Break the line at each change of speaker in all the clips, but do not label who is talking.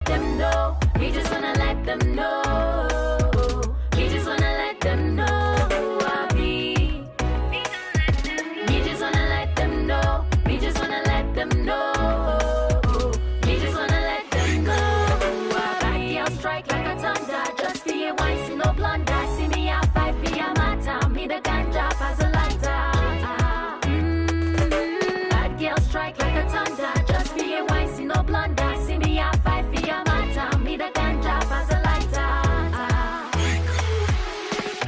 them know. We just wanna let them know. We just wanna let them know who I be. We just wanna let them know. We just wanna let them know. We just wanna let them know who I be. Bad girl strike like a thunder. Just for your wine, see no blunder. See me a fight for your matter. Me the ganja as a lighter. Bad girl strike like a thunder. Just for your wine, see no blunder. See me a fight for your matter. Me the ganja as a lighter.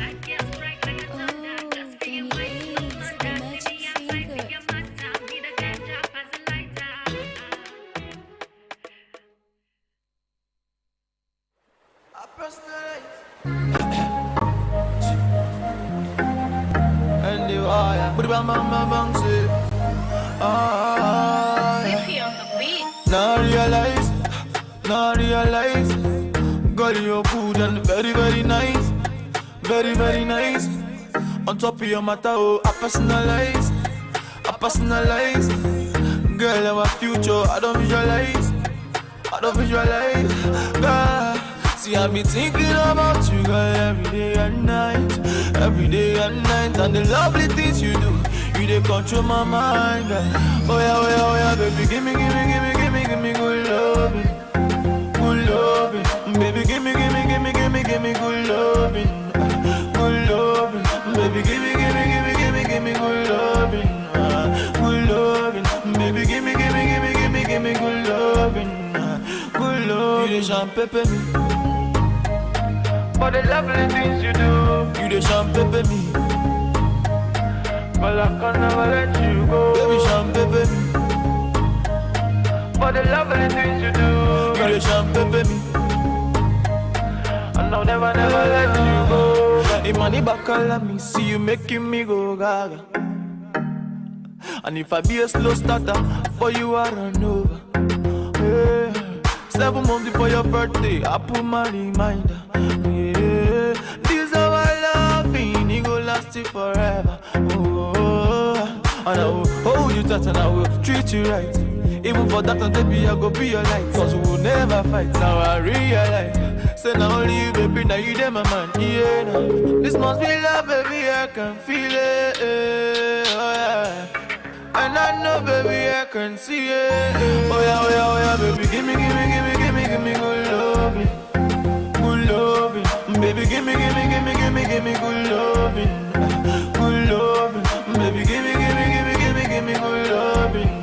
Bad girl strike like a thunder. Just for your wine, see no blunder. See me a fight for your matter. Me the ganja as a lighter.
I personalize. And the wire, but bang bang bang bang say, Now realize, girl you're good and very very nice, very very nice. On top of your matter, oh I personalize, girl our future I don't visualize, girl. See I be thinking about you, girl, every day and night, and the lovely things you do, you dey control my mind, girl. Oh yeah, baby, give me good loving, baby, give me good loving, baby, give me good loving, baby, give me good loving, You dey champagne me. For the lovely things you do, you the champagne me. But I can never let you go, baby, champagne me. For the lovely things you do, you the champagne me. And I'll never let you go. Imani bakala me, see you making me go gaga. And if I be a slow starter, for you I run over. Hey. 7 months before your birthday, I put my reminder. Yeah, this how I love you, it go last you forever. Oh, and I will hold you tight and I will treat you right. Even for that, and baby, I go be your light. Cause we will never fight. Now I realize, say now only you, baby, now you there, my man. Yeah, now. This must be love, baby, I can feel it. Oh yeah. And I know, baby, I can see it. Oh yeah, baby, give me good loving, baby, give me good loving, baby, give me good loving.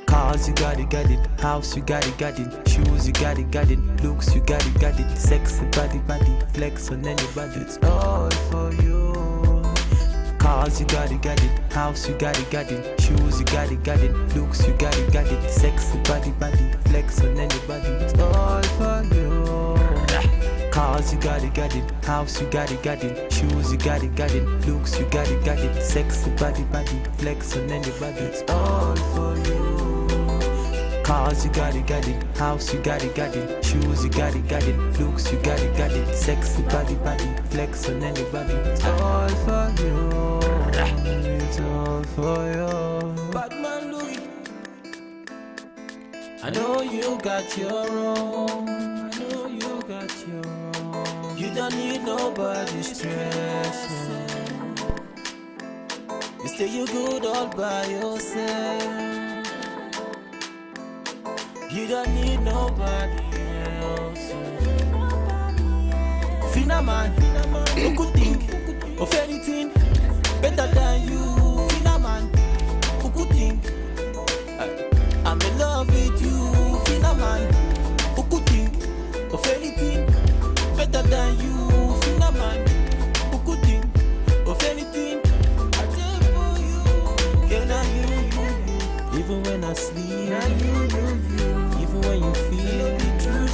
Cars, you got it. House, you got it. Shoes, you got it. Looks, you got it. Sexy body, flex on anybody. It's all for you. Cars, you got it. House, you got it. Shoes, you got it. Looks, you got it. Sexy body, flex on anybody. It's all for you. Cars, you got it. House, you got it. Shoes, you got it. Looks, you got it. Sexy body, flex on anybody. It's all for you. Cars, you got it. House, you got it. Shoes, you got it. Looks, you got it. Sexy body, flex on anybody. It's all for you. It's all for you.
Batman Louis,
I know you got your own. You don't need nobody's stress. You say you good all by yourself. You don't need nobody else. Fina man, who could think of anything better than you? Fina man, who could think I'm in love with you? Fina man, who could think of anything better than you? Fina man, who could think of anything? I did for you. Yeah, now you. Even when I sleep, now you. Even when you feel true.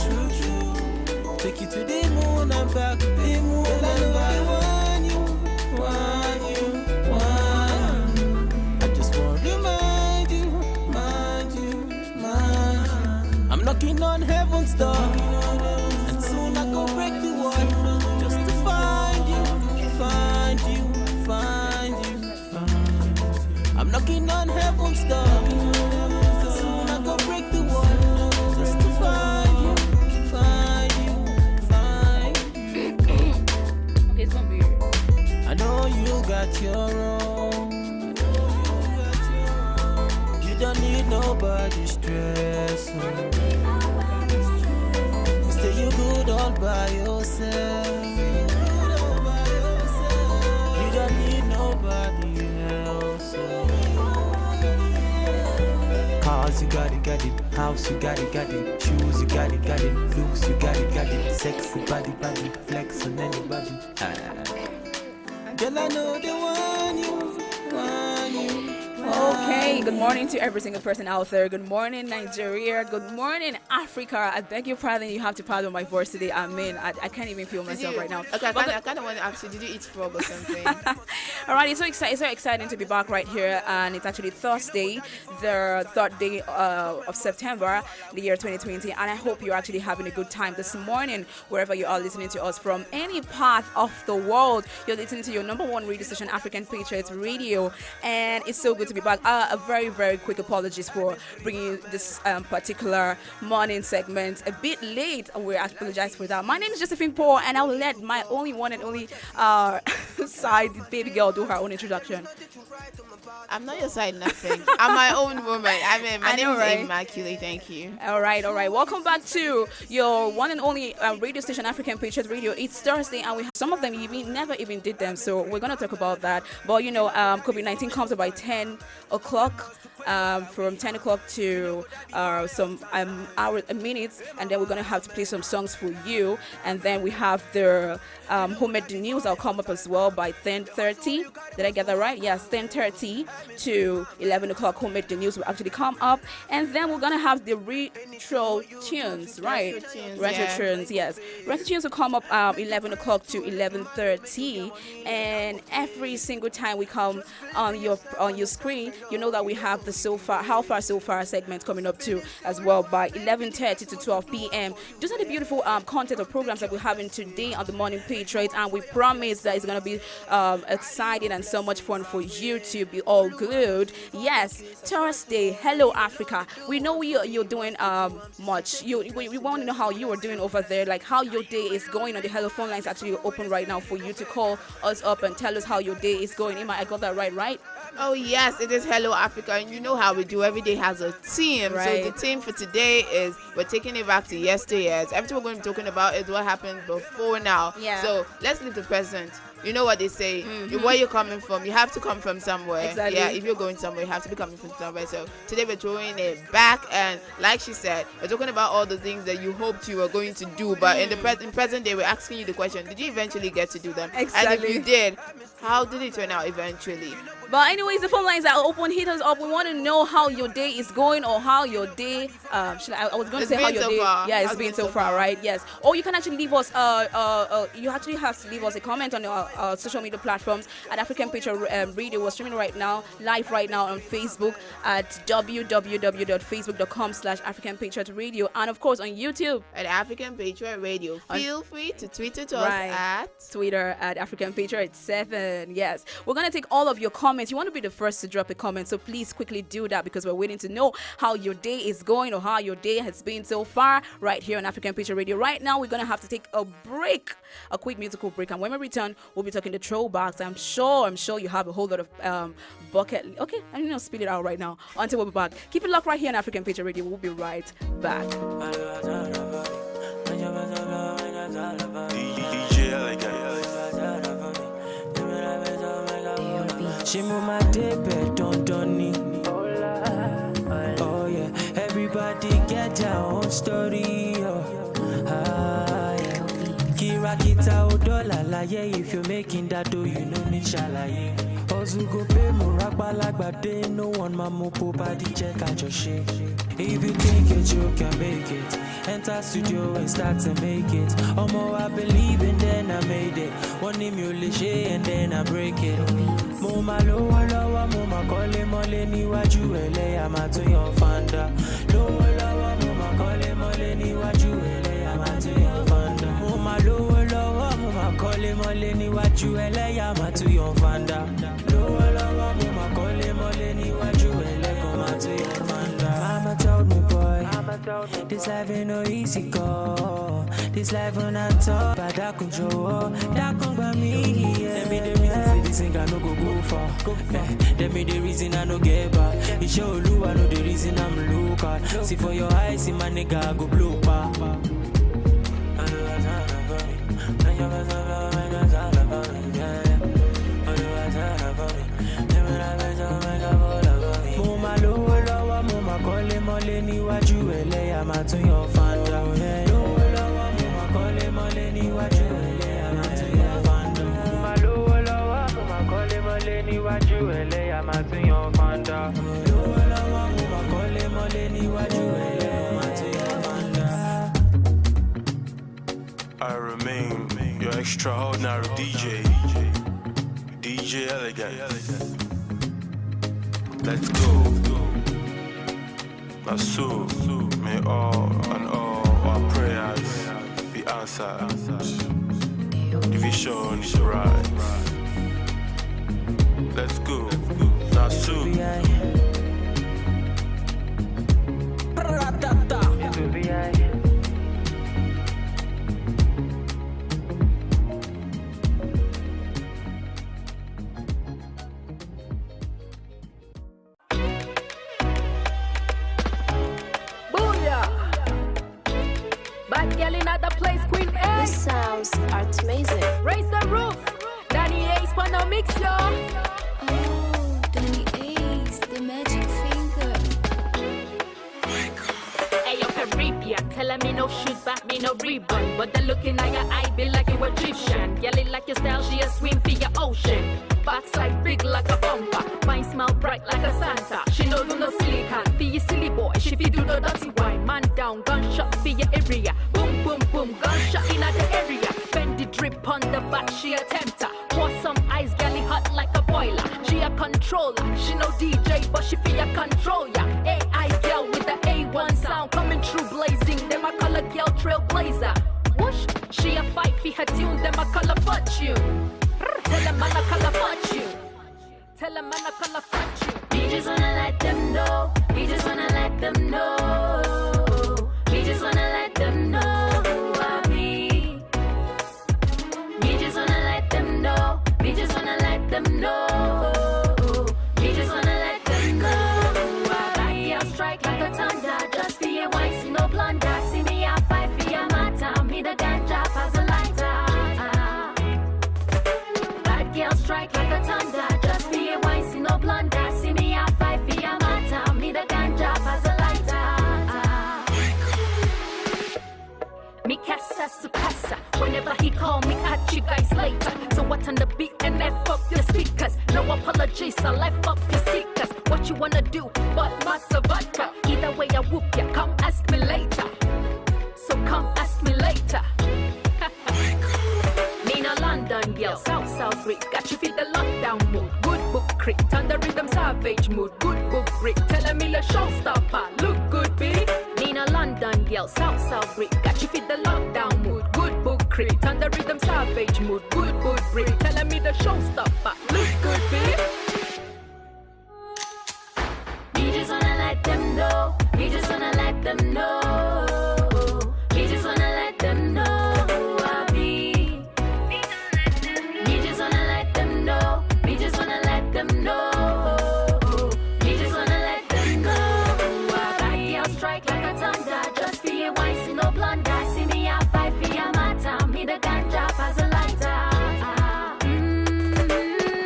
Take you to the moon and back, the moon and back. I want you. I just want knocking on heaven's door, and soon I go break the wall, just to find you, find you, find you. I'm knocking on heaven's door, and soon I go break the wall, just to find you, find you, find you.
It's gonna be.
I know you got your own. You don't need nobody's stress. Stay you good all by yourself. You don't need nobody else. Cars, you got it. House, you got it. Shoes, you got it. Looks, you got it. Sexy body, flex on anybody. Girl, I know they want you.
Okay, good morning to every single person out there. Good morning, Nigeria. Good morning, Africa. I beg your pardon, you have to pardon my voice today. I mean, I can't even feel myself right now.
Okay, I kind of want to ask you, did you eat frog or something?
Alright, it's so exciting to be back right here, and it's actually Thursday, the 3rd day of September, the year 2020, and I hope you're actually having a good time this morning, wherever you are listening to us from any part of the world. You're listening to your number one radio station, African Patriots Radio, and it's so good to be back. A very, very quick apologies for bringing you this particular morning segment a bit late, and we apologize for that. My name is Josephine Paul, and I'll let my only one and only side baby girl do her own introduction.
I'm not your side nothing. I'm my own woman. I mean, my name
right?
is Immaculate. Thank you.
All right. Welcome back to your one and only radio station, African Patriots Radio. It's Thursday, and we have some of them never even did them, so we're gonna talk about that. But you know, COVID-19 comes up by 10 o'clock. From 10 o'clock to some minutes, and then we're gonna have to play some songs for you, and then we have the homemade news. I'll come up as well by 10:30. Did I get that right? Yes, 10:30 to 11 o'clock. Homemade news will actually come up, and then we're gonna have the retro tunes, right? Retro tunes, yes. Retro tunes will come up 11 o'clock to 11:30, and every single time we come on your screen, you know that we have the how far so far segment coming up too as well by 11:30 to 12 p.m. Those are the beautiful content of programs that we're having today on the Morning Patriots, and we promise that it's going to be exciting and so much fun for you to be all glued. Yes, Thursday. Hello, Africa. We know you're doing much. We want to know how you are doing over there, like how your day is going. On the Hello phone lines actually open right now for you to call us up and tell us how your day is going. Emma, I got that right?
Oh yes, it is Hello Africa, and you know how we do. Every day has a theme.
Right.
So the theme for today is we're taking it back to yesteryears. Everything we're going to be talking about is what happened before now.
Yeah.
So let's leave the present. You know what they say, where you're coming from, you have to come from somewhere.
Exactly.
Yeah, if you're going somewhere, you have to be coming from somewhere. So today we're throwing it back, and like she said, we're talking about all the things that you hoped you were going to do, but in the present day, we're asking you the question, did you eventually get to do them?
Exactly.
And if you did, how did it turn out eventually?
But anyways, the phone lines are open. Hit us up. We want to know how your day is going, or how your day. I was going to say how your day. Yeah, it's been so far, right? Yes. Or you can actually leave us. You actually have to leave us a comment on our social media platforms at African Patriot Radio. We're streaming live right now on Facebook at www.facebook.com/African Patriot Radio, and of course on YouTube
At African Patriot Radio. Feel free to tweet it to us at
Twitter at African Patriot 7. Yes, we're gonna take all of your comments. You want to be the first to drop a comment, so please quickly do that, because we're waiting to know how your day is going or how your day has been so far right here on African Patriot Radio. Right now, we're gonna have to take a break, a quick musical break, and when we return, we'll be talking the throwbacks. I'm sure you have a whole lot of bucket. Okay, I'm gonna spit it out right now. Until we'll be back, keep it locked right here on African Patriot Radio. We'll be right back.
She move my day bed, don't oh yeah, everybody get their own story. Yeah. Kira kita odola la yeah, if you're making that dough, you know me shalaye. Ozu go pay muraba lagbade, no one mamupo body check out your shit. If you think you can make it, enter studio and start to make it. Omo, I believe and then I made it. One emulation and then I break it. Mo ma lowo mo ma kole mole niwaju ele ama to your fanda. Lowo mo ma kole mole níwájú ẹlẹ́yàmá tún yan fanda. Lówó lọ́wọ́ mo máa kọ́lé mọ́lé níwájú ẹlẹ́gàn máa tún yan fanda. Mama told me boy, this life ain't no easy go. This life on a top, but dákun jọ̀wọ́, dákun gbà mí. Let me the reason say this thing I no go far. Let me the reason I no get back. Iṣẹ́ Olúwa know the reason I'm look at. See for your eyes, see my nigga I go blow back. Mo máa lówó lọ́wọ́, mo máa kọ́lé mọ́lé níwájú ẹlẹ́yà máa tún yan fanda. Lówó lọ́wọ́, mo máa kọ́lé mọ́lé níwájú ẹlẹ́yà máa tún yan fanda. Mo máa lówó lọ́wọ́, mo máa kọ́lé mọ́lé níwájú ẹlẹ́yà máa tún yan fanda. Lówó lọ́wọ́, mo máa kọ́lé mọ́lé níwájú ẹlẹ́yà máa tún yan fanda.
I remain your extraordinary DJ Elegant. Let's go. So may all our prayers be answered. The vision is right. Let's go. Now soon.
Sounds are amazing.
Raise the roof. Danny Ace for no mix, yo.
Oh, Danny Ace, the magic finger.
Hey, yo, Caribbean. Tell me no shoot back, me no rebound. But the looking at your eye be like you Egyptian. Yelling like your style, she a swim for your ocean. Backside big like a bumper. Mine smell bright like a Santa. She no do no silicon. For your silly boy, she fi do no dirty wine. Man down, gunshot for your area. Boom, boom, boom, gunshot in the area. Bend the drip on the back, she a tempter. Pour some ice, galley hot like a boiler. She a controller, she no DJ, but she fi a control ya. AI girl with the A1 sound coming through blazing. Them a color girl trailblazer. Whoosh, she a fight for her tune, them a color fortune. Tell them man a color fortune. Tell them man a color fortune.
We just wanna let them know. We just wanna let them know. We just wanna let them know who I be. We just wanna let them know. We just wanna let them know. We just wanna let them know who I be. I'll strike like a thunder. Just for your wife, see no blunder. See me, I'll fight for your matter. Me the ganja pass a lighter. Bad girl strike like a thunder. Just for your wife, see no blunder. See me, I'll fight for your matter. Me the ganja pass a lighter. Me casa su casa. Whenever he call me, at you guys later. So what on the beat and F up your speakers. No apologies, I lift up your seekers. What you wanna do, but massa vodka. Either way I whoop ya, come ask me later. So come ask me later. Nina London girl, South Rick. Got you feel the lockdown mood. Good book crit, on the rhythm savage mood. Good book brick, telling me the showstopper. Look good, B. Nina London girl, South Rick. Got you feel the lockdown mood. Good book crit, on the rhythm savage mood. Good book brick, telling me the showstopper. Look good, B. We just wanna let them know. We just wanna let them know. We just wanna let them know who I be. We just wanna let them know. We just wanna let them know. We just wanna let them know who I be. I'll strike like a thunder. Just for your wife, see no blunder. See me, I'll fight for your matter. Me the ganja pass a lighter.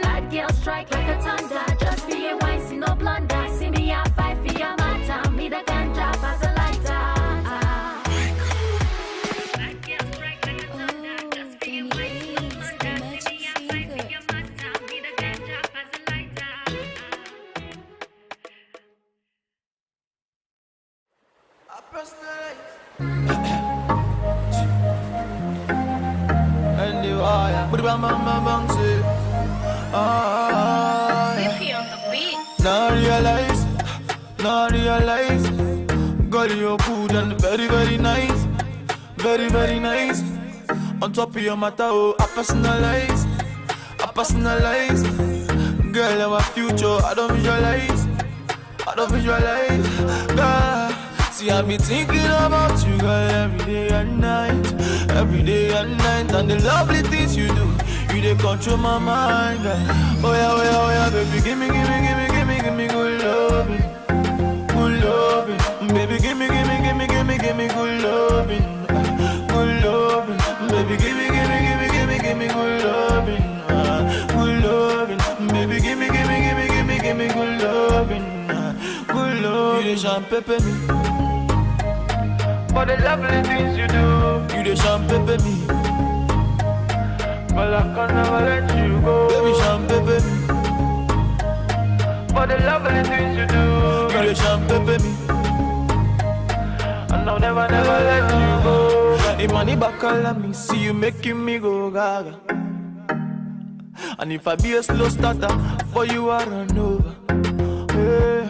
Bad girl strike like a thunder. Just for your wife, see no blunder. See me, I'll fight for your matter. Me the ganja pass a lighter. Bad girl strike like a thunder. Just for your wife, see no blunder. See me, I'll fight for your matter. Me the ganja pass a lighter.
I personalize. And the wire, but I'm say, now realize, girl, you're good and very, very nice, very, very nice. On top of your matter, oh, I personalize. personalized. Girl, our future, I don't visualize. Girl, see, I be thinking about you, girl, every day and night. And the lovely things you do, you they control my mind, girl. Oh yeah, baby, give me good loving. Baby, give me good loving. Baby, give me good loving. Baby, give me good loving. You the champagne me. For the lovely things you do, you the champagne me. But I can never let you go. Baby, champagne me. For the lovely things you do, you the champagne me. And I'll never let you go. The money back all of me, see you making me go gaga. And if I be a slow starter, for you I run over. Yeah.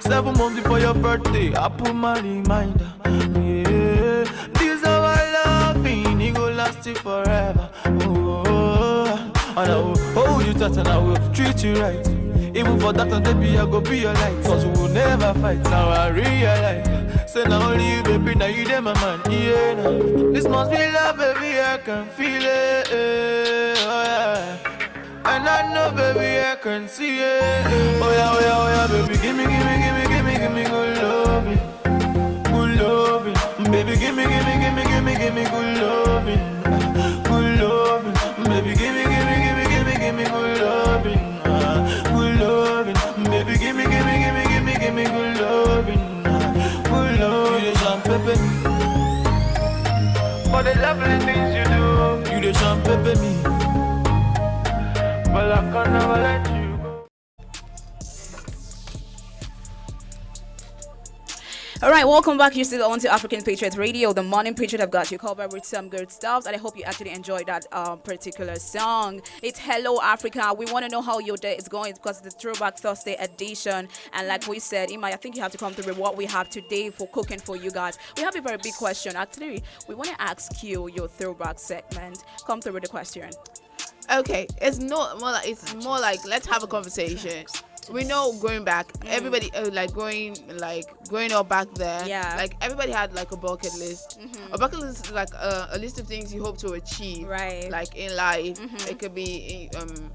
7 months before your birthday, I put my reminder. Yeah. This how I love you, it go last you forever. Oh, and I will hold you tight and I will treat you right. Even for that, baby, I go be your light. Cause we will never fight. Now I realize. Say now only you, baby, now you there, my man. Yeah, nah. This must be love, baby, I can feel it. Oh yeah. And I know, baby, I can see it. Oh yeah, baby, give me good loving. Baby, give me good loving. Baby, give me good loving. Baby, give me good loving. You the champagne me. For the lovely things you do, you the champagne me. But I can never let you go.
All right, welcome back. You're still on to African Patriots Radio. The morning Patriot have got you covered with some good stuff, and I hope you actually enjoyed that particular song. It's Hello Africa. We want to know how your day is going because it's the Throwback Thursday edition. And like we said, Ima, I think you have to come through with what we have today for cooking for you guys. We have a very big question. Actually, we want to ask you your throwback segment. Come through with the question.
Okay, it's more like let's have a conversation. We know going back, everybody growing up back then.
Yeah.
Like everybody had like a bucket list. A bucket list is like a list of things you hope to achieve.
Right.
Like in life, it could be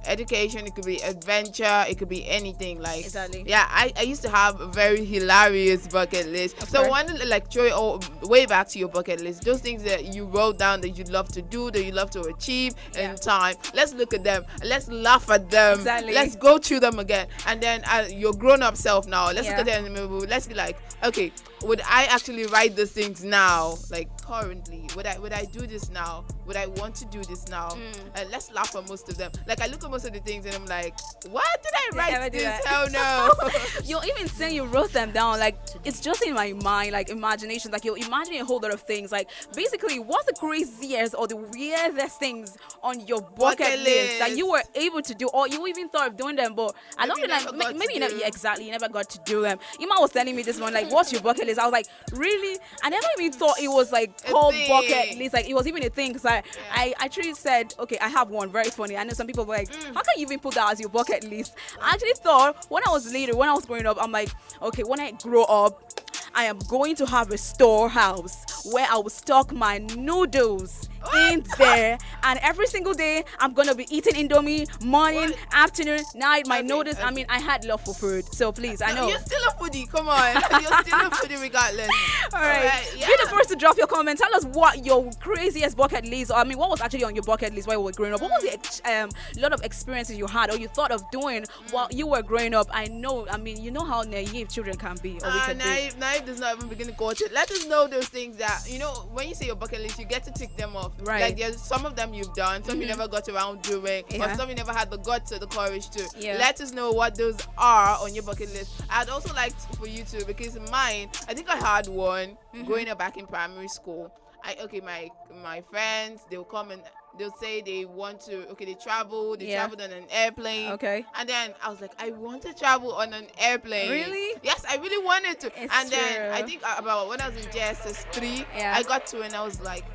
education, it could be adventure, it could be anything. Like
Exactly.
yeah, I used to have a very hilarious bucket list. So I wanted to like throw it all way back to your bucket list. Those things that you wrote down that you'd love to do, that you'd love to achieve in time. Let's look at them. Let's laugh at them.
Exactly.
Let's go through them again. And then your grown-up self now, let's look at them in the movie. Let's be like, okay, would I actually write these things now? Like currently, would I do this now? Would I want to do this now? And let's laugh at most of them. Like I look at most of the things and I'm like, what did I write this? Hell no.
You're even saying you wrote them down. Like it's just in my mind, like imagination. Like you're imagining a whole lot of things. Like basically, what's the craziest or the weirdest things on your bucket list that you were able to do, or you even thought of doing them, but I don't maybe you never, exactly, you never got to do them. Ima was telling me this one, like, what's your bucket list? I was like, really? I never even thought it was like called bucket list. Like it was even a thing. Cause I actually said, okay, I have one. Very funny. I know some people were like, how can you even put that as your bucket list? I actually thought when I was growing up, I'm like, okay, when I grow up, I am going to have a storehouse where I will stock my noodles in there, and every single day I'm gonna be eating Indomie morning, afternoon, night. My noodles. I mean, I had love for food, so please, I know
you're still a foodie. Come on, you're still a foodie regardless.
All right.
Yeah.
Be the first to drop your comment. Tell us what your craziest bucket list, or I mean, what was actually on your bucket list while you were growing up. What was the lot of experiences you had or you thought of doing while you were growing up? I know. I mean, you know how naive children can be, or we can be.
Naive does not even begin to quote it. Let us know those things that when you say your bucket list, you get to tick them off.
Right.
Like there's some of them you've done, some you never got around doing, or some you never had the guts or the courage to.
Yeah.
Let us know what those are on your bucket list. I'd also like for you to, because mine, I think I had one growing up back in primary school. My friends, they'll come and they'll say they want to, they traveled on an airplane.
Okay.
And then I was like, I want to travel on an airplane.
Really?
Yes, I really wanted to.
It's
and then
true.
I think about when I was in JSS 3, I got to and I was like,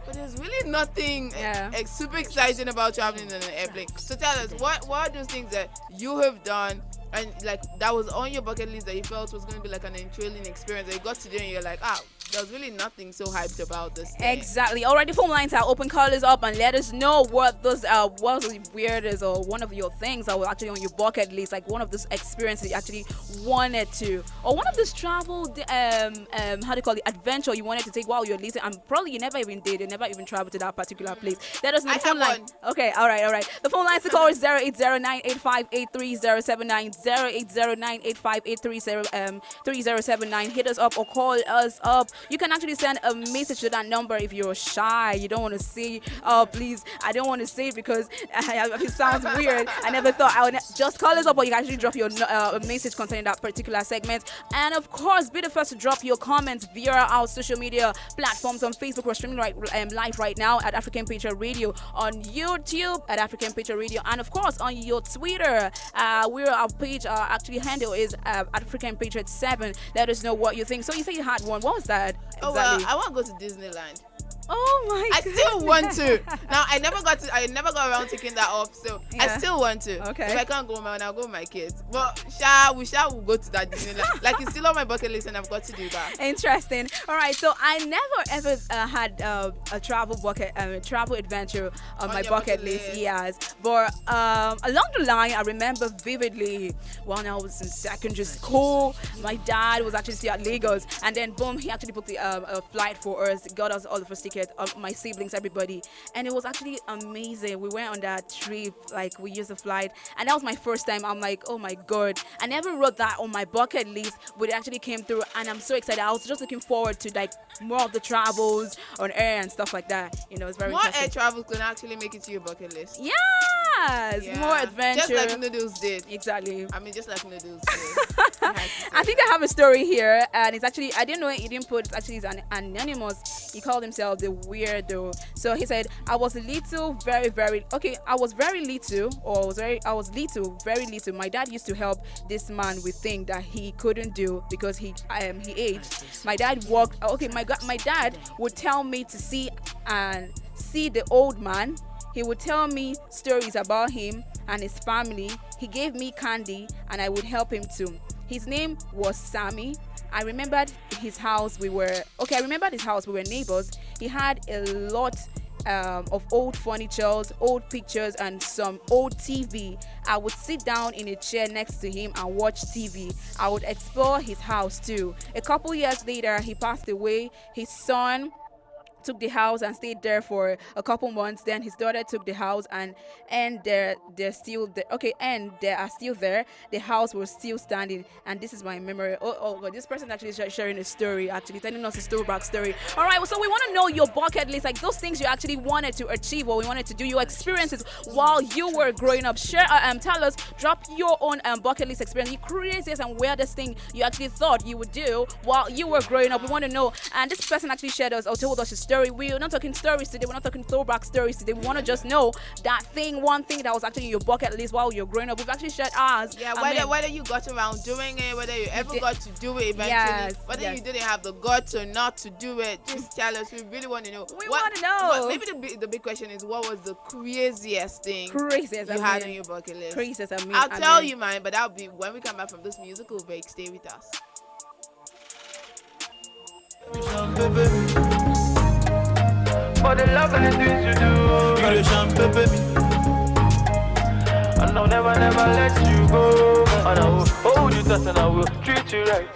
But there's really nothing
Yeah.
super exciting about traveling in an airplane. So tell us, what are those things that you have done and like that was on your bucket list that you felt was going to be like an thrilling experience that you got to do and you're like, there's really nothing so hyped about this thing.
Exactly. Alright, the phone lines are open. Call us up and let us know what those was the weirdest or one of your things that was actually on your bucket list, like one of those experiences you actually wanted to, or one of those travel how do you call it, adventure you wanted to take while you're listening, and probably you never even did, you never even traveled to that particular place. Let us know. The phone line. Okay, all right. The phone lines to call is 08098583079, 08098583079. Hit us up or call us up. You can actually send a message to that number if you're shy. You don't want to say, please, I don't want to say it because it sounds weird. I never thought I would. Just call us up, or you can actually drop your message concerning that particular segment. And of course, be the first to drop your comments via our social media platforms. On Facebook, we're streaming live right now at African Patriot Radio, on YouTube at African Patriot Radio, and of course on your Twitter. Our page actually handle is African Patriot 7. Let us know what you think. So you say you had one. What was that? Exactly.
Oh well, I want to go to Disneyland.
Oh my god.
I still want to. Now I never got around taking that off, so I still want to.
Okay.
If I can't go, man, I'll go with my kids. But we'll go to that Disneyland. Like it's still on my bucket list, and I've got to do that.
Interesting. All right. So I never ever had a travel adventure on my bucket list. Yes, but along the line, I remember vividly when I was in secondary school, my dad was actually still at Lagos, and then boom, he actually booked a flight for us, got us all the first ticket, my siblings, everybody, and it was actually amazing. We went on that trip, like we used the flight, and that was my first time. I'm like, oh my god, I never wrote that on my bucket list, but it actually came through, and I'm so excited. I was just looking forward to like more of the travels on air and stuff like that. You know, it's very
more
interesting.
air travels can actually make it to your bucket list.
Yes, more adventure.
Just like Noodles did.
Exactly.
I mean, just like Noodles did.
I think I have a story here, and it's actually, I didn't know it, he didn't put, actually it's an anonymous. He called himself the weirdo. So he said, I was very little, very little. My dad used to help this man with things that he couldn't do because he aged. My dad walked, my dad would tell me to see the old man. He would tell me stories about him and his family. He gave me candy and I would help him too. His name was Sammy. I remembered his house. We were neighbors. He had a lot of old furniture, old pictures, and some old TV. I would sit down in a chair next to him and watch TV. I would explore his house too. A couple years later, he passed away. His son took the house and stayed there for a couple months. Then his daughter took the house and they're still there. And they are still there. The house was still standing, and this is my memory. But this person actually is sharing a story, actually telling us a throwback story. All right, so we want to know your bucket list, like those things you actually wanted to achieve or we wanted to do, your experiences while you were growing up. Share, tell us, drop your own bucket list experience, the craziest and weirdest thing you actually thought you would do while you were growing up. We want to know. And this person actually shared us or told us his story. We're not talking stories today. We're not talking throwback stories today. We want to just know that one thing that was actually in your bucket list while you're growing up. We've actually shared ours.
Yeah, whether you got around doing it, whether you ever got to do it eventually, whether you didn't have the guts or not to do it, just tell us. We really want to know.
We want to know.
Maybe the big question is, what was the craziest thing you had on your bucket list?
Craziest,
I'll tell you mine, but that'll be when we come back from this musical break. Stay with us.
For the love and the things you do, you the champion, baby. And I'll never let you go. And I will hold you tight and I will treat you right.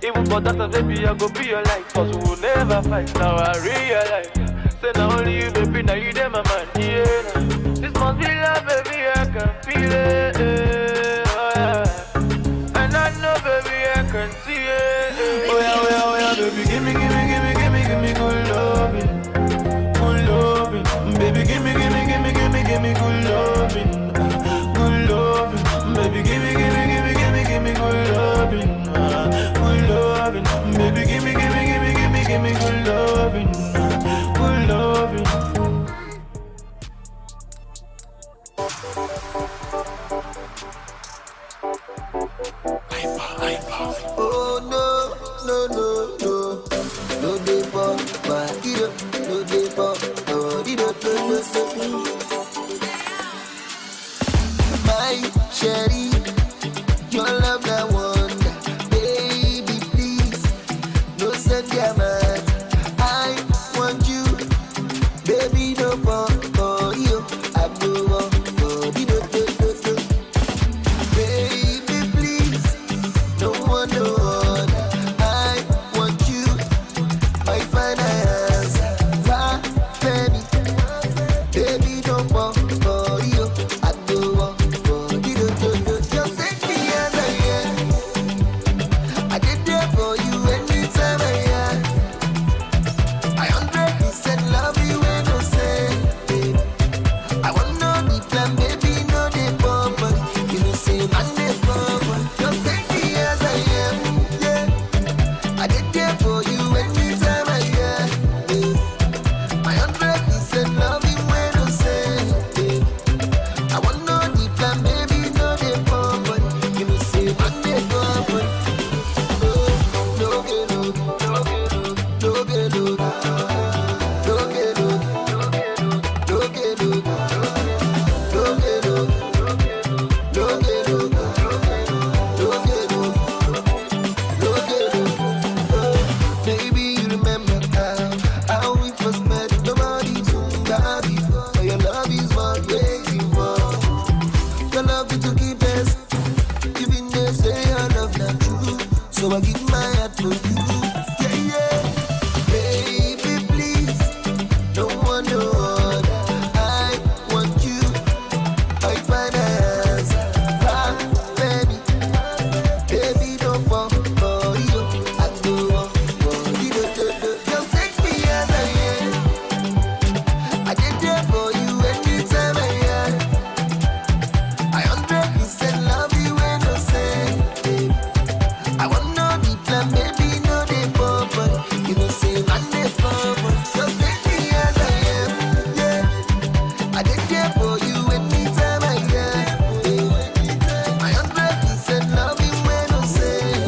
Even for that, baby, I go be your life. Cause we will never fight. Now I realize. Say now only you, baby, now you there, my man. Yeah. This must be love, baby, I can feel it. Oh, yeah. And I know, baby, I can see it. Oh yeah, baby, give me good loving. Baby, give me good loving, baby, give me good loving, baby, give me good loving,
Oh no, no, no, no, no, they pop, no, they pop. My Sherry, your love that wonder. Baby, please, no send your man. I want you, baby, no for you. I go on for you. Baby, please, no one, no other. I want you, my finance. My baby, baby, no for you. I go on for you. Just take me as I am. I did there for you anytime I am. I 100% love you when I say. I want no the plan, baby, no the bubble. You know, say, man, the bubble. Just take me as I am, yeah. I did there for you anytime I am, yeah. I 100% love you when I say, yeah. I want no the plan, baby, no the bubble. You know, say, man, the bubble. Oh, no, get no, no, get no, no, get no. Baby, you remember how we first met? Nobody told me before. Your love is what we're waiting for. Your love is to keep us. You been there, say your love not true. So I give my heart for you. Yeah, yeah. Baby, please, no one, no other. I want you, I finance. My baby, baby, don't fall for you. I go on for you. Just take me as I am. I did there for you anytime I am. I 100% love you when I say. I want no the plan, baby, no the bubble. You know, say, man, the bubble. Just take me as I am, yeah. I did care for you anytime I am, yeah. I 100% love you when I say,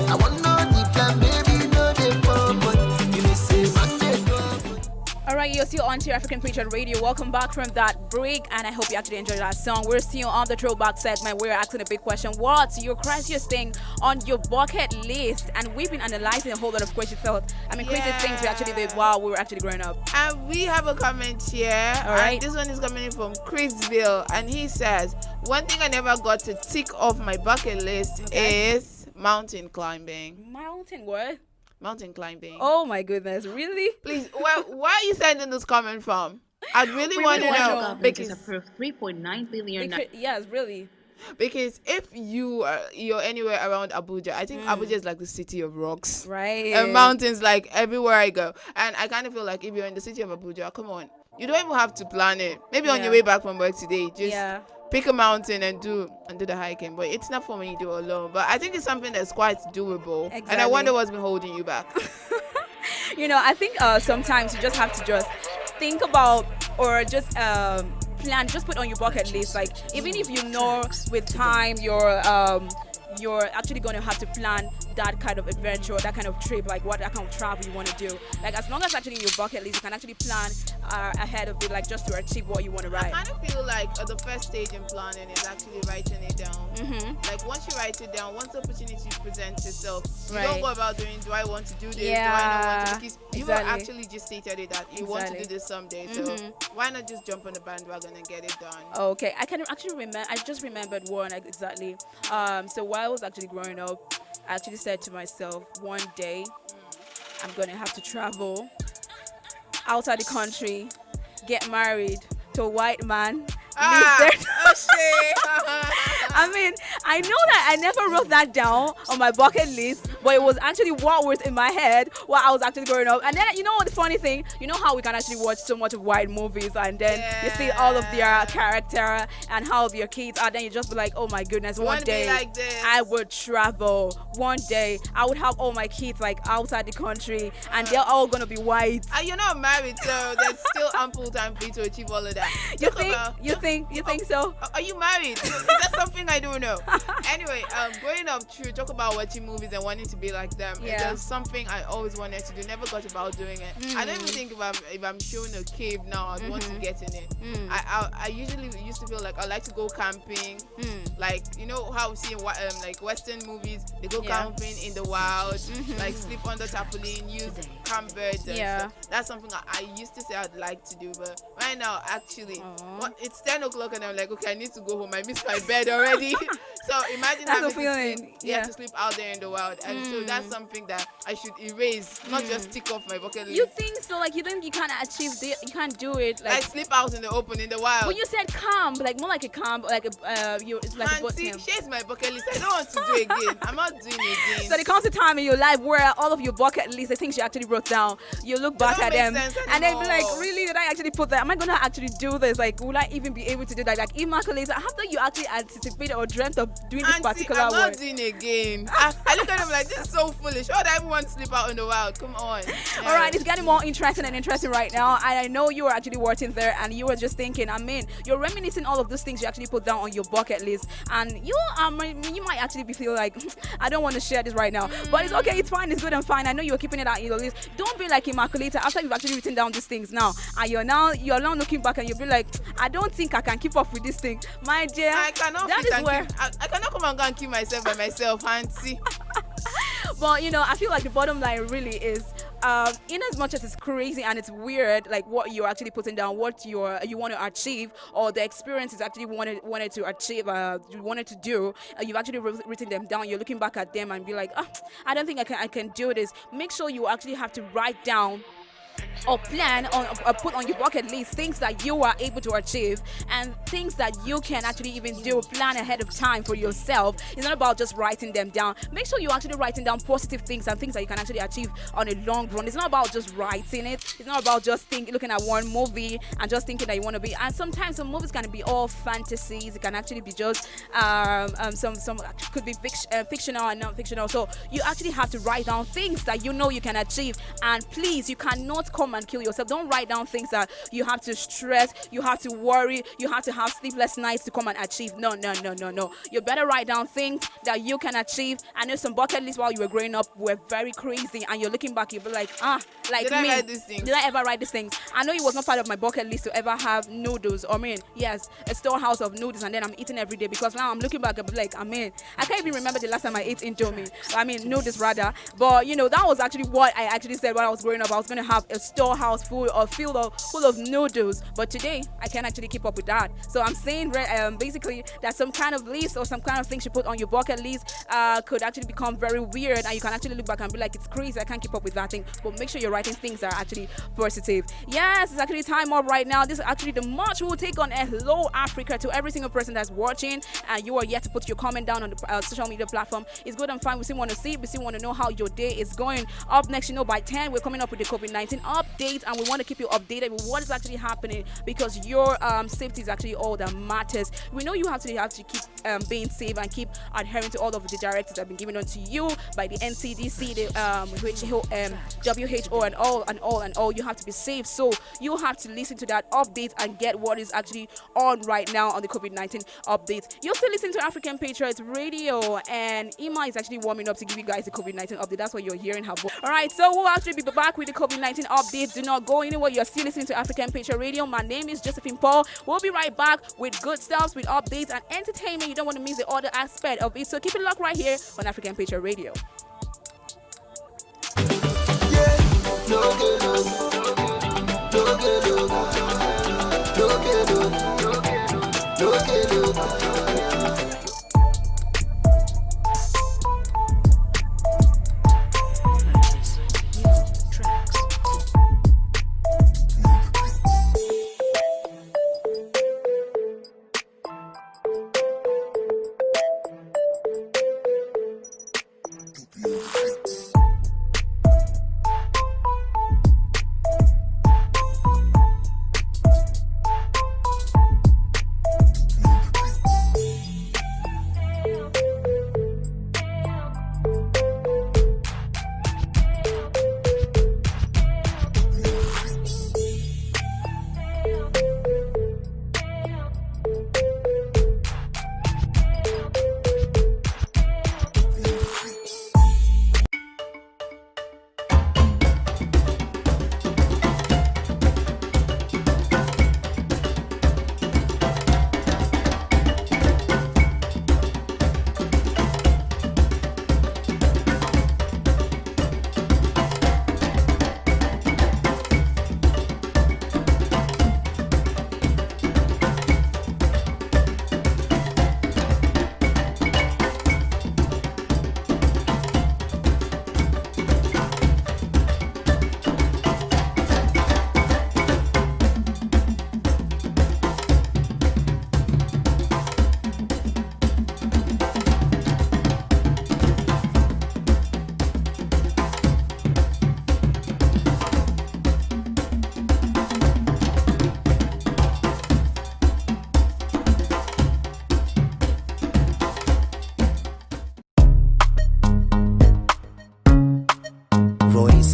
I want no the plan, baby, no the bubble. You know, say, man, the bubble.
All right, you're still on to African Patriot Radio. Welcome back from that break, and I hope you actually enjoyed that song. We're still on the throwback segment. We're asking a big question: what's your craziest thing on your bucket list? And we've been analyzing a whole lot of crazy thoughts. Crazy things we actually did while we were actually growing up.
And we have a comment here.
All right.
And this one is coming in from Chrisville, and he says, one thing I never got to tick off my bucket list is mountain climbing.
Mountain what?
Mountain climbing.
Oh my goodness, really?
Please, where are you sending this comment from? I'd really want to know.
Government has approved 3.9 billion.
Yes, really.
Because if you're anywhere around Abuja, I think Abuja is like the city of rocks,
Right.
and mountains like everywhere I go. And I kind of feel like if you're in the city of Abuja, come on, you don't even have to plan it. Maybe on your way back from work today, just pick a mountain and do the hiking. But it's not for when you do it alone. But I think it's something that's quite doable.
Exactly.
And I wonder what's been holding you back.
I think sometimes you just have to just think about or just plan, just put on your bucket list. Like, even if you know with time you're actually going to have to plan that kind of adventure, that kind of trip, like that kind of travel you want to do. Like, as long as actually in your bucket list, you can actually plan ahead of it, like just to achieve what you want to write.
I kind of feel like the first stage in planning is actually writing it down. Like, once you write it down, once the opportunity presents itself, you don't go about doing, do I want to do this? Do I not want to? Because you have actually just stated it that you want to do this someday. So why not just jump on the bandwagon and get it done?
Okay, I can actually remember. I just remembered one exactly. So while I was actually growing up, I actually said to myself, one day I'm gonna have to travel outside the country, get married to a white man. I know that I never wrote that down on my bucket list, but it was actually what was in my head while I was actually growing up. And then, you know what the funny thing? You know how we can actually watch so much of white movies, and then you see all of their character and how their kids are, then you just be like, oh my goodness, one day
like
I would travel. One day I would have all my kids like outside the country, and they're all gonna be white.
You're not married, so there's still ample time for you to achieve all of that.
You think so?
Are you married? That's something I don't know. Anyway, growing up, talk about watching movies and wanting to be like them. It was something I always wanted to do. Never got about doing it. I don't even think if I'm shown a cave now, I'd want to get in it. I usually used to feel like I like to go camping. Like, you know how we see in like Western movies, they go camping in the wild, like sleep under tarpaulin, use camp beds. That's something I used to say I'd like to do, but right now actually, it's 10 o'clock and I'm like, okay, I need to go home. I missed my bed already. So imagine having to sleep out there in the wild, and so that's something that I should erase, not just tick off my bucket list.
You think so? Like you think you can't achieve it? You can't do it? Like
sleep out in the open in the wild.
Well, you said camp, like more like a camp, like it's like a boot camp.
Shares my bucket list. I don't want to do it again. I'm not doing it again.
So there comes a time in your life where all of your bucket list, the things you actually wrote down, you look back at them and then be like, really, did I actually put that? Am I gonna actually do this? Like, will I even be able to do that? Like, immaculate. After you actually anticipated or dreamt of doing this particular
I'm not doing it again. I look at them like, this is so foolish. Why would I even want to sleep out in the wild? Come on.
All right, it's getting more interesting and interesting right now. And I know you were actually watching there and you were just thinking, I mean, you're reminiscing all of those things you actually put down on your bucket list. And you might actually be feeling like, I don't want to share this right now. But it's okay, it's fine, it's good and fine. I know you're keeping it out in your list. Don't be like Immaculata after you've actually written down these things now. And you're now looking back and you'll be like, I don't think I can keep up with this thing. My dear,
I cannot I cannot come and go and keep myself by myself, auntie.
Well, you know, I feel like the bottom line really is, in as much as it's crazy and it's weird, like what you're actually putting down, what you want to achieve, or the experiences actually wanted to achieve, you wanted to do, you've actually written them down. You're looking back at them and be like, I don't think I can do this. Make sure you actually have to write down or plan on or put on your bucket list things that you are able to achieve and things that you can actually even do. Plan ahead of time for yourself. It's not about just writing them down. Make sure you're actually writing down positive things and things that you can actually achieve on a long run. It's not about just writing it. It's not about just looking at one movie and just thinking that you want to be. And sometimes some movies can be all fantasies. It can actually be just some could be fictional and non-fictional. So you actually have to write down things that you know you can achieve. And please, you cannot come and kill yourself. Don't write down things that you have to stress, you have to worry, you have to have sleepless nights to come and achieve. No. You better write down things that you can achieve. I know some bucket lists while you were growing up were very crazy, and you're looking back, you'll be like, like
did
me.
I write these things?
Did I ever write these things? I know it was not part of my bucket list to ever have noodles. Yes, a storehouse of noodles, and then I'm eating every day, because now I'm looking back, I'm like, I can't even remember the last time I ate Indomie. Noodles rather. But you know, that was actually what I actually said when I was growing up. I was going to have a storehouse full of noodles, but today I can't actually keep up with that. So I'm saying basically that some kind of list or some kind of things you put on your bucket list could actually become very weird, and you can actually look back and be like, it's crazy, I can't keep up with that thing. But make sure you're writing things that are actually positive. Yes, it's actually time up right now. This is actually the march. We'll take on a Hello Africa to every single person that's watching, and you are yet to put your comment down on the social media platform. It's good and fine. We still want to see it. We still want to know how your day is going. Up next, by 10 we're coming up with the COVID-19 update, and we want to keep you updated with what is actually happening, because your safety is actually all that matters. We know you have to keep being safe and keep adhering to all of the directives that have been given onto you by the NCDC, the WHO, and all. You have to be safe, so you have to listen to that update and get what is actually on right now on the COVID-19 update. You're still listening to African Patriots Radio, and Ima is actually warming up to give you guys the COVID-19 update. That's what you're hearing her voice. All right, so we'll actually be back with the COVID-19 update. Do not go anywhere. You're still listening to African Patriot Radio. My name is Josephine Paul. We'll be right back with good stuff, with updates and entertainment. You don't want to miss the other aspect of it, so keep it locked right here on African Patriot Radio.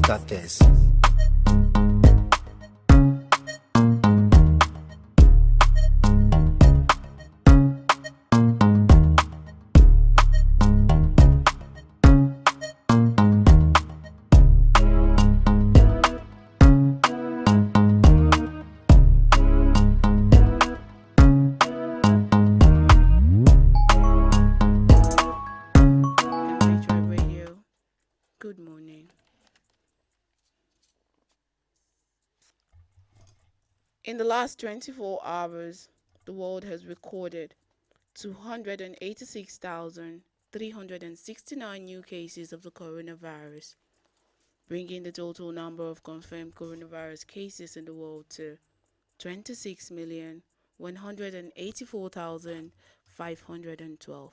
scatters.
Patriot Radio. Good morning. In the last 24 hours, the world has recorded 286,369 new cases of the coronavirus, bringing the total number of confirmed coronavirus cases in the world to 26,184,512.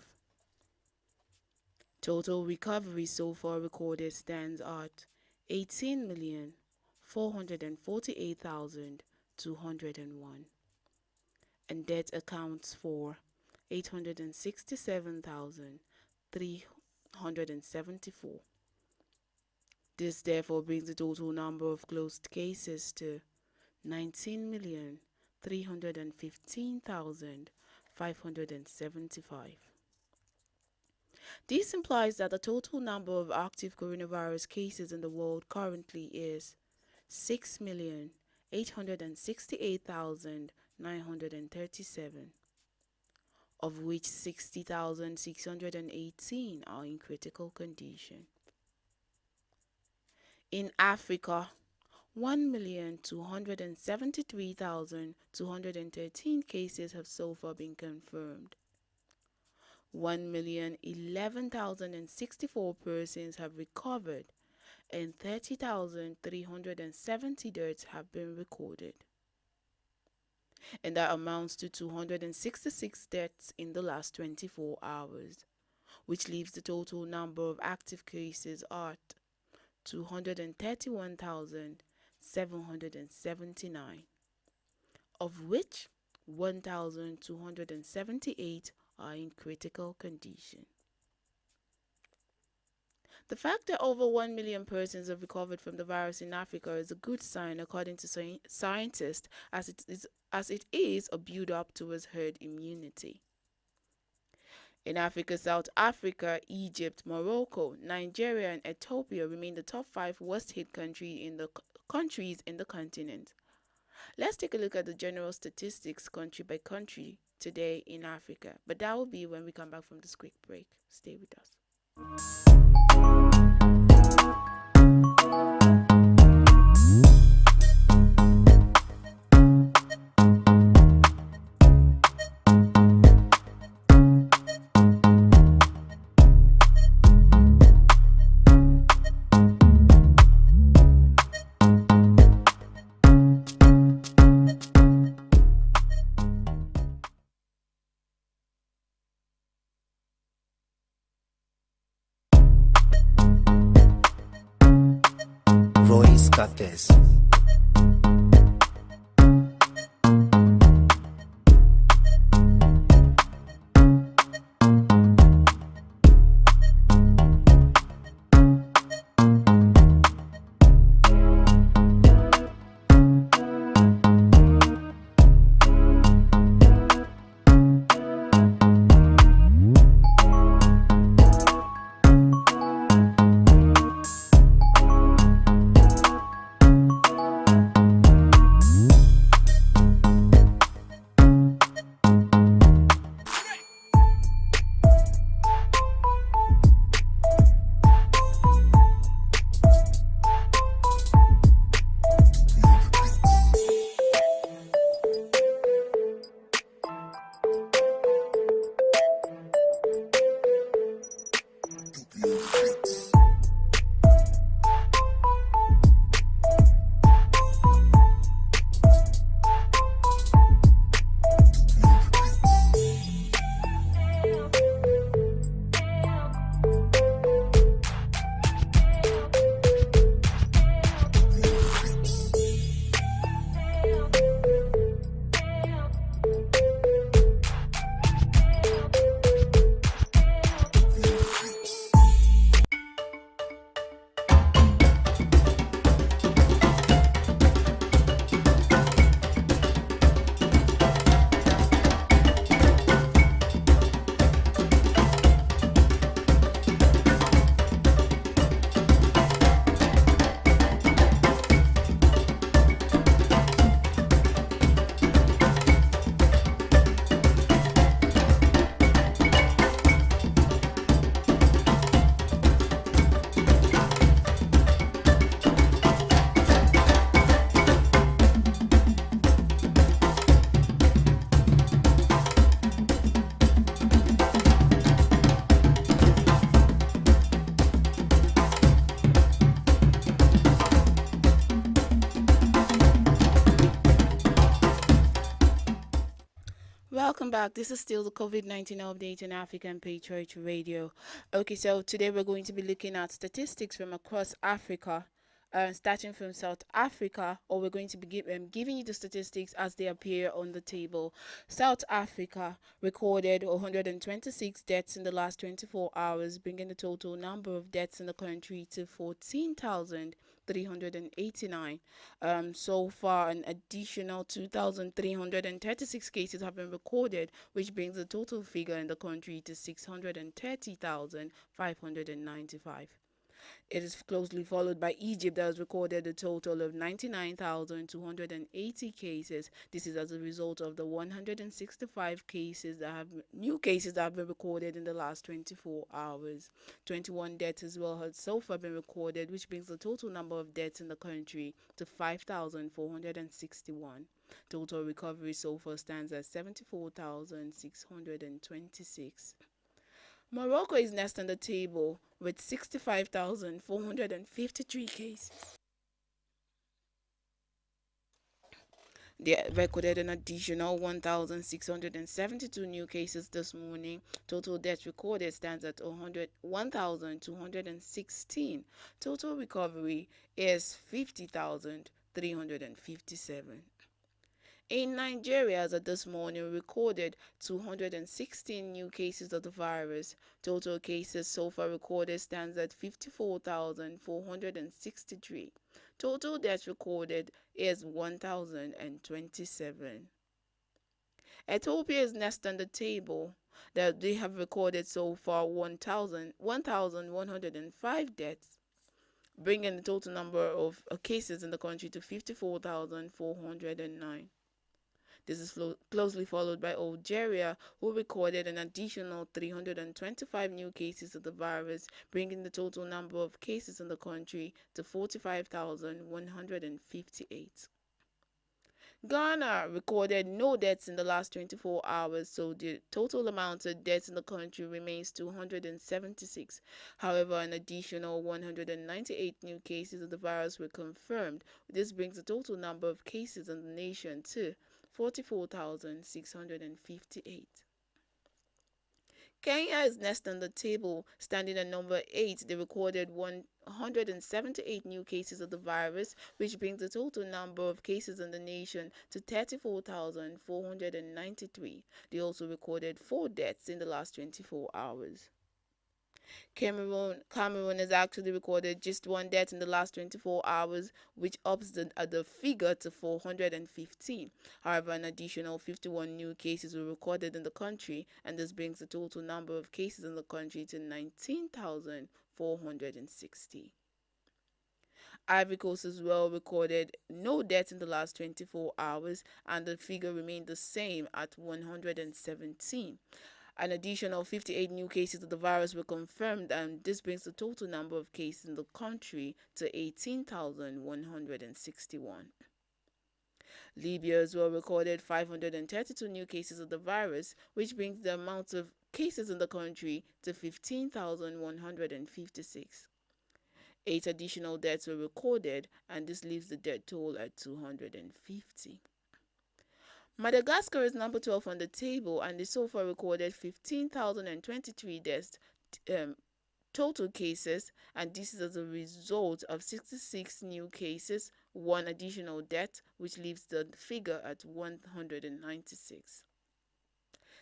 Total recovery so far recorded stands at 18,448,201, and death accounts for 867,374. This therefore brings the total number of closed cases to 19,315,575. This implies that the total number of active coronavirus cases in the world currently is 6,868,937, of which 60,618 are in critical condition. In Africa, 1,273,213 cases have so far been confirmed. 1,011,064 persons have recovered, and 30,370 deaths have been recorded. And that amounts to 266 deaths in the last 24 hours, which leaves the total number of active cases at 231,779, of which 1,278 are in critical condition. The fact that over 1 million persons have recovered from the virus in Africa is a good sign, according to scientists, as it is a build-up towards herd immunity. In Africa, South Africa, Egypt, Morocco, Nigeria, and Ethiopia remain the top 5 worst-hit countries in the continent. Let's take a look at the general statistics country by country today in Africa, but that will be when we come back from this quick break. Stay with us.
Scatters.
welcome back. This is still the COVID-19 update on African Patriots Radio. Okay, so today we're going to be looking at statistics from across Africa, starting from South Africa, or we're going to be giving you the statistics as they appear on the table. South Africa recorded 126 deaths in the last 24 hours, bringing the total number of deaths in the country to 14,389. So far, an additional 2,336 cases have been recorded, which brings the total figure in the country to 630,595. It is closely followed by Egypt, that has recorded a total of 99,280 cases. This is as a result of the 165 new cases that have been recorded in the last 24 hours. 21 deaths as well have so far been recorded, which brings the total number of deaths in the country to 5,461. Total recovery so far stands at 74,626. Morocco is next on the table with 65,453 cases. They recorded an additional 1,672 new cases this morning. Total deaths recorded stands at 1,216. Total recovery is 50,357. In Nigeria, as of this morning, recorded 216 new cases of the virus. Total cases so far recorded stands at 54,463. Total deaths recorded is 1,027. Ethiopia is next on the table. That they have recorded so far 1,105 deaths, bringing the total number of cases in the country to 54,409. This is closely followed by Algeria, who recorded an additional 325 new cases of the virus, bringing the total number of cases in the country to 45,158. Ghana recorded no deaths in the last 24 hours, so the total amount of deaths in the country remains 276. However, an additional 198 new cases of the virus were confirmed. This brings the total number of cases in the nation to 44,658. Kenya is next on the table, standing at number 8. They recorded 178 new cases of the virus, which brings the total number of cases in the nation to 34,493. They also recorded 4 deaths in the last 24 hours. Cameroon has actually recorded just 1 death in the last 24 hours, which ups the figure to 415. However, an additional 51 new cases were recorded in the country, and this brings the total number of cases in the country to 19,460. Ivory Coast as well recorded no deaths in the last 24 hours, and the figure remained the same at 117. An additional 58 new cases of the virus were confirmed, and this brings the total number of cases in the country to 18,161. Libya as well recorded 532 new cases of the virus, which brings the amount of cases in the country to 15,156. 8 additional deaths were recorded, and this leaves the death toll at 250. Madagascar is number 12 on the table, and they so far recorded 15,023 deaths, total cases, and this is as a result of 66 new cases, 1 additional death, which leaves the figure at 196.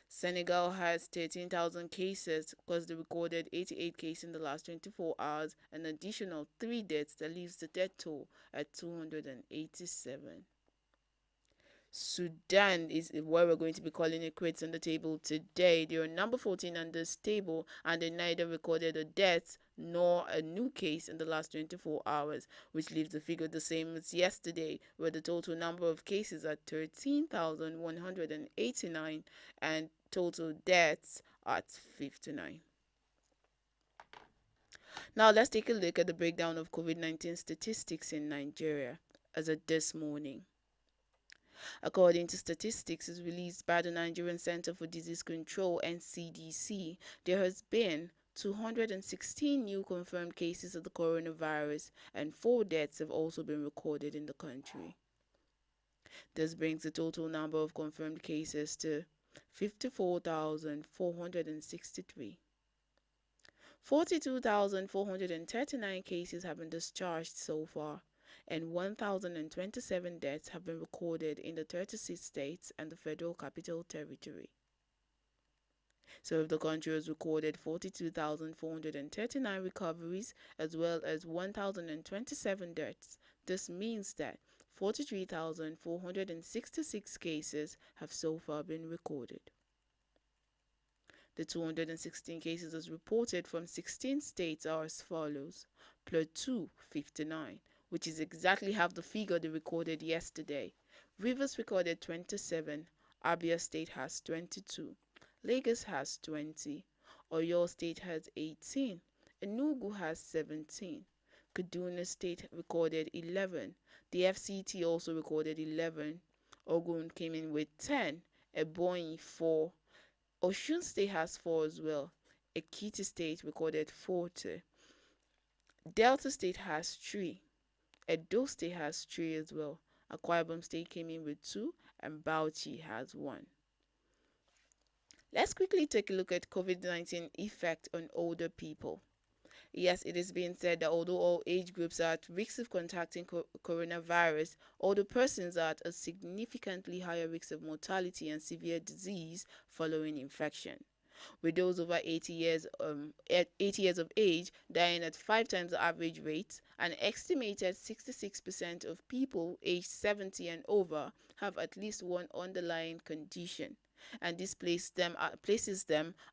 Senegal has 13,000 cases because they recorded 88 cases in the last 24 hours, an additional 3 deaths that leaves the death toll at 287. Sudan is where we're going to be calling it quits on the table today. They are number 14 on this table, and they neither recorded a death nor a new case in the last 24 hours, which leaves the figure the same as yesterday, where the total number of cases are 13,189 and total deaths at 59. Now let's take a look at the breakdown of COVID-19 statistics in Nigeria as of this morning. According to statistics as released by the Nigerian Center for Disease Control (NCDC), there has been 216 new confirmed cases of the coronavirus, and 4 deaths have also been recorded in the country. This brings the total number of confirmed cases to 54,463. 42,439 cases have been discharged so far, and 1,027 deaths have been recorded in the 36 states and the Federal Capital Territory. So if the country has recorded 42,439 recoveries as well as 1,027 deaths, this means that 43,466 cases have so far been recorded. The 216 cases as reported from 16 states are as follows: Plateau 59, which is exactly half the figure they recorded yesterday. Rivers recorded 27, Abia State has 22, Lagos has 20, Oyo State has 18, Enugu has 17, Kaduna State recorded 11, the FCT also recorded 11, Ogun came in with 10, Ebonyi 4, Osun State has 4 as well, Ekiti State recorded 40, Delta State has 3, Edo State has 3 as well, Akwa Ibom State came in with 2, and Bauchi has 1. Let's quickly take a look at COVID-19 effect on older people. Yes, it is being said that although all age groups are at risk of contracting coronavirus, older persons are at a significantly higher risk of mortality and severe disease following infection, with those over 80 years of age dying at 5 times the average rate. An estimated 66% of people aged 70 and over have at least one underlying condition, and this places them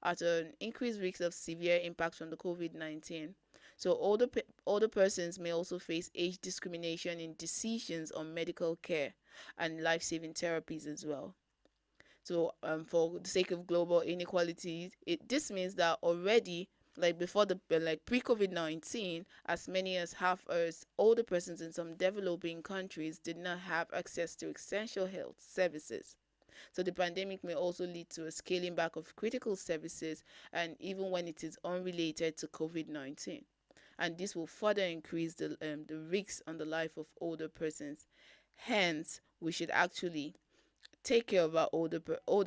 at an increased risk of severe impact from the COVID-19. So older persons may also face age discrimination in decisions on medical care and life-saving therapies as well. So for the sake of global inequalities, this means that already, before pre-COVID-19, as many as half as older persons in some developing countries did not have access to essential health services. So the pandemic may also lead to a scaling back of critical services, and even when it is unrelated to COVID-19. And this will further increase the risks on the life of older persons. Hence, we should actually take care of our older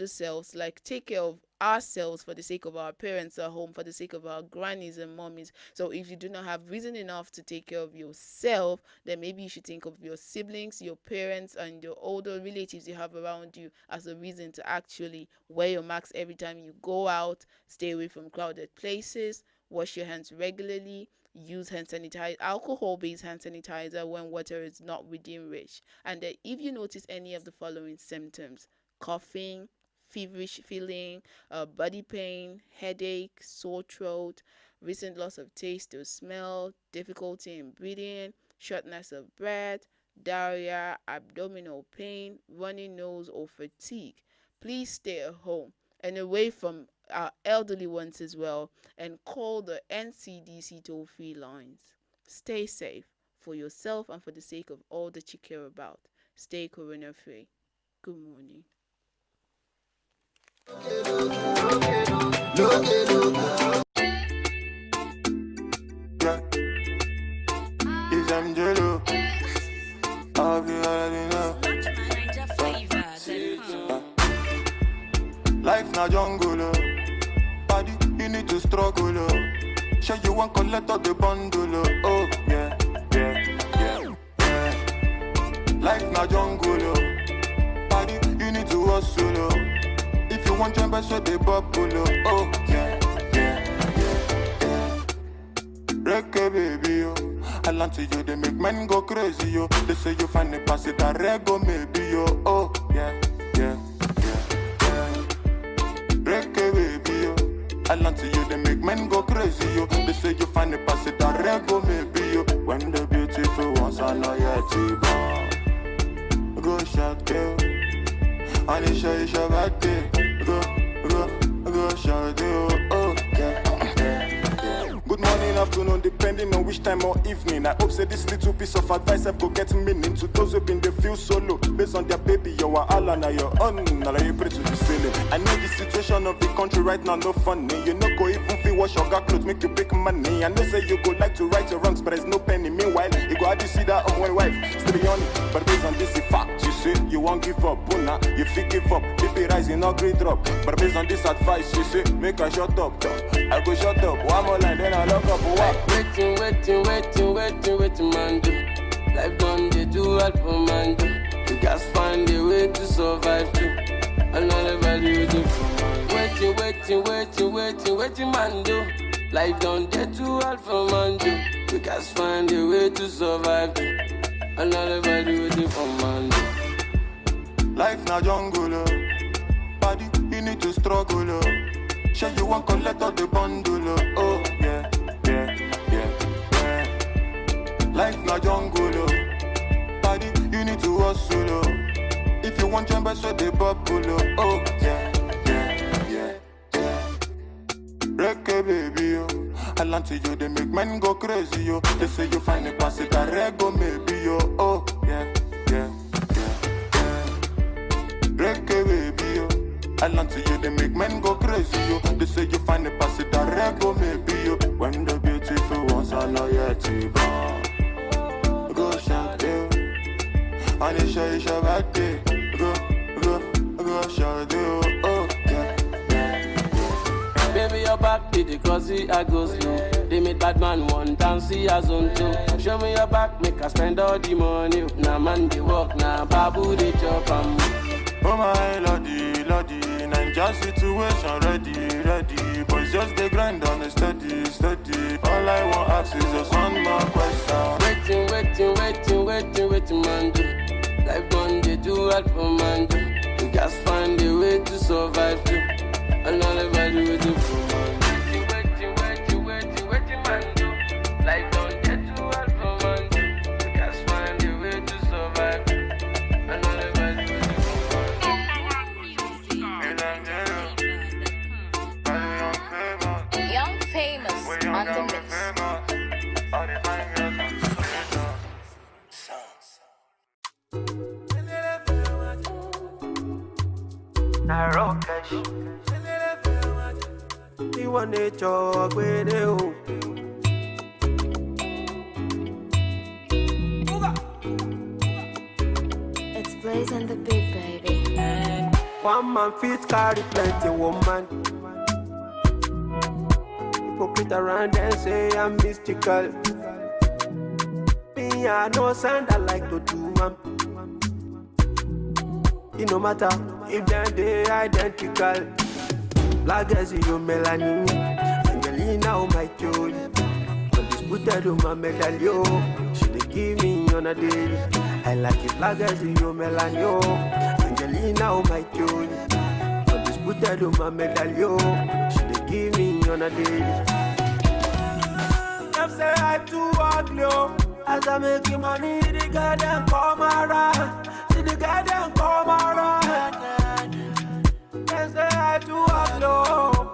selves, take care of ourselves for the sake of our parents at home, for the sake of our grannies and mommies. So if you do not have reason enough to take care of yourself, then maybe you should think of your siblings, your parents, and your older relatives you have around you as a reason to actually wear your masks every time you go out, stay away from crowded places, wash your hands regularly, use hand sanitizer, alcohol-based hand sanitizer when water is not within reach. And that if you notice any of the following symptoms: coughing, feverish feeling, body pain, headache, sore throat, recent loss of taste or smell, difficulty in breathing, shortness of breath, diarrhea, abdominal pain, runny nose or fatigue, please stay at home and away from our elderly ones as well, and call the NCDC toll-free lines. Stay safe for yourself and for the sake of all that you care about. Stay corona-free. Good morning.
It's Angelo. I'll be already know. Life na jungle, oh. Body, you need to struggle, oh. Sure you want collect all the bundle, oh. Yeah. Life na jungle, oh. Body, you need to hustle, oh. If you want jump, so they bubble, oh. Yeah. Reggae baby, oh. I land to you, they make men go crazy, yo. They say you find the pass it, I rego maybe, yo. Oh, yeah. Reggae baby, yo. I land to you, they make men go crazy, yo. They say you find the pass it, I rego maybe, yo. When the beautiful ones are not yet born, go shot you. And it's your birthday. Go shot you. Oh, yeah. Good morning, afternoon. afternoon, depending on which time or evening. I hope say this little piece of advice I go get meaning to those who been they feel solo based on their baby. You are all on your own. Now you pray to the ceiling. I know the situation of the country right now no funny. You know go even feel wash your got clothes make you big money. I know say you go like to right your wrongs, but there's no penny. Meanwhile, you go have to see that of one wife still be on it. But based on this fact, you say you won't give up. Buna, you feel give up. If it rising, no great drop. But based on this advice, you say make I shut up. I go shut up. One more line, then I lock up.
Waiting, man. Do. Life done, they do what for man. Do. You guys find a way to survive too. Another value do. Waiting, man. Do. Life done, they do what for man. Do. You guys find a way to survive too. Another value do for man. Do.
Life na jungle, body, you need to struggle. Sure you want collect all the bundle, oh yeah. Life na jungle, body, you need to hustle. If you want jump, so they bubble, oh yeah. Reggae baby, oh. I land to you, they make men go crazy, yo. They say you find a pass it, I rego maybe, yo, oh yeah. Reggae baby, yo. I land to you, they make men go crazy, yo. They say you find a pass it, I rego maybe, yo. When the beautiful ones are not yet born. Go shout you, and it's your birthday. Go shout you, oh yeah.
Baby, your back did the crossy, I go slow. They made bad man one dance, see as on two. Show me your back, make us spend all the money. Now man, they walk, now babu, they chop and
oh my lordy, Ninja situation ready. Boys just they grind on a steady. All I want ask is just one more question. Waiting, man. Do. Life done, they do what for man. Do. You just find a way to survive too. Another value do for man. Waiting, man. Do. Life done, they do what for man. Do. You just find a way to survive too. Another value do for man.
Young famous on the mix.
You want to talk with you.
It's Blaze and the Big Baby.
One man fit carry plenty woman. Hypocrite around and say I'm mystical. Me, I know sound I like to do, man. It no matter if they identical. Black as you melanin, Angelina on my joy. Undisputed on my medallion. She dey give me on a daily. I like it black as you melanin. Angelina on my joy. Undisputed on my medallion. She dey give me on a daily. Them say I too ugly. As I make money, the girl them come around. See the girl them come around. They say I too ugly.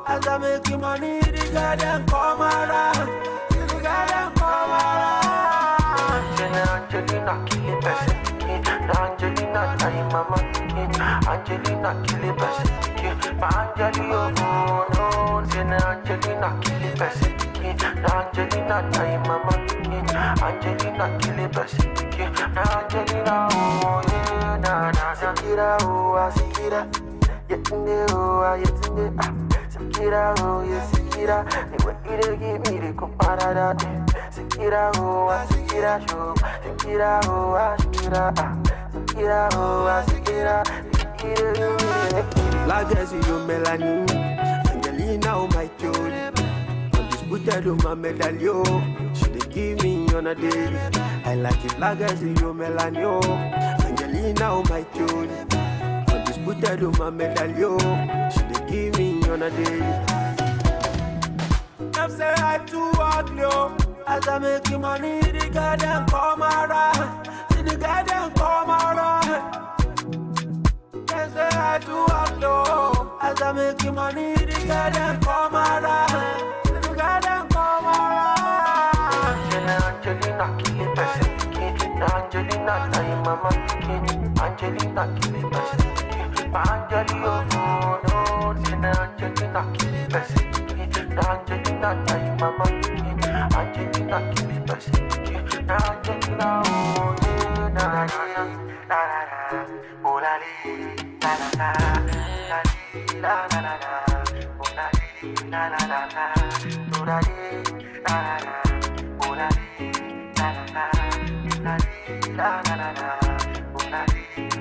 As I make money, the girl them come around. See the girl them come around. Angelina kill it best. Angelina time mama. Angelina kill it best. My Angelina no. Angelina kill it best. Angelina time mama. Angelina kill it best. Angelina oh yeah na Sikira oh Sikira Yetunde oh Yetunde Sikira oh yeah Sikira the way you give me the comparada Sikira oh Sikira show Sikira oh Sikira oh Sikira like as you melanin Angelina oh my joy Undisputed on my medallion she dey give me on a daily I like it like as you melanin Angelina oh my joy Undisputed on my medallion she dey give me on a daily them say I too ugly as I make money the girl them come around see the girl them come around they say I too ugly as I make money the girl them come around see the girl them come around Angelina kill it person. Angelina na your mama pikin. Angelina kill it person. Angelina oh no, Angelina kill it person. Angelina na your mama pikin. Angelina kill it person. Angelina oh yeah, na na na na, oh la la la la la la la, oh la la la la la, oh la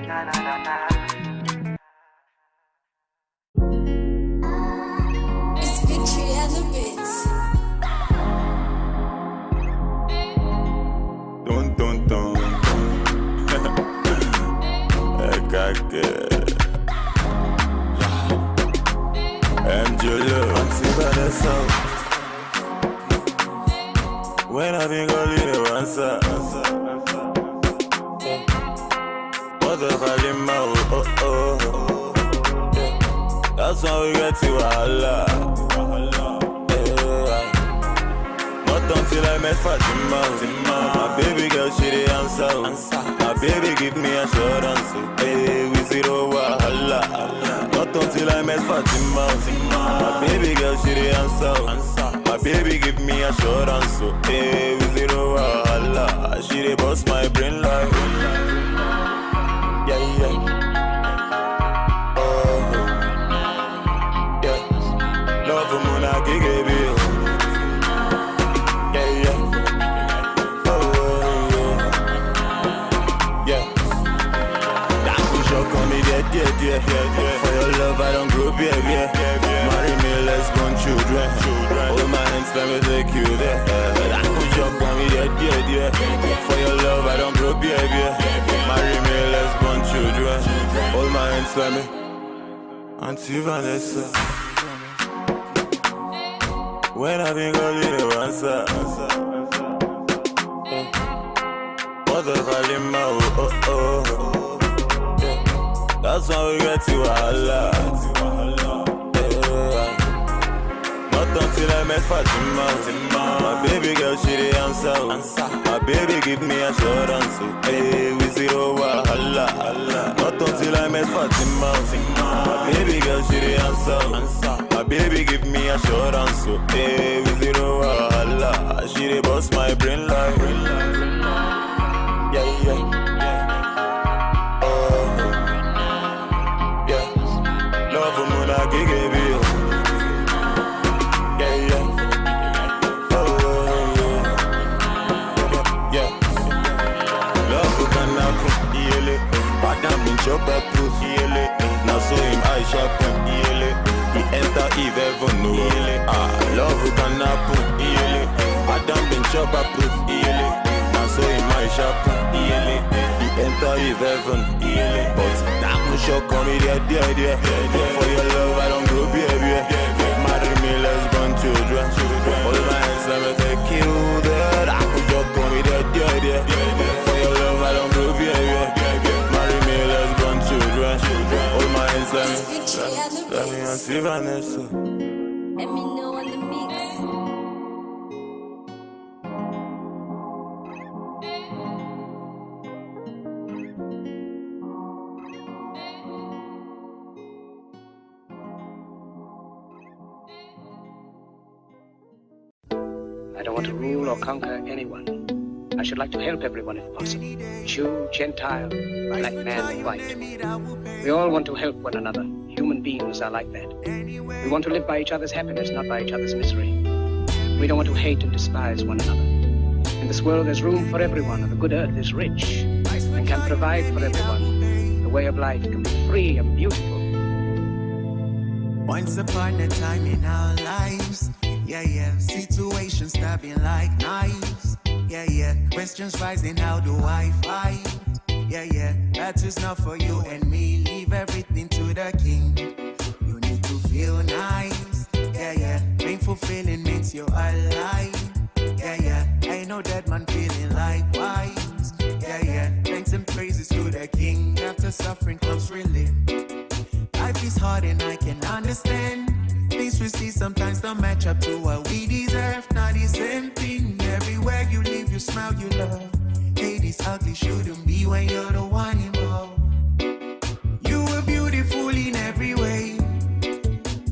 la la la.
It's victory and the bits.
Dun dun dun. MJ Love, when I think I'll leave the answer. What the volume, that's why we get to Allah. Not until I met Fatima. My baby girl, she the answer. My baby give me assurance. Hey, we zero wahala. Not until I met Fatima. My baby girl, she the answer. My baby give me assurance. Hey, we zero wahala. She the boss my brain like. Yeah, yeah. Oh, yeah. Love for Muna Gigabi. Yeah, yeah. Oh, yeah. Yeah. That push up on me, yeah. For your love, I don't grow, yeah. Marry me, let's born children. Hold my hands, let me take you there. That push up on me, yeah. For your love, I don't grow, yeah. Marry me, let's born children. Hold my hands, let me. Auntie Vanessa. When I think I'll leave the answer. What the volume, yeah. That's why we get to Allah. Not until I met Fatima. My baby girl, she the answer. My baby give me assurance. Hey, we zero wahala. Not until I met Fatima. My baby girl, she the answer. My baby give me assurance. Hey, we zero wahala. She the boss my brain like. Yeah, yeah. Oh, yeah. Love for Muna Gigabi. Chop up proof, now so him I sharpen, he enter Eve heaven, no, love who can happen, Adam been chop up proof, now so him I sharpen, he enter Eve heaven, but that one shock on me, dear, for your love I don't grow, baby, marry me, let's born children, all my hands let me take you there, that one shock on me, dear, for your love I don't grow, baby. All my hands let me see Vanessa.
Let me know on the mix.
I don't want to rule or conquer anyone. I should like to help everyone if possible. Jew, Gentile, black man, white. We all want to help one another. Human beings are like that. We want to live by each other's happiness, not by each other's misery. We don't want to hate and despise one another. In this world there's room for everyone, and the good earth is rich and can provide for everyone. The way of life can be free and beautiful.
Once upon a time in our lives, yeah, situations stabbing like knives. Yeah, questions rising, how do I fight? Yeah, that is not for you and me. Leave everything to the king. You need to feel nice. Yeah, painful feeling makes you alive. Yeah, ain't no dead man feeling likewise. Yeah, thanks and praises to the king. After suffering comes relief. Life is hard and I can understand. Things we see sometimes don't match up to what we deserve. Not the same thing. Everywhere you live, you smile, you love. Hey, this ugly shouldn't be when you're the one involved. You were beautiful in every way.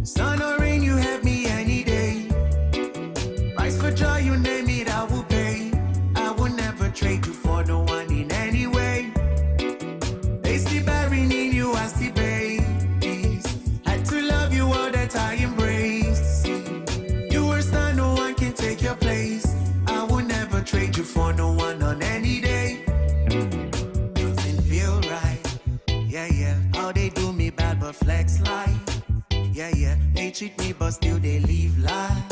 Sun or rain, you have me any day. Price for joy, you name it, I will pay. I will never trade you for no one in any way. They see bearing in you as the babies. Had to love you all that I embrace. You were star, no one can take your place. I will never trade you for no one on any day. Doesn't feel right. Yeah, yeah. How they do me bad but flex life. Yeah, yeah. They treat me but still they leave large.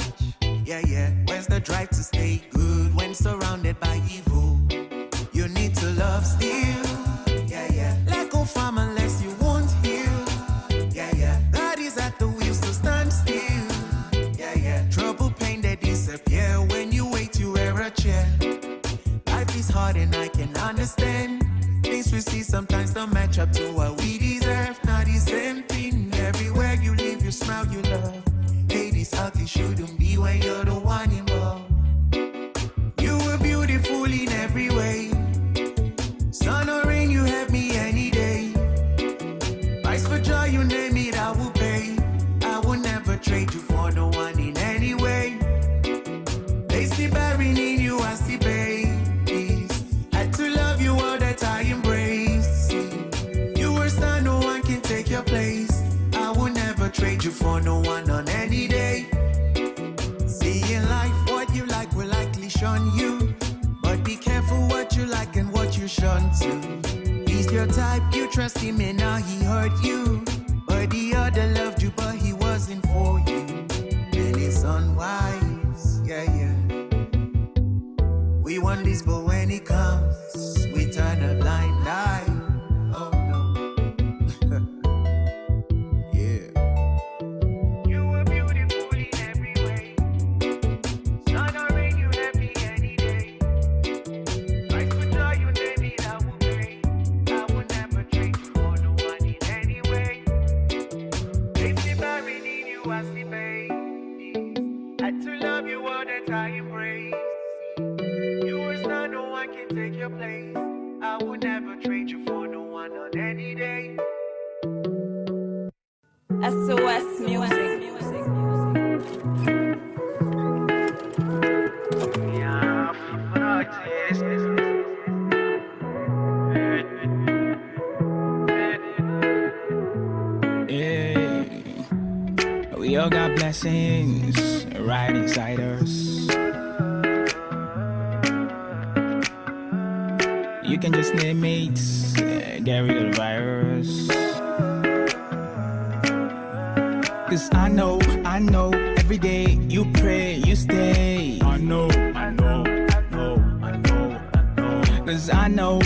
Yeah, yeah. Where's the drive to stay good when surrounded by evil? You need to love still. Yeah, yeah. Let go from unless you won't heal. Yeah, yeah. God is at the wheels to stand still. Yeah, yeah. Trouble, pain, they disappear when you wait, you wear a chair. Life is hard and I can understand. Things we see sometimes don't match up to what we deserve. Not the same thing. Everywhere you live, you smile, you love. Hey, this ugly shouldn't be when you're the one involved. You were beautiful in every way. Sun or rain, you have me any day. Price for joy, you name it, I will pay. I will never trade you for no one in any way. They see bearing in you as the babies. Had to love you all that I embrace. You were star, no one can take your place. I will never trade you for no one on any day. See in life, what you like will likely shun you. But be careful what you like and what you shun to. He's your type, you trust him and now he hurt you. But the other loved you but he wasn't for you. And it's unwise, yeah, yeah. We want this but when it comes, we turn a blind eye. Oh no. Yeah. You were beautiful in every way. Sun or rain, you have me any day. Price for joy, you name it, I will pay. I will never trade you for no one in any way. They see bearing in you as the baby. Had to love you all that I embrace. You were star, no one can take your place. I will never trade you for no one on any day.
SOS Music.
Yeah, we all got blessings right inside us. You can just name it, get rid of the virus. Cause I know, every day you pray, you stay. I know. Cause I know,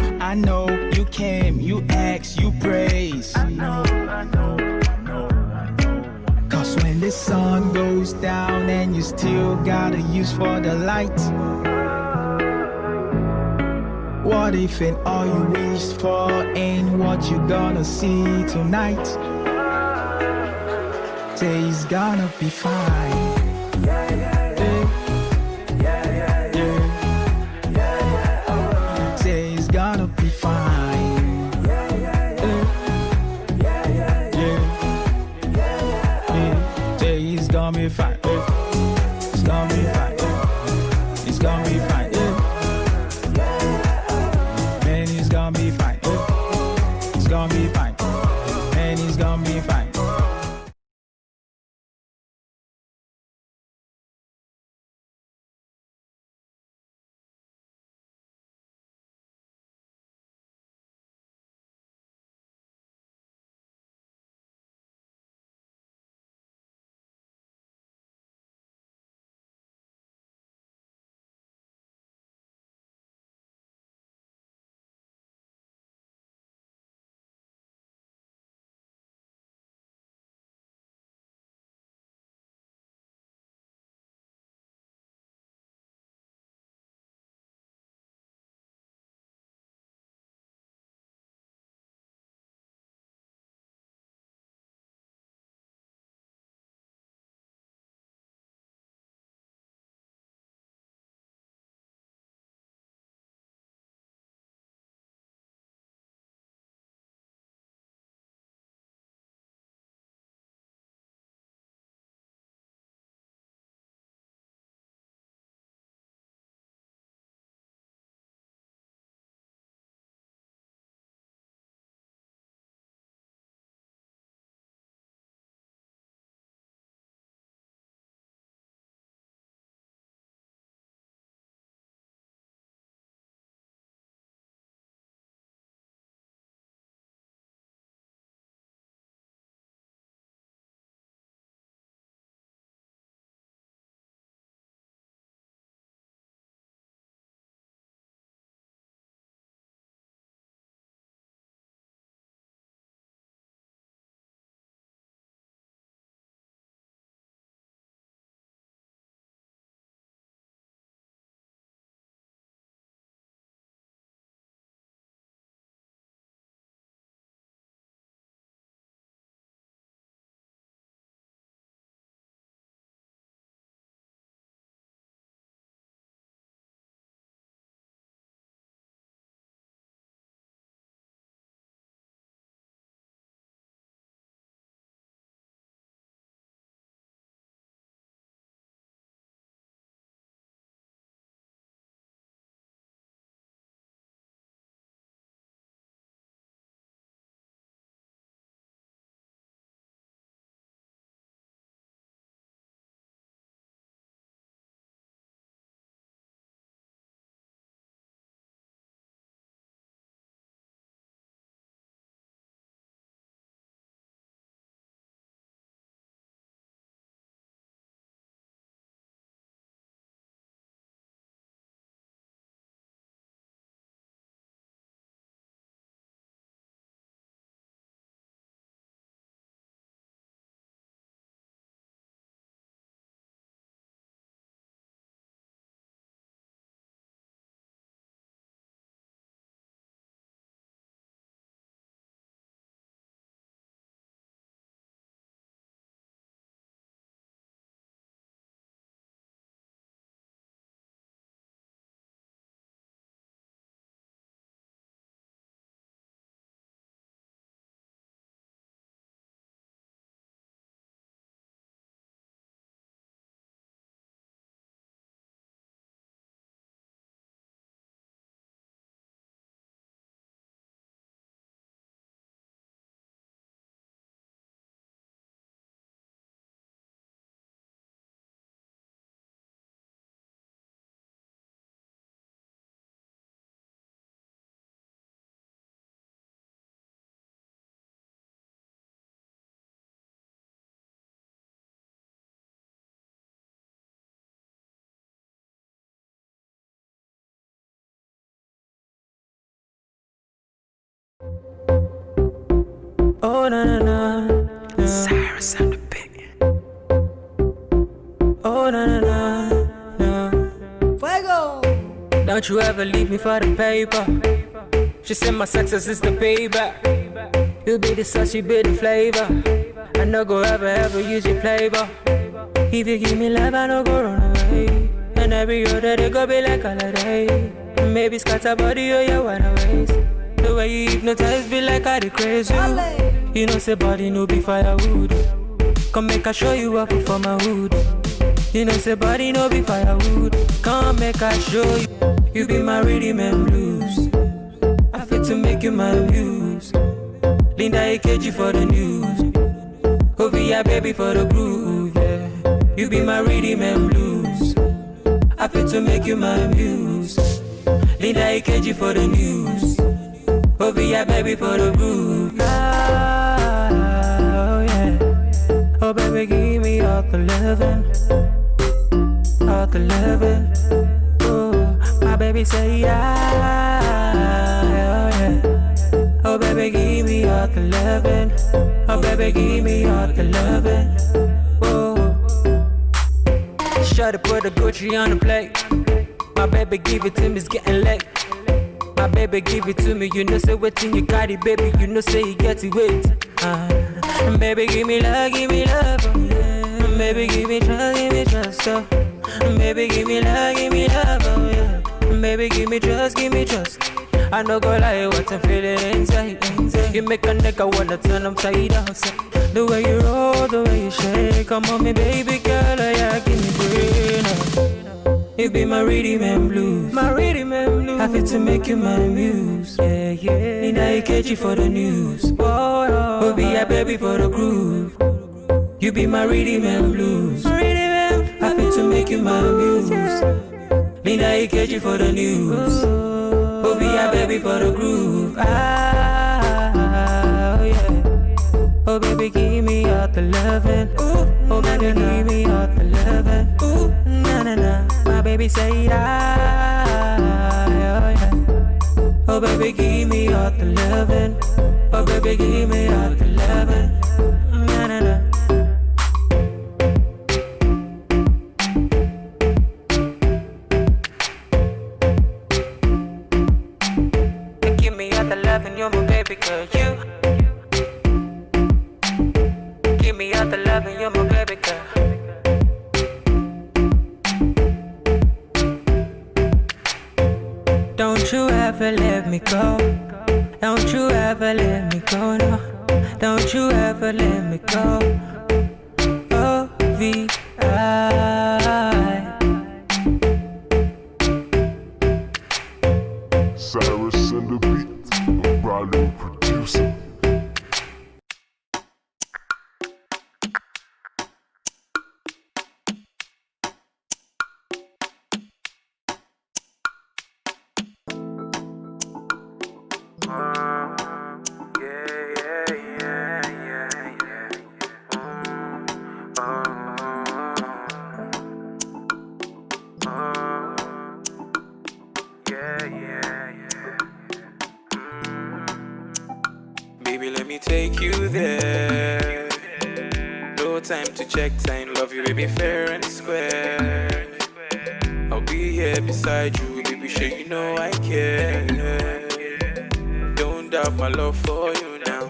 you came, you asked, you praise. I know. Cause when the sun goes down and you still gotta use for the light. What if and all you wish for ain't what you gonna see tonight? Say it's gonna be fine. Say it's gonna be fine. Say it's gonna be fine. It's gonna be fine. It's gonna be fine. Man, it's gonna be fine. It's gonna be fine. Man, it's gonna be fine.
Oh na na na, na. Cyrus on the beat. Oh na na na, na. Fuego. Don't you ever leave me for the paper. She said my success is the payback. You be the sauce, you be the flavor. I no go ever use your playboy. If you give me love, I no go run away. And every other day go be like holiday. Maybe scatter body or your wide ways. The way you hypnotize be like I the crazy. You know say body no be firewood. Come make I show you up for my hood. You know say body no be firewood. Come make I show you. You be my rhythm and blues. I fit to make you my muse. Linda AKG for the news. Ovia baby for the groove, yeah. You be my rhythm and blues. I fit to make you my muse. Linda AKG for the news. Ovia baby for the groove. Oh yeah. Oh baby give me all the loving. All the loving. Oh my baby say yeah. Oh yeah. Oh baby give me all the loving. Oh baby give me all the loving. Oh. Shut up, put the Gucci on the plate. My baby give it to me, it's getting late. My baby give it to me, you know say waiting you got it, baby. You know say you get it wait. Baby give me love, oh, yeah. Baby give me trust, oh. Baby give me love, oh yeah. Baby give me trust. I no go lie, what I'm feeling inside. You make a nigga wanna turn upside down. The way you roll, the way you shake. Come on me baby girl, oh yeah, give me brain. You be my rhythm and blues. My rhythm and blues. I fit to make you my muse. Yeah, yeah. Need I catch you for the news. Oh, be a baby for the groove. You be my rhythm and blues. My rhythm and blues. I fit to make you my muse. Need I catch you for the news. Oh, be a baby for the groove. Oh yeah. Oh baby, give me all the loving. Oh baby, give me all the loving. Na na na. My baby say ah. Oh yeah. Oh baby, give me all the loving. Oh baby, give me all the loving. Na na na. Give me all the loving, you're my baby girl. You. Give me all the loving, you're my baby girl. Don't you ever let me go. Don't you ever let me go, no. Don't you ever let me go. O-V-I.
Cyrus and the beat, a Raleigh producer.
Baby, let me take you there. No time to check time, love you, baby, fair and square. I'll be here beside you, baby, sure you know I care. Don't doubt my love for you now.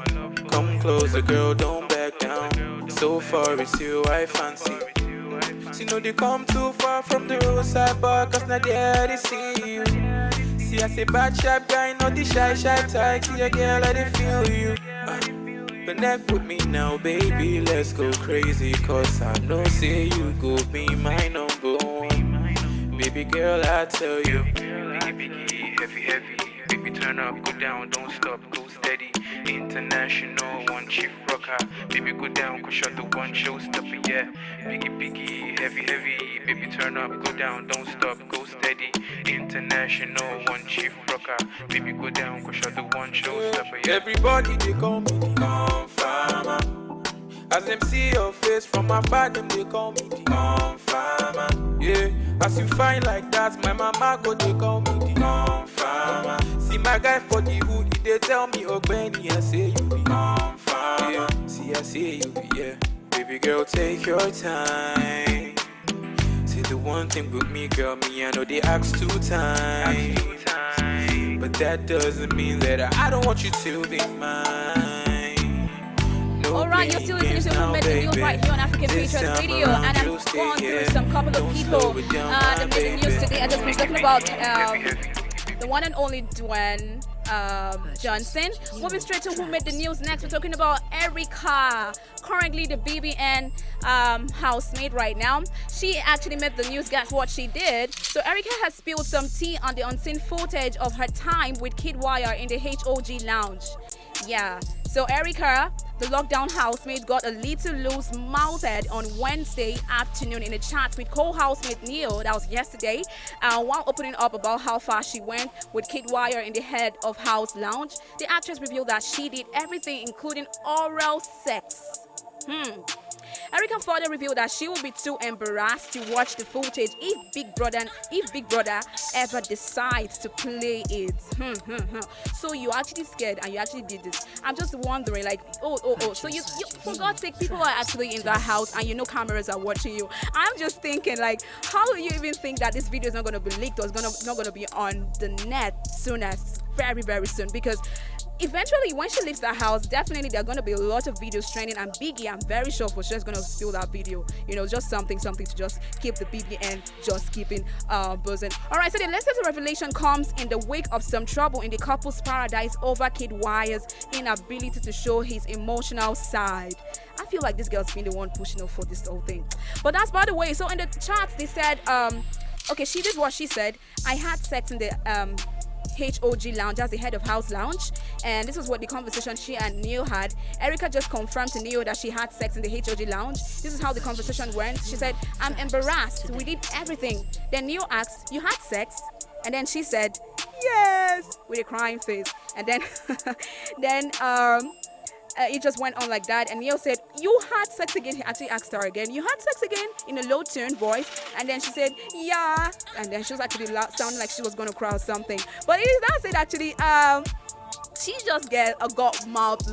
Come closer, girl, don't back down. So far it's you I fancy. See, no, they come too far from the roadside bar, cause not there they see you. See, I say bad sharp guy, not the shy type. See a girl, I they feel you. Connect with me now, baby, let's go crazy. Cause I know, say you go be my number one. Baby girl, I tell you. Biggie, heavy. Baby, turn up, go down, don't stop, go steady. International, one chief rocker. Baby, go down, go shut the one showstopper, yeah. Biggie, heavy. Baby, turn up, go down, don't stop, go steady. International, one chief rocker. Baby, go down, go shut the one showstopper, yeah. Everybody, they call me the Confirmer. As them see your face from afar, them they call me the Confirmer. Yeah, as you find like that, my mama go, they call me the Confirmer. See my guy for the hood, they tell me, oh Benny, I say you the Confirmer. I see you, yeah. Baby girl, take your time. Say the one thing with me, girl, me, I know they ask 2 times. But that doesn't mean that I don't want you to be mine. No
Alright, you're still listening to Who Made the News right here on African Patriots Radio, and I've gone through some couple of people that made the news today. I just been talking about the one and only Dwayne Johnson. Moving straight to Who Made the News next, we're talking about Erica, currently the BBN housemaid right now. She actually made the news. Guess what she did? So Erica has spilled some tea on the unseen footage of her time with Kid Wire in the HOG lounge. Yeah, so Erica, the lockdown housemaid, got a little loose-mouthed on Wednesday afternoon in a chat with co-housemate Neil, that was yesterday, while opening up about how far she went with Kid Wire in the head of house lounge. The actress revealed that she did everything, including oral sex. Erica further revealed that she will be too embarrassed to watch the footage if Big Brother ever decides to play it. So you're actually scared and you actually did this. I'm just wondering, like, so you for God's sake, people are actually in that house and you know cameras are watching you. I'm just thinking, like, how do you even think that this video is not going to be leaked or it's not going to be on the net very, very soon? Because eventually, when she leaves that house, definitely there are going to be a lot of videos trending, and Biggie, I'm very sure, for sure is going to steal that video. You know, just something to just keep the BBN just keeping buzzing. All right, so the latest revelation comes in the wake of some trouble in the couple's paradise over Kid Wire's inability to show his emotional side. I feel like this girl's been the one pushing up for this whole thing. But that's by the way. So in the chat, they said, okay, she did what she said. I had sex in the HOG lounge as the head of house lounge, and this was what the conversation she and Neil had. Erica just confirmed to Neil that she had sex in the HOG lounge. This is how the conversation went. She said, I'm embarrassed, we did everything. Then Neil asked, you had sex? And then she said, yes, with a crying face. And then it just went on like that, and Neil said, you had sex again? He actually asked her again, you had sex again, in a low tuned voice, and then she said, yeah, and then she was actually sounding like she was going to cry or something. But it is that said, actually, she just got mouth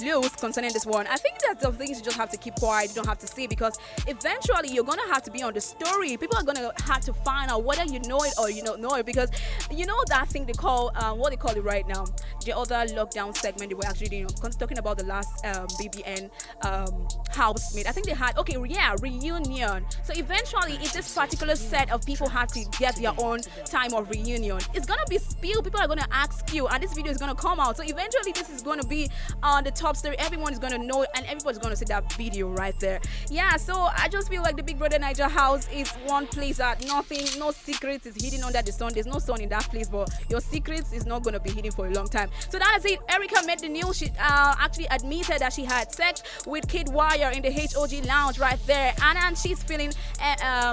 loose concerning this one. I think that's the things you just have to keep quiet. You don't have to say, because eventually you're gonna have to be on the story. People are gonna have to find out whether you know it or you don't know it, because you know that thing they call what they call it right now, the other lockdown segment they were actually doing, talking about the last BBN housemate. I think they had reunion. So eventually, if this particular set of people have to get their own time of reunion, it's gonna be spilled. People are gonna ask you, and this video is going to come out. So eventually this is going to be on the top story. Everyone is going to know it, and everybody's going to see that video right there. Yeah, so I just feel like the Big Brother Niger house is one place that no secret is hidden under the sun. There's no sun in that place, but your secrets is not going to be hidden for a long time. So that is it. Erica made the news. She actually admitted that she had sex with Kid Wire in the HOG lounge right there, and she's feeling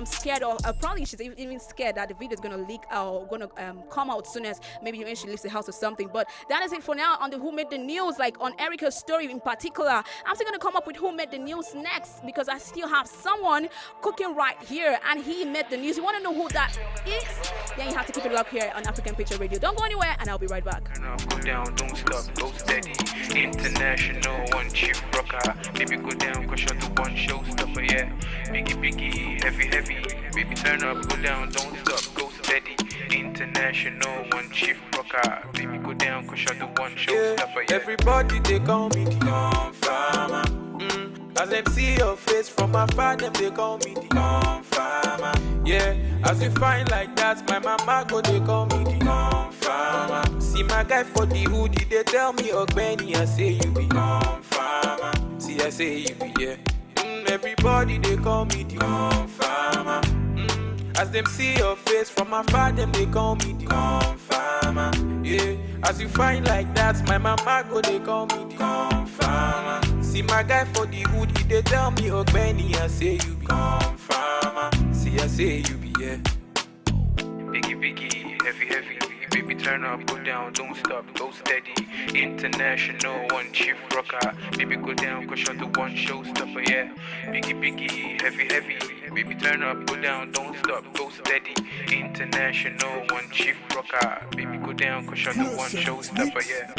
scared, or probably she's even scared that the video is going to leak or going to come out soon, as maybe when she leaves the house or something. But that is it for now on the Who Made the News, like on Erica's story in particular. I'm still going to come up with Who Made the News next, because I still have someone cooking right here, and he made the news. You want to know who that is? Then you have to keep it locked here on African Picture Radio. Don't go anywhere, and I'll be right back.
Go down, don't stop, go steady. International, one chief rocker. Baby, go down, cause you're the one showstopper, yeah. Biggie, heavy. Baby, turn up, go down, don't stop, go steady. International, one chief rocker. Baby, go down, cause you're the one showstopper, yeah.
Everybody, they call me the farmer. As them see your face from afar, them they call me the farmer. Yeah, as you find like that, my mama go, they call me the farmer. See my guy for the hoodie, they tell me, oh Benny, I say you be farmer. See, I say you be, yeah. Everybody, they call me the farmer. As them see your face from afar, them they call me the farmer. Yeah, as you find like that, my mama go, they call me the farmer. See my guy for the hoodie, they tell me, oh Benny, I say you be farmer. See, I say you be, yeah.
Biggie, heavy. Baby, turn up, go down, don't stop, go steady. International, one chief rocker. Baby, go down, cause you're the one showstopper, yeah. Biggie, heavy. Baby, turn up, go down, don't stop, go steady. International, one chief rocker. Baby, go down, cause you're the one showstopper, yeah.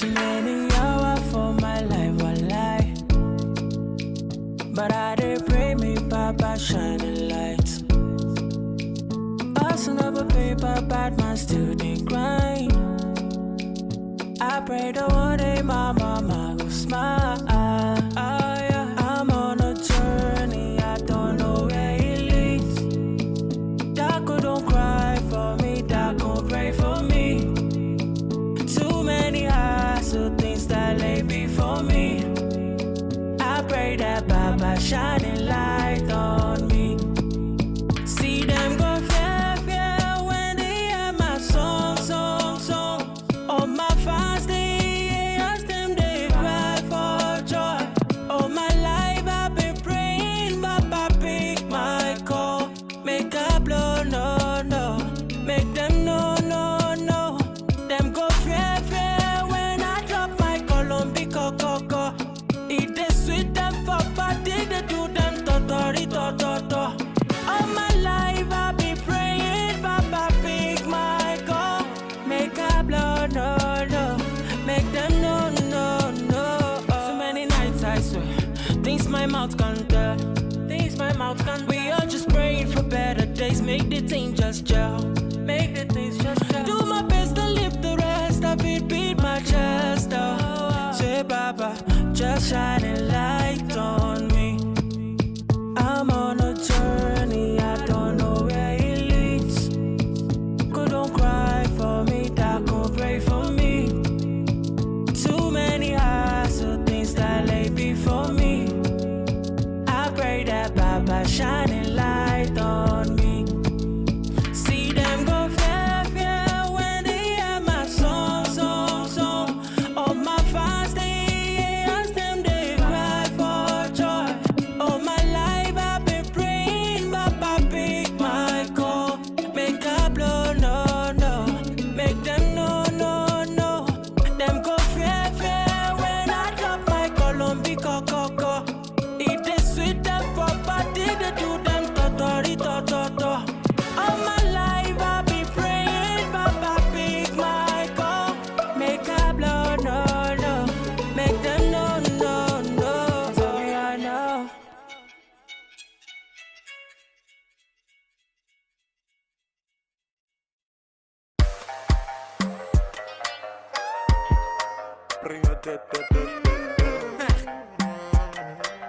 Too many hours for my life, lie. But I did pray me, Papa, shining lights. Us never paper, bad man still they grind. I pray the one day my mama will smile. Yeah. I'm on a journey, I don't know where it leads. Daco don't cry for me, Daco pray for me. Too many hassle things that lay before me. I pray that Baba shining light on me. See them go fair, fair when they hear my song. All my fans, they ask them, they cry for joy. All my life I've been praying, Baba pick my call. Make a blow, no. Make them no. Them go fair, fair when I drop my Colombi coco. It is sweet them for party, they do them totori. All my life I've been praying, Baba pick my call. Make a blow, no. Make them no. So many nights I swear, things my mouth can't tell. We are just praying for better days. Make the thing just gel. Do my best to live the rest of it, beat my chest. Say Baba, just shining light on me. I'm on a journey, I don't know where it leads. Don't cry for me, Daco pray for me. Too many hassle things that lay before me. I pray that Baba shining light on me. See them go fair, fair when they hear my song. All my fans, they ask them, they cry for joy. All my life I've been praying, Baba pick my call. Make a blow, no. Make them no. Them go fair, fair when I drop my Colombi coco. It is sweet them for party, they do them totori. All my life I've been praying, Baba pick my call. Make a blow, no. Make them no. Sorry, I know.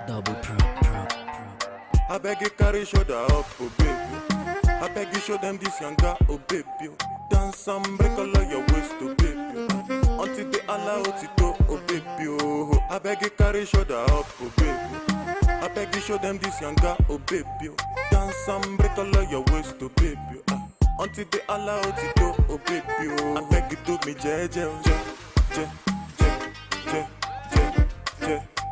Double pro. I beg you carry shoulder up, oh baby. I beg you show them this younger, oh baby. Dance and break all of your waist, oh baby. Until they allow it to, oh baby. Oh, I beg you carry shoulder up, oh baby. I beg you show them this younger, oh baby. Dance and break all of your waist, oh baby. Until they allow it to, oh baby. Oh, I beg you to me, je.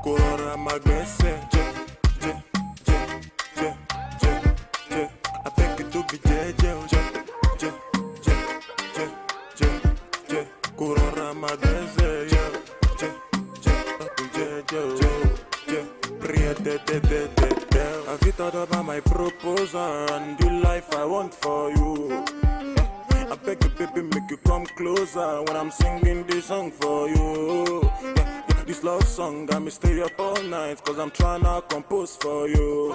Corona magbese, je. I beg you to be je. Corona magbese, Have you thought about my proposal and the life I want for you? I beg you, baby, make you come closer when I'm singing this song for you. This love song got me stay up all night, cause I'm trying to compose for you.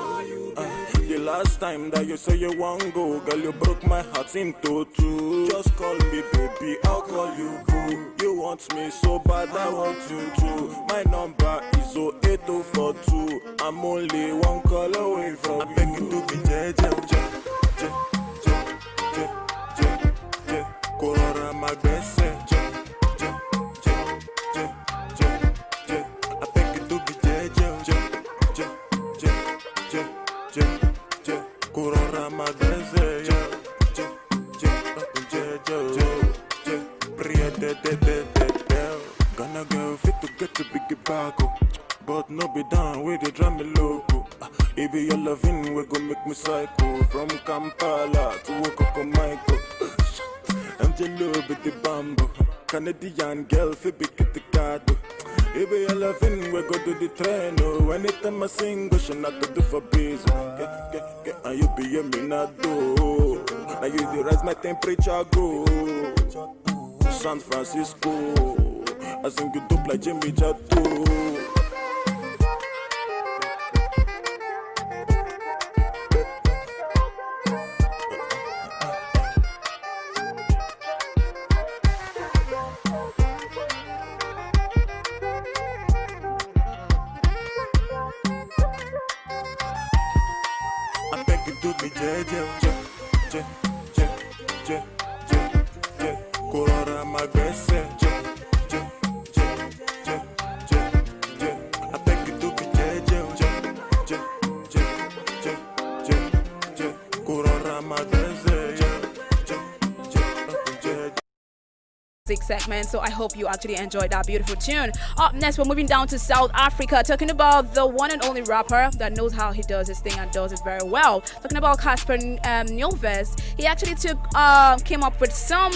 The last time that you say you want go, girl, you broke my heart into two. Just call me baby, I'll call you boo. You want me so bad, I want you too. My number is 08042. I'm only one call away from you. I beg you to be je. Corona my best Gonna go fit to get to big bago, but no be down with the drum logo. If your loving we go make me psycho. From Kampala to Okokomaiko. I'm jello with the bamboo. Canadian girl fi big the card. If your loving we go do the train. Oh, anytime I sing, go she not to do for biz. Get, and you be a minado. Now you the rise my temperature go. San Francisco.
I sing it up like Jimmy Chateau. I beg you do me je Kurora magbese je I beg you do me je Kurora magbese
segment, so I hope you actually enjoyed that beautiful tune. Up next, we're moving down to South Africa, talking about the one and only rapper that knows how he does his thing and does it very well. Talking about Casper Nyovest. He actually came up with some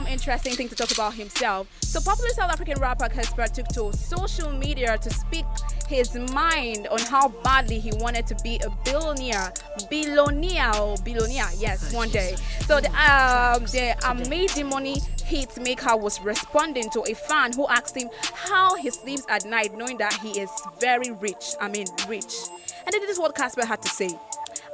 interesting things to talk about himself. So popular South African rapper Casper took to social media to speak his mind on how badly he wanted to be a billionaire, yes, one day. So the Amazing Money hit maker was responding to a fan who asked him how he sleeps at night knowing that he is very rich. And then this is what Casper had to say.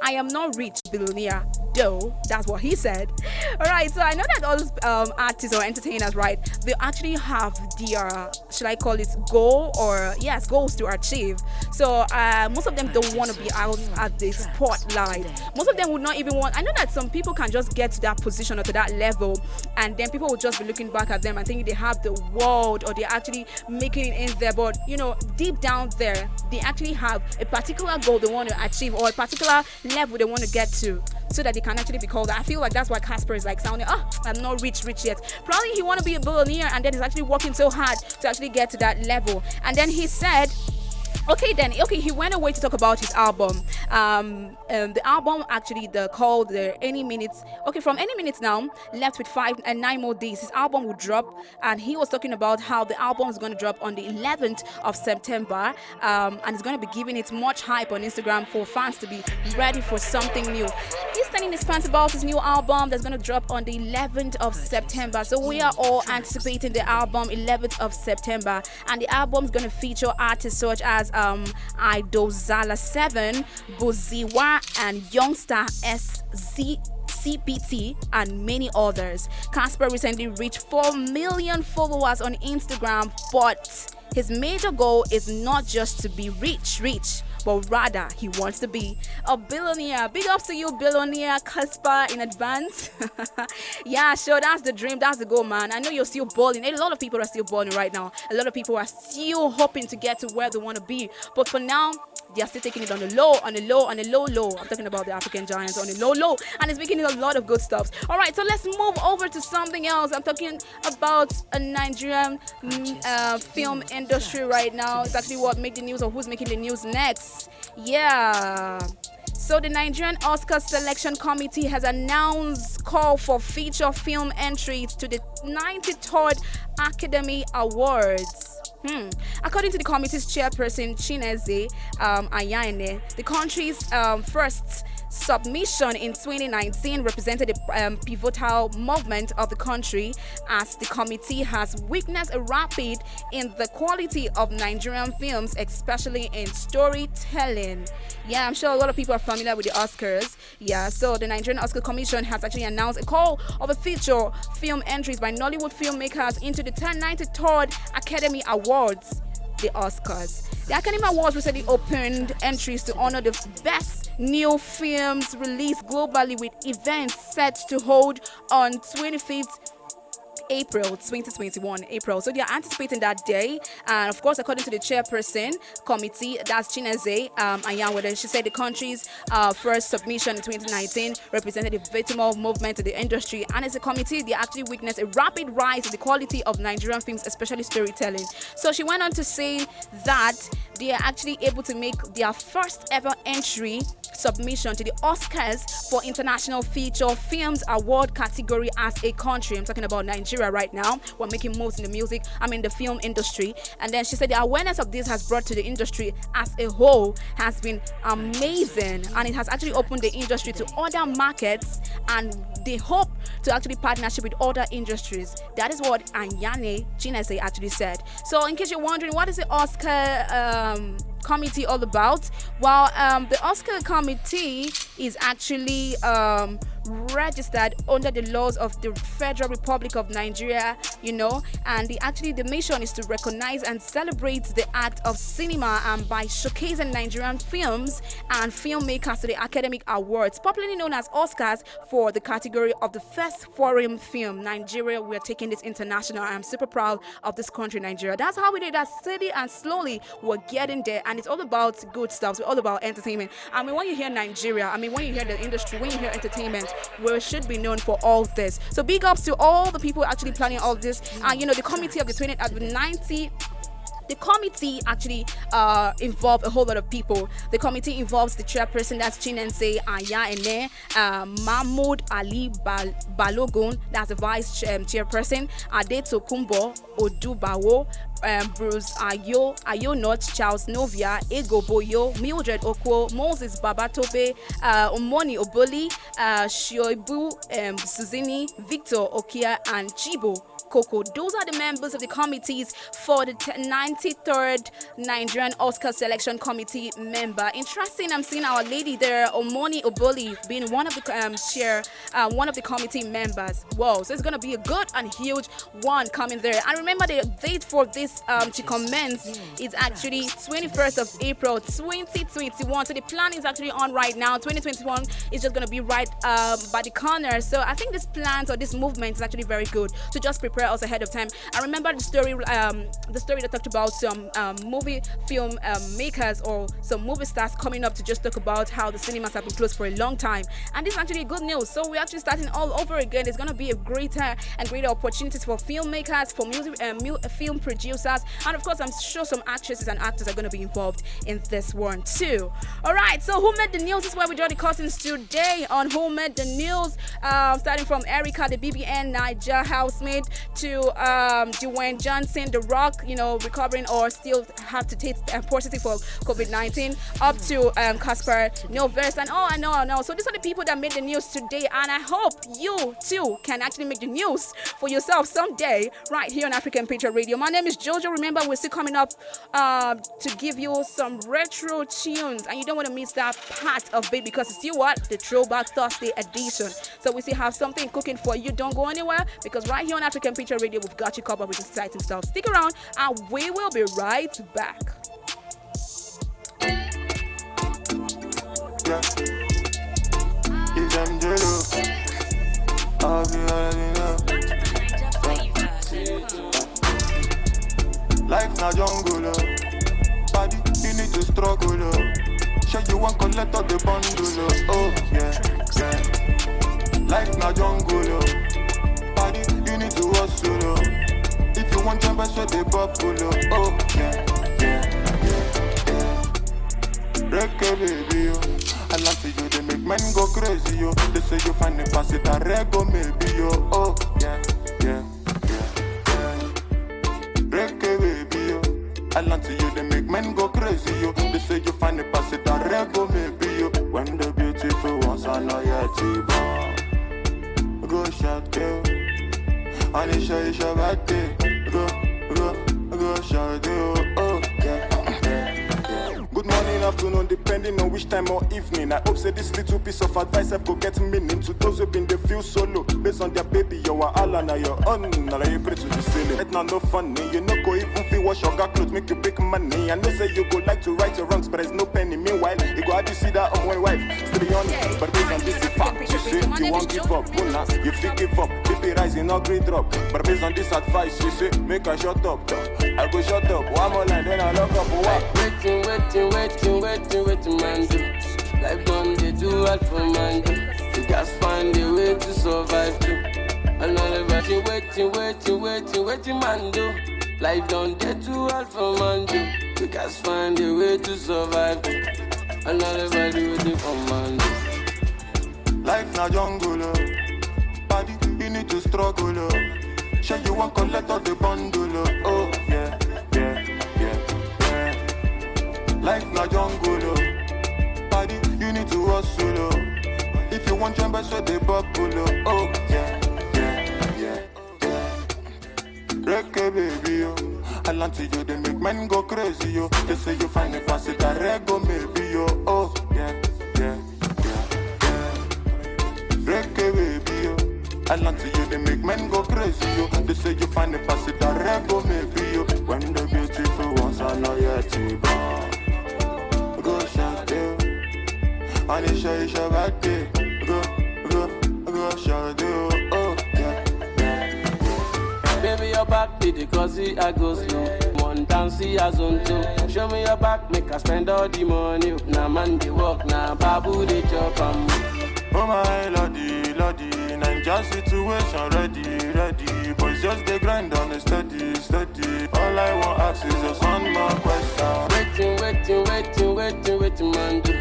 I am not rich billionaire, though. That's what he said. All right, so I know that all those artists or entertainers, right, they actually have their, should I call it goals to achieve. So most of them don't want to be out at the spotlight. Most of them would not even want, I know that some people can just get to that position or to that level, and then people will just be looking back at them and thinking they have the world or they're actually making it in there. But, you know, deep down there, they actually have a particular goal they want to achieve or a particular level they want to get to, so that they can actually be called. I feel like that's why Casper is like sounding, I'm not rich yet. Probably he want to be a billionaire, and then he's actually working so hard to actually get to that level. And then he said, he went away to talk about his album. The album actually called Any Minutes. Okay, from Any Minutes now, left with 5 and 9 more days, his album will drop. And he was talking about how the album is going to drop on the 11th of September, and he's going to be giving it much hype on Instagram for fans to be ready for something new. He's telling his fans about his new album that's going to drop on the 11th of September. So we are all anticipating the album 11th of September, and the album is going to feature artists such as Idozala 7, Boziwa, and Youngster CPT, and many others. Casper recently reached 4 million followers on Instagram, but his major goal is not just to be rich, but rather he wants to be a billionaire. Big ups to you, billionaire Casper, in advance. Yeah, sure, that's the dream, that's the goal, man. I know you're still balling. A lot of people are still balling right now. A lot of people are still hoping to get to where they want to be, but for now they are still taking it on the low. I'm talking about the African giants on the low, and it's making a lot of good stuff. All right, so let's move over to something else. I'm talking about a Nigerian film industry right now. It's actually what made the news, or who's making the news next. Yeah. So the Nigerian Oscar Selection Committee has announced call for feature film entries to the 93rd Academy Awards. According to the committee's chairperson, Chineze Ayane, the country's first submission in 2019 represented a pivotal movement of the country, as the committee has witnessed a rapid in the quality of Nigerian films, especially in storytelling. Yeah, I'm sure a lot of people are familiar with the Oscars. Yeah, so the Nigerian Oscar Commission has actually announced a call of a feature film entries by Nollywood filmmakers into the 93rd Academy Awards, the Oscars. The Academy Awards recently opened entries to honor the best new films released globally, with events set to hold on 25th April 2021. So they are anticipating that day, and of course, according to the chairperson committee, that's Chineze Ayanwede, she said the country's first submission in 2019 represented a vital movement to the industry, and as a committee, they actually witnessed a rapid rise in the quality of Nigerian films, especially storytelling. So she went on to say that they are actually able to make their first ever entry submission to the Oscars for International Feature Films Award category as a country. I'm talking about Nigeria right now. We're making moves in the film industry. And then she said the awareness of this has brought to the industry as a whole has been amazing, and it has actually opened the industry to other markets, and they hope to actually partnership with other industries. That is what Anyane Chinese actually said. So in case you're wondering, what is the Oscar committee all about? Well, the Oscar committee is actually registered under the laws of the Federal Republic of Nigeria, and the mission is to recognize and celebrate the act of cinema by showcasing Nigerian films and filmmakers to the Academic Awards, popularly known as Oscars, for the category of the first foreign film. Nigeria, we are taking this international. I'm super proud of this country, Nigeria. That's how we did that. Steady and slowly we're getting there, and it's all about good stuff. It's all about entertainment. I mean, when you hear Nigeria, when you hear the industry, when you hear entertainment, we should be known for all this. So big ups to all the people actually planning all this. The committee of the 90. The committee actually involved a whole lot of people. The committee involves the chairperson, that's Chinense Ayane, Mahmoud Ali Balogun, that's the vice chairperson, Ade Tokumbo Odubawo, Bruce Ayonot, Charles Novia, Ego Boyo, Mildred Okwo, Moses Babatobe, Omoni Oboli, Shoibu Suzini, Victor Okia, and Chibo Coco. Those are the members of the committees for the 93rd Nigerian Oscar Selection Committee member. Interesting, I'm seeing our lady there, Omoni Oboli, being one of the one of the committee members. Wow, so it's gonna be a good and huge one coming there. And remember, the date for this to commence is actually 21st of April 2021. So the plan is actually on right now. 2021 is just gonna be right by the corner. So I think this plans or this movement is actually very good. So just prepare us ahead of time. I remember the story that talked about some movie film makers or some movie stars coming up to just talk about how the cinemas have been closed for a long time, and this is actually good news. So we're actually starting all over again. It's going to be a greater and greater opportunities for filmmakers, for music film producers, and of course I'm sure some actresses and actors are going to be involved in this one too. All right, so who made the news? This is where we draw the curtains today on who made the news, starting from Erica, the BBN Niger housemate, to Dwayne Johnson, The Rock, recovering or still have to take positive for COVID-19, up to Casper Nilvers, and I know. So these are the people that made the news today, and I hope you too can actually make the news for yourself someday right here on African Patriot Radio. My name is Jojo. Remember, we're still coming up to give you some retro tunes, and you don't want to miss that part of it because it's still the Throwback Thursday edition. So we still have something cooking for you. Don't go anywhere, because right here on African Patriot Radio, we've got you covered with exciting stuff. Stick around, and we will be right back.
Yeah. If them jealous, I'll be already know. Life na jungle, body, you need to struggle. Show you want collect all the bundle. Oh yeah. Life na jungle, body, you need to hustle. If you want jump, so they bubble. Oh yeah. Reggae baby, yo. I like to you, they make men go crazy, yo. They say you find the pass it a reggae maybe, yo. Oh yeah. Reggae baby, yo. I like to you, they make men go crazy, yo. They say you find the pass it a reggae maybe, yo. When the beautiful ones are not yet born, go shout girl. Anisha is your birthday. Go shout girl. Oh yeah. Good morning, afternoon, depending on which time or evening. I hope say this little piece of advice I go get meaning to those who been they feel solo based on their baby. You are all on your own. Now you pray to the ceiling. It's not no funny. You know go even feel wash your clothes, make you big money. I know say you go like to right your wrongs, but there's no penny. Meanwhile, you go how do you see that on my wife? Still be honest, but based on this fact, you say you won't give up. Bonus, you feel give up. BP rising, not great drop. But based on this advice, you say make I shut up. I go shut up. One more line, then I lock up. Waiting, man, do. Life done, they do all for man, do. You guys find a way to survive, too. Another waiting, man, do. Life done, they do all for man, do. You guys find a way to survive, too. Another waiting for man, do. Life na jungle, body, you need to struggle. Show you want collect all the bundle. Oh, yeah. Life na jungle, body, you need to hustle. If you want one jump so they buckle. Oh, yeah, yeah, yeah. Reggae baby, yo. I land to you, they make men go crazy, yo. They say you find the pass it, I rego maybe, yo. Oh, yeah, yeah, yeah, yeah. Reggae baby, yo. I land to you, they make men go crazy, yo. They say you find the pass it, I rego maybe, yo. When the beautiful ones are not yet to born. Go shout, yo. And it's your birthday. Go shout, yo. Oh, yeah.
Baby, your back be the crazy, I go slow. One dance, see as on two. Show me your back, make I spend all the money. Now man, they walk, now babu, they chop.
Oh my lordy, lordy, Ninja situation ready. Boys just they grind on the steady. All I want ask is just one more question. Waiting, man, do.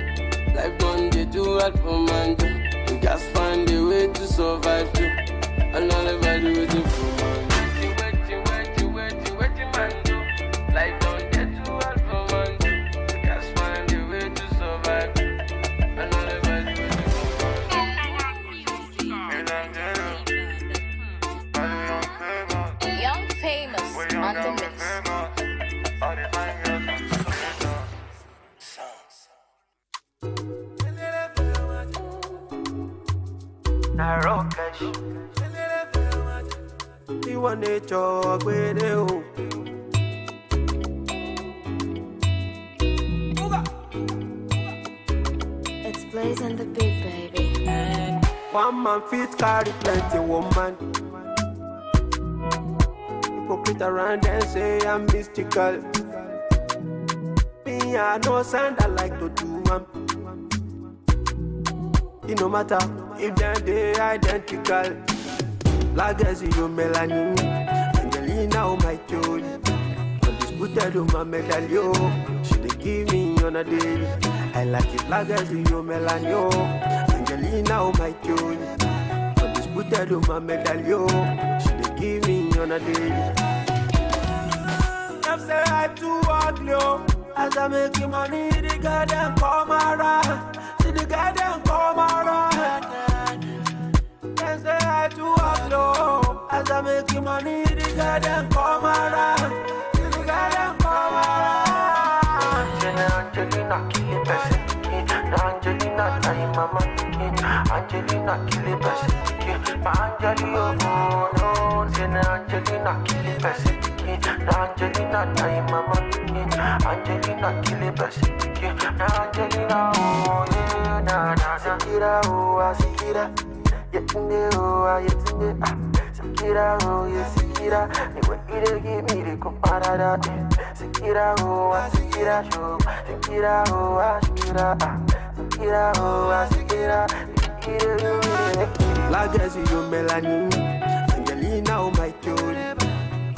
Life done, they do what for man, do. You just find a way to survive, too. And all ever do it for man. Waiting, man, do. Life done, they do what for man, do. You just find a way to survive, too. And all ever do it for man.
Young famous on the mix.
You want to talk with you.
It's Blaze and the beat, baby.
One man fit carry plenty woman. Hypocrite around and say I'm mystical. Me, I know sound I like to do. It no matter if they identical. Legacy, you melanin. Angelina, oh my joy. Undisputed, oh my medallion. She dey give me on a daily. I like it, legacy, you melanin. Angelina, oh my joy. Undisputed, oh my medallion. She dey give me on a daily. Them say I too ugly, oh. As I make money, the guy them come around. See the guy them come around. Them say I too ugly, oh. As I make money, the guy them come around. See the guy them come around. Angelina kill it best. Angelina time mama. Angelina kill it best. My Angelina oh no. Angelina kill it best. Angelina time mama. Angelina kill it best. Angelina oh yeah na. Sikira oh sikira. Yetunde oh yetunde ah. Sikira oh yeah sikira. Ni we ide give me the comparada. Sikira oh sikira show. Sikira oh sikira ah. Sikira oh sikira. Legacy you melanin. Angelina oh my joy.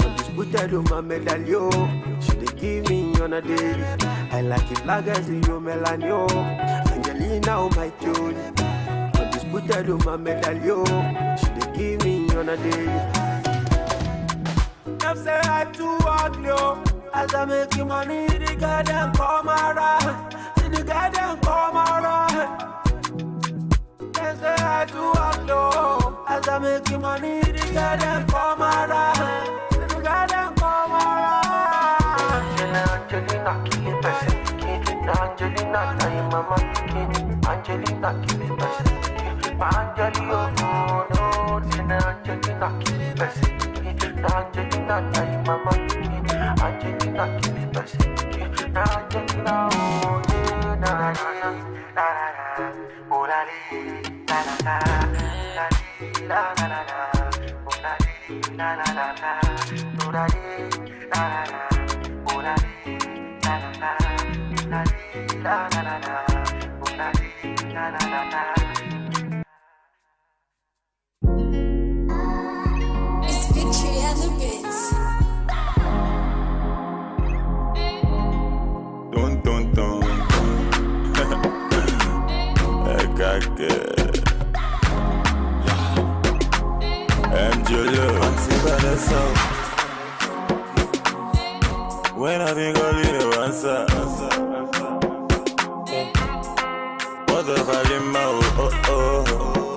Undisputed oh my medallion. She dey give me on a daily. I like it legacy you melanin. Angelina oh my joy. Undisputed oh my medallion. She dey give me on a daily. Them say I too ugly oh. As I make money, the guy them come around. See the guy them come around. Them say I too ugly oh. As I make money, the guy them come around. See the guy them come around. Angelina kill it best. Angelina time mama. Angelina kill it best. My Angelina oh no. Angelina kill it best. Angelina time mama. Angelina kill it best. Angelina oh yeah na na oh la la la la la la oh la la la oh la oh la
It's Victory and the Bits.
Dun. MJ when I think I'll leave you answer. What the value, oh.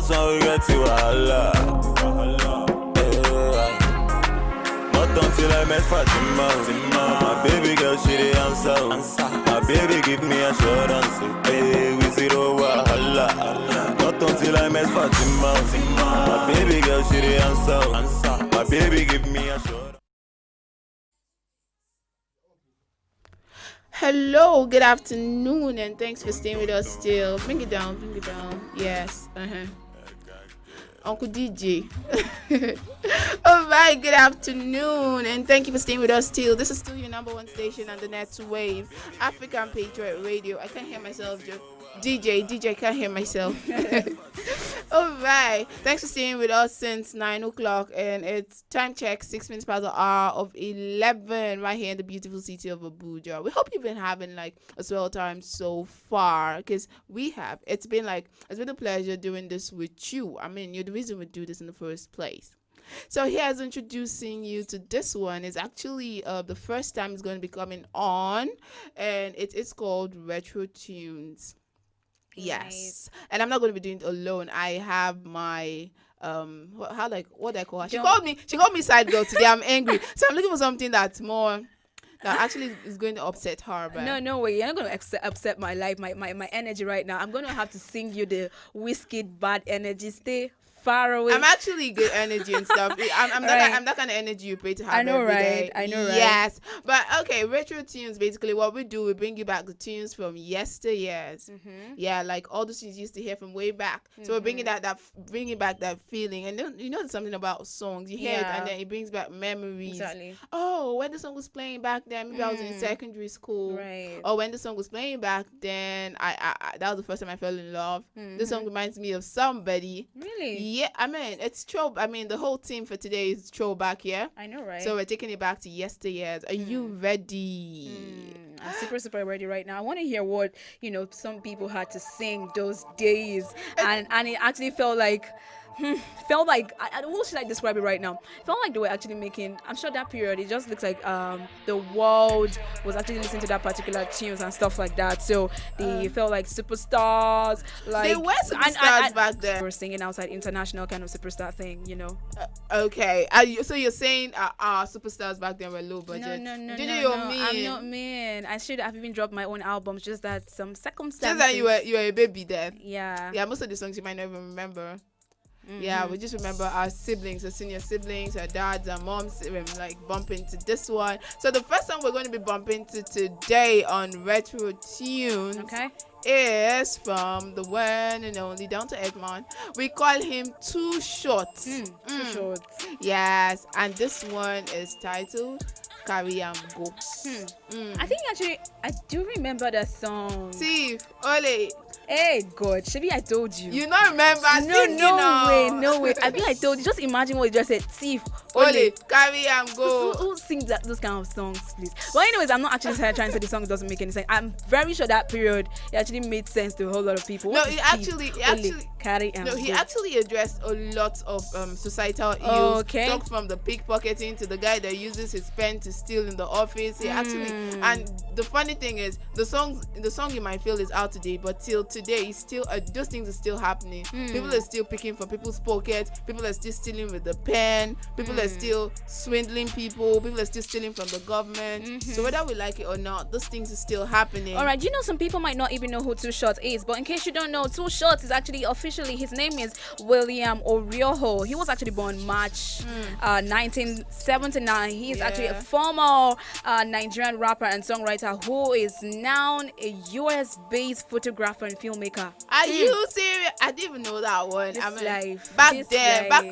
last one we get to wahala. Not until I met Fatima. My baby girl, she the answer. My baby give me assurance. Hey, we zero wahala. Not until I met Fatima. My baby girl, she the answer. My baby give me assurance.
Hello, good afternoon, and thanks for staying with us still. Bring it down. Yes. Uncle DJ. All right, good afternoon, and thank you for staying with us still. This is still your number one station on the net wave, African Patriot Radio. I can't hear myself, DJ, can't hear myself. All right, thanks for staying with us since 9 o'clock, and it's time check, 6 minutes past the hour of 11, right here in the beautiful city of Abuja. We hope you've been having like a swell time so far, because we have. It's been a pleasure doing this with you. I mean, you're the reason we do this in the first place. So here's introducing you to this one. It's actually the first time it's going to be coming on, and it is called Retro Tunes. Yes, and I'm not going to be doing it alone. I have my what do I call her? She called me side girl today. I'm angry, so I'm looking for something that's more that actually is going to upset her. But
no way, you're not going to upset my life, my energy right now. I'm going to have to sing you the Whiskey Bad Energy. Stay far away.
I'm actually good energy and stuff. I'm that kind of energy you pray to have.
I know,
every
right?
day.
I know, right?
Yes, but okay. Retro tunes. Basically, what we do, we bring you back the tunes from yesteryears. Yeah, like all the tunes you used to hear from way back. So we're bringing bringing back that feeling. And then there's something about songs. You hear it, and then it brings back memories.
Exactly.
Oh, when the song was playing back then, maybe I was in secondary school.
Right.
Or when the song was playing back then, I that was the first time I fell in love. This song reminds me of somebody.
Really?
Yeah, I mean, it's throwback. I mean, the whole team for today is throwback, yeah?
I know, right?
So we're taking it back to yesteryears. Are you ready?
I'm super ready right now. I want to hear what, some people had to sing those days. And it actually felt like, what should I describe it right now? Felt like they were actually making, I'm sure that period, it just looks like the world was actually listening to that particular tunes and stuff like that. So they felt like superstars. Like
they were superstars back then.
They were singing outside international kind of superstar thing,
Okay. So you're saying our superstars back then were low budget? No.
I'm not mean. I should have even dropped my own albums, just that some circumstances.
Just that you were a baby then.
Yeah.
Yeah, most of the songs you might not even remember. Yeah, we just remember our siblings, our senior siblings, our dads, our moms, like bumping to this one. So the first song we're going to be bumping to today on Retro Tunes is from the one and only Down to Edmond. We call him Too Short. Too
Short.
Yes, and this one is titled Carry and Go.
I think actually I do remember that song.
See, Ole.
Hey God, Shabi, I told you.
You not remember?
No way. I think I told you. Just imagine what you just said. Thief,
Ole, carry and go.
Who sings those kind of songs, please? But anyways, I'm not actually trying to say the song doesn't make any sense. I'm very sure that period it actually made sense to a whole lot of people.
No, he actually
carry and
he actually addressed a lot of societal ills. Talked from the pickpocketing to the guy that uses his pen to steal in the office. He actually, and the funny thing is, the song you might feel is out today, but till today, it's still those things are still happening. People are still picking from people's pockets. People are still stealing with the pen. People are still swindling people. People are still stealing from the government. So whether we like it or not, those things are still happening.
All right, some people might not even know who Too Short is, but in case you don't know, Too Short is actually officially, his name is William Orioho. He was actually born March 1979. He is actually a former Nigerian rapper and songwriter who is now a US-based photographer and filmmaker.
Are you serious? I didn't even know that one.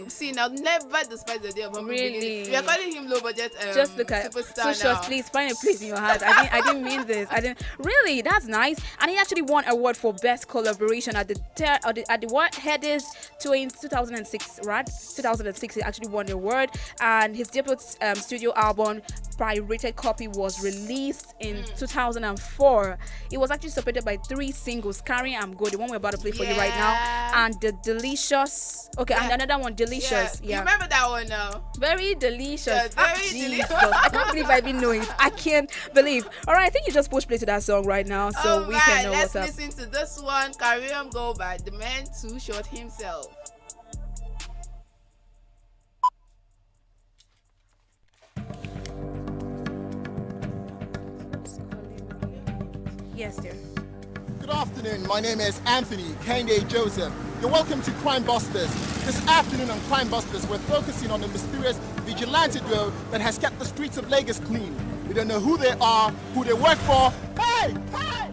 See now, never despite the day of him. Really? We are calling him low budget
just look at
superstar
Too Short, please find a place in your heart. I didn't mean this. Really, that's nice. And he actually won an award for best collaboration at the World Headies 2006, right? 2006 he actually won the award, and his debut studio album Pirated Copy was released in 2004. It was actually supported by 3 singles: Carry and Go, the one we're about to play for you right now, and the Delicious. Okay, and another one, Delicious.
You remember that one now?
Very delicious.
Delicious.
I can't believe I even know it. I can't believe. All right, I think you just push play to that song right now, so we can know what's up.
Let's listen to this one, Carry and Go by the man Too Short himself.
Yes, dear.
Good afternoon. My name is Anthony Kende Joseph. You're welcome to Crime Busters. This afternoon on Crime Busters, we're focusing on the mysterious vigilante duo that has kept the streets of Lagos clean. We don't know who they are, who they work for. Hey! Hey!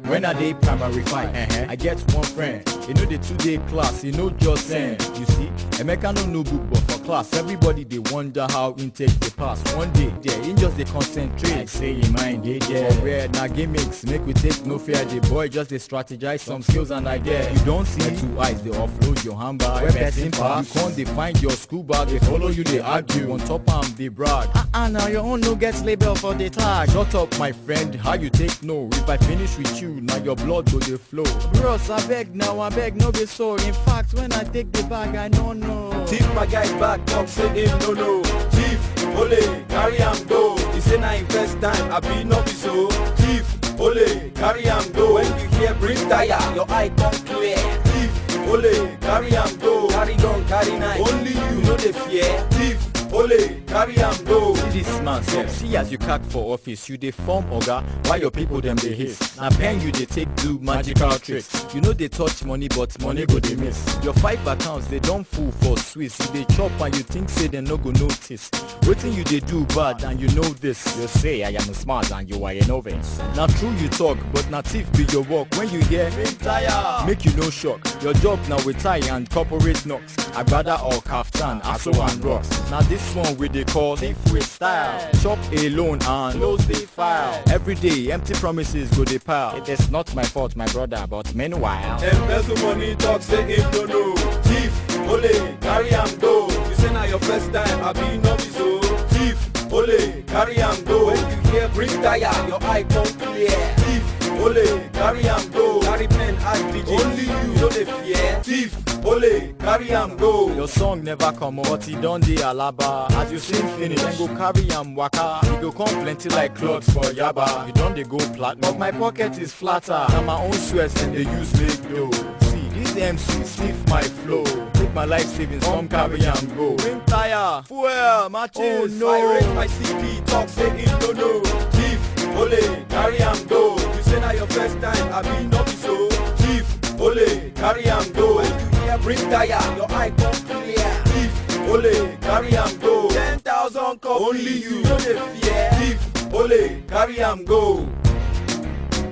When I day primary five, I get one friend. You know the 2-day class, you know just saying. You see, Emeka no book, but for class, everybody they wonder how intake they pass. One day, there, in just they concentrate. Like say in mind, they there. For where na gimmicks, make we take no fear. The boy just they strategize some skills and ideas. You don't see two eyes, they offload your handbag. When person pass, you can't they find your school bag. They follow you, they argue. On top of them, they brag. Now your own no gets label for the tag. Shut up, my friend, how you take no? If I finish with you, now your blood go they flow. Bros, I beg now, I beg no be so. In fact, when I take the bag, I don't know.
Thief my guy back, talk say him no. Thief, ole, carry am go. He say na him first time, I be no be so. Thief, ole, carry am go. When you hear bring tire, your eye come clear. Thief, ole, carry am go. Carry gun, carry knife. Only you know the fear. Thief, ole, carry am go.
See this man sef, see as you cack for office, you dey form oga, while your people dem dey hiss. Na pen you dey take do magical tricks. You know they touch money, but money go dey miss. Your 5 accounts they don full for Swiss. You dey chop and you think say dem no go notice. Wetin you dey do bad and you know this. You say I am smart and you are a novice. Na true you talk, but na thief be your work. When you hear tire, make you no shock. Your job now with tie and corporate knocks. Agbada or kaftan, aso and rocks. Now this one we dey call thief with style. Chop alone and close the file. Every day empty promises go dey pile. It is not my fault, my brother, but meanwhile
embezzle money talk say him no know. Thief, ole, carry am go. You say na your first time, I be no be so. Thief, ole, carry am go. When you hear bring tire, your eye come clear. Thief, ole, carry am go. Carry pen and digit. Only you know the fear. Thief, ole, carry am go.
Your song never come out, but he done the alaba. As you sing finish, then go carry am waka. He go come plenty like clothes for yaba. You done they go platinum, but my pocket is flatter. Now my own sweats and they use make dough. See, these MC sniff my flow. Take my life savings, come carry am go. Ring tire, fuel, matches.
Oh no, I rate my CD, talk say him no know. Thief, ole, carry am go. You say na your first time, I be no be so. Thief, ole, carry am go. When you hear bring tire, your eye come clear. Thief, ole, carry am go. 10,000 copies, only you know the fear. Thief, ole, carry am go.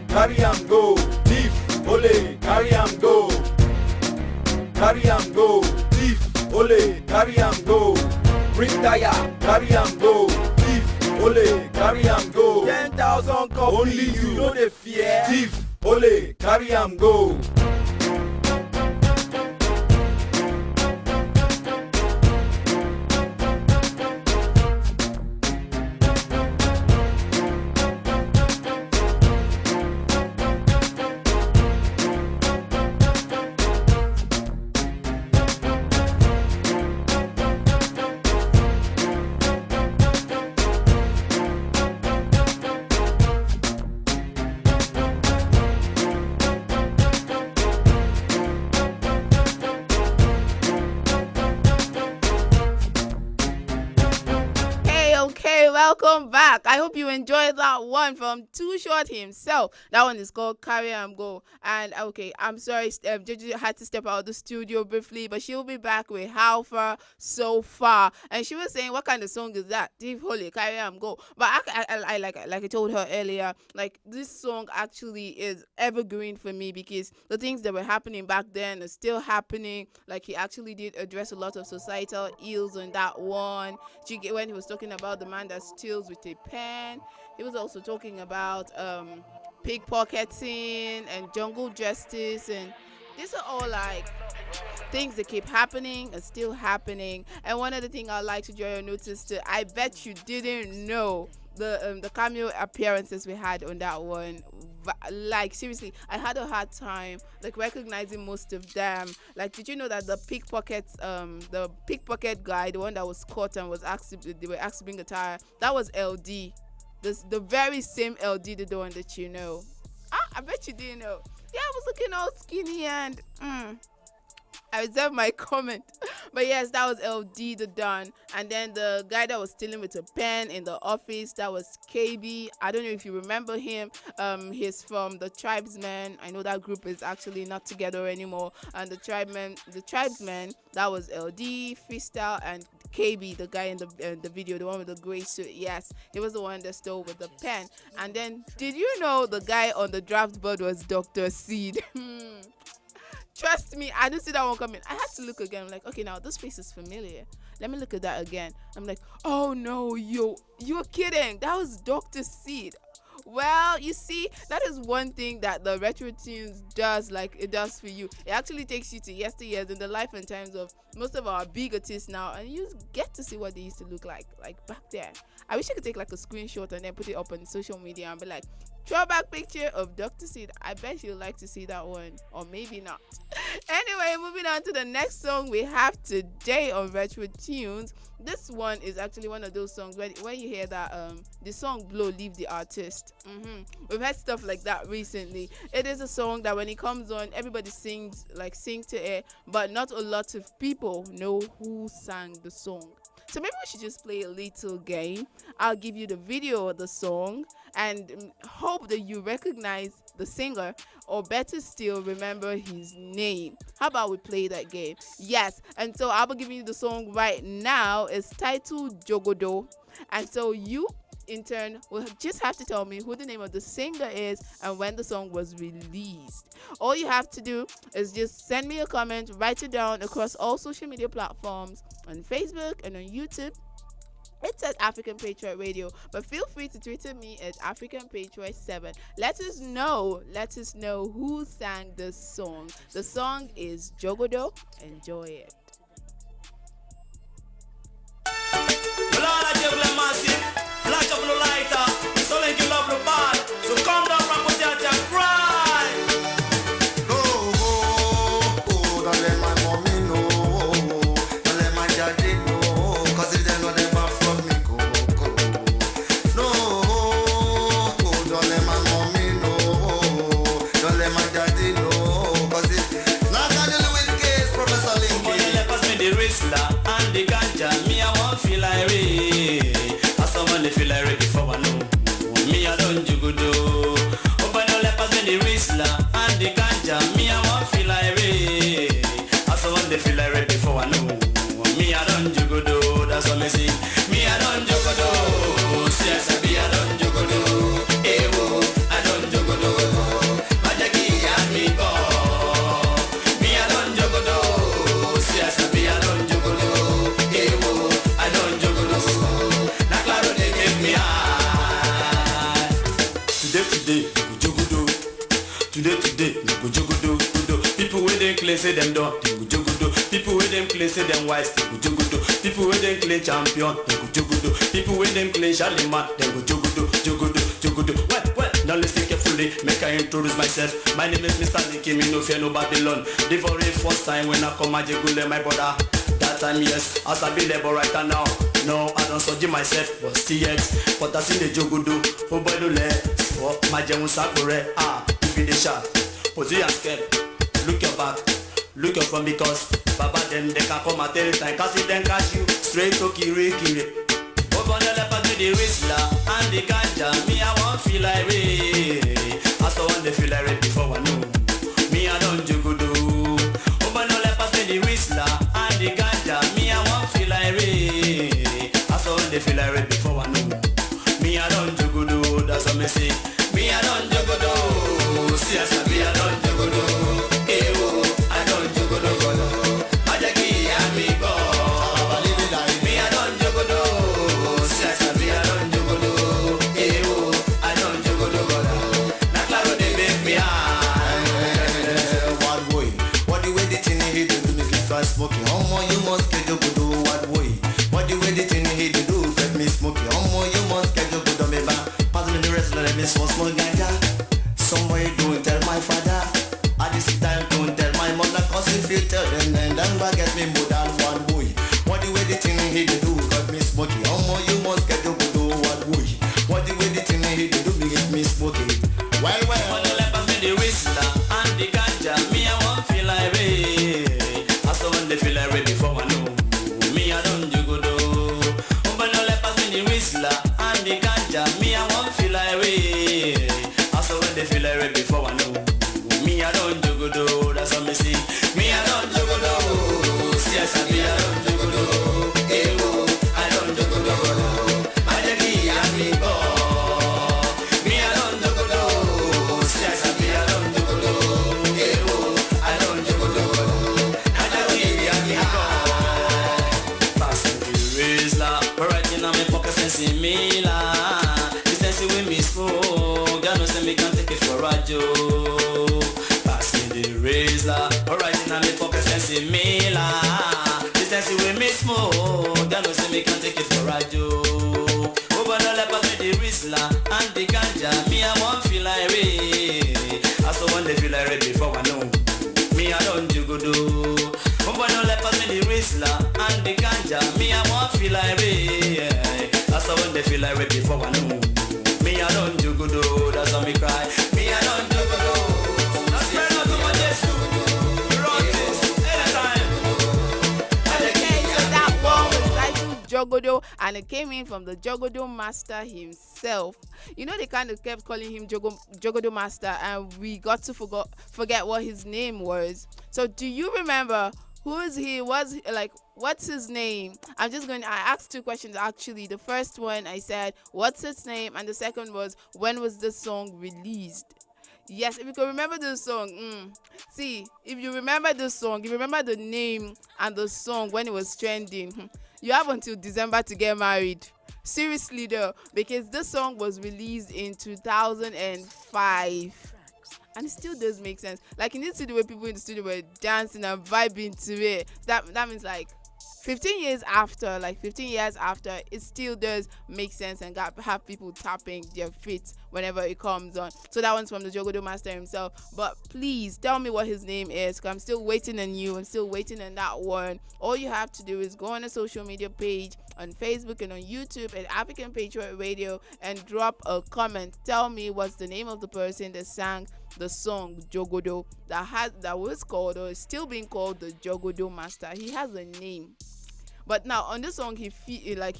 Carry am go. Thief, ole, carry am go. Carry am go. Thief, ole, carry am go. Bring tire, carry am go. Thief, ole, carry am go. 10,000 copies, only you know the fear. Thief, ole, carry am go.
Welcome back. I hope you enjoyed that one from Too Short himself. That one is called Carry and Go. And okay, I'm sorry, Jojo had to step out of the studio briefly, but she'll be back with How Far So Far. And she was saying, what kind of song is that? Deep Holy, Carry and Go. But I like I told her earlier, like this song actually is evergreen for me because the things that were happening back then are still happening. Like he actually did address a lot of societal ills on that one. When he was talking about the man that steals with a pen, he was also talking about pickpocketing and jungle justice, and these are all like things that keep happening and still happening. And one of the things I'd like to draw your notice to, I bet you didn't know the cameo appearances we had on that one. Like seriously, I had a hard time like recognizing most of them. Like, did you know that the pickpocket guy, the one that was caught and was asked to bring a tire, that was LD. The very same LD, the one that you know. I bet you didn't know. Yeah, I was looking all skinny and
I reserve my comment. But yes, that was LD the Don. And then the guy that was stealing with a pen in the office, that was KB. I don't know if you remember him. He's from the Tribesmen. I know that group is actually not together anymore. And the Tribesmen, that was LD, Freestyle, and KB, the guy in the video, the one with the gray suit. Yes, he was the one that stole with the pen. And then, did you know the guy on the draft board was Dr. Seed? Trust me, I didn't see that one coming. I had to look again. I'm like, okay, now this face is familiar. Let me look at that again. I'm like, oh no, you're kidding. That was Dr. Seed. Well, you see, that is one thing that the Retro Tunes does, like it does for you. It actually takes you to yesteryears in the life and times of most of our big artists now, and you get to see what they used to look like back then. I wish I could take like a screenshot and then put it up on social media and be like, throwback picture of Dr. Seed. I bet you'd like to see that one, or maybe not. Anyway, moving on to the next song we have today on Retro Tunes. This one is actually one of those songs when you hear that the song Blow, Leave the Artist. We've had stuff like that recently. It is a song that when it comes on, everybody sing to it, but not a lot of people know who sang the song. So maybe we should just play a little game. I'll give you the video of the song and hope that you recognize the singer, or better still, remember his name. How about we play that game? Yes. And so I'll be giving you the song right now. It's titled Jogodo. And so you, in turn, will just have to tell me who the name of the singer is and when the song was released. All you have to do is just send me a comment, write it down across all social media platforms, on Facebook and on YouTube. It's at African Patriot Radio, but feel free to Twitter me at African Patriot 7. Let us know who sang this song. The song is Jogodo. Enjoy it.
Flash up the lighter, so like you love the bad. So come down from Patriots and cry.
Don't let my mommy know. Don't let my daddy know. Cause if they know they back from me, go. No, don't let my mommy know. Don't let my daddy know. Cause it's not gonna do with case, Professor Linky.
But the lepers me the wrestler and the ganja. Me I won't feel like rain. They feel like ready for one. Me I don't jugudo. Open the lepers in the wrestler and the ganja. Me I won't feel like ready. As someone they feel like ready for one. Me I don't jugudo. That's what me sing. Me I don't jugudo. Yes I be I don't jugudo. Ewo I don't jugudo. Majaki and me go. Me I don't jugudo. Yes I be I don't jugudo. Ewo I don't jugudo. Today, go jogodo. Today, go jogodo. People with them claim say them don't, they go jogodo. People with them claim say them wise, they go jogodo. People with them claim champion, they go jogodo. People with them claim Charlemagne, they go jogodo. Well, now listen carefully, make I introduce myself. My name is Mr. Linky, me no fear no Babylon. The very first time when I come a jegule my brother. That time yes, as I be labor right now. No, I don't surgery myself, but TX. But I see the jogodo, oh boy no let. Oh, my Jamu Sakure, if you the shot, position scared. Look your back, look your front because Baba them they can come at any time. Cause if them catch you, straight to Kiri. Open the lepers with the wrestler and the ganja. Me I won't feel like rain. As the one they feel like rain before I know. Me I don't jogodo. Open the lepers with the wrestler and the ganja. Me I won't feel like rain. As the one they feel like rain before I know. Me I don't jogodo, that's what me say. Me I don't jogodo, see I say me I don't jogodo. Ewo, I don't jogodo. Majaki and me go. Me I don't jogodo, see I say me I don't jogodo. Ewo, I don't jogodo. Na claro they make me high.
What boy? What the way the thing he do make it fast smoking? How more you must get jogodo? What boy? What the way the thing he do get me smoking? How more you must get jogodo? Pass me the rest, let me smoke ganja. Somebody don't tell my father. At this time don't tell my mother. Cause if you tell them then get me more than one boy. What the way the thing he do got me smoking? How more you must get jogodo? What boy? What the way the thing he do get me smoking? Well
on the lepers with the wrestler and the ganja. Me I won't feel like rain. As Joe. Pass me the razor. Alright, in a me pocket sense Mila. This sense with me smoke. They know say me can take it for a joke. Over the lap pass me the Rizla and the ganja. Me I won't feel like rain. I saw one they feel like rain before I know. Me I don't do good. Over the lap pass me the Rizla and the ganja. Me I won't feel like rain. I saw one they feel like rain before I know. Me I don't do good. That's how me cry. Me I don't do good. That's where not to my desk.
Jogodo, and it came in from the Jogodo master himself. You know, they kind of kept calling him Jogodo master, and we got to forget what his name was. So do you remember who is he? What's his name? I asked two questions actually. The first one I said, what's his name? And the second was, when was this song released? Yes, if you can remember the song. See, if you remember the song, if you remember the name and the song when it was trending, you have until December to get married. Seriously though, because this song was released in 2005. And it still does make sense. Like, you need to see the way people in the studio were dancing and vibing to it. That means like 15 years after, it still does make sense and have people tapping their feet whenever it comes on. So that one's from the Jogodo master himself. But please tell me what his name is, because I'm still waiting on you. I'm still waiting on that one. All you have to do is go on a social media page on Facebook and on YouTube at African Patriot Radio and drop a comment. Tell me what's the name of the person that sang the song Jogodo that was called, or is still being called, the Jogodo master. He has a name. But now on this song, he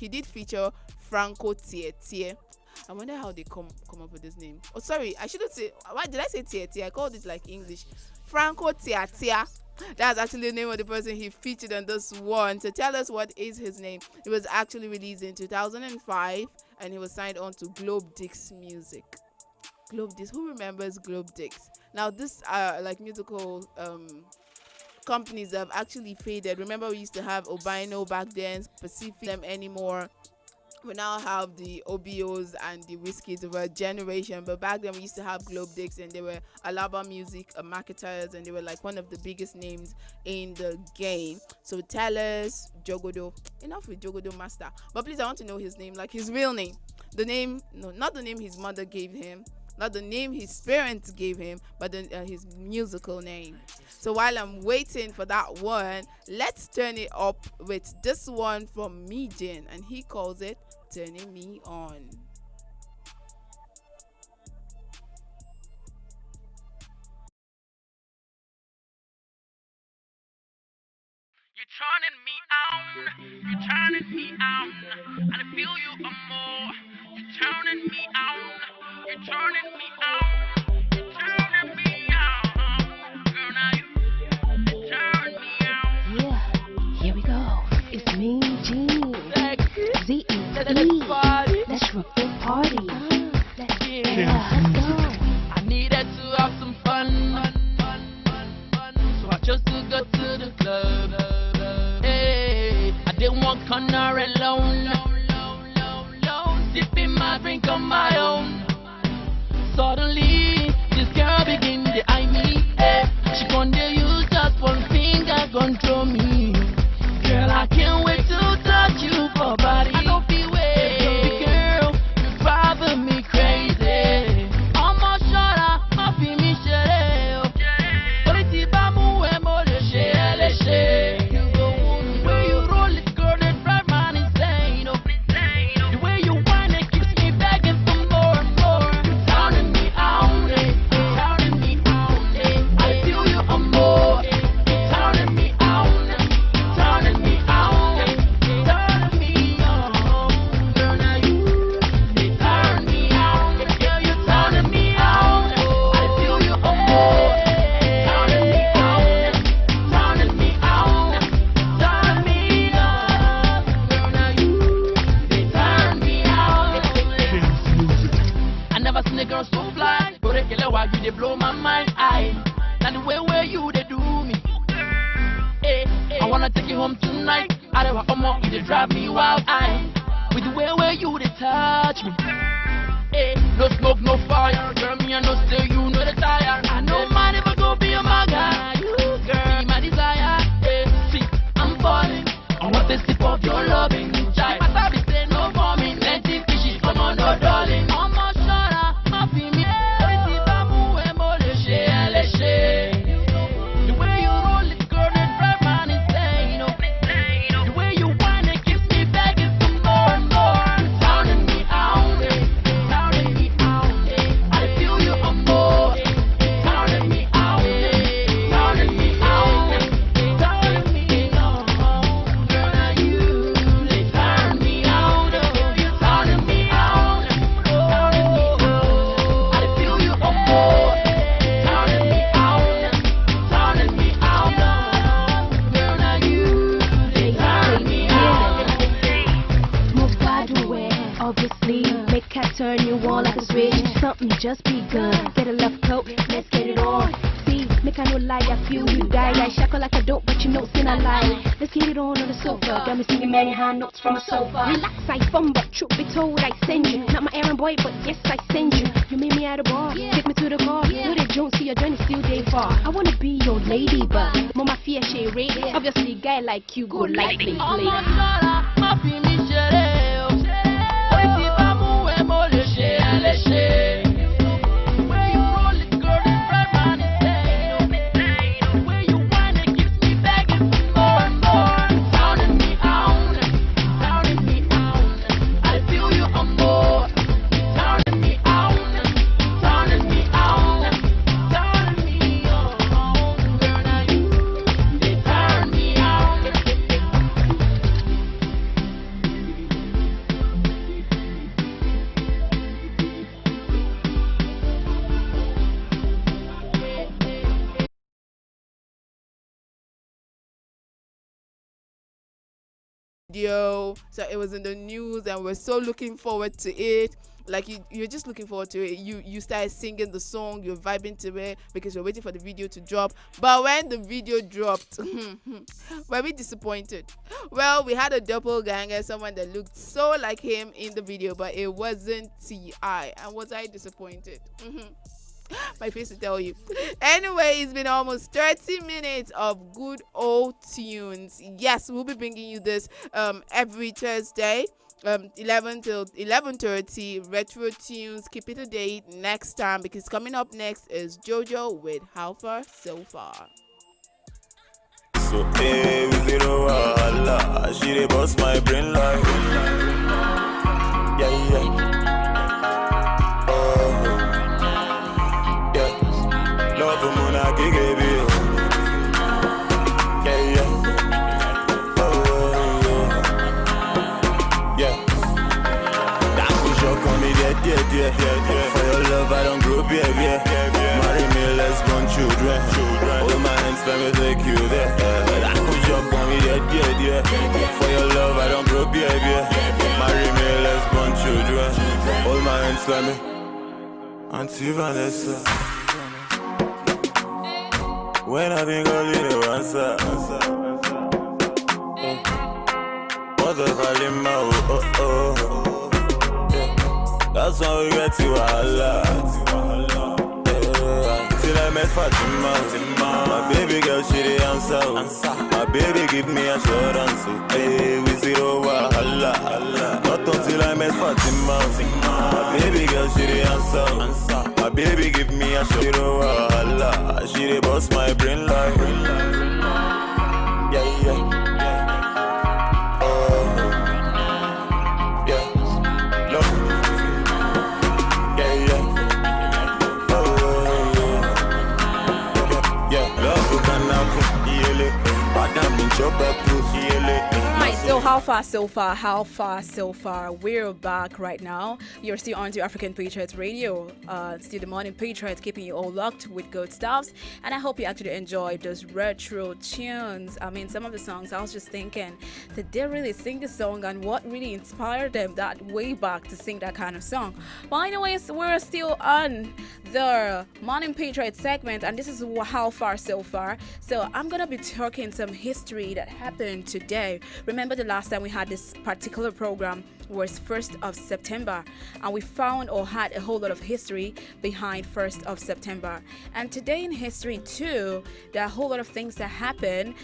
did feature Franco Tietie. I wonder how they come up with this name. Oh, sorry, I shouldn't say. Why did I say Tietie? I called it like English. Franco Tietie. That's actually the name of the person he featured on this one. So tell us, what is his name? It was actually released in 2005, and he was signed on to Globe Dix Music. Globe Dix. Who remembers Globe Dix? Now this musical companies have actually faded. Remember, we used to have Obino back then, Pacific them anymore. We now have the OBOs and the Whiskies of our generation, but back then we used to have Globe Dix, and they were Alaba Music marketers, and they were like one of the biggest names in the game. So tell us, Jogodo. Enough with Jogodo master, but please, I want to know his name, like his real name. The name, no, not the name his mother gave him, not the name his parents gave him, but his musical name. So while I'm waiting for that one, let's turn it up with this one from Mijin, and he calls it Turning Me On.
You're turning me on, you're turning me on, and I feel you more. You're turning me on, you're turning me on, you're turning me on. Girl, now you turn me on.
Yeah, here we go. It's me, Jean. Z-E-E. Let's rock the party. Let's go.
I needed to have some fun, so I chose to go to the club. Hey, I didn't want corner alone, sipping my drink on my own. Suddenly, this girl begin to eye me. Hey, she gonna use just one finger control me. Girl, I can't wait to touch you for body. I don't feel way, girl, you driving me crazy. I'm a shoulder, my feel me share. But it's about me, more the share, let's share. You go where you roll it, girl, that drive man insane. The way you whine it keeps me begging for more and more. Turning me on, turning me on. I feel you on more. Turning me on, turning me on, turning me on. Girl, now you they turn me on. Girl, you turning me on. I feel you on more. Turning me on, turning me on, turn me on. Girl, now you they turn me on. I never seen a girl so fly. Go to kill her while you they blow my mind. Now the way where you they do me. I wanna take you home tonight. I don't want more, you they drive me wild. With the way where you they touch me. No smoke, no fire. Girl, me I know say you know the
something just begun. Get a love coat, let's get it on. See, make I no lie, I feel you die. I shackle like I don't, but you know, sin I lie. Let's get it on the sofa. Got me singing many high notes from a sofa. Relax, I fun, but truth be told, I send you. Not my errand boy, but yes, I send you. You meet me at a bar, take me to the car. No, they don't see your journey still day far. I wanna be your lady, but mama fear she rate. Obviously, guy like you go like me.
video, so it was in the news and we're so looking forward to it. Like you're just looking forward to it. You started singing the song, you're vibing to it because you're waiting for the video to drop. But when the video dropped, were we disappointed? Well, we had a doppelganger, someone that looked so like him in the video, but it wasn't T.I. And was I disappointed? My face to tell you. Anyway, it's been almost 30 minutes of good old tunes. Yes, we'll be bringing you this every Thursday, 11 till 11:30. Retro tunes. Keep it a date next time, because coming up next is JoJo with How Far So Far.
So hey, with zero Allah, she dey bust my brain like yeah, yeah. Love for Mona Gigi, yeah, yeah. Yeah. That push up on me, yeah. For your love, I don't grow, yeah. Marry me, let's born children. Hold my hands, let me take you there. That push up on me, yeah. For your love, I don't grow, yeah. Marry me, let's born children. Hold my hands, let me. Auntie Vanessa. When I think I'll leave you answer. What the hell in my that's when we get to Allah. Till I met Fatima. My baby girl, she the answer. My baby give me assurance. Hey, we zero Allah. Not until I met Fatima. My baby girl, she the answer. My baby give me assurance. Allah. She the boss my brain like yeah, yeah.
Alright, so how far so far? We're back right now. You're still on to African Patriots Radio. Still the morning Patriots, keeping you all locked with good stuffs. And I hope you actually enjoyed those retro tunes. I mean, some of the songs, I was just thinking, did they really sing the song, and what really inspired them that way back to sing that kind of song? Well, anyways, we're still on the morning Patriots segment, and this is how far so far. So I'm gonna be talking some history that happened today. Remember the last time we had this particular program was 1st of September, and we found or had a whole lot of history behind 1st of September. And today in history too, there are a whole lot of things that happened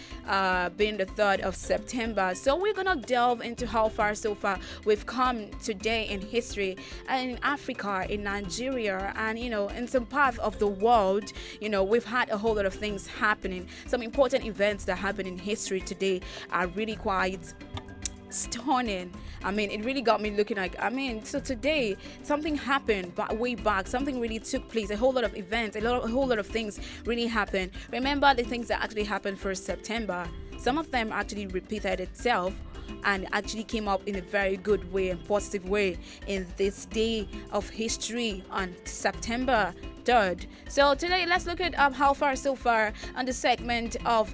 being the 3rd of September. So we're gonna delve into how far so far we've come today in history, and in Africa, in Nigeria, and in some parts of the world. We've had a whole lot of things happening. Some important events that happened in history today are really quite stunning. I mean, it really got me looking like, so today something happened, but way back something really took place. A whole lot of events, a whole lot of things really happened. Remember the things that actually happened 1st September. Some of them actually repeated itself and actually came up in a very good way and positive way in this day of history on September 3rd. So today, let's look at how far so far on the segment of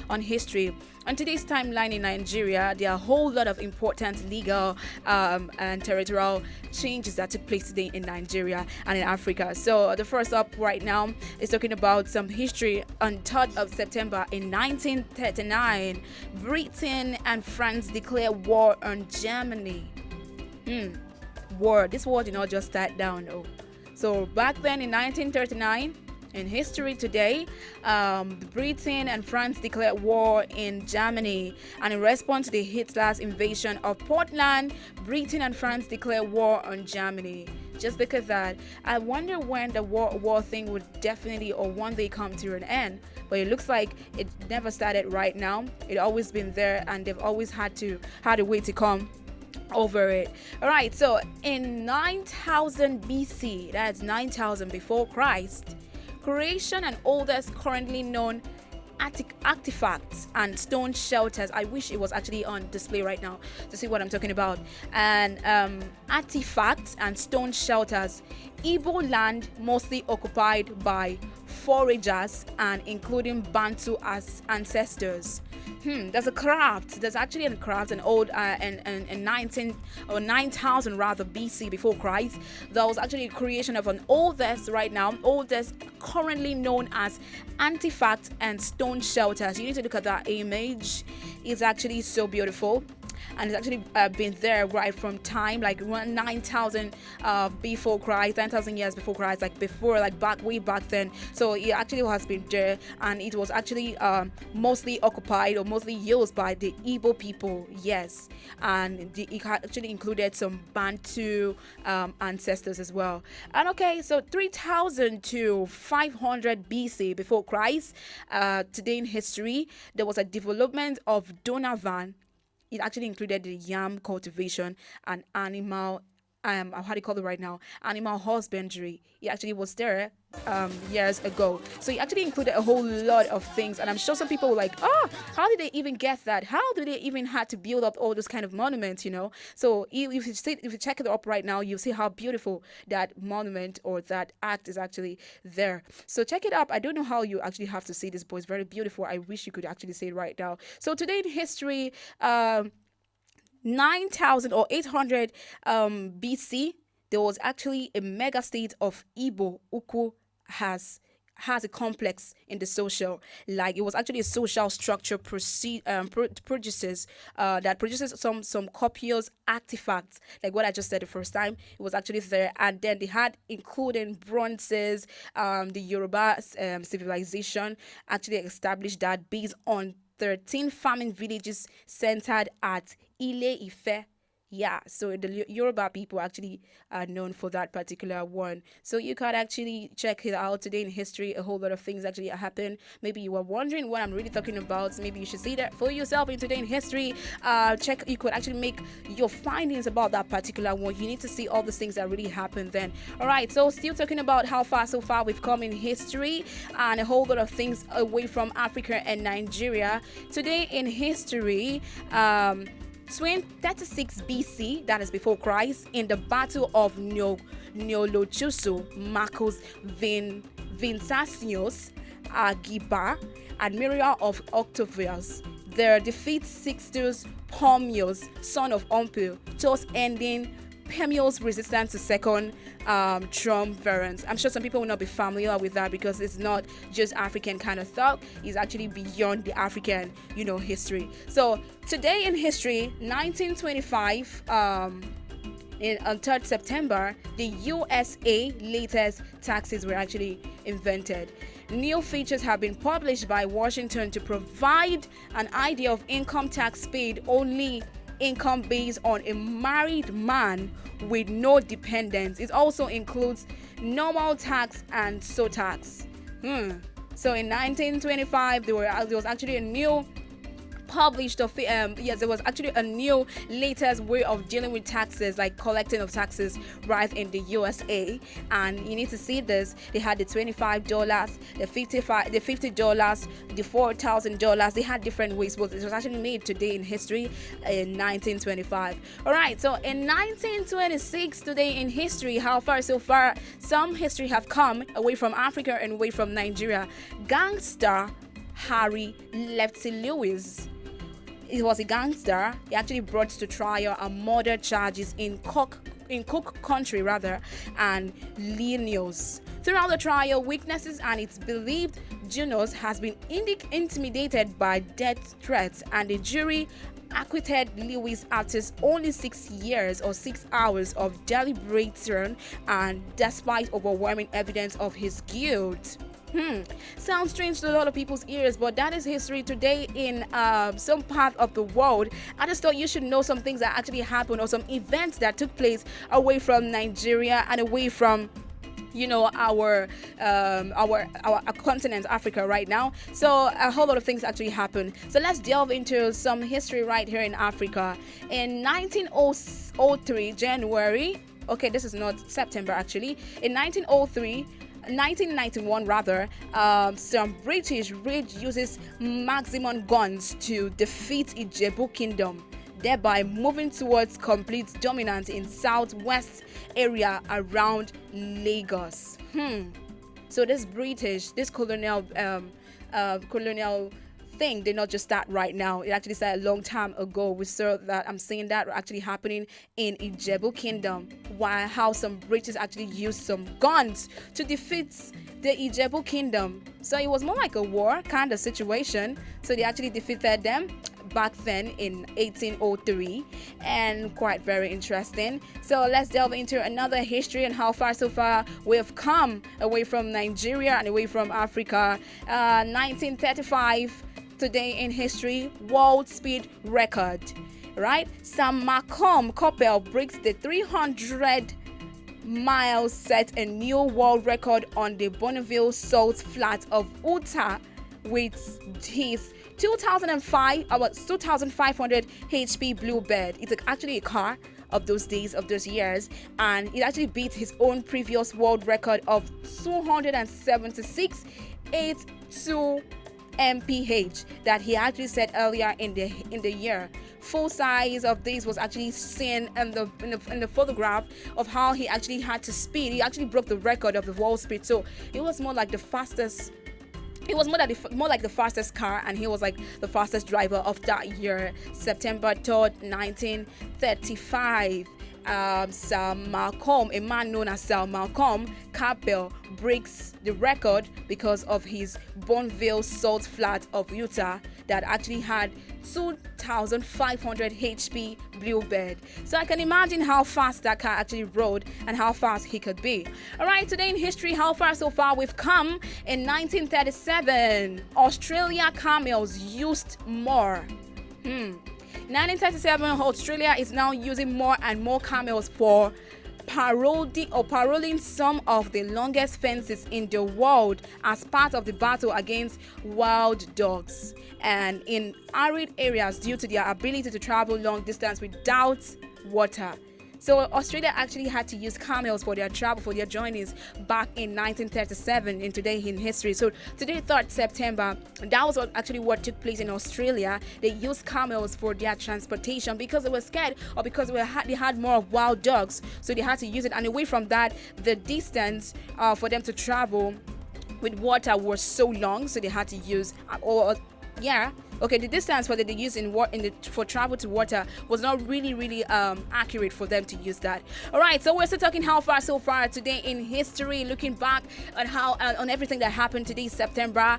on history. On today's timeline in Nigeria, there are a whole lot of important legal and territorial changes that took place today in Nigeria and in Africa. So the first up right now is talking about some history. On 3rd of September in 1939, Britain and France declared war on Germany. War. This war did not just start down, though. So back then in 1939, in history today, Britain and France declared war in Germany, and in response to the Hitler's invasion of Poland, Britain and France declared war on Germany. Just look at that. I wonder when the war thing would definitely or one day come to an end. But it looks like it never started right now. It always been there, and they've always had a way to come over it. All right. So in 9000 BC, that's 9000 before Christ. Creation and oldest currently known artifacts and stone shelters. I wish it was actually on display right now to see what I'm talking about. And artifacts and stone shelters. Igbo land mostly occupied by foragers and including Bantu as ancestors. There's a craft. There's actually a craft, an old in 9000 rather BC before Christ. There was actually a creation of an oldest currently known as artifact and stone shelters. You need to look at that image. It's actually so beautiful. And it's actually been there right from time, like 9,000 before Christ, 9,000 years before Christ, way back then. So it actually has been there, and it was actually mostly occupied or mostly used by the Igbo people, yes. And it actually included some Bantu ancestors as well. And okay, so 3,000 to 500 BC before Christ, today in history, there was a development of Donovan. It actually included the yam cultivation and animal, how do you call it right now? Animal husbandry. It actually was there years ago. So it actually included a whole lot of things. And I'm sure some people were like, oh, how did they even get that? How do they even have to build up all those kind of monuments, So if you check it up right now, you'll see how beautiful that monument or that act is actually there. So check it up. I don't know how you actually have to see this, but it's very beautiful. I wish you could actually see it right now. So today in history, 9,000 or 800 BC, there was actually a mega state of Igbo Ukwu has a complex in the social, like it was actually a social structure produces some copious artifacts, like what I just said the first time. It was actually there, and then they had including bronzes. The Yoruba civilization actually established that based on 13 farming villages centered at Ile Ife. Yeah, so the Yoruba people actually are known for that particular one. So you can actually check it out today in history. A whole lot of things actually happen. Maybe you were wondering what I'm really talking about. Maybe you should see that for yourself in today in history. You could actually make your findings about that particular one. You need to see all the things that really happened then. All right, so still talking about how so far we've come in history and a whole lot of things away from Africa and Nigeria. Today in history, 36 BC, that is before Christ, in the Battle of Nyolochuso, Marcus Vincentius Agiba, admiral of Octavius, there defeats Sixtus Pompeius, son of Pompey, thus ending Pompey's resistance to second triumvirate. I'm sure some people will not be familiar with that because it's not just African kind of thought. It's actually beyond the African, history. So today in history, 1925, on 3rd September, the USA latest taxes were actually invented. New features have been published by Washington to provide an idea of income tax paid only income based on a married man with no dependents. It also includes normal tax and surtax. So in 1925, there was actually a new published yes, there was actually a new latest way of dealing with taxes, like collecting of taxes right in the USA. And you need to see this. They had the $25, the $50, the $4,000. They had different ways, but it was actually made today in history in 1925. All right, so in 1926, today in history, how far so far? Some history have come away from Africa and away from Nigeria. Gangster Harry Lefty Lewis. He was a gangster. He actually brought to trial and murder charges in Cook Country and Illinois. Throughout the trial, witnesses and it's believed Junos has been intimidated by death threats, and the jury acquitted Lewis after only 6 years or 6 hours of deliberation, and despite overwhelming evidence of his guilt. Sounds strange to a lot of people's ears, but that is history today in some part of the world. I just thought you should know some things that actually happened, or some events that took place away from Nigeria and away from our continent, Africa, right now. So a whole lot of things actually happened. So let's delve into some history right here in Africa. In 1903 January, okay, this is not September actually. In 1991 rather, some British raid uses maximum guns to defeat Ijebu Kingdom, thereby moving towards complete dominance in southwest area around Lagos. So this colonial thing did not just start right now. It actually started a long time ago. We saw that. I'm seeing that actually happening in Ijebu Kingdom, while how some British actually used some guns to defeat the Ijebu Kingdom. So it was more like a war kind of situation. So they actually defeated them back then in 1803, and quite very interesting. So let's delve into another history and how far so far we've come away from Nigeria and away from Africa. 1935 today in history, world speed record, right? Sam Malcolm Coppell breaks the 300 miles, set a new world record on the Bonneville Salt Flat of Utah with his 2,500 HP Bluebird. It's actually a car of those days, of those years, and it actually beat his own previous world record of 276.82 mph that he actually set earlier in the year. Full size of this was actually seen in the photograph of how he actually had to speed. He actually broke the record of the world speed, so it was more like the fastest. It was more like the fastest car, and he was like the fastest driver of that year, September 3rd, 1935. Sam Malcolm, a man known as Sam Malcolm Coppell, breaks the record because of his Bonneville Salt Flat of Utah that actually had 2,500 HP Bluebird. So I can imagine how fast that car actually rode and how fast he could be. All right, today in history, how far so far we've come. In 1937, Australia camels used more. 1937, Australia is now using more and more camels for paroling some of the longest fences in the world as part of the battle against wild dogs and in arid areas due to their ability to travel long distance without water. So Australia actually had to use camels for their travel, for their journeys back in 1937 in today in history. So today, 3rd September, that was actually what took place in Australia. They used camels for their transportation because they were scared, or because they had more wild dogs. So they had to use it. And away from that, the distance for them to travel with water was so long, so they had to use the distance for the use for travel to water was not really accurate for them to use that. All right, so we're still talking how far so far today in history, looking back at how on everything that happened today, September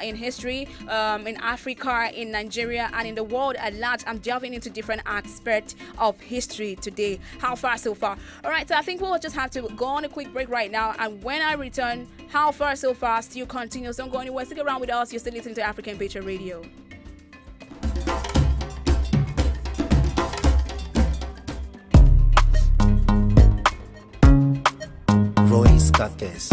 in history, in Africa, in Nigeria, and in the world at large. I'm delving into different aspects of history today. How far so far? All right, so I think we'll just have to go on a quick break right now, and when I return, how far so far still continues. Don't go anywhere. Stick around with us. You're still listening to African Patriot Radio.
Royce Caques.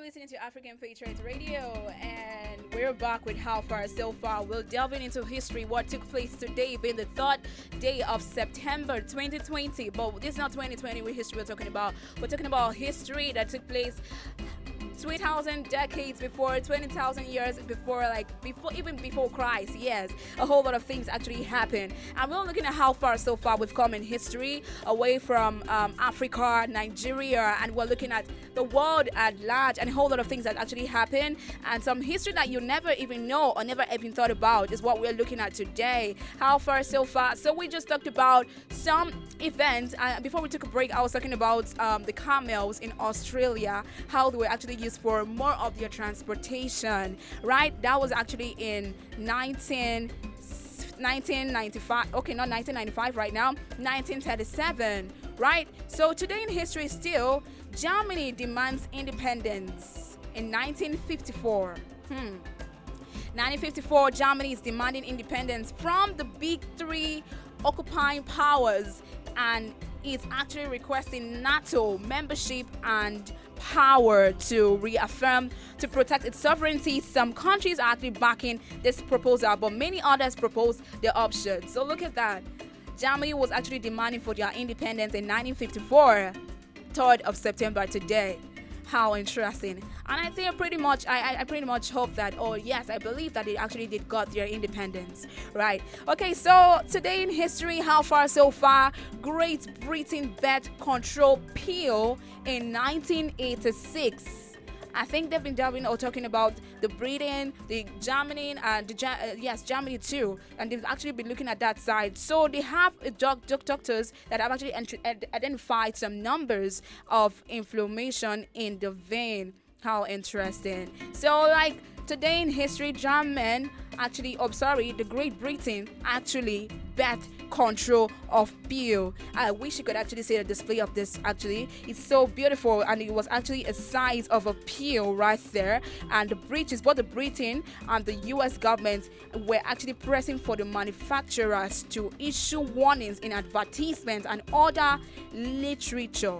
listening to African Patriots Radio, and we're back with How Far So Far. We'll delve into history, what took place today, being the 3rd day of September 2020. But this is not 2020 with history we're talking about. We're talking about history that took place 20,000 decades before, 20,000 years before, even before Christ. Yes, a whole lot of things actually happened. And we're looking at how far so far we've come in history, away from Africa, Nigeria, and we're looking at the world at large and a whole lot of things that actually happened. And some history that you never even know or never even thought about is what we're looking at today. How far so far? So we just talked about some events. Before we took a break, I was talking about the camels in Australia, how they were actually used for more of their transportation, right? That was actually in 1995. Okay, not 1995 right now, 1937, right? So today in history still, Germany demands independence in 1954. 1954, Germany is demanding independence from the big three occupying powers, and is actually requesting NATO membership and power to reaffirm, to protect its sovereignty. Some countries are actually backing this proposal, but many others propose the option. So look at that. Germany was actually demanding for their independence in 1954, 3rd of September today. How interesting. And I think I pretty much hope that, oh yes, I believe that they actually did got their independence, right? Okay, so today in history, how far so far? Great Britain birth control pill in 1986. I think they've been delving or talking about the Britain, the Germany, and Germany too, and they've actually been looking at that side. So they have doctors that have actually identified some numbers of inflammation in the vein. How interesting. So today in history, the Great Britain actually birth control of pill. I wish you could actually see the display of this. Actually, it's so beautiful, and it was actually a size of a pill right there. And the both the Britain and the U.S. government were actually pressing for the manufacturers to issue warnings in advertisements and other literature.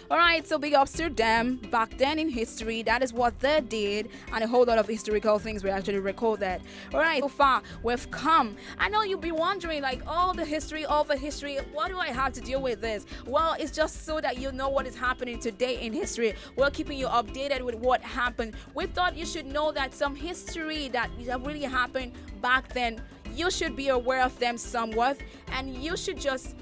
Alright, so big ups to them. Back then in history, that is what they did, and a whole lot of historical things were actually recorded. Alright, so far we've come. I know you'll be wondering, all the history, what do I have to deal with this? Well, it's just so that you know what is happening today in history. We're keeping you updated with what happened. We thought you should know that some history that really happened back then, you should be aware of them somewhat, and you should just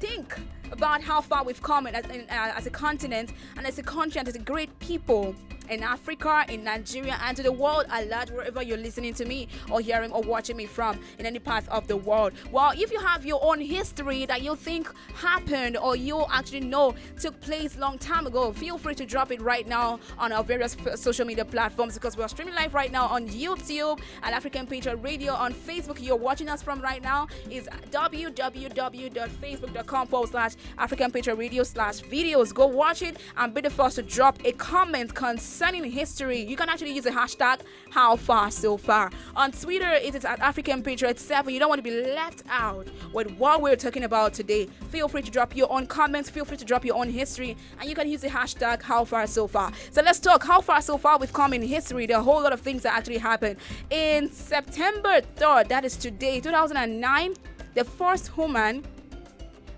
think about how far we've come as a continent and as a country and as a great people in Africa, in Nigeria, and to the world at large, wherever you're listening to me or hearing or watching me from in any part of the world. Well, if you have your own history that you think happened or you actually know took place long time ago, feel free to drop it right now on our various social media platforms, because we're streaming live right now on YouTube at African Patriot Radio. On Facebook, you're watching us from right now is www.facebook.com/African Patriot Radio/videos. Go watch it and be the first to drop a comment concerning history. You can actually use the hashtag how far so far. On Twitter, it is at African Patriot 7. You don't want to be left out with what we're talking about today. Feel free to drop your own comments, feel free to drop your own history, and you can use the hashtag how far so far. So let's talk how far so far we've come in history. There are a whole lot of things that actually happened. In September 3rd, that is today, 2009, the first woman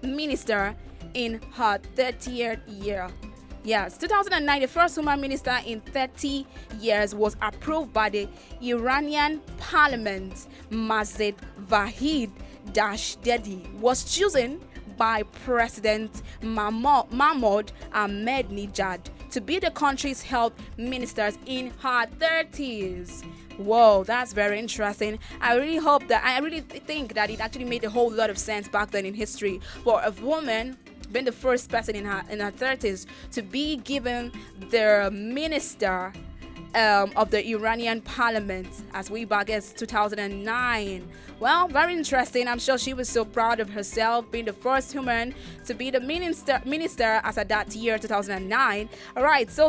minister in her 30th year. Yes, 2009, the first woman minister in 30 years was approved by the Iranian parliament. Mazed Vahid Dashdedi was chosen by President Mahmoud Ahmadinejad to be the country's health ministers in her 30s. Whoa, that's very interesting. I really think that it actually made a whole lot of sense back then in history for a woman being the first person in her 30s to be given the minister of the Iranian parliament as way back as 2009. Well, very interesting. I'm sure she was so proud of herself being the first woman to be the minister as at that year, 2009. All right, so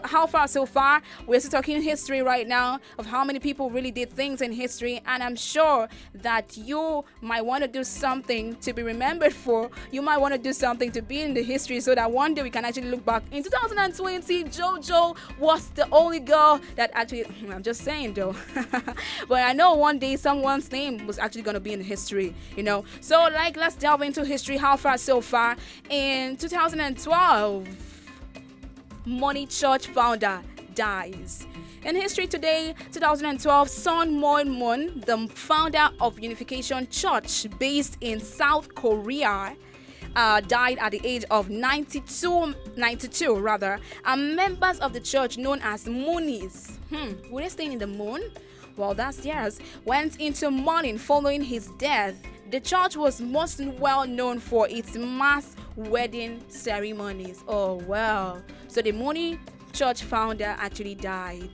how far so far? We're still talking history right now of how many people really did things in history, and I'm sure that you might want to do something to be remembered for. You might want to do something to be in the history so that one day we can actually look back in 2020. JoJo was the only girl that actually, I'm just saying though, but I know one day someone's name was actually going to be in history, you know. So like, let's delve into history. How far so far? In 2012, Money Church founder dies. In history today, 2012, Sun Moon Moon, the founder of Unification Church based in South Korea, died at the age of 92 rather, and members of the church known as Moonies, were they staying in the moon? Well, that's theirs, went into mourning following his death. The church was most well known for its mass wedding ceremonies. Oh well, so the Mooney Church founder actually died.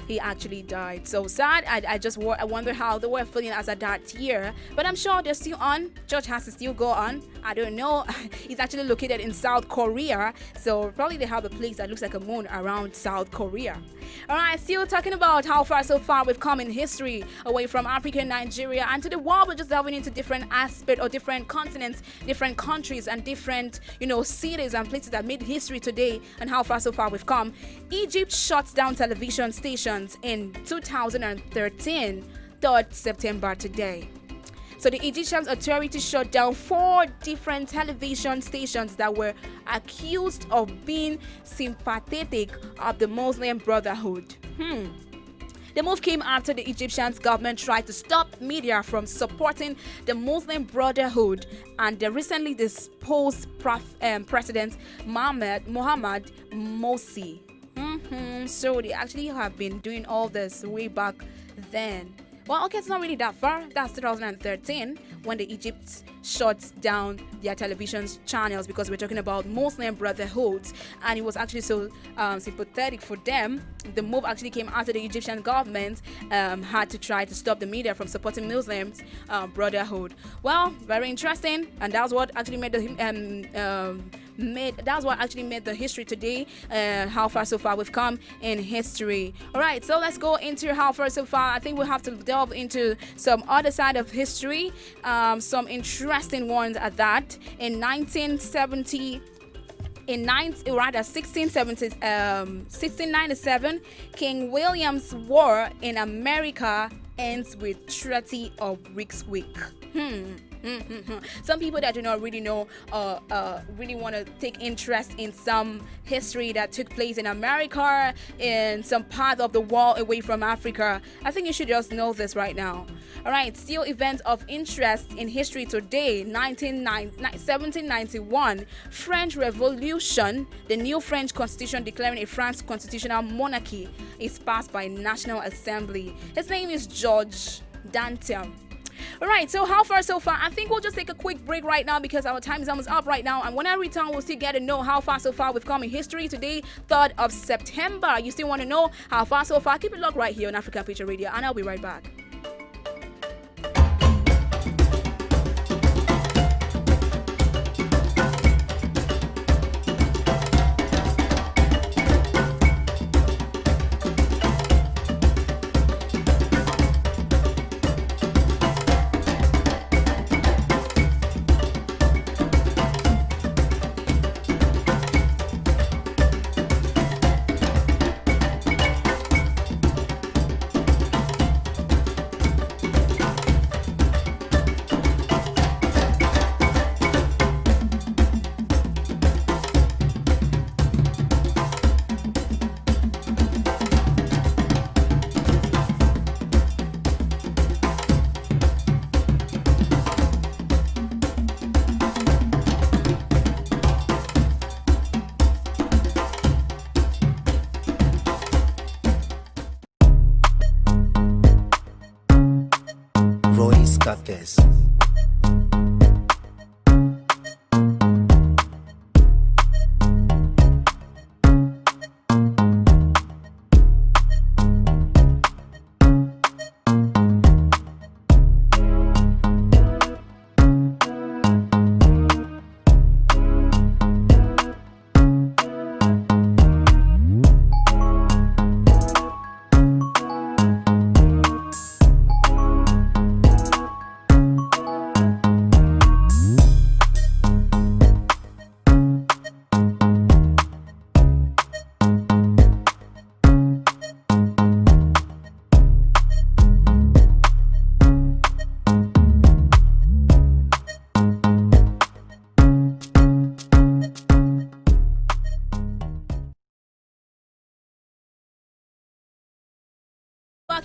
He actually died. So sad. I wonder how they were feeling as at that year. But I'm sure they're still on. Church has to still go on. I don't know. It's actually located in South Korea. So probably they have a place that looks like a moon around South Korea. Alright, still talking about how far so far we've come in history, away from Africa and Nigeria and to the world. We're just delving into different aspects or different continents, different countries and different, cities and places that made history today, and how far so far we've come. Egypt shuts down television stations in 2013, 3rd September today. So the Egyptian authorities shut down 4 different television stations that were accused of being sympathetic of the Muslim Brotherhood. The move came after the Egyptian government tried to stop media from supporting the Muslim Brotherhood and the recently disposed President Mohamed Morsi. So they actually have been doing all this way back then. Well, okay, it's not really that far. That's 2013 when the Egypt shut down their television channels because we're talking about Muslim Brotherhoods, and it was actually so sympathetic for them. The move actually came after the Egyptian government had to try to stop the media from supporting Muslims Brotherhood. Well, very interesting, and that's what actually made the history today. How far so far we've come in history. All right, so let's go into how far so far. I think we'll have to delve into some other side of history, some interesting ones at that. In 1697, King William's War in America ends with Treaty of Ryswick. Some people that do not really know really want to take interest in some history that took place in America, in some part of the world away from Africa. I think you should just know this right now. All right, still events of interest in history today. 1791, French Revolution. The new French Constitution declaring a France constitutional monarchy is passed by National Assembly. His name is George Danton. All right, so how far so far? I think we'll just take a quick break right now because our time is almost up right now. And when I return, we'll still get to know how far so far we've come in history today, 3rd of September. You still want to know how far so far? Keep it locked right here on African Patriots Radio, and I'll be right back.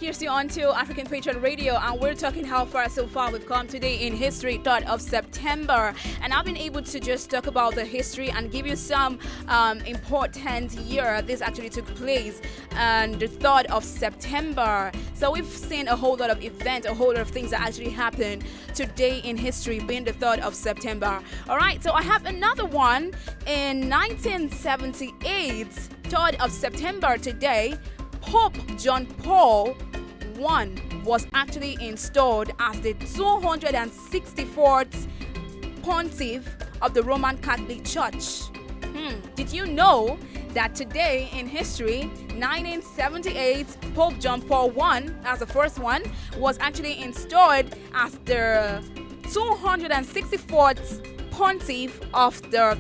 Here's you on to African Patriot Radio, and we're talking how far so far we've come today in history, 3rd of September. And I've been able to just talk about the history and give you some important year this actually took place, and the 3rd of September. So we've seen a whole lot of events, a whole lot of things that actually happened today in history, being the 3rd of September. All right, so I have another one in 1978, 3rd of September today. Pope John Paul I was actually installed as the 264th pontiff of the Roman Catholic Church. Did you know that today in history, 1978, Pope John Paul I, as the first one, was actually installed as the 264th pontiff of the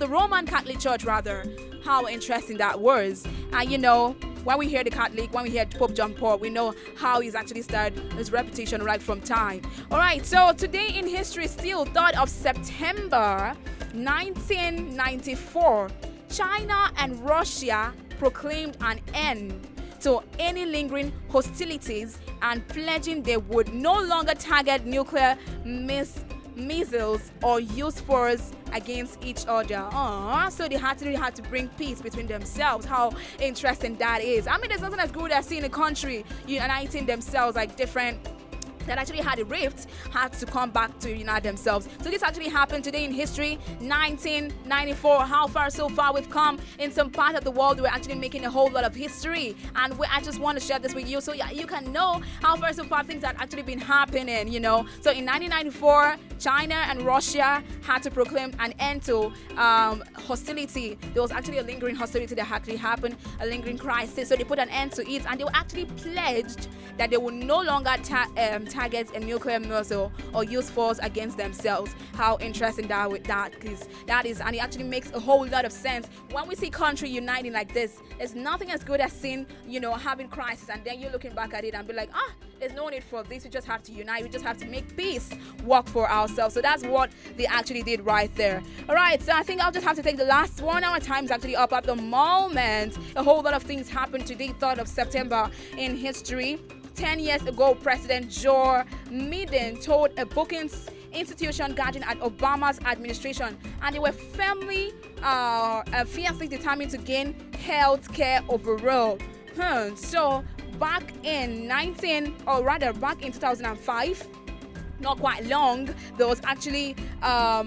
Roman Catholic Church, rather. How interesting that was. And you know, when we hear the Catholic, when we hear Pope John Paul, we know how he's actually started his reputation right from time. All right, so today in history, still 3rd of September 1994, China and Russia proclaimed an end to any lingering hostilities and pledging they would no longer target nuclear missiles or use force against each other. So they had to bring peace between themselves. How interesting that is. I mean, there's nothing as good as seeing a country uniting themselves, like different that actually had a rift, had to come back to unite themselves. So this actually happened today in history, 1994. How far so far we've come. In some part of the world, we're actually making a whole lot of history, and I just want to share this with you so you can know how far so far things have actually been happening, you know. So in 1994, China and Russia had to proclaim an end to hostility. There was actually a lingering hostility that actually happened, a lingering crisis. So they put an end to it, and they were actually pledged that they will no longer target a nuclear missile or use force against themselves. How interesting that is, and it actually makes a whole lot of sense. When we see country uniting like this, there's nothing as good as seeing, having crisis, and then you're looking back at it and be like, there's no need for this. We just have to unite. We just have to make peace work for ourselves. So that's what they actually did right there. All right, so I think I'll just have to take the last one. Our time's actually up at the moment. A whole lot of things happened today, 3rd of September in history. 10 years ago, President Joe Biden told a bookings institution guarding at Obama's administration, and they were fiercely determined to gain health care overall. So back in 2005, not quite long, there was actually a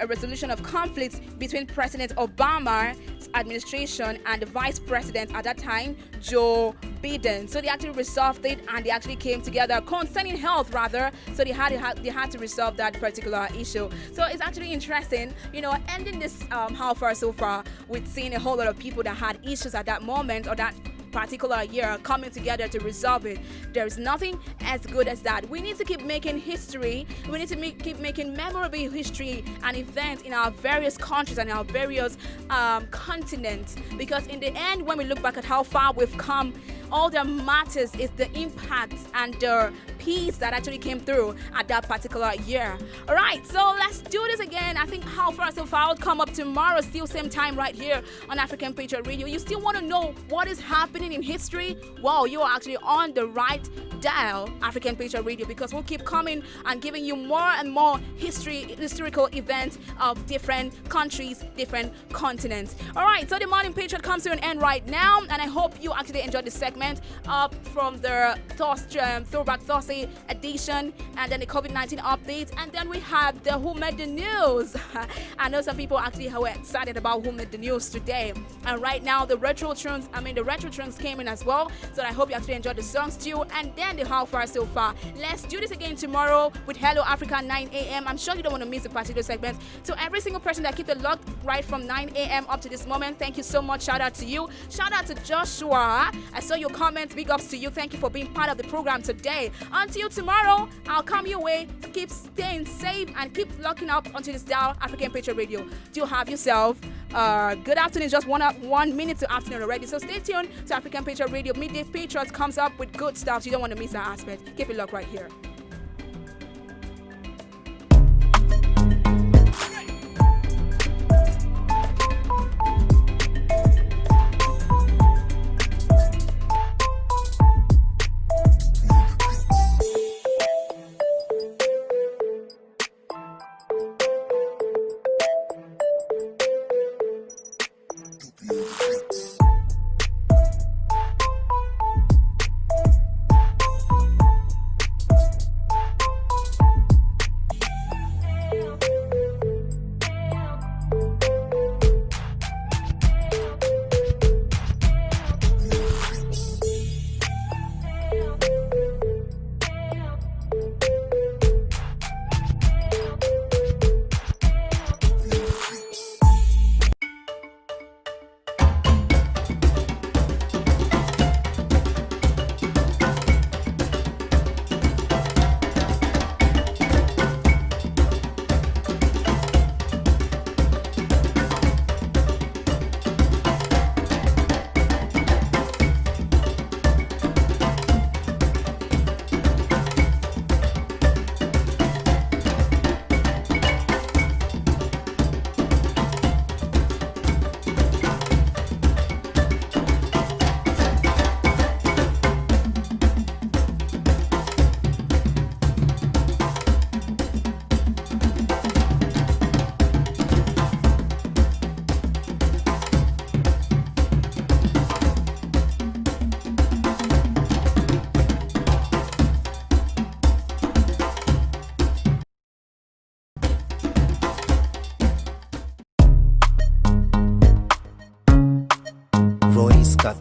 resolution of conflicts between President Obama's administration and the Vice President at that time, Joe Biden. So they actually resolved it, and they actually came together concerning health, rather. So they had to resolve that particular issue. So it's actually interesting, ending this how far so far with seeing a whole lot of people that had issues at that moment or that particular year coming together to resolve it. There's nothing as good as that. We need to keep making history. We need to keep making memorable history and events in our various countries and our various continents, because in the end, when we look back at how far we've come, all that matters is the impact and the peace that actually came through at that particular year. All right, so let's do this again. I think how far so far will come up tomorrow, still same time right here on African Patriot Radio. You still want to know what is happening in history? Well, you are actually on the right dial, African Patriot Radio, because we'll keep coming and giving you more and more historical events of different countries, different continents. All right, so the Morning Patriot comes to an end right now, and I hope you actually enjoyed this segment up from the Throwback Thursday edition, and then the COVID-19 updates, and then we have the Who Made the News. I know some people actually were excited about Who Made the News today, and right now the retro tunes came in as well, so I hope you actually enjoyed the songs too, and then the How Far So Far. Let's do this again tomorrow with Hello Africa 9 a.m. I'm sure you don't want to miss the particular segment. So every single person that kept it locked right from 9 a.m. up to this moment, thank you so much. Shout out to you. Shout out to Joshua. I saw your comments. Big ups to you. Thank you for being part of the program today. Until tomorrow, I'll come your way. Keep staying safe and keep locking up onto this dial, African Patriot Radio. Do have yourself good afternoon. Just 1 minute to afternoon already. So stay tuned to African Patriot Radio. Midday Patriots comes up with good stuff. So you don't want to miss that aspect. Keep it locked right here.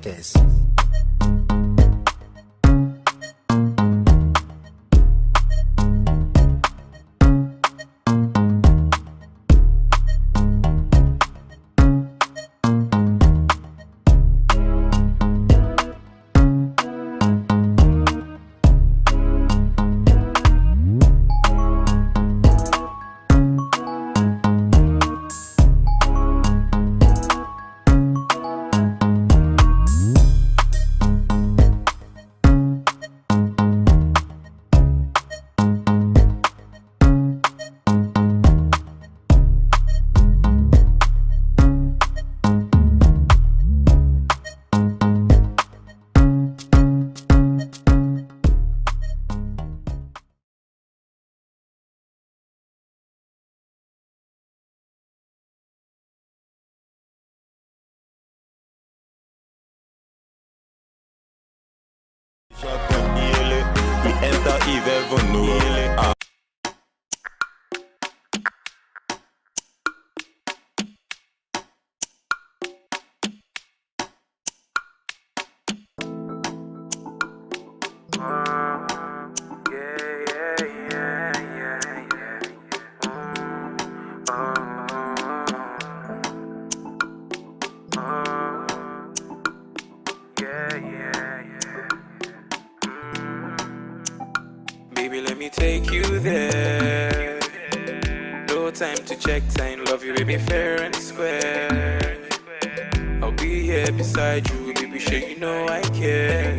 crackers.
We enter Eve heaven, no.
Baby, let me take you there. No time to check time, love you, baby, fair and square. I'll be here beside you, baby, sure you know I care.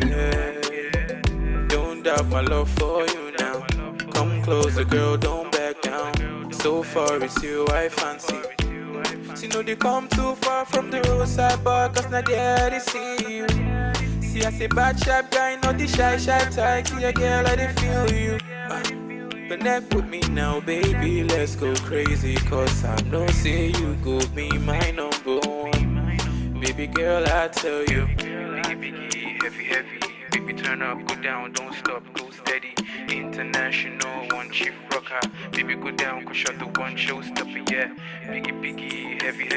Don't doubt my love for you now. Come closer, girl, don't back down. So far it's you I fancy. See, no, they come too far from the roadside bar, cause not there they see you. See, I say bad sharp guy, not the shy type. See a girl, I dey feel you. Connect with me now, baby, let's go crazy. Cause I know say you go be my number one. Baby girl, I tell you.
Biggie, heavy. Baby, turn up, go down, don't stop, go steady. International, one chief rocker. Baby, go down, go shut the one showstopper, yeah. Biggie, heavy.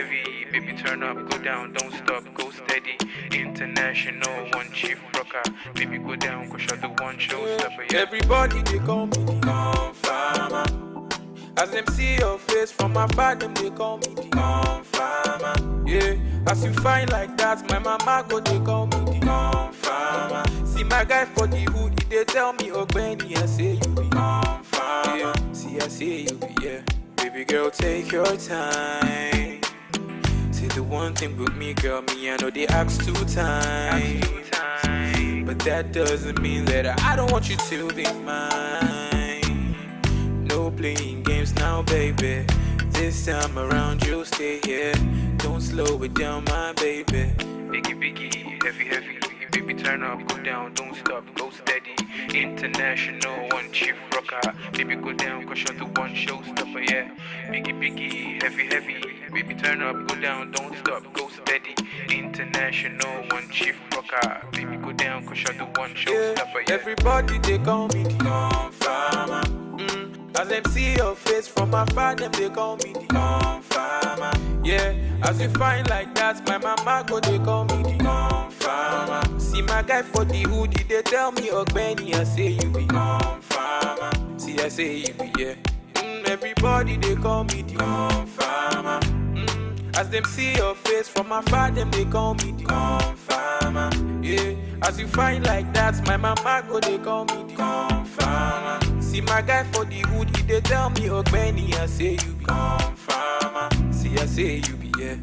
Baby, turn up, go down, don't stop, go steady. International, one chief rocker. Baby, go down, go shut the one showstopper, yeah.
Everybody, they call me the farmer. As them see your face from afar, them they call me the farmer. Yeah, as you find like that, my mama go they call me the farmer. See my guy for the hood, they tell me, oh Benny, I say you be farmer. Yeah. See, I say you be, yeah. Baby girl, take your time. Say the one thing with me, girl, me I know they ask 2 times. But that doesn't mean that I don't want you to be mine. No playing games now, baby. This time around you'll stay here. Don't slow it down, my baby.
Biggie, heavy. Baby, turn up, go down, don't stop, go steady. International, one chief rocker. Baby, go down, go shut the one showstopper, yeah. Biggie, heavy. Baby, turn up, go down, don't stop, go steady. International, one chief rocker. Baby, go down, go shut the one showstopper, yeah.
Everybody, they call me the farmer. As them see your face from afar, them they call me the farmer. Yeah, as you find like that, my mama go they call me the farmer. See my guy for the hoodie, they tell me, oh Benny, I say you be farmer. See, I say you be, yeah. Everybody they call me the farmer. As them see your face from afar, them they call me the farmer. Yeah, as you find like that, my mama go they call me the farmer. See my guy for the hoodie, they tell me, oh Benny, I say you be farmer. See, I say you be, yeah.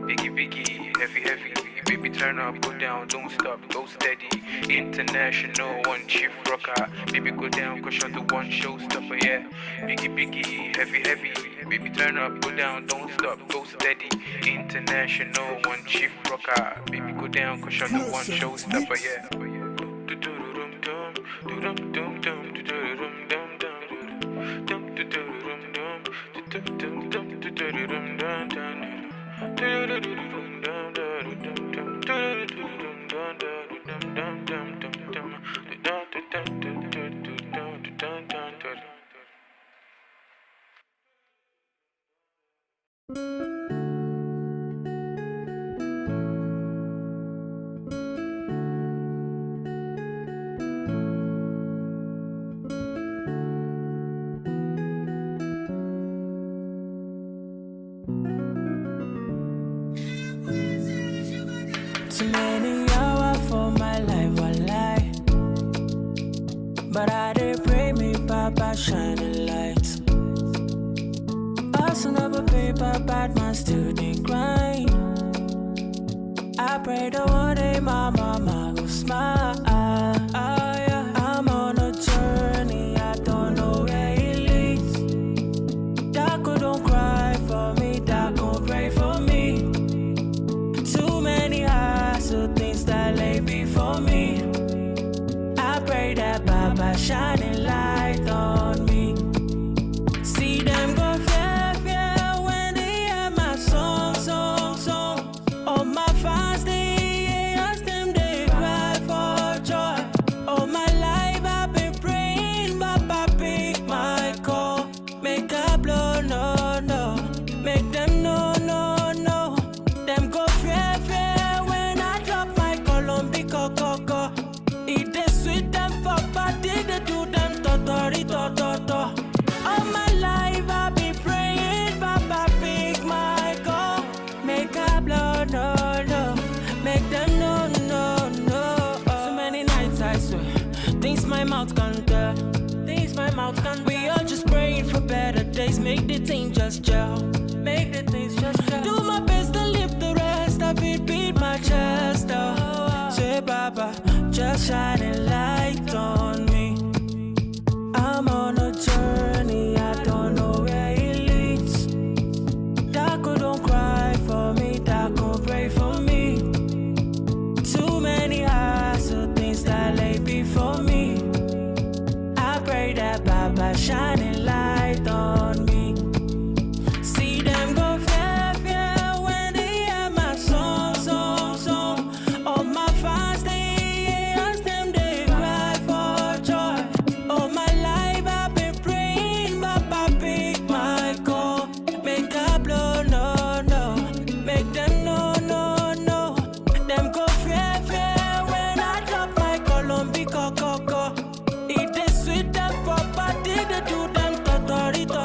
Biggie, heavy. Baby, turn up, go down, don't stop, go steady. International, one chief rocker. Baby, go down, go shut the one showstopper, yeah. Biggie, heavy. Baby, turn up, go down, don't stop, go steady. International, one chief rocker. Baby, go down, go shut the one showstopper, yeah.
shining light. Also never paper, bad man still dey grind. I pray that one day my mama will smile. Yeah. I'm on a journey, I don't know where it leads. Daco don't cry for me, Daco pray for me. Too many hassle things that lay before me. I pray that Baba shining light on me. See them go fair, fair when they hear my song, song, song. All my fans, they ask them, they cry for joy. All my life I've been praying, Baba pick my call. Make a blow, no, no. Make them no, no, no. Them go fair, fair when I drop my Colombi coco. It is sweet them for body, they do them totori, to. All my life I've been praying, Baba pick my call. Make a blow, no, no. Make them no, no, no. So many nights I swear, things my mouth can't tell. Things my mouth can't. We all just praying for better days. Make the thing just gel. Make the things just gel. Do my best to live the rest of it. Beat my chest up. Say Baba, just shining light on me. I'm on a journey, I don't know where it leads. Daco don't cry for me, Daco pray for me. Too many hassle things that lay before me. I pray that Baba shining light on me. See them go fair, fair when they hear my song, song, song. All my fans, they ask them, they cry for joy. All my life I've been praying, Baba pick my call. Make a blow, no, no. Make them no, no, no. Them go fair, fair when I drop my Colombi coco. It is sweet them for body, they do them totori, to.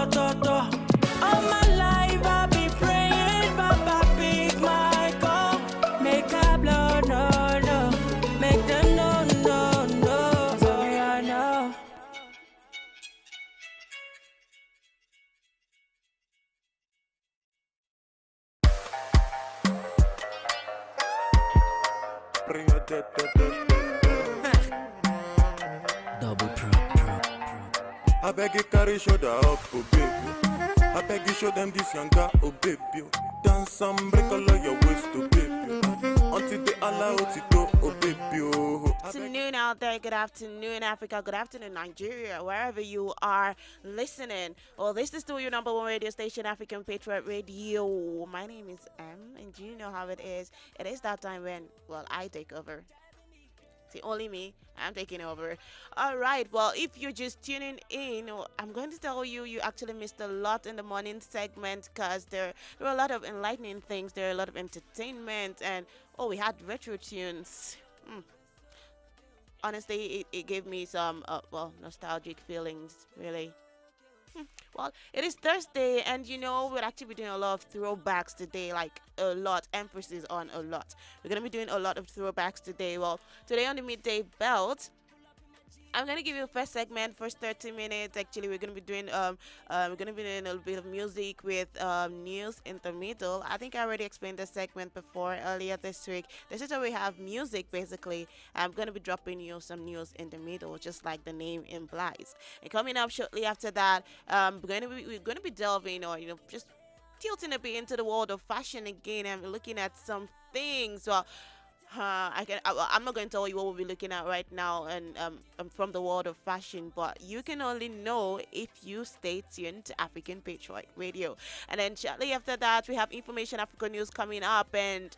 All my life I've been praying, Baba pick my call. Make a blow, no, no. Make them no, no, no. So I know.
Bring your
Double pro.
I beg you carry shoulder up, oh baby. I beg you show them this younger, oh baby. Dance and break all of your waist, oh baby. Until they allow it to go, oh baby. Oh.
Afternoon out there, good afternoon Africa, good afternoon Nigeria, wherever you are listening. Well, this is still your number one radio station, African Patriot Radio. My name is M, and you know how it is. It is that time when, well, I take over. See, only me, I'm taking over. All right, well, if you're just tuning in, I'm going to tell you, you actually missed a lot in the morning segment because there were a lot of enlightening things, there are a lot of entertainment, and we had retro tunes. Honestly, it gave me some, nostalgic feelings, really. Well, it is Thursday, and we're actually be doing a lot of throwbacks today, like a lot, emphasis on a lot. We're going to be doing a lot of throwbacks today. Well, today on the midday belt, I'm gonna give you the first segment, first 30 minutes. Actually, we're gonna be doing a little bit of music with news in the middle. I think I already explained this segment before earlier this week. This is where we have music basically. I'm gonna be dropping you some news in the middle, just like the name implies. And coming up shortly after that, we're gonna be delving or just tilting a bit into the world of fashion again and looking at some things. Well, I'm not going to tell you what we'll be looking at right now, and from the world of fashion, but you can only know if you stay tuned to African Patriot Radio. And then shortly after that, we have Information Africa News coming up, and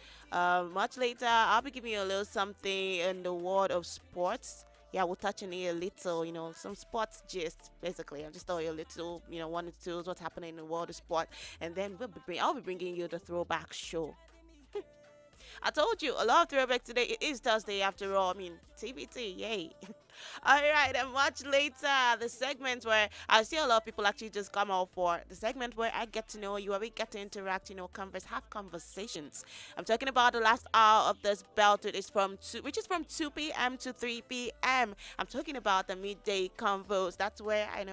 much later, I'll be giving you a little something in the world of sports. Yeah, we'll touch on it a little, some sports gist, basically. I'll just tell you a little, one or two, what's happening in the world of sport, and then I'll be bringing you the throwback show. I told you, a lot of throwback today. It is Thursday after all. I mean, TBT, yay.
All right, and much later, the segment where I see a lot of people actually just come out for the segment where I get to know you, where we get to interact, have conversations. I'm talking about the last hour of this belt, which is from 2 p.m. to 3 p.m. I'm talking about the midday convos. That's where I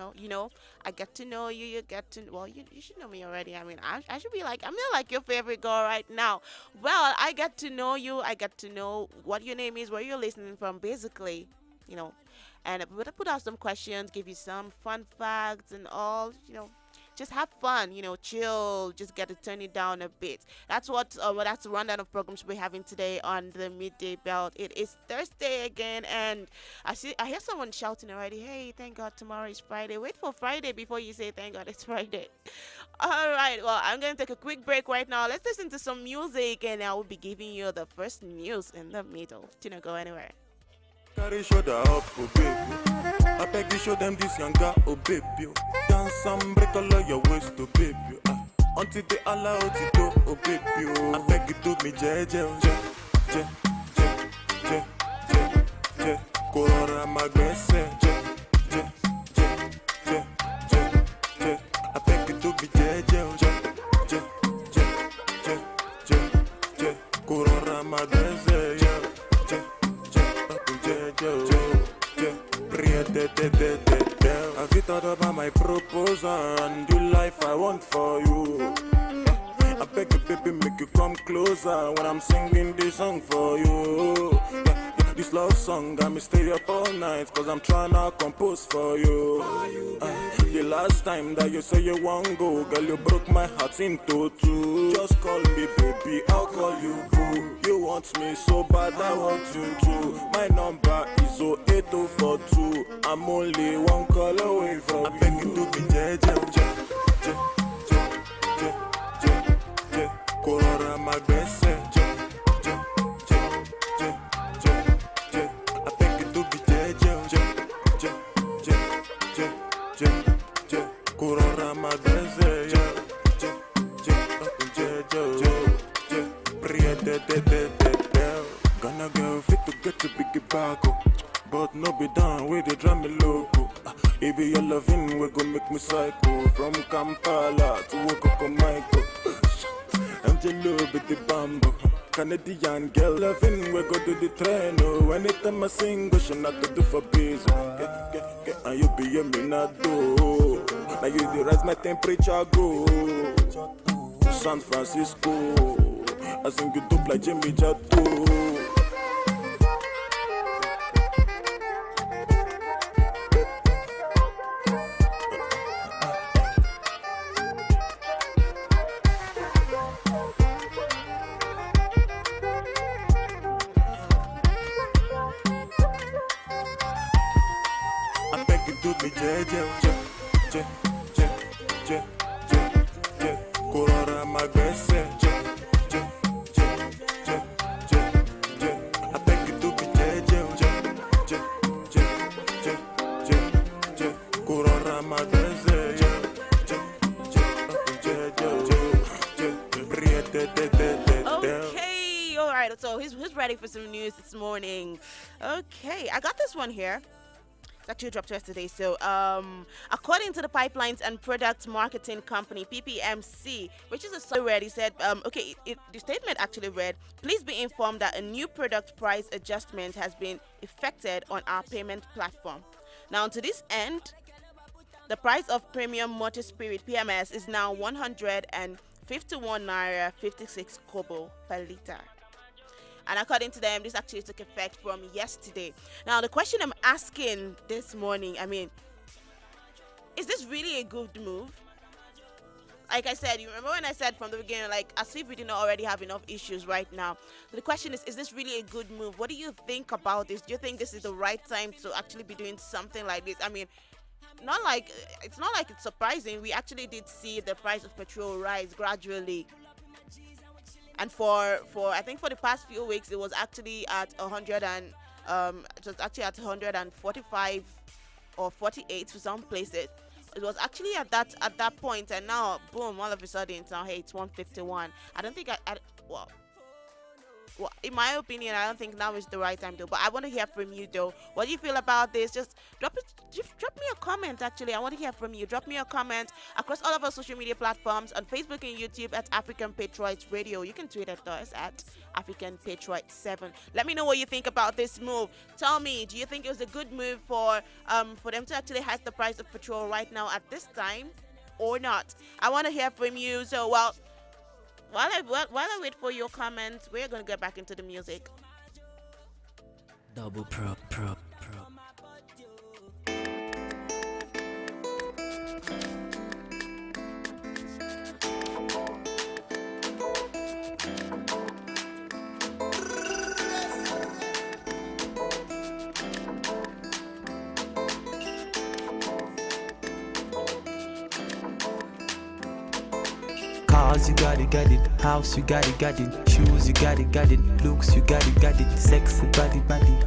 get to know you. You get to, well, you should know me already. I mean, I should be like, I'm not like your favorite girl right now. Well, I get to know you. I get to know what your name is, where you're listening from, basically, and we're gonna put out some questions, give you some fun facts and all, just have fun, chill, just get to turn it down a bit. That's that's the rundown of programs we're having today on the midday belt. It is Thursday again, and I hear someone shouting already, hey, thank God tomorrow is Friday. Wait for Friday before you say thank God it's Friday. All right, well, I'm gonna take a quick break right now. Let's listen to some music, and I will be giving you the first news in the middle. Do not go anywhere.
Carry shoulder up, oh baby. I beg you show them this young guy, oh baby. Dance and break all of your waist, oh baby. Until they allow it to, oh baby. I beg you do me jeje, je, je, je, je. Corona magbese, je, je. I beg you do me jeje, je. Corona magbese, I fit thought about my proposal and do life I want for you. I beg you, baby, make you come closer when I'm singing this song for you. This love song got me stay up all night, cause I'm trying to compose for you. The last time that you say you want go, girl, you broke my heart into two. Just call me baby, I'll call you boo. You want me so bad, I want you too. My number is 08042. I'm only one call away from you. I beg you to be jeje, Corona magbese, I beg you to be jeje, Corona magbese, Gonna go fit to get to big back, but no be done with the drum loco. If your loving we go make me psycho. From Kampala to Okokomaiko. Angelo with the bamboo. Canadian girl loving we go to the train. Oh, anytime I sing, go she not to do for biz. And you be a minado. Now you the rise my temperature go. San Francisco. I sing you dope like Jimmy Jato. I beg you do me je, Corona magbese, I beg you do me je, Corona magbese,
Okay, all right. So who's ready for some news this morning? Okay, I got this one here. It's actually dropped yesterday. So, according to the Pipelines and Products Marketing Company (PPMC), which is a already said, the statement actually read, "Please be informed that a new product price adjustment has been effected on our payment platform. Now, to this end, the price of premium motor spirit (PMS) is now 151 naira 56 kobo per liter." And according to them, this actually took effect from yesterday. Now, the question I'm asking this morning, is this really a good move? Like I said, you remember when I said from the beginning, like, as if we did not already have enough issues right now. So the question is this really a good move? What do you think about this? Do you think this is the right time to actually be doing something like this? It's not like it's surprising. We actually did see the price of petrol rise gradually. And for I think for the past few weeks, it was actually at 145 or 48 for some places. It was actually at that point, and now boom, all of a sudden it's now, hey, it's 151. I don't think Well, in my opinion, I don't think now is the right time though. But I want to hear from you though. What do you feel about this? Just drop me a comment. Actually, I want to hear from you. Drop me a comment across all of our social media platforms on Facebook and YouTube at African Patriots Radio. You can tweet at us at African Patriots 7. Let me know what you think about this move. Tell me, do you think it was a good move for them to actually hike the price of petrol right now at this time, or not? I want to hear from you. So, well, while I wait for your comments, we're gonna get back into the music.
Double pro. Cars, you got it. House, you got it. Shoes, you got it. Looks, you got it. Sexy body,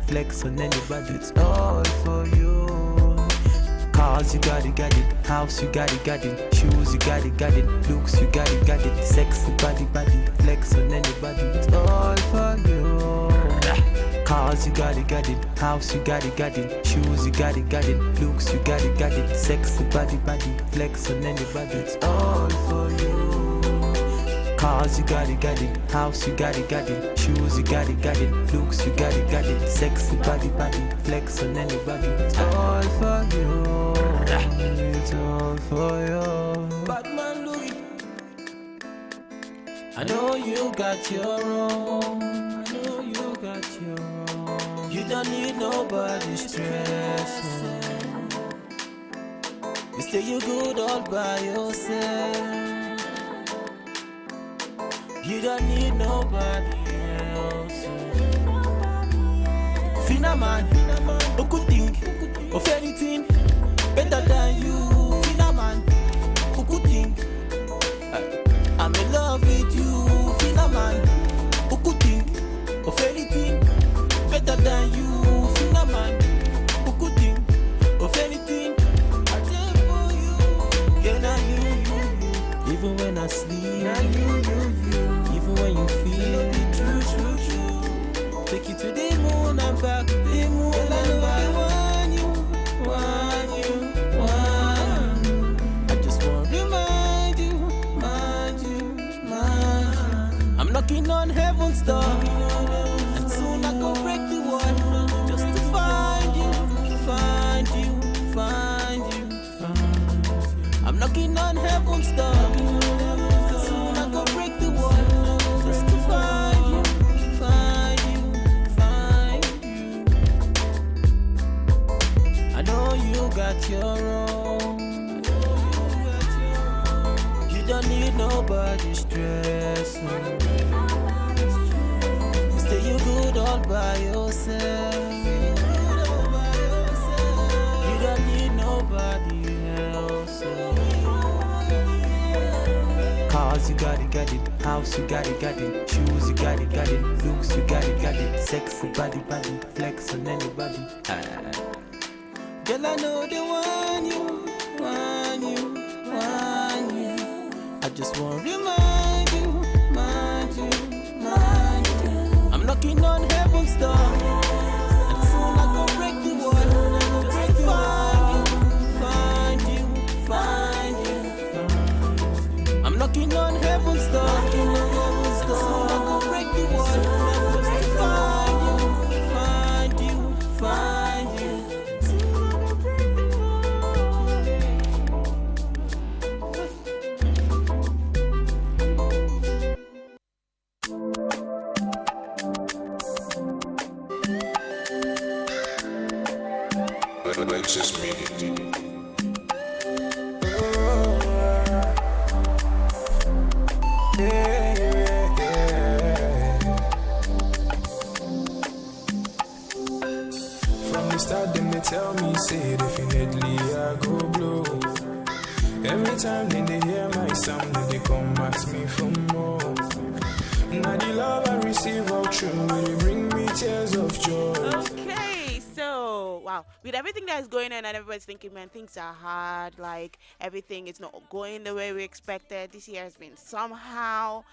flex on anybody. It's all for you. Cars, you got it. House, you got it. Shoes, you got it. Looks, you got it. Sexy body, flex on anybody. It's all for you. Cars, you got it. House, you got it. Shoes, you got it. Looks, you got it. Sexy body, flex on anybody. It's all for you. Cars, you got it. House, you got it. Shoes, you got it. Looks, you got it. Sexy body, flex on anybody. It's all for you. It's all for you. Batman Louis, I know you got your own. You don't need nobody stress. You say you good all by yourself. You don't need nobody else. Fina man, who could think of anything better than you? Fina man, who could think I'm in love with you? Fina man, who could think of anything better than you? Fina man, who could think of anything? I did for you. Yeah, now you. Even when I sleep, now you. Even when you feel true. Take you to the moon and back. The moon and back. Want you. I just want to remind you. I'm knocking on heaven's door, and soon I go break the wall just to find you. I'm knocking on heaven's door, and soon I go break the wall just to find you. I know you got your own. You don't need nobody's stress. Stay you good all by yourself. You don't need nobody else. Cars, you got it. House, you got it. Shoes, you got it. Looks, you got it. Sexy body, flex on anybody. Girl, I know they want you. I just want to remind you. I'm knocking on heaven's door, and soon I go break the wall just to find you. I'm knocking on heaven's door, and soon I go break the wall just to find you.
Alexis Media.
From the start, them they tell me, say definitely I go blow. Every time then they hear my sound, then they come ask me for more. Now the love I receive all true, will bring me tears of joy.
Okay, so wow, with everything that's going on and everybody's thinking, man, things are hard, like everything is not going the way we expected. This year has been somehow,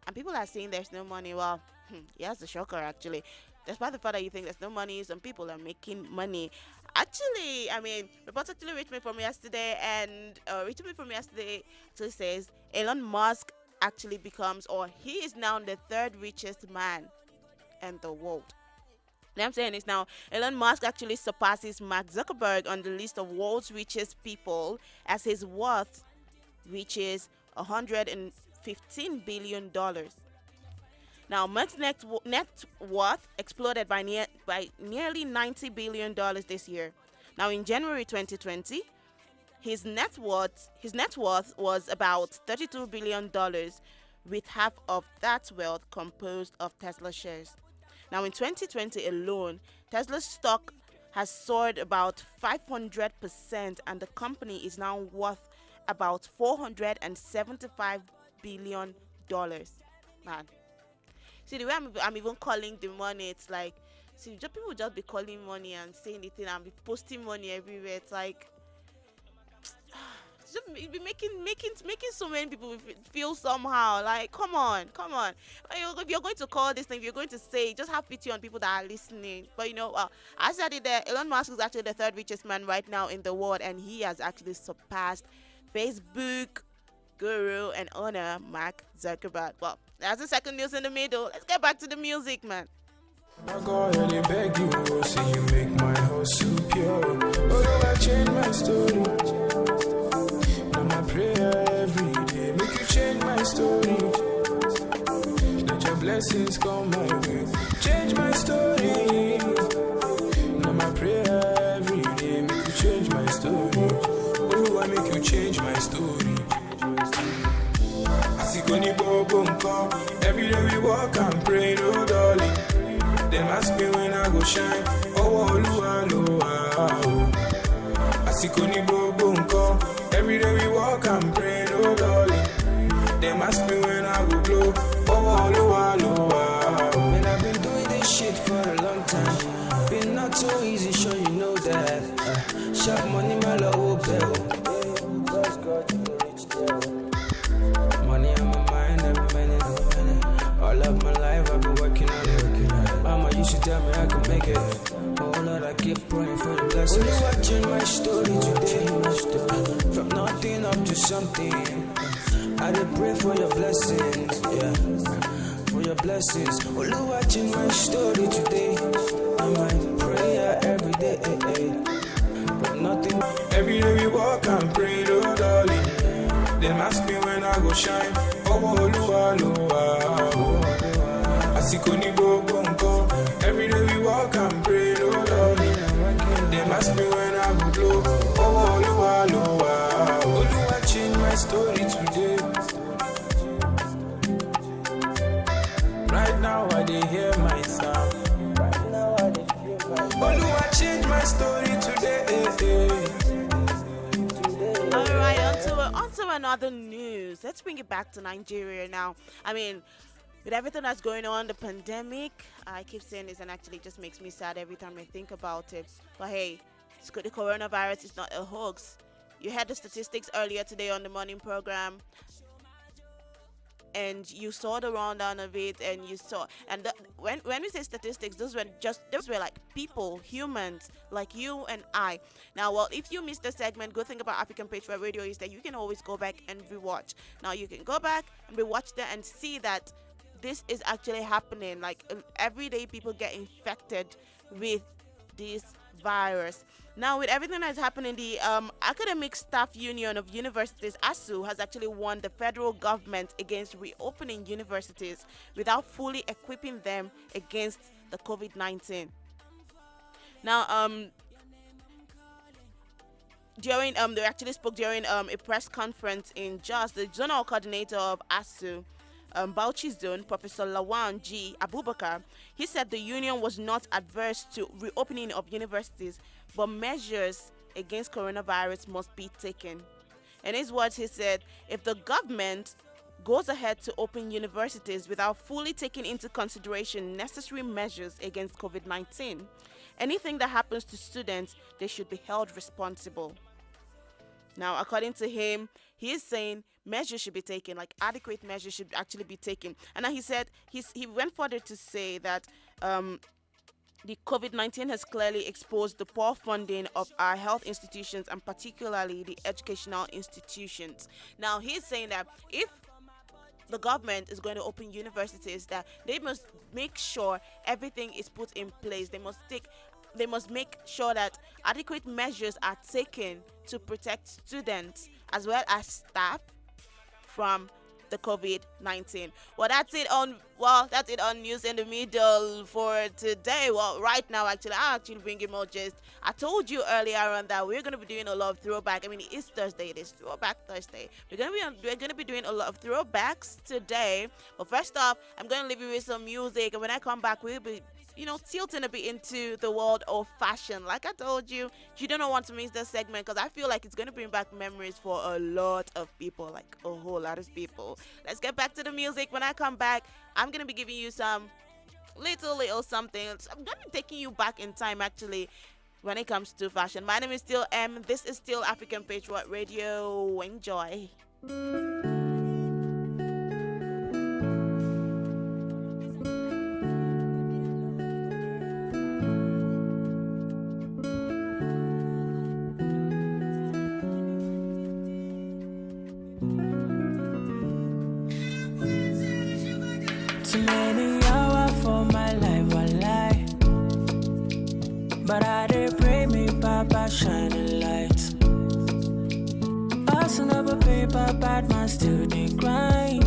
and people are saying there's no money. Well, Yes, the shocker actually. Despite the fact that you think there's no money, some people are making money. Actually, I mean, reports actually reached me from yesterday, and actually says Elon Musk actually becomes, or he is now the third richest man in the world. What I'm saying is now Elon Musk actually surpasses Mark Zuckerberg on the list of world's richest people as his worth reaches $115 billion. Now, Musk's net worth exploded by nearly $90 billion this year. Now, in January 2020, his net worth was about $32 billion, with half of that wealth composed of Tesla shares. Now, in 2020 alone, Tesla's stock has soared about 500%, and the company is now worth about $475 billion. Man. See, the way I'm even calling the money, it's like, see, people just be calling money and saying anything and be posting money everywhere. It's like, it's just be making so many people feel somehow. Like, come on. If you're going to call this thing, if you're going to say, just have pity on people that are listening. But I said it there. Elon Musk is actually the third richest man right now in the world, and he has actually surpassed Facebook guru and owner Mark Zuckerberg. Well, that's the second news in the middle. Let's get back to the music, man.
I go ahead and beg you, say you make my heart so pure. Oh, I change my story. Now my prayer every day, make you change my story. Let your blessings come my way, change my story. Now my prayer every day, make you change my story. Oh, I make you change my story. Every day we walk and pray, no darling. Them ask me when I go shine. Oh, every day we walk and pray, no darling. Them ask me when I go blow. Oh, man, I've been doing this shit for a long time. Been not so easy, sure you know that. Sharp money, my love will bell. Money on my mind every minute. All of my life I've been working on it. Mama used to tell me I could make it. Oh Lord, I keep praying for the blessings. Will you watching my story today? From nothing up to something. I did pray for your blessings, yeah. For your blessings. Will you watching my story today? I might pray every day, but nothing. Every day we walk and pray, oh darling. Them ask me when I go shine. Every day we walk and pray, oh Lord. Them ask me when I go blow. Oh, change my story today. Right now I dey hear my sound. Oh, change my story today.
Alright, on to another news. Let's bring it back to Nigeria now. I mean, with everything that's going on, the pandemic, I keep saying this and actually it just makes me sad every time I think about it. But hey, the coronavirus is not a hoax. You had the statistics earlier today on the morning program, and you saw the rundown of it, and you saw, and when we say statistics, those were like people, humans like you and I. Now, well, if you missed the segment, good thing about African Patriot Radio is that you can always go back and rewatch. Now you can go back and rewatch that and see that this is actually happening. Like every day people get infected with this virus. Now, with everything that's happening, the Academic Staff Union of Universities, ASU, has actually warned the federal government against reopening universities without fully equipping them against the COVID-19. Now, they actually spoke during a press conference in Jos. The zonal coordinator of ASU, Bauchi Zone, Professor Lawan G. Abubakar, he said the union was not adverse to reopening of universities, but measures against coronavirus must be taken. In his words, he said, if the government goes ahead to open universities without fully taking into consideration necessary measures against COVID-19, anything that happens to students, they should be held responsible. Now, according to him, he is saying measures should be taken, like adequate measures should actually be taken. And now he said he went further to say that the COVID-19 has clearly exposed the poor funding of our health institutions and particularly the educational institutions. Now he's saying that if the government is going to open universities, that they must make sure everything is put in place. They must make sure that adequate measures are taken to protect students as well as staff from the COVID-19. That's it on News in the Middle for today. Well, right now, I'll actually bring you more gist. I told you earlier on that we're going to be doing a lot of throwback. I mean, it is Thursday. It is Throwback Thursday. We're going to be doing a lot of throwbacks today. But first off, I'm going to leave you with some music, and when I come back, we'll be tilting a bit into the world of fashion. Like I told you, you don't want to miss this segment because I feel like it's going to bring back memories for a lot of people, like a whole lot of people. Let's get back to the music. When I come back, I'm going to be giving you some little something. I'm going to be taking you back in time, actually, when it comes to fashion. My name is still M. This is still African Patriot Radio. Enjoy.
Too many hours for my life, I lie. But I did pray me, Papa, shining light. Us never paper, bad man still they grind.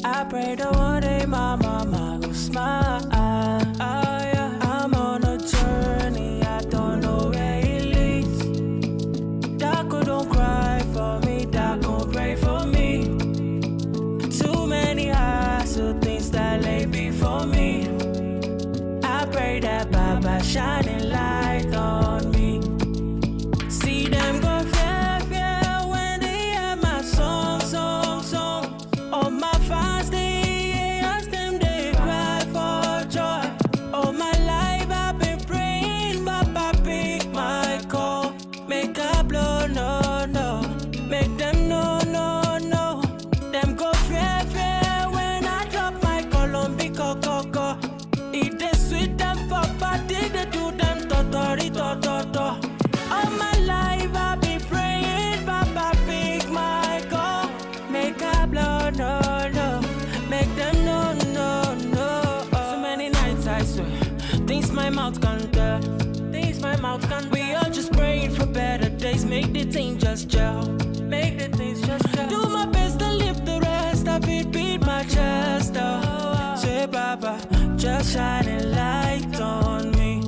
I pray that one day my mama will smile. Yeah. I'm on a journey, I don't know where it leads. Daco don't cry for me, Daco pray for me. Too many eyes, so things that lay before me. I pray that Baba shining light on me. See them go fair when they hear my song. All my fans, they ask them, they cry for joy. All my life I've been praying, Baba pick my call. Make a blow, no. Make them no. Them go fair when I drop my Colombic coco. It they sweet them for body, they do them totori. All my life I be praying, Papa pick my call. Make a blow, no. Make them no. So many nights I swear, things my mouth can't tell. We all just praying for better days. Make the thing just gel. Do my best to lift the rest of it, beat my chest up. Say Baba, just shining light on me.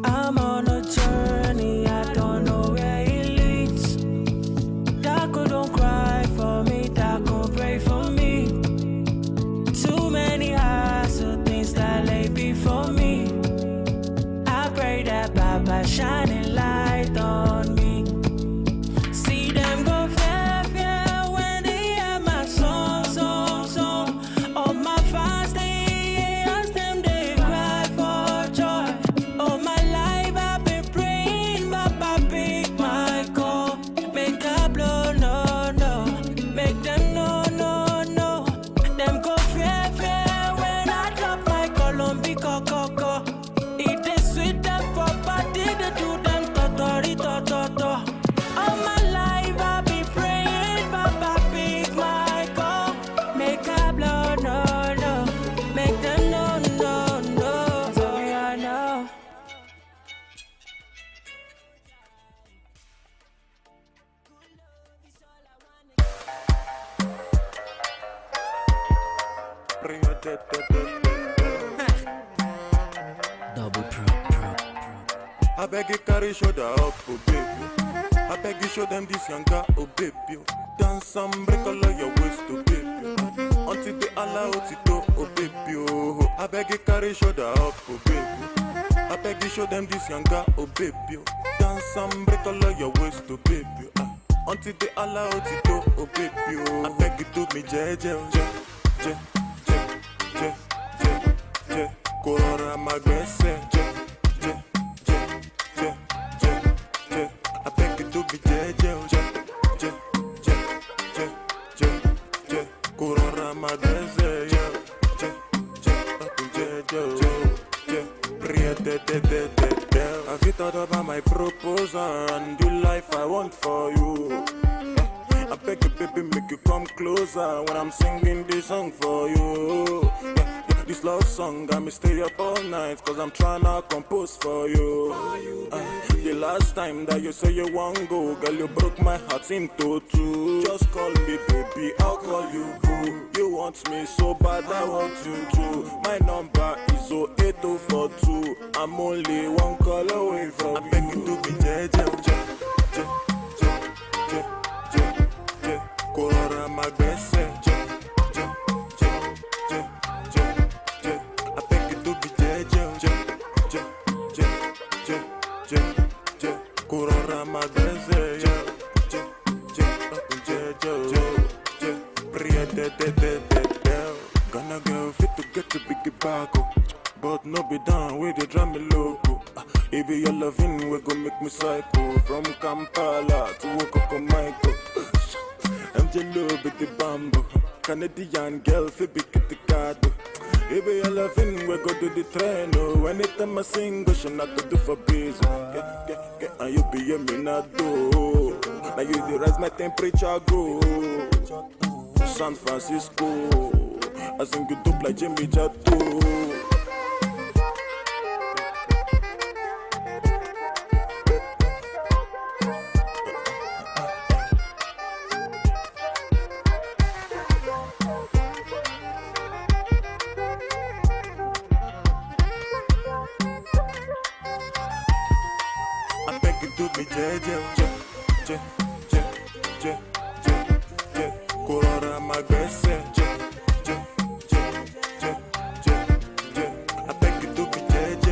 I'm on a journey, I don't know where it leads. Daco don't cry for me, Daco pray for me. Too many eyes, so things that lay before me. I pray that Baba shining light on me. See them go fair when they hear my song. All my fans, they ask them, they cry for joy. All my life I've been praying, Baba pick my call. Make a blow, no. Make them no. Them go fair when I drop my Colombic coco. It is sweet them for body, they do them totori. All my life I be praying, Papa pick my call. Make a blow, no. Make them no. So I know.
Double pro. I beg you carry shoulder up, oh baby. I beg you show them this yanga, oh baby. Dance some break all of your waist, oh baby. Until they allow it to, oh baby. Oh, I beg you carry shoulder up, oh baby. I beg you show them this yanga, oh baby. Dance some break all of your waist, oh baby. Until they allow it to, oh baby. Oh, I beg you do me je. Corona magbese, je. I beg you do me je. baby, make you come closer when I'm singing this song for you. This love song got me stay up all night, cause I'm tryna compose for you. The last time that you say you want go, girl, you broke my heart into two. Just call me baby, I'll call you boo. You want me so bad, I want you too. My number is 08042. I'm only one call away from you. I beg you to be JJ. Corora my best. Gonna go fit to get to big back, but no be down with the drum loco. If your loving we go make me psycho. From Kampala to Michael. I'm jello with the bamboo. Canadian girl fi big the card. If your loving we go to the train. Oh, anytime I sing, go she not to do for biz. And you be a minado. Now you the rise my temperature go. San Francisco, I sing you dope like Jimmy Jatto. I beg you to be JJ. Corora my best. I beg you to be JJ.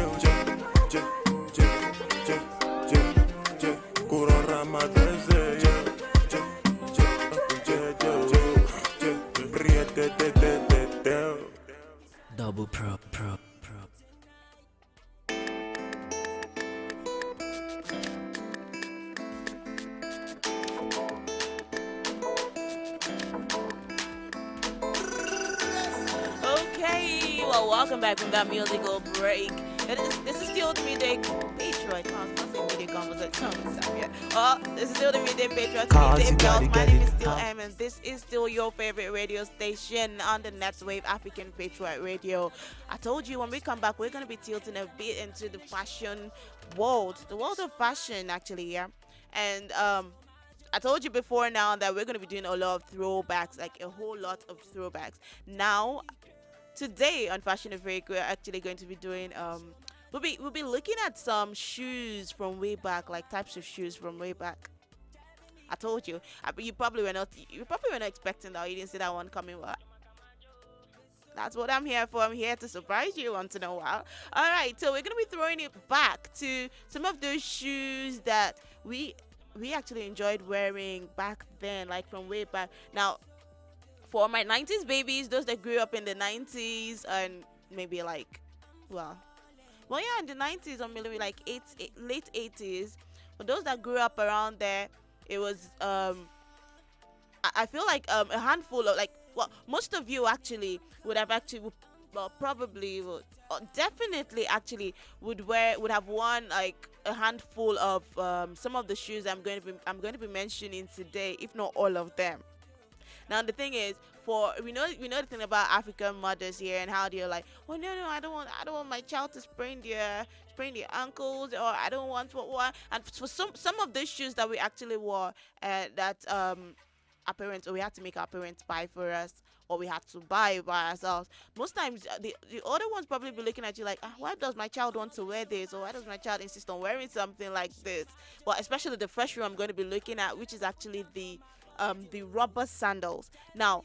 Corora my best.
Double pro.
Welcome back from that musical break. This is still the midday Patriot. Midday conversation. This is still the midday Patriot. Midday Bells. My name is still M, and this is still your favorite radio station on the Next Wave African Patriot Radio. I told you when we come back, we're gonna be tilting a bit into the fashion world, the world of fashion, actually, yeah. And I told you before now that we're gonna be doing a lot of throwbacks, like a whole lot of throwbacks. Now, today on Fashion of Break, we're actually going to be doing we'll be looking at some shoes from way back, like types of shoes from way back. I told you. You probably were not expecting that. You didn't see that one coming. But that's what I'm here for. I'm here to surprise you once in a while. All right, so we're gonna be throwing it back to some of those shoes that we actually enjoyed wearing back then, like from way back. Now, for my 90s babies, those that grew up in the 90s and maybe like, well, yeah, in the 90s or maybe like late 80s. For those that grew up around there, it was, I feel like a handful of, like, well, most of you actually would have actually, well, probably would, or definitely actually would have worn like a handful of some of the shoes I'm going to be mentioning today, if not all of them. Now the thing is, we know the thing about African mothers here and how they're like, oh no, I don't want my child to sprain their ankles, or I don't want what. And for some of those shoes that we actually wore, that our parents, or we had to make our parents buy for us, or we had to buy by ourselves. Most times the older ones probably be looking at you like, why does my child want to wear this, or why does my child insist on wearing something like this? Well, especially the first shoe I'm going to be looking at, which is actually the rubber sandals. Now,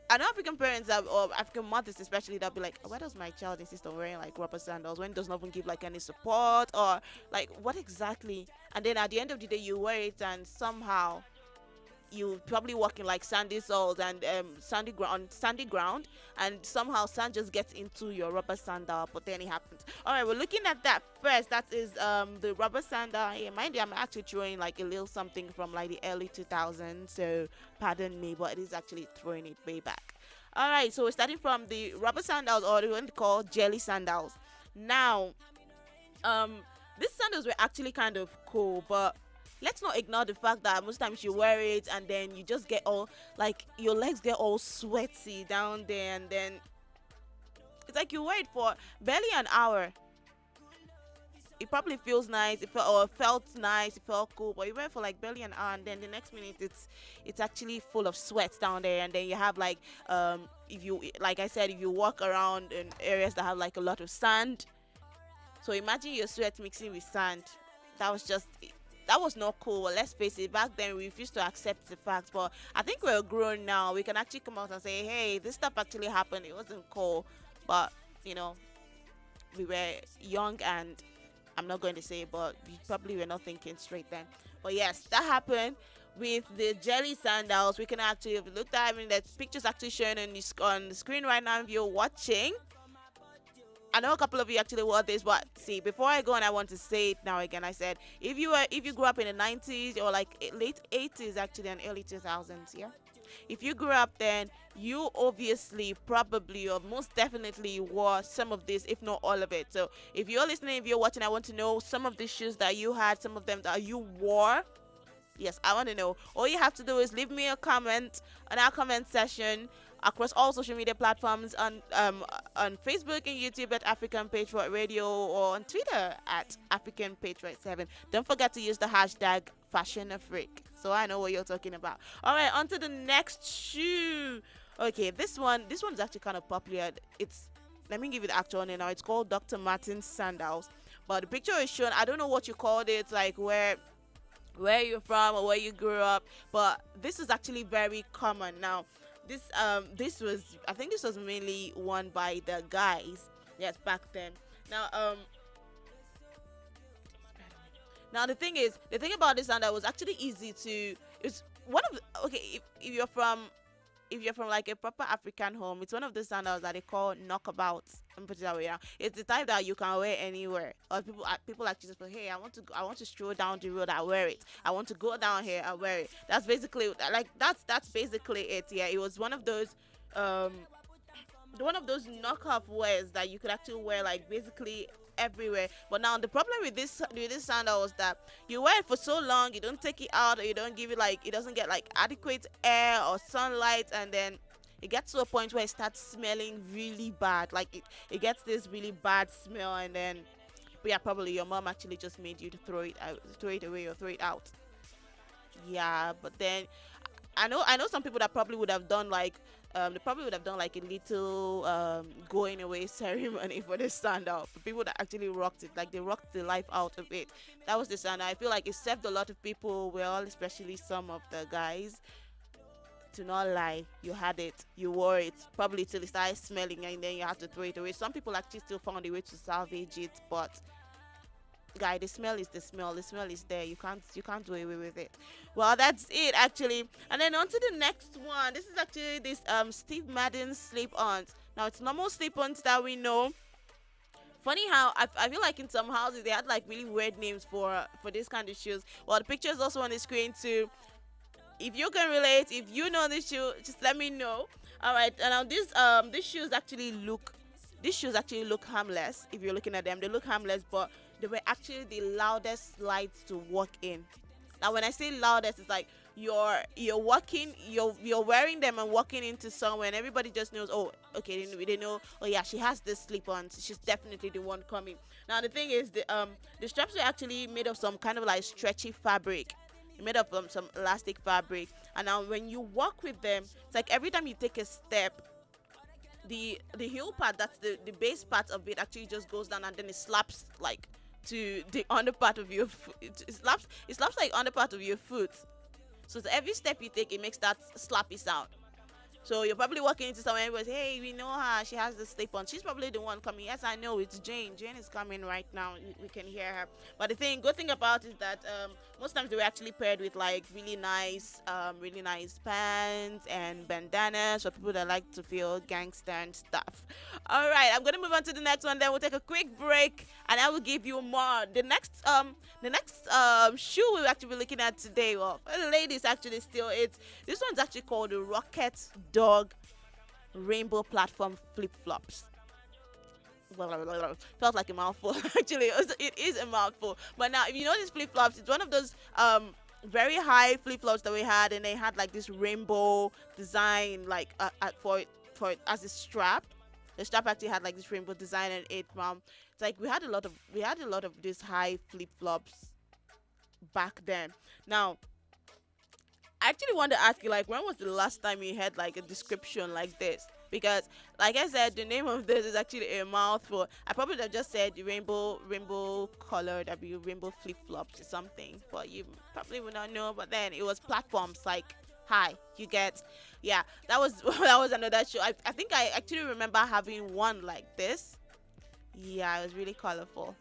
I know African parents or African mothers especially, they'll be like, why does my child insist on wearing like rubber sandals when it does not even give like any support, or like what exactly? And then at the end of the day, you wear it and somehow you probably walk in like sandy soles and sandy ground, and somehow sand just gets into your rubber sandal, but then it happens. All right, we're looking at that first. That is the rubber sandal. Yeah, mind you, I'm actually throwing like a little something from like the early 2000s, so pardon me, but it is actually throwing it way back. All right, so we're starting from the rubber sandals, or the one called jelly sandals. Now, these sandals were actually kind of cool, but let's not ignore the fact that most times you wear it and then you just get all like your legs get all sweaty down there, and then it's like you wear it for barely an hour. It probably feels nice, or felt nice, it felt cool, but you wear it for like barely an hour, and then the next minute it's actually full of sweat down there, and then you have like if you, like I said, if you walk around in areas that have like a lot of sand, so imagine your sweat mixing with sand. That was not cool. Let's face it, back then we used to accept the facts, but I think we're grown now. We can actually come out and say, hey, this stuff actually happened, it wasn't cool, but you know, we were young, and I'm not going to say, but we probably were not thinking straight then. But yes, that happened with the jelly sandals. We can actually, if you look at, I mean, that picture's actually showing on the screen right now if you're watching. I know a couple of you actually wore this, but see, before I go on, I want to say it now again. I said, if you grew up in the 90s or like late 80s actually and early 2000s, yeah? If you grew up then, you obviously probably or most definitely wore some of this, if not all of it. So if you're listening, if you're watching, I want to know some of the shoes that you had, some of them that you wore. Yes, I want to know. All you have to do is leave me a comment on our comment session across all social media platforms, on Facebook and YouTube at African Patriot Radio, or on Twitter at African Patriot 7. Don't forget to use the hashtag #FashionAfric, so I know what you're talking about. All right, on to the next shoe. Okay, this one is actually kind of popular. Let me give you the actual name now. It's called Dr. Martens sandals, but the picture is shown. I don't know what you called it, like where you're from or where you grew up, but this is actually very common now. This was, I think this was mainly worn by the guys, yes, back then. Now the thing about this sandal was actually easy to, it's one of the, okay, if you're from like a proper African home, it's one of the sandals that they call knockabouts. Let me put it that way. It's the type that you can wear anywhere. Or people actually just say, hey, I want to stroll down the road, I wear it. I want to go down here, I wear it. That's basically that's basically it. Yeah, it was one of those knockoff wears that you could actually wear like basically everywhere. But now the problem with this sandal was that you wear it for so long, you don't take it out, or you don't give it like, it doesn't get like adequate air or sunlight, and then it gets to a point where it starts smelling really bad. Like it gets this really bad smell, and then yeah, probably your mom actually just made you to throw it away or throw it out. Yeah, but then I know some people that probably would have done like a little going away ceremony for this sandal. For people that actually rocked it, like they rocked the life out of it. That was the sandal. I feel like it served a lot of people well, especially some of the guys. To not lie, you had it, you wore it probably till it started smelling, and then you had to throw it away. Some people actually still found a way to salvage it, but guy, the smell is the smell. The smell is there. You can't do away with it. Well, that's it actually. And then on to the next one. This is actually this Steve Madden slip-ons. Now it's normal slip-ons that we know. Funny how I feel like in some houses they had like really weird names for this kind of shoes. Well, the picture is also on the screen too. If you can relate, if you know this shoe, just let me know. All right, and now these shoes actually look harmless. If you're looking at them, they look harmless, but they were actually the loudest slides to walk in. Now, when I say loudest, it's like you're wearing them and walking into somewhere, and everybody just knows, oh, okay, they know, oh yeah, she has this slip-on, so she's definitely the one coming. Now, the thing is, the straps are actually made of some kind of like stretchy fabric. Made of some elastic fabric, and now when you walk with them, it's like every time you take a step, the heel part, that's the base part of it, actually just goes down, and then it slaps like to the under part of your foot. It slaps like under part of your foot. So every step you take, it makes that slappy sound. So you're probably walking into someone and goes, hey, we know her, she has the slip on. She's probably the one coming. Yes, I know, it's Jane. Jane is coming right now. We can hear her. But the good thing about it is that most times they were actually paired with like really nice pants and bandanas for people that like to feel gangster and stuff. All right, I'm gonna move on to the next one. Then we'll take a quick break, and I will give you more. The next shoe we'll actually be looking at today. Well, for the ladies, actually, this one's actually called the Rocket Dog Rainbow Platform Flip-Flops. felt like a mouthful. Actually, it is a mouthful. But now, if you know these flip flops, it's one of those very high flip flops that we had, and they had like this rainbow design, like for it as a strap. The strap actually had like this rainbow design on it. It's like we had a lot of these high flip flops back then. Now, I actually want to ask you, like, when was the last time you had like a description like this? Because, like I said, the name of this is actually a mouthful. I probably would have just said rainbow colored, rainbow flip flops or something, but you probably would not know. But then it was platforms like high. You get, yeah. That was that was another show. I think I actually remember having one like this. Yeah, it was really colorful.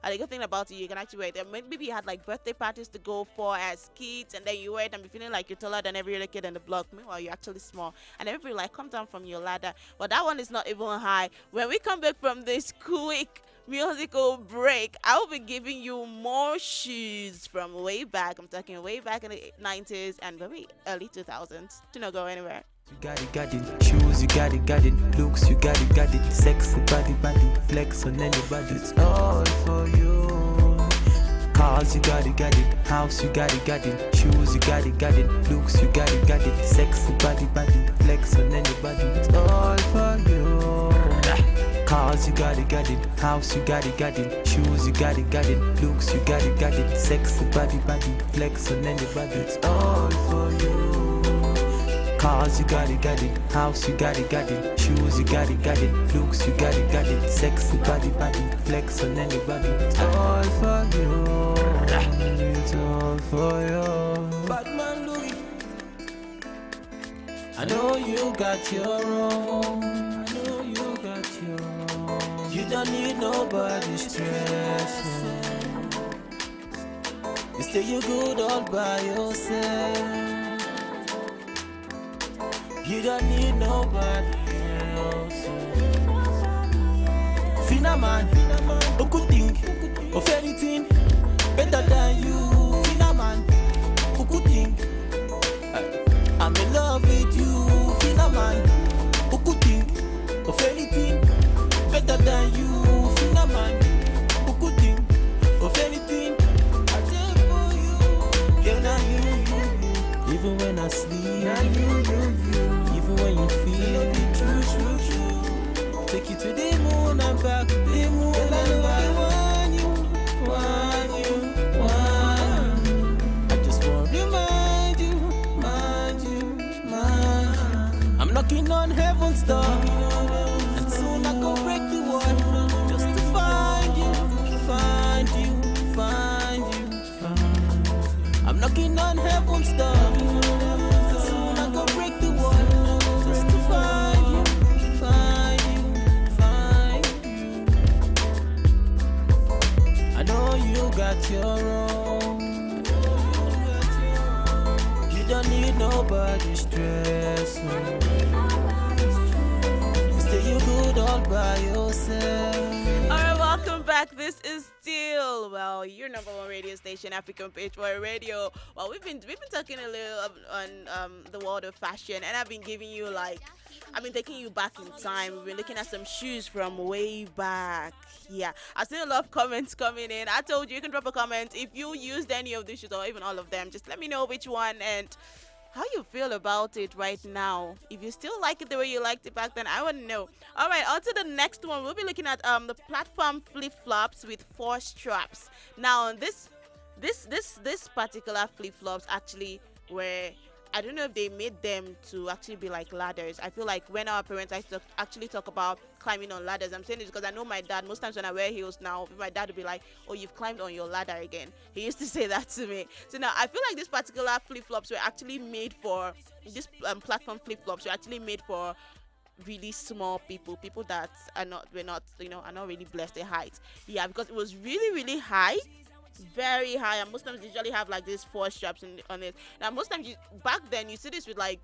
And the good thing about it, you can actually wear it. Maybe you had like birthday parties to go for as kids, and then you wear it and be feeling like you're taller than every other kid in the block. Meanwhile, you're actually small. And everybody like, come down from your ladder. But that one is not even high. When we come back from this quick musical break, I will be giving you more shoes from way back. I'm talking way back in the 90s and very early 2000s. Do not go anywhere.
You got it, shoes, you got it, looks, you got it, sexy body, flex on anybody, it's all for you. Cars, you got it, house, you got it, shoes, you got it, looks, you got it, sexy body, flex on anybody, it's all for you. Cars, you got it, house, you got it, shoes, you got it, looks, you got it, sexy body, flex on anybody, it's all for you. Cars, you got it, house, you got it, shoes, you got it, looks, you got it, sexy body, flex on anybody. It's all for you, it's all for you. Batman Louis, I know you got your own, I know you got your own. You don't need nobody's stress. You say you're good all by yourself. You don't need nobody else. Fina man, who could think of anything better than you? Fina man, who could think I'm in love with you? Fina man, who could think of anything better than you? Fina man, who could think of anything I did for you? Yeah, now you. Even when I sleep, now you. Even when you feel true. Take you to the moon and back, the moon and back. Want you. I just want to remind you. I'm knocking on heaven's door, and soon I go break the wall, just to find you. I'm knocking on heaven's door. Got your own. You don't need nobody's stress. Stay you good all by yourself.
Alright, welcome back. This is still, well, your number one radio station, African Patriots Radio. Well, we've been talking a little on the world of fashion, and I've been giving you I've been taking you back in time. We've been looking at some shoes from way back. Yeah, I've seen a lot of comments coming in. I told you can drop a comment if you used any of these shoes or even all of them. Just let me know which one and how you feel about it right now. If you still like it the way you liked it back then, I want to know. All right, on to the next one. We'll be looking at the platform flip-flops with 4 straps. Now, this particular flip-flops actually were, I don't know if they made them to actually be like ladders. I feel like when our parents actually talk about climbing on ladders, I'm saying this because I know my dad, most times when I wear heels now, my dad would be like, oh, you've climbed on your ladder again. He used to say that to me. So now I feel like this particular flip-flops were actually made for, this platform flip-flops were actually made for really small people that are not really blessed in height. Yeah, because it was really, really high. Very high, and most times they usually have like these 4 straps on it. Now most times back then you see this with like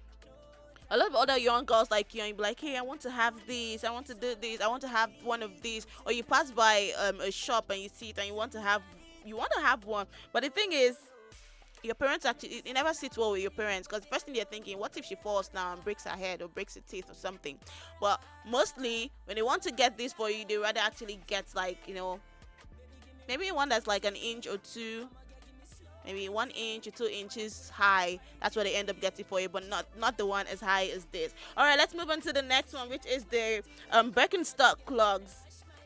a lot of other young girls like you, and you be like, hey, I want to have this, I want to do this, I want to have one of these. Or you pass by a shop and you see it and you want to have one. But the thing is, your parents actually, it never sits well with your parents, because the first thing they're thinking, what if she falls now and breaks her head or breaks her teeth or something? Well, mostly when they want to get this for you, they rather actually get like, maybe one that's like an inch or two, maybe 1 inch or 2 inches high. That's what they end up getting for you, but not the one as high as this. All right, let's move on to the next one, which is the Birkenstock clogs.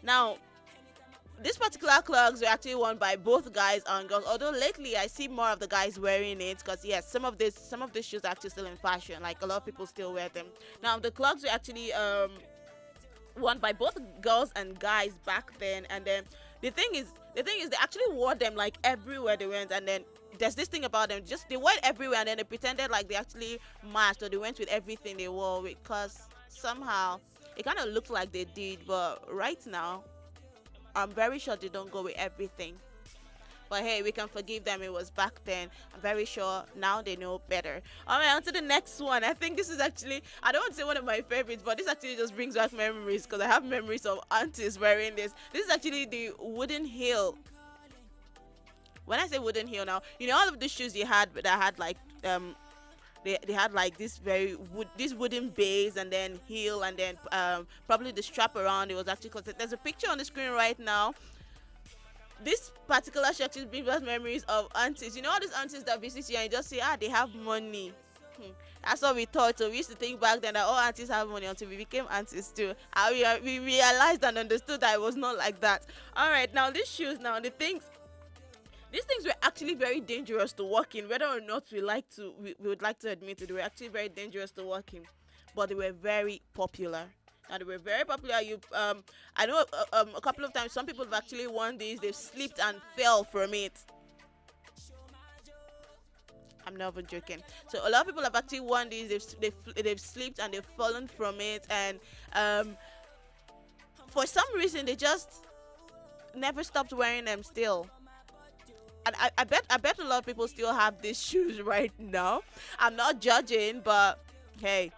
Now, this particular clogs were actually worn by both guys and girls. Although lately I see more of the guys wearing it, because yes, some of these shoes are actually still in fashion. Like a lot of people still wear them. Now the clogs were actually worn by both girls and guys back then, and then the thing is they actually wore them like everywhere they went. And then there's this thing about them, just they went everywhere and then they pretended like they actually matched, or they went with everything they wore, because somehow it kind of looked like they did. But right now, I'm very sure they don't go with everything. But hey, we can forgive them. It was back then. I'm very sure now they know better. All right, on to the next one. I think this is actually, I don't want to say one of my favorites, but this actually just brings back memories, because I have memories of aunties wearing this. This is actually the wooden heel. When I say wooden heel now, all of the shoes you had that had like they had like this wooden base and then heel, and then probably the strap around it was actually, because there's a picture on the screen right now. This particular shirt actually brings us memories of aunties. All these aunties that visit you and you just say, they have money. That's what we thought. So we used to think back then that all aunties have money, until we became aunties too. And we realized and understood that it was not like that. All right, now these shoes, these things were actually very dangerous to walk in, whether or not we would like to admit it. They were actually very dangerous to walk in, but they were very popular. Now they were very popular. I know a couple of times some people have actually worn these. They've slipped and fell from it. I'm not even joking. So a lot of people have actually worn these. They've slipped and they've fallen from it, and for some reason they just never stopped wearing them still. And I bet a lot of people still have these shoes right now. I'm not judging, but hey,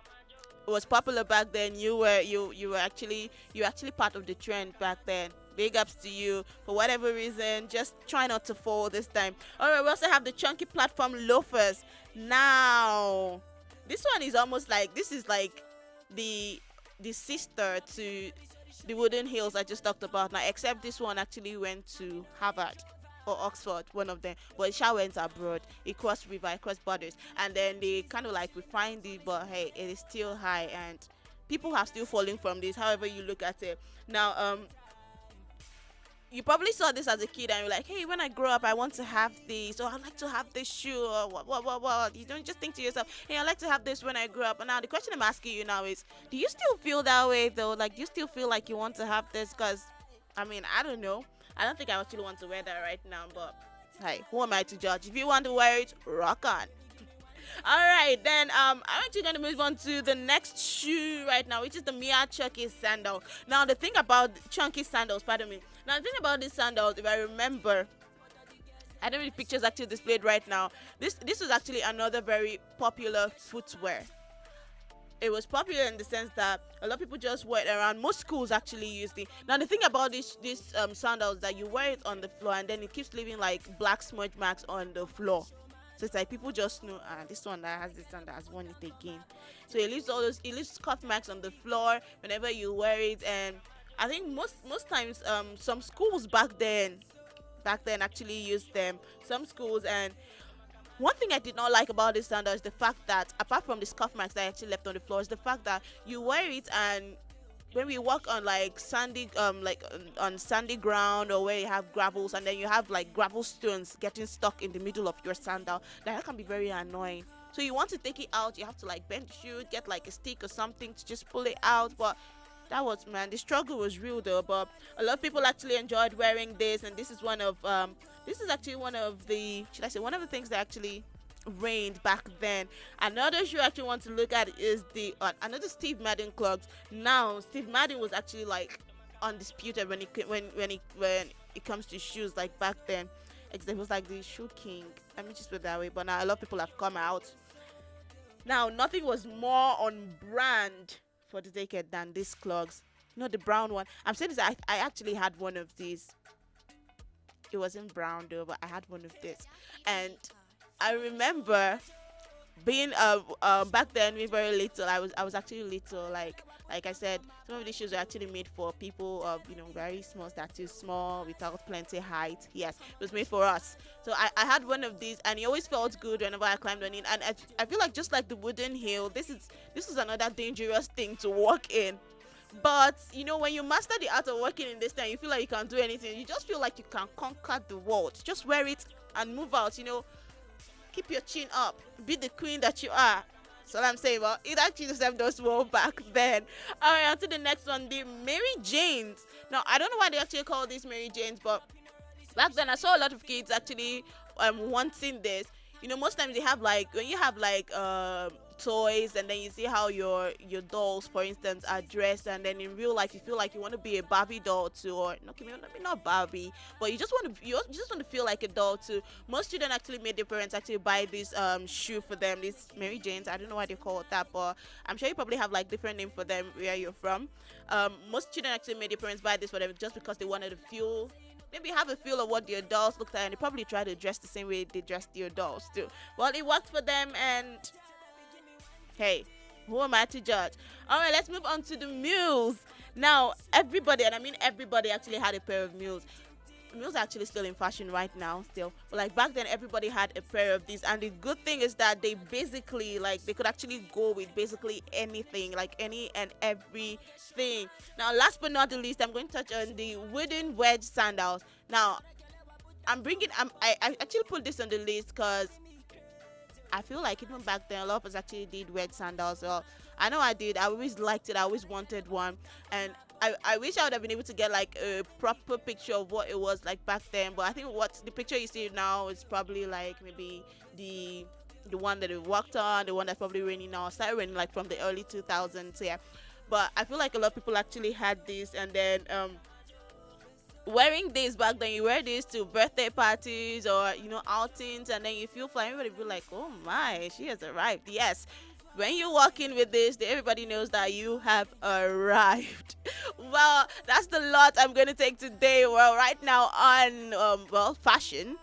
it was popular back then. You were actually part of the trend back then. Big ups to you. For whatever reason, just try not to fall this time. All right, we also have the chunky platform loafers. Now, this one is almost like, this is like the sister to the wooden heels I just talked about now, except this one actually went to Harvard or Oxford, one of them, but it went abroad. It crossed river, it crossed borders, and then they kind of like refined it, but hey, it is still high, and people are still falling from this, however you look at it. Now, you probably saw this as a kid and you're like, hey, when I grow up I want to have this, or I'd like to have this shoe, or what. You don't just think to yourself, hey, I'd like to have this when I grow up. And now the question I'm asking you now is, do you still feel that way though? Like, do you still feel like you want to have this? Because I mean, I don't know, I don't think I actually want to wear that right now, but hey, who am I to judge? If you want to wear it, rock on. All right, then I'm actually going to move on to the next shoe right now, which is the Mia Chunky sandal. Now, the thing about chunky sandals, pardon me. Now, the thing about these sandals, if I remember, I don't know if the pictures actually displayed right now. This was actually another very popular footwear. It was popular in the sense that a lot of people just wear it around. Most schools actually used it. Now the thing about this sandals, that you wear it on the floor and then it keeps leaving like black smudge marks on the floor. So it's like people just know, this one that has this sandal has worn it again. So it leaves scuff marks on the floor whenever you wear it. And I think most times some schools back then actually used them. Some schools. And one thing I did not like about this sandal is the fact that, apart from the scuff marks that I actually left on the floor, is the fact that you wear it, and when we walk on like sandy on sandy ground, or where you have gravels, and then you have like gravel stones getting stuck in the middle of your sandal, that can be very annoying. So you want to take it out, you have to like bend the shoe, get like a stick or something to just pull it out. But the struggle was real though. But a lot of people actually enjoyed wearing this, and this is actually one of the things that actually reigned back then. Another shoe I actually want to look at is the another Steve Madden clogs. Now, Steve Madden was actually like undisputed when it comes to shoes. Like back then, it was like the shoe king. Let me just put it that way. But now a lot of people have come out. Now, nothing was more on brand for the decade than these clogs. The brown one. I'm saying this, I actually had one of these. It wasn't brown though, but I had one of this. And I remember being back then being very little. I was actually little. Like I said, some of these shoes are actually made for people of very small stature, small without plenty height. Yes, it was made for us. So I had one of these, and it always felt good whenever I climbed on it. And I feel like just like the wooden hill, this is another dangerous thing to walk in. But when you master the art of walking in this thing, you feel like you can do anything. You just feel like you can conquer the world. Just wear it and move out. Keep your chin up. Be the queen that you are. That's all I'm saying. Well, it actually served us well back then. All right, on to the next one, the Mary Janes. Now, I don't know why they actually call these Mary Janes, but back then I saw a lot of kids actually wanting this. Most times they have when you have toys, and then you see how your dolls, for instance, are dressed, and then in real life you feel like you want to be a Barbie doll too, or maybe not Barbie, but you just want to feel like a doll too. Most children actually made their parents actually buy this shoe for them, these Mary Janes. I don't know why they call it that, but I'm sure you probably have different name for them where you're from. Most children actually made their parents buy this for them just because they wanted to feel, maybe have a feel of what their dolls looked like, and they probably try to dress the same way they dressed their dolls too. Well, it worked for them, and hey, who am I to judge? All right, let's move on to the mules. Now, everybody, and I mean everybody, actually had a pair of mules. Mules are actually still in fashion right now, still. But back then, everybody had a pair of these. And the good thing is that they basically, they could actually go with basically anything, any and everything. Now, last but not the least, I'm going to touch on the wooden wedge sandals. Now, I actually put this on the list because I feel like even back then, a lot of us actually did wedge sandals. Well, I know I did. I always liked it. I always wanted one. And I wish I would have been able to get a proper picture of what it was like back then. But I think the picture you see now is probably maybe the one that we worked on, the one that's probably raining now. It started raining from the early 2000s, yeah. But I feel like a lot of people actually had this, and then wearing this back then, you wear this to birthday parties or outings, and then you feel fine. Everybody be like, oh my, she has arrived. Yes, when you walk in with this, everybody knows that you have arrived. Well, that's the lot I'm going to take today. Well, right now on fashion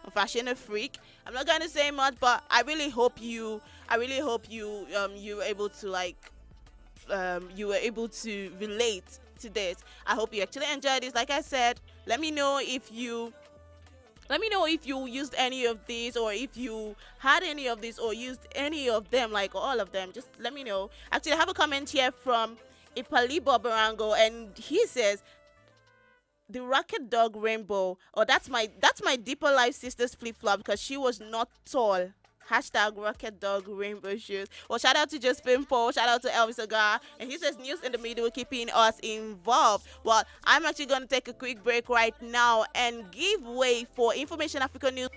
a freak. I'm not going to say much, but I really hope you were able to you were able to relate to this. I hope you actually enjoyed this. Like I said, let me know if you used any of these, or if you had any of these or used any of them, all of them. Just let me know. Actually, I have a comment here from Ipali Bobarango, and he says, the Rocket Dog Rainbow. Oh, that's my Deeper Life sister's flip-flop because she was not tall. Hashtag Rocket Dog Rainbow shoes. Well, shout out to Josephine Paul. Shout out to Elvis Agar. And he says news in the middle, keeping us involved. Well, I'm actually going to take a quick break right now and give way for Information Africa News.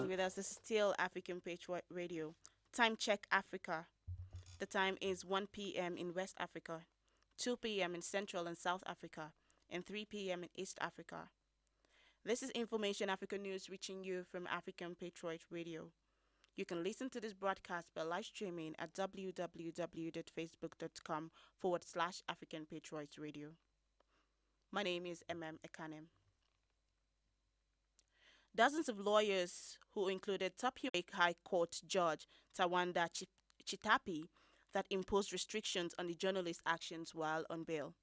With us, this is still African Patriot Radio. Time check Africa. The time is 1 p.m. in West Africa, 2 p.m. in Central and South Africa, and 3 p.m. in East Africa. This is Information Africa News reaching you from African Patriot Radio. You can listen to this broadcast by live streaming at www.facebook.com/African Patriot Radio. My name is Ekanem. Dozens of lawyers, who included top High Court Judge Tawanda Chitapi, that imposed restrictions on the journalist's actions while on bail.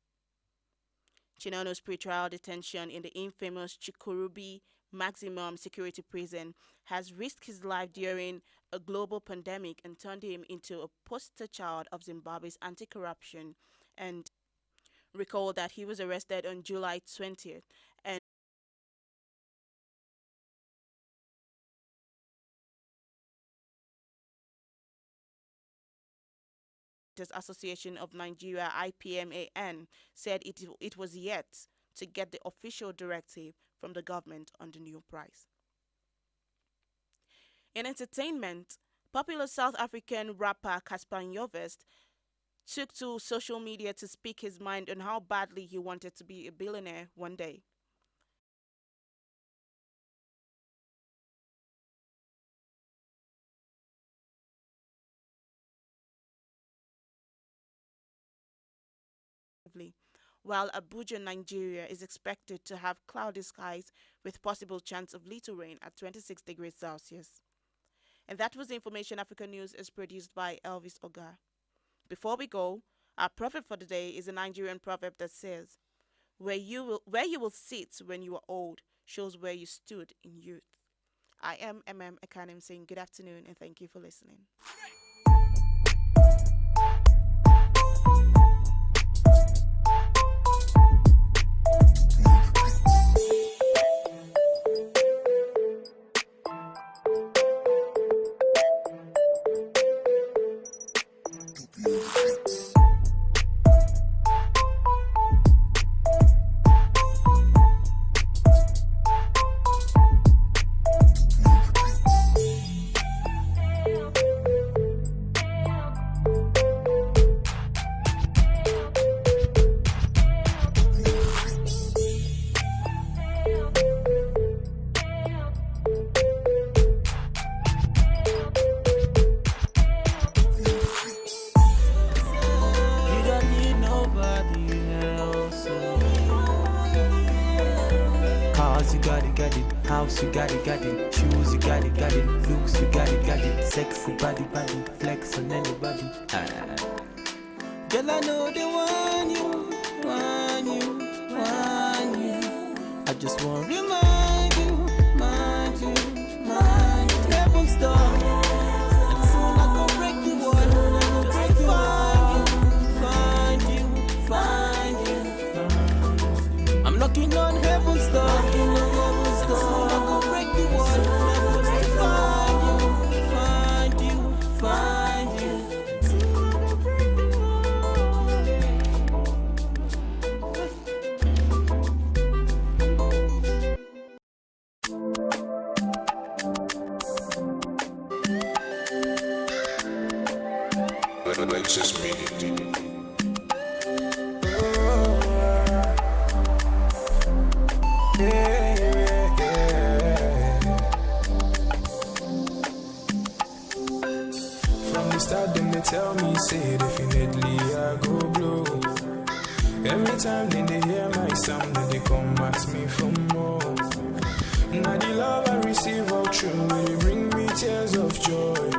Chinano's pretrial detention in the infamous Chikurubi maximum security prison has risked his life during a global pandemic and turned him into a poster child of Zimbabwe's anti-corruption. And recall that he was arrested on July 20th and Association of Nigeria IPMAN said it was yet to get the official directive from the government on the new price. In entertainment, popular South African rapper Casper Nyovest took to social media to speak his mind on how badly he wanted to be a billionaire one day. While Abuja, Nigeria is expected to have cloudy skies with possible chance of little rain at 26 degrees Celsius. And that was the Information Africa News is produced by Elvis Oga. Before we go, our proverb for the day is a Nigerian proverb that says, where you will sit when you are old shows where you stood in youth. I am Ekanem saying good afternoon and thank you for listening.
You got it, shoes, you got it, looks, you got it, sexy body, flex on anybody. Girl, I know they want you. I just want to remind you. Heaven's door. And soon I go break the wall. Find you. I'm knocking on heaven's door. And soon I go break the wall. Find you.
Alexis Media.
From the start, them they tell me, say definitely I go blow. Every time then they hear my sound, then they come ask me for more. Now the love I receive all true, they bring me tears of joy.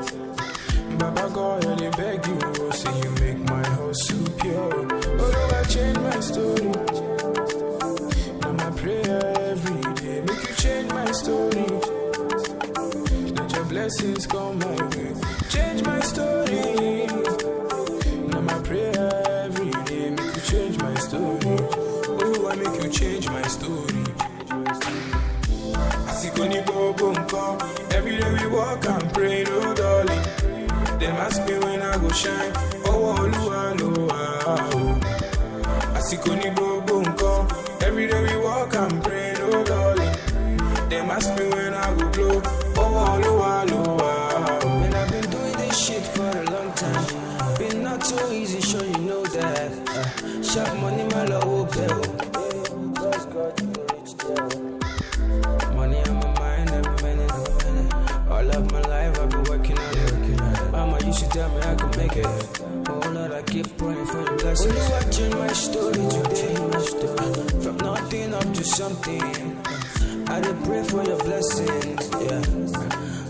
Baba God, I beg you, oh, say you make my heart so pure. Oh, I change my story. Now my prayer every day, make you change my story. Let your blessings come my way, change my story. Now my prayer every day, make you change my story. Oh, I make you change my story. Every day we walk and pray, no darling. Them ask me when I go shine. Oh, every day we walk and pray, no darling. Them ask me when I go blow. Oh, and I've been doing this shit for a long time. Been not so easy, sure you know that. Sharp money, my love will bill. Money on my mind every minute. All of my life I've been working on it. Mama used to tell me I could make it. Oh Lord, I keep praying for your blessings. Will you watching my story today? From nothing up to something. I did pray for your blessings, yeah.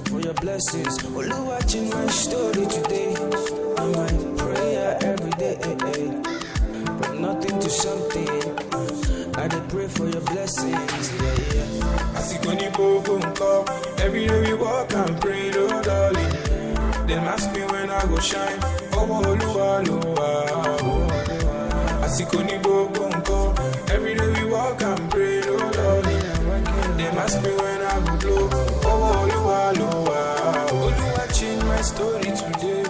For your blessings. Will you watching my story today? I might pray every day. From nothing to something. I did pray for your blessings, yeah. Every day we walk and pray, oh darling. Them ask me when I go shine. Every day we walk and pray, oh darling. Them ask me when I go blow. Oh, you watching my story today.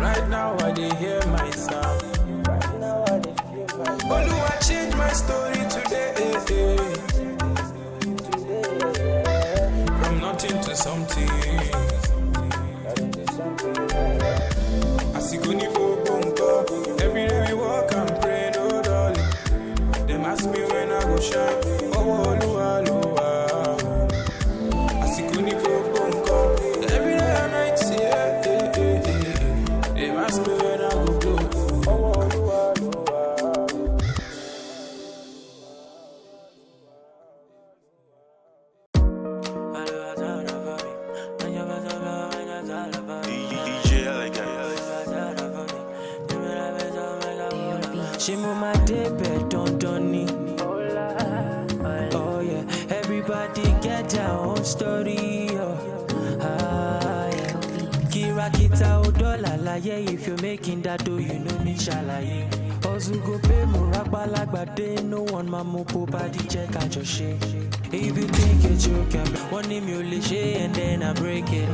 Right now I dey hear my sound. Oh, you watching my story today. From nothing to something. Every day we walk and pray, no darling. Them ask me when I go shine. Every day and night, yeah. Them ask me when I go blow.
She move my day bed, don't need. Oh yeah, everybody get their own story. Oh, yeah. Kira kita odola la yeah. If you're making that dough, you know me shalaye. Ozu go pay muraba lagbade. No one mamu body check out your shit. If you think it's joking, one name you lishi and then I break it.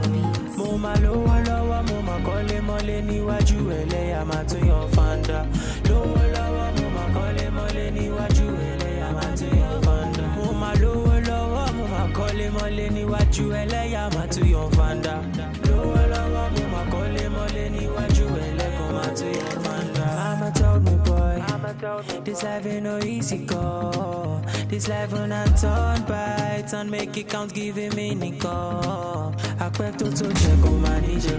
Moma lowa lowa, moma kole mole ni waju ele amatu your fanda. Lowa lowa, moma kole mole ni waju ele amatu your fanda. Moma lowa lowa, moma kole mole ni waju ele amatu your fanda. Lowa lowa, moma kole mole ni waju ele amatu your fanda. I'ma told me boy, this life ain't no easy go. This life when I turn by, turn make it count, give it meaning call. I quack to check on my ninja,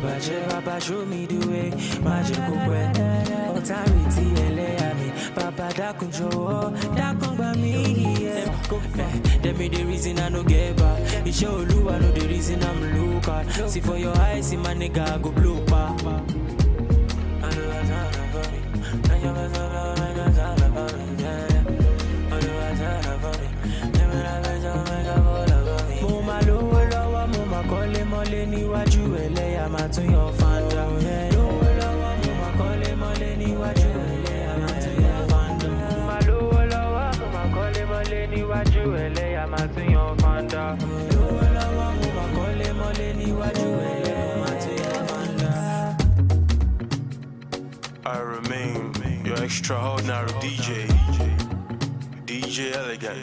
but show me the way. Magic way, authority, LA, I mean.
Papa dákun jọ̀wọ́, dákun gbà mí, yeah. Tell me the reason I no get back. Iṣẹ́ Olúwa know the reason I'm look at. See for your eyes, see my nigga I go blow pa. Mo máa lówó lọ́wọ́, mo máa kọ́lé mọ́lé níwájú ẹlẹ́yà máa tún yọ fanda. Lówó lọ́wọ́, mo máa kọ́lé mọ́lé níwájú ẹlẹ́yà máa tún yọ fanda. Mo máa lówó lọ́wọ́, mo máa kọ́lé mọ́lé níwájú ẹlẹ́yà máa tún yọ fanda. Lówó lọ́wọ́, mo máa kọ́lé mọ́lé níwájú ẹlẹ́yà máa tún yọ fanda.
I remain your extraordinary DJ Elegant.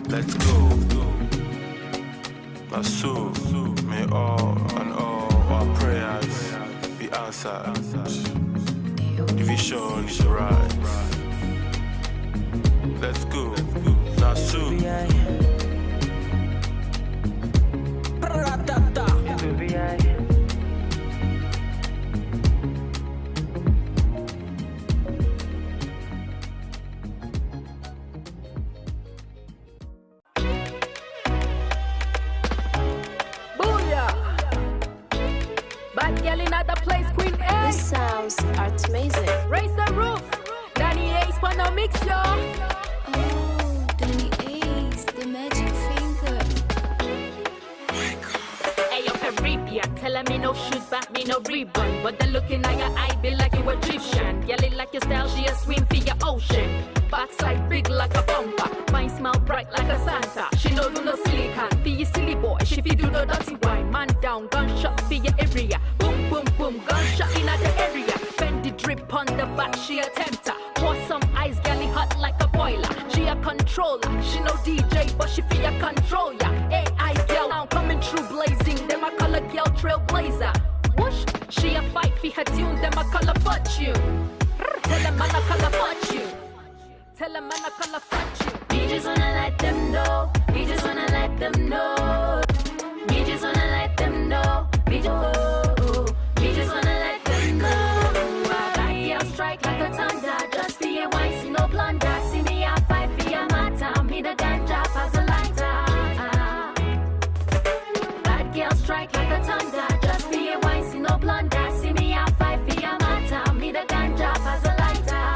Let's go. My soul, may all and all our prayers be answered. The vision is right. Let's go. Now soon.
Bad girl in other place, Queen A.
This sounds art amazing.
Raise the roof. Danny Ace, Pano mix, yo.
Oh, Danny Ace, the magic finger.
Hey, yo, Caribbean. Tell me no shoot back, me no rebound. But the looking at your eye be like you Egyptian. Girl, it like your style, she a swim for your ocean. Backside big like a bumper. Mine smell bright like a Santa. She no do no silicon for your silly boy. She fi do no dirty wine. Man down, gunshot for your area. Boom, boom, boom, gunshot in the area. Fendi drip on the back, she a tempter. Pour some ice, galley hot like a boiler. She a controller. She no DJ, but she fi a control ya. AI girl now coming through blazing. Them a color girl trailblazer. Whoosh, she a fight for her tune. Them a color fortune. Tell them man a color fortune. Tell them man a color fortune.
We just wanna let them know. We just wanna let them know. We just wanna let them know. We just wanna let them know. Bad girl strike like a thunder. Just for your wine, see no blunder. See me a fight for your matter. Me the ganja as a lighter. Bad girl strike like a thunder. Just for your wine, see no blunder. See me a fight for your matter. Me the ganja as a lighter.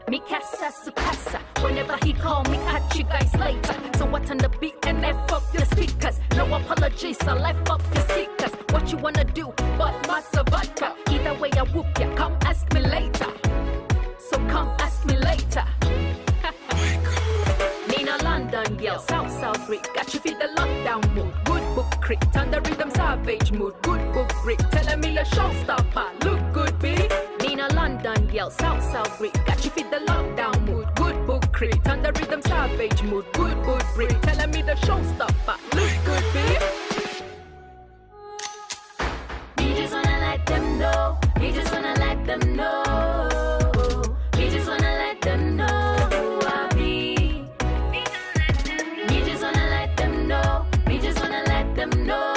Me casa su casa. Whenever he call me, catch you guys later. So what on the beat and F up your speakers. No apologies, I left up your stickers. What you wanna do, but massa vodka. Either way I whoop ya, come ask me later. So come ask me later. Nina London girl, South Rick. Got you feel the lockdown mood. Good book crit, on the rhythm savage mood. Good book brick, telling me a showstopper. Look good, B. Nina London girl, South Rick. Got you feel the lockdown mood. Good book crit, on the rhythm savage mood. Good brick, telling me the showstopper. Look good, B. We just wanna let them know. We just wanna let them know. We just wanna let them know who I be. We just wanna let them know. We just wanna let them know.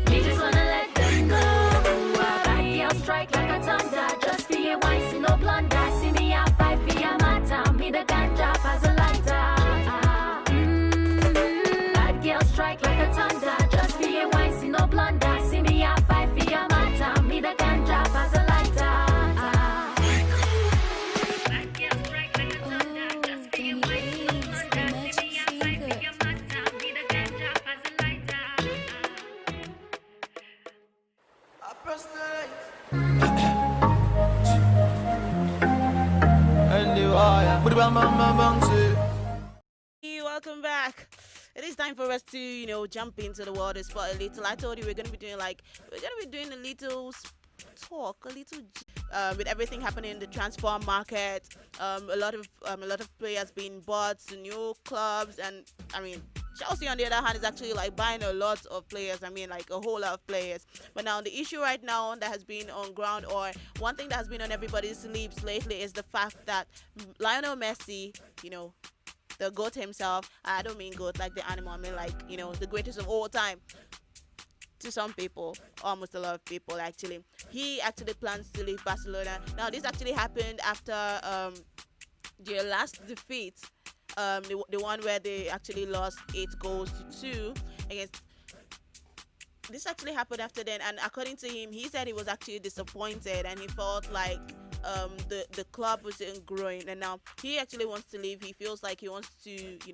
We just wanna let them know who I be. Bad girl strike like a thunder. Just for your wine, see no blunder. See me a fight for your matter. Me the ganja as a lighter. Bad girl strike like a thunder. Just for your wine, see no blunder. See me a fight for your matter. Me the ganja as a lighter. Bad girl strike like a thunder. Just for your wine, see no blunder. See me a fight for your matter. Me the ganja as a lighter.
I personalize.
Welcome back. It is time for us to, jump into the water spot a little. I told you we're gonna be doing a little talk, with everything happening in the transfer market. A lot of players being bought to new clubs, and Chelsea on the other hand is actually buying a lot of players. A whole lot of players. But now the issue right now that has been on ground, or one thing that has been on everybody's lips lately, is the fact that Lionel Messi, the GOAT himself, I don't mean GOAT like the animal, I mean the greatest of all time, to some people, almost a lot of people actually. He actually plans to leave Barcelona. Now, this actually happened after their last defeat, the one where they actually lost 8 goals to 2 against. This actually happened after then, and according to him, he said he was actually disappointed and he felt like the club wasn't growing, and now he actually wants to leave. He feels like he wants to, he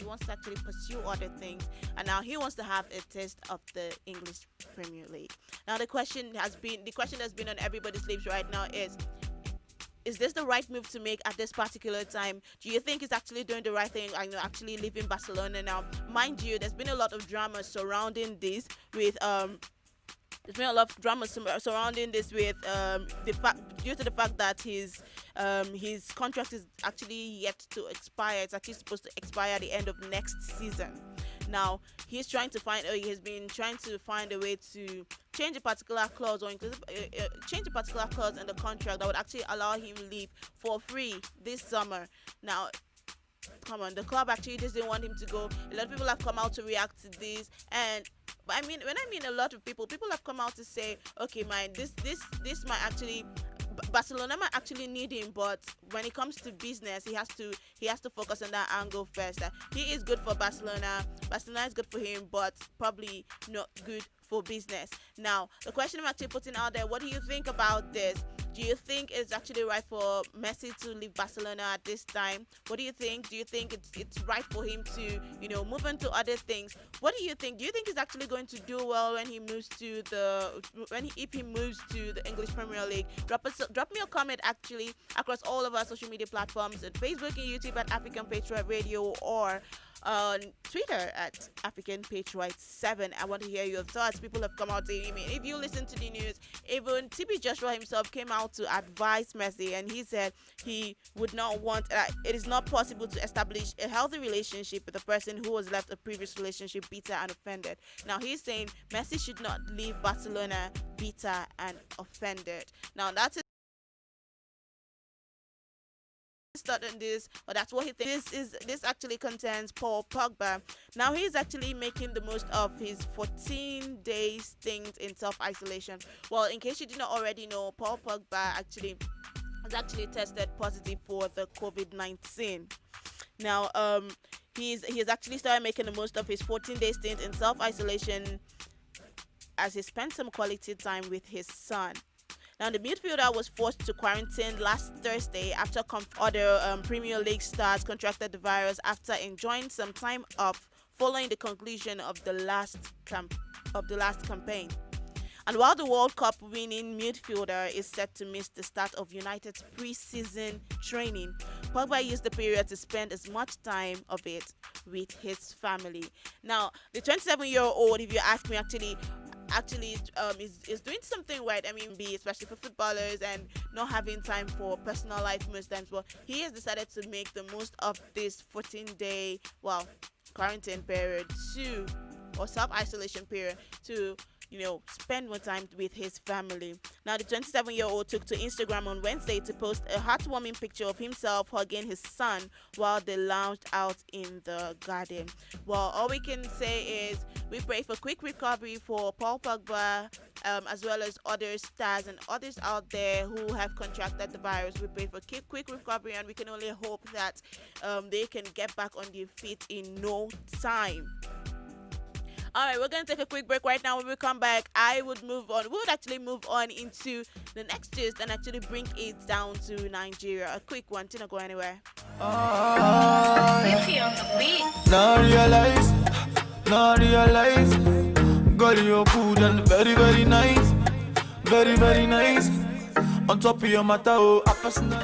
wants to actually pursue other things, and now he wants to have a taste of the English Premier League. Now the question that's been on everybody's lips right now is this the right move to make at this particular time? Do you think he's actually doing the right thing and actually leaving Barcelona now? Mind you, there's been a lot of drama surrounding this with the fact, due to the fact that his contract is actually yet to expire. It's actually supposed to expire at the end of next season. Now he has been trying to find a way to change a particular clause or change a particular clause in the contract that would actually allow him leave for free this summer. Now, come on, the club actually doesn't want him to go. A lot of people have come out to react to this, but I mean, when I mean a lot of people have come out to say, okay, this might actually, Barcelona might actually need him, but when it comes to business, he has to focus on that angle first. He is good for Barcelona. Barcelona is good for him, but probably not good for business. Now, the question I'm actually putting out there: what do you think about this? Do you think it's actually right for Messi to leave Barcelona at this time? What do you think? Do you think it's right for him to, move into other things? What do you think? Do you think he's actually going to do well when he moves to if he moves to the English Premier League? Drop me a comment actually across all of our social media platforms at Facebook and YouTube at African Patriot Radio, or on Twitter at African Patriot 7. I want to hear your thoughts. People have come out to him. If you listen to the news, even TB Joshua himself came out to advise Messi, and he said he would not want. It is not possible to establish a healthy relationship with a person who has left a previous relationship bitter and offended. Now he's saying Messi should not leave Barcelona bitter and offended. Now that's on this, or that's what he thinks. This actually concerns Paul Pogba. Now he's actually making the most of his 14-day stint in self-isolation. Well, in case you did not already know, Paul Pogba has actually tested positive for the COVID-19. Now he's actually started making the most of his 14-day stint in self-isolation as he spent some quality time with his son. Now, the midfielder was forced to quarantine last Thursday after other Premier League stars contracted the virus after enjoying some time off following the conclusion of the last campaign. And while the World Cup winning midfielder is set to miss the start of United's pre-season training, Pogba used the period to spend as much time of it with his family. Now, the 27-year-old, if you ask me, actually is doing something right. I mean, especially for footballers and not having time for personal life most times. But he has decided to make the most of this 14-day quarantine period or self-isolation period to spend more time with his family. Now, the 27-year-old took to Instagram on Wednesday to post a heartwarming picture of himself hugging his son while they lounged out in the garden. Well, all we can say is we pray for quick recovery for Paul Pogba, as well as other stars and others out there who have contracted the virus. We pray for quick recovery, and we can only hope that they can get back on their feet in no time. All right, we're going to take a quick break right now. When we come back, we would actually move on into the next gist and actually bring it down to Nigeria. A quick one, do not go anywhere.
Now realize, girl, you're good and very, very nice. Very, very nice. On top of your matter, a personal.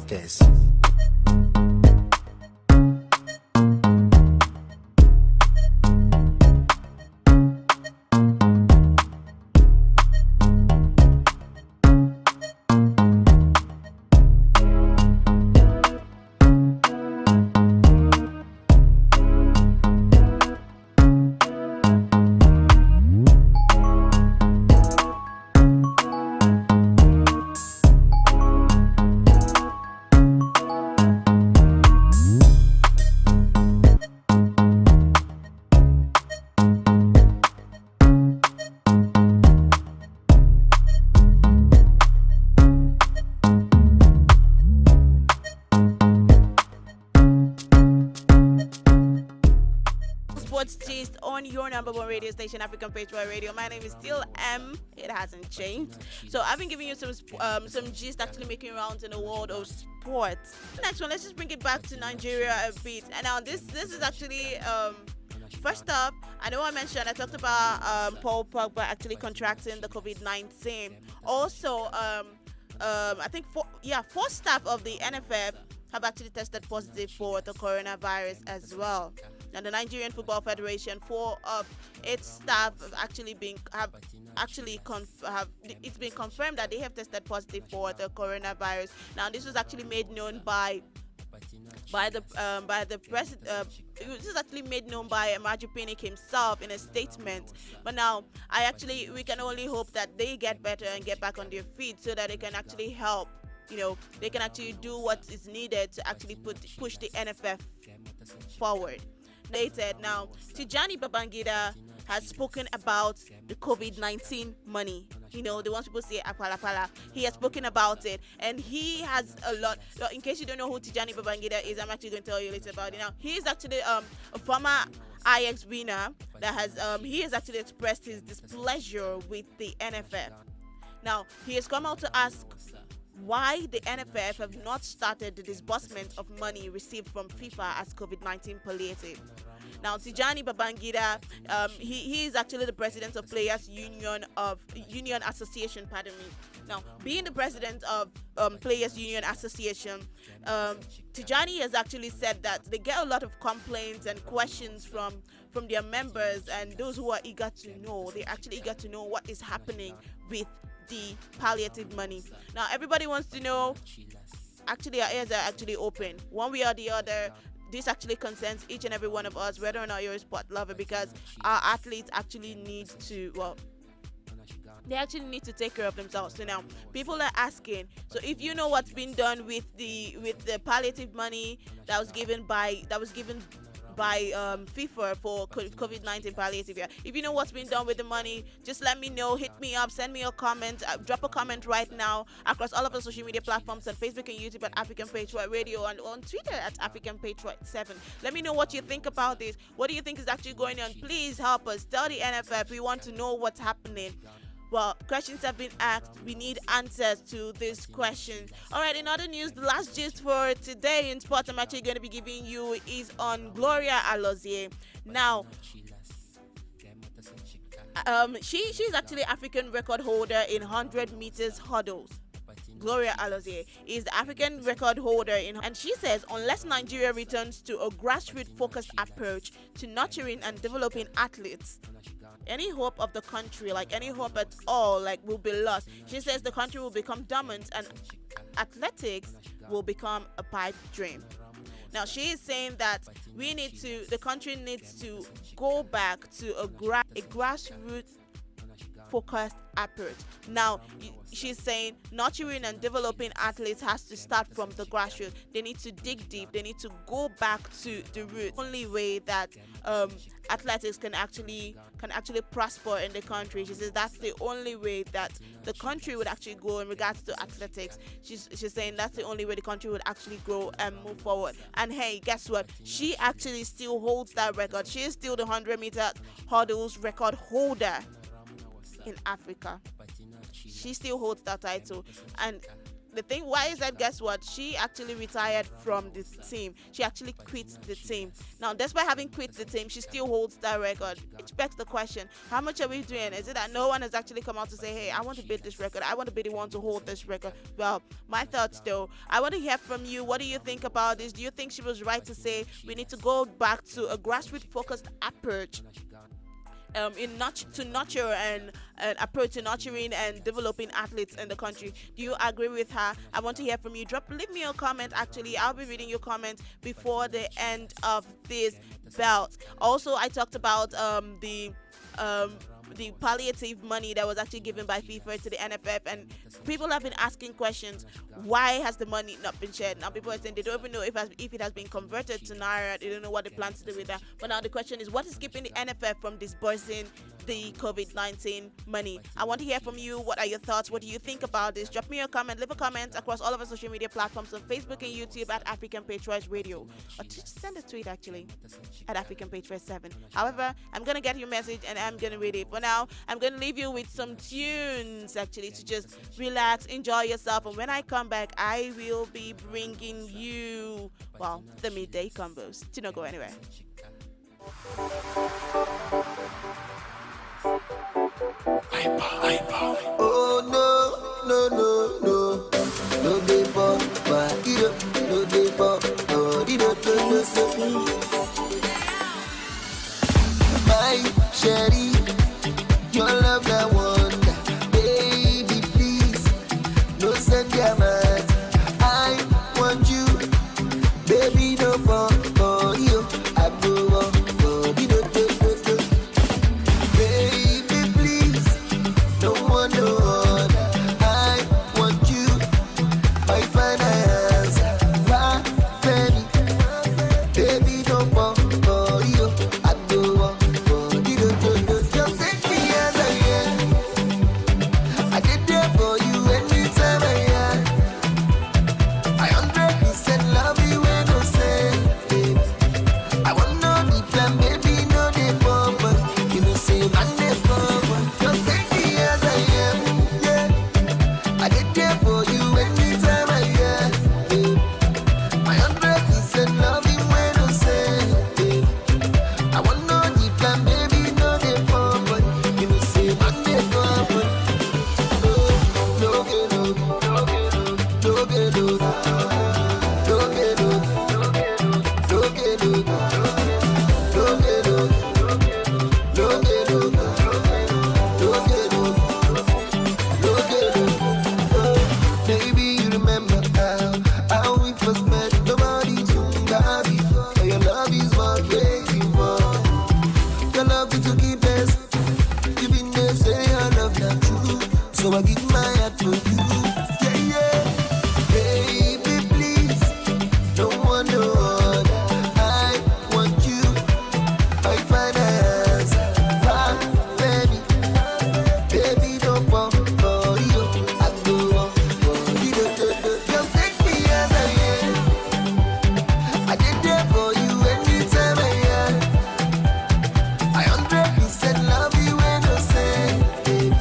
Yes.
Sports gist on your number one radio station, African Patriot Radio. My name is still M. It hasn't changed. So I've been giving you some gist actually making rounds in the world of sports. Next one, let's just bring it back to Nigeria a bit. And now this is actually first up. I know I talked about Paul Pogba actually contracting the COVID-19. Also, I think four staff of the NFF have actually tested positive for the coronavirus as well. And the Nigerian Football Federation, 4 of its staff it's been confirmed that they have tested positive for the coronavirus. Now, this was actually made known by the president. This is actually made known by Amaju Pinnick himself in a statement. But now, we can only hope that they get better and get back on their feet so that they can actually help. They can actually do what is needed to actually push the NFF forward. Now, Tijani Babangida has spoken about the COVID-19 money. The ones people say apala. He has spoken about it, and he has a lot. In case you don't know who Tijani Babangida is, I'm actually going to tell you later about it. Now, he is actually a former IX winner that has he has actually expressed his displeasure with the NFF. Now, he has come out to ask why the NFF have not started the disbursement of money received from FIFA as COVID-19 palliative. Now, Tijani Babangida, he is actually the president of Players Union Association. Pardon me. Now, being the president of Players Union Association, Tijani has actually said that they get a lot of complaints and questions from their members and those who are eager to know. They're actually eager to know what is happening with the palliative money. Now, everybody wants to know. Actually, our ears are actually open. One way or the other, this actually concerns each and every one of us, whether or not you're a sport lover, because our athletes actually need to, they actually need to take care of themselves. So now, people are asking, so if you know what's been done with the palliative money that was given by FIFA for COVID-19 palliative, if you know what's been done with the money, just let me know. Hit me up, send me a comment, drop a comment right now across all of our social media platforms on Facebook and YouTube at African Patriot Radio, and on Twitter at African Patriot 7. Let me know what you think about this. What do you think is actually going on? Please help us. Tell the NFF we want to know what's happening. Well, questions have been asked. We need answers to these questions. All right, in other news, the last gist for today in sports I'm actually going to be giving you is on Gloria Alozie. Now, she's actually African record holder in 100 meters hurdles. Gloria Alozie is the African record holder and she says unless Nigeria returns to a grassroots-focused approach to nurturing and developing athletes, any hope of the country, any hope at all, will be lost. She says the country will become dormant and athletics will become a pipe dream. Now, she is saying that the country needs to go back to a grassroots focused approach. Now, she's saying nurturing and developing athletes has to start from the grassroots. They need to dig deep. They need to go back to the roots. The only way that athletics can actually prosper in the country. She says that's the only way that the country would actually grow in regards to athletics. She's saying that's the only way the country would actually grow and move forward. And hey, guess what? She actually still holds that record. She is still the 100-meter hurdles record holder in Africa. She still holds that title, and the thing, why is that? Guess what? She actually retired from this team. She actually quit the team. Now, despite having quit the team, she still holds that record. Which begs the question, how much are we doing? Is it that no one has actually come out to say, hey, I want to beat this record. I want to be the one to hold this record. Well, my thoughts though, I want to hear from you. What do you think about this? Do you think she was right to say we need to go back to a grassroots focused approach to nurture and approach to nurturing and developing athletes in the country? Do you agree with her? I want to hear from you. Leave me a comment. Actually, I'll be reading your comment before the end of this belt. Also, I talked about the palliative money that was actually given by FIFA to the NFF, and people have been asking questions. Why has the money not been shared? Now people are saying they don't even know if it has been converted to Naira. They don't know what they plan to do with that. But now the question is, what is keeping the NFF from disbursing the COVID-19 money? I want to hear from you. What are your thoughts? What do you think about this? Drop me a comment. Leave a comment across all of our social media platforms on Facebook and YouTube at African Patriots Radio. Or just send a tweet actually at African Patriots 7. However, I'm going to get your message and I'm going to read it. For now, I'm going to leave you with some tunes actually to just relax, enjoy yourself. And when I come back, I will be bringing you, well, the midday combos. Do not go anywhere.
Oh no, no they pop, no they pop, no. My sherry, your love that wonder, baby please, no send your mind. I want you, baby no for you, I go on for the do. Baby please, no one no other. I want you, my finance, my penny, baby no for you, I go on for the do. Just take me as I am. I did there for you anytime I am. I 100% love you when I say it. I want no the plan, baby, no the purpose. You know, say man the purpose. Just take me as I am, yeah. I did there for you anytime I am. I 100% love you when I say it. I want no the plan, baby, no the purpose. You know, say man the purpose. No, baby, you remember how we first met? Nobody told me that before. Your love is what I'm waiting for. Your love is to keep us. You been there, say I love that true. So I give my heart to you. Yeah, yeah. Baby, please, no one no other. I want you, my finance, my penny. Baby, don't want for you. I go on for you. Just take me as I am. I did there for you anytime I am. I 100% love you when I say it.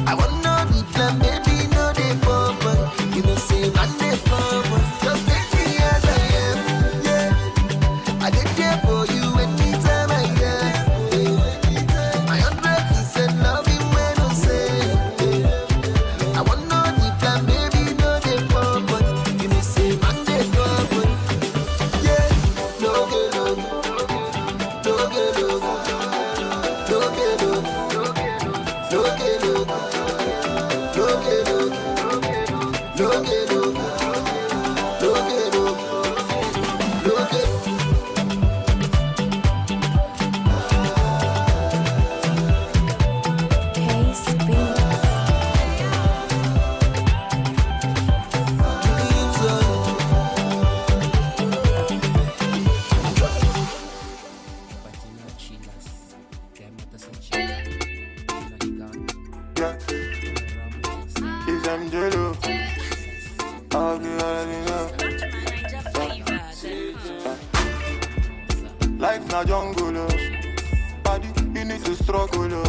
I want no the plan, baby, no the purpose. You know, say man the purpose. Just take me as I am, yeah. I did there for you anytime I am. I 100% love you when I say it. I want no the plan, baby, no the purpose. You know, say man the purpose. Yeah, no get no get no get no
Is I'm jello. I'll be all life na jungle, oh. Body, you need to struggle, oh.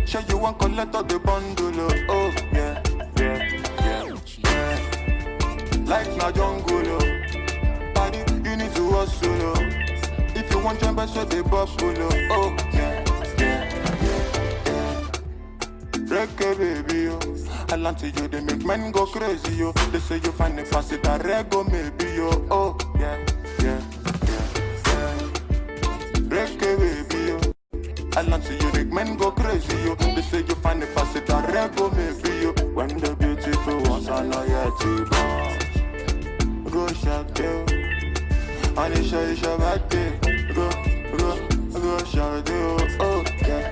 Sure you want collect all the bundle, oh. Oh, yeah. Life na jungle, party, you need to hustle. If you want jump, so they buffalo. Oh, yeah. Reggae baby, yo. I land to you, they make men go crazy, yo. They say you find the fancy that reggae maybe, yo. Oh, yeah. Reggae baby, yo. I land to you, make men go crazy, yo. They say you find the fancy that reggae maybe, yo. When the beautiful ones are not yet to born. Go shake, yo. And it's your birthday. Go shake, yo. Oh, yeah.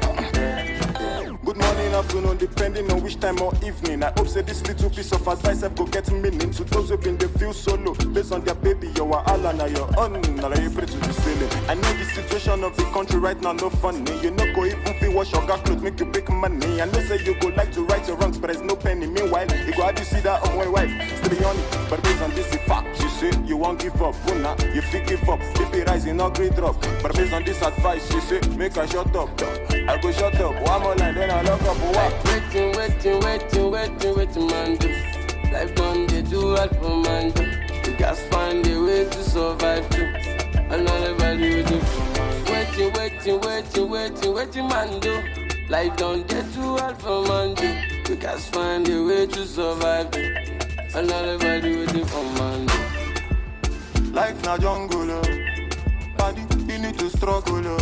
Good morning, afternoon, depending on which time or evening. I hope say this little piece of advice I go get meaning to those who been they feel solo. Based on their baby, you are all on your own. Now you pray to the ceiling. I know the situation of the country right now no funny. You know go even feel wash your clothes, make you big money. I know say you go like to right your wrongs, but there's no penny. Meanwhile, you go have to see that on one wife, still on it. But based on this fact, you say you won't give up. Una, you feel give up. BP rising, not great drop. But based on this advice, you say make a shut up. I go shut up. One more line, then I lock up. What?
Waiting, man, do. Life done, they do all for man, do. You guys find a way to survive, too. Another value, do. Waiting, man, do. Life done, they do all for man, do. You guys find a way to survive, too. Another value, do for man, do.
Life na jungle, body, you need to struggle.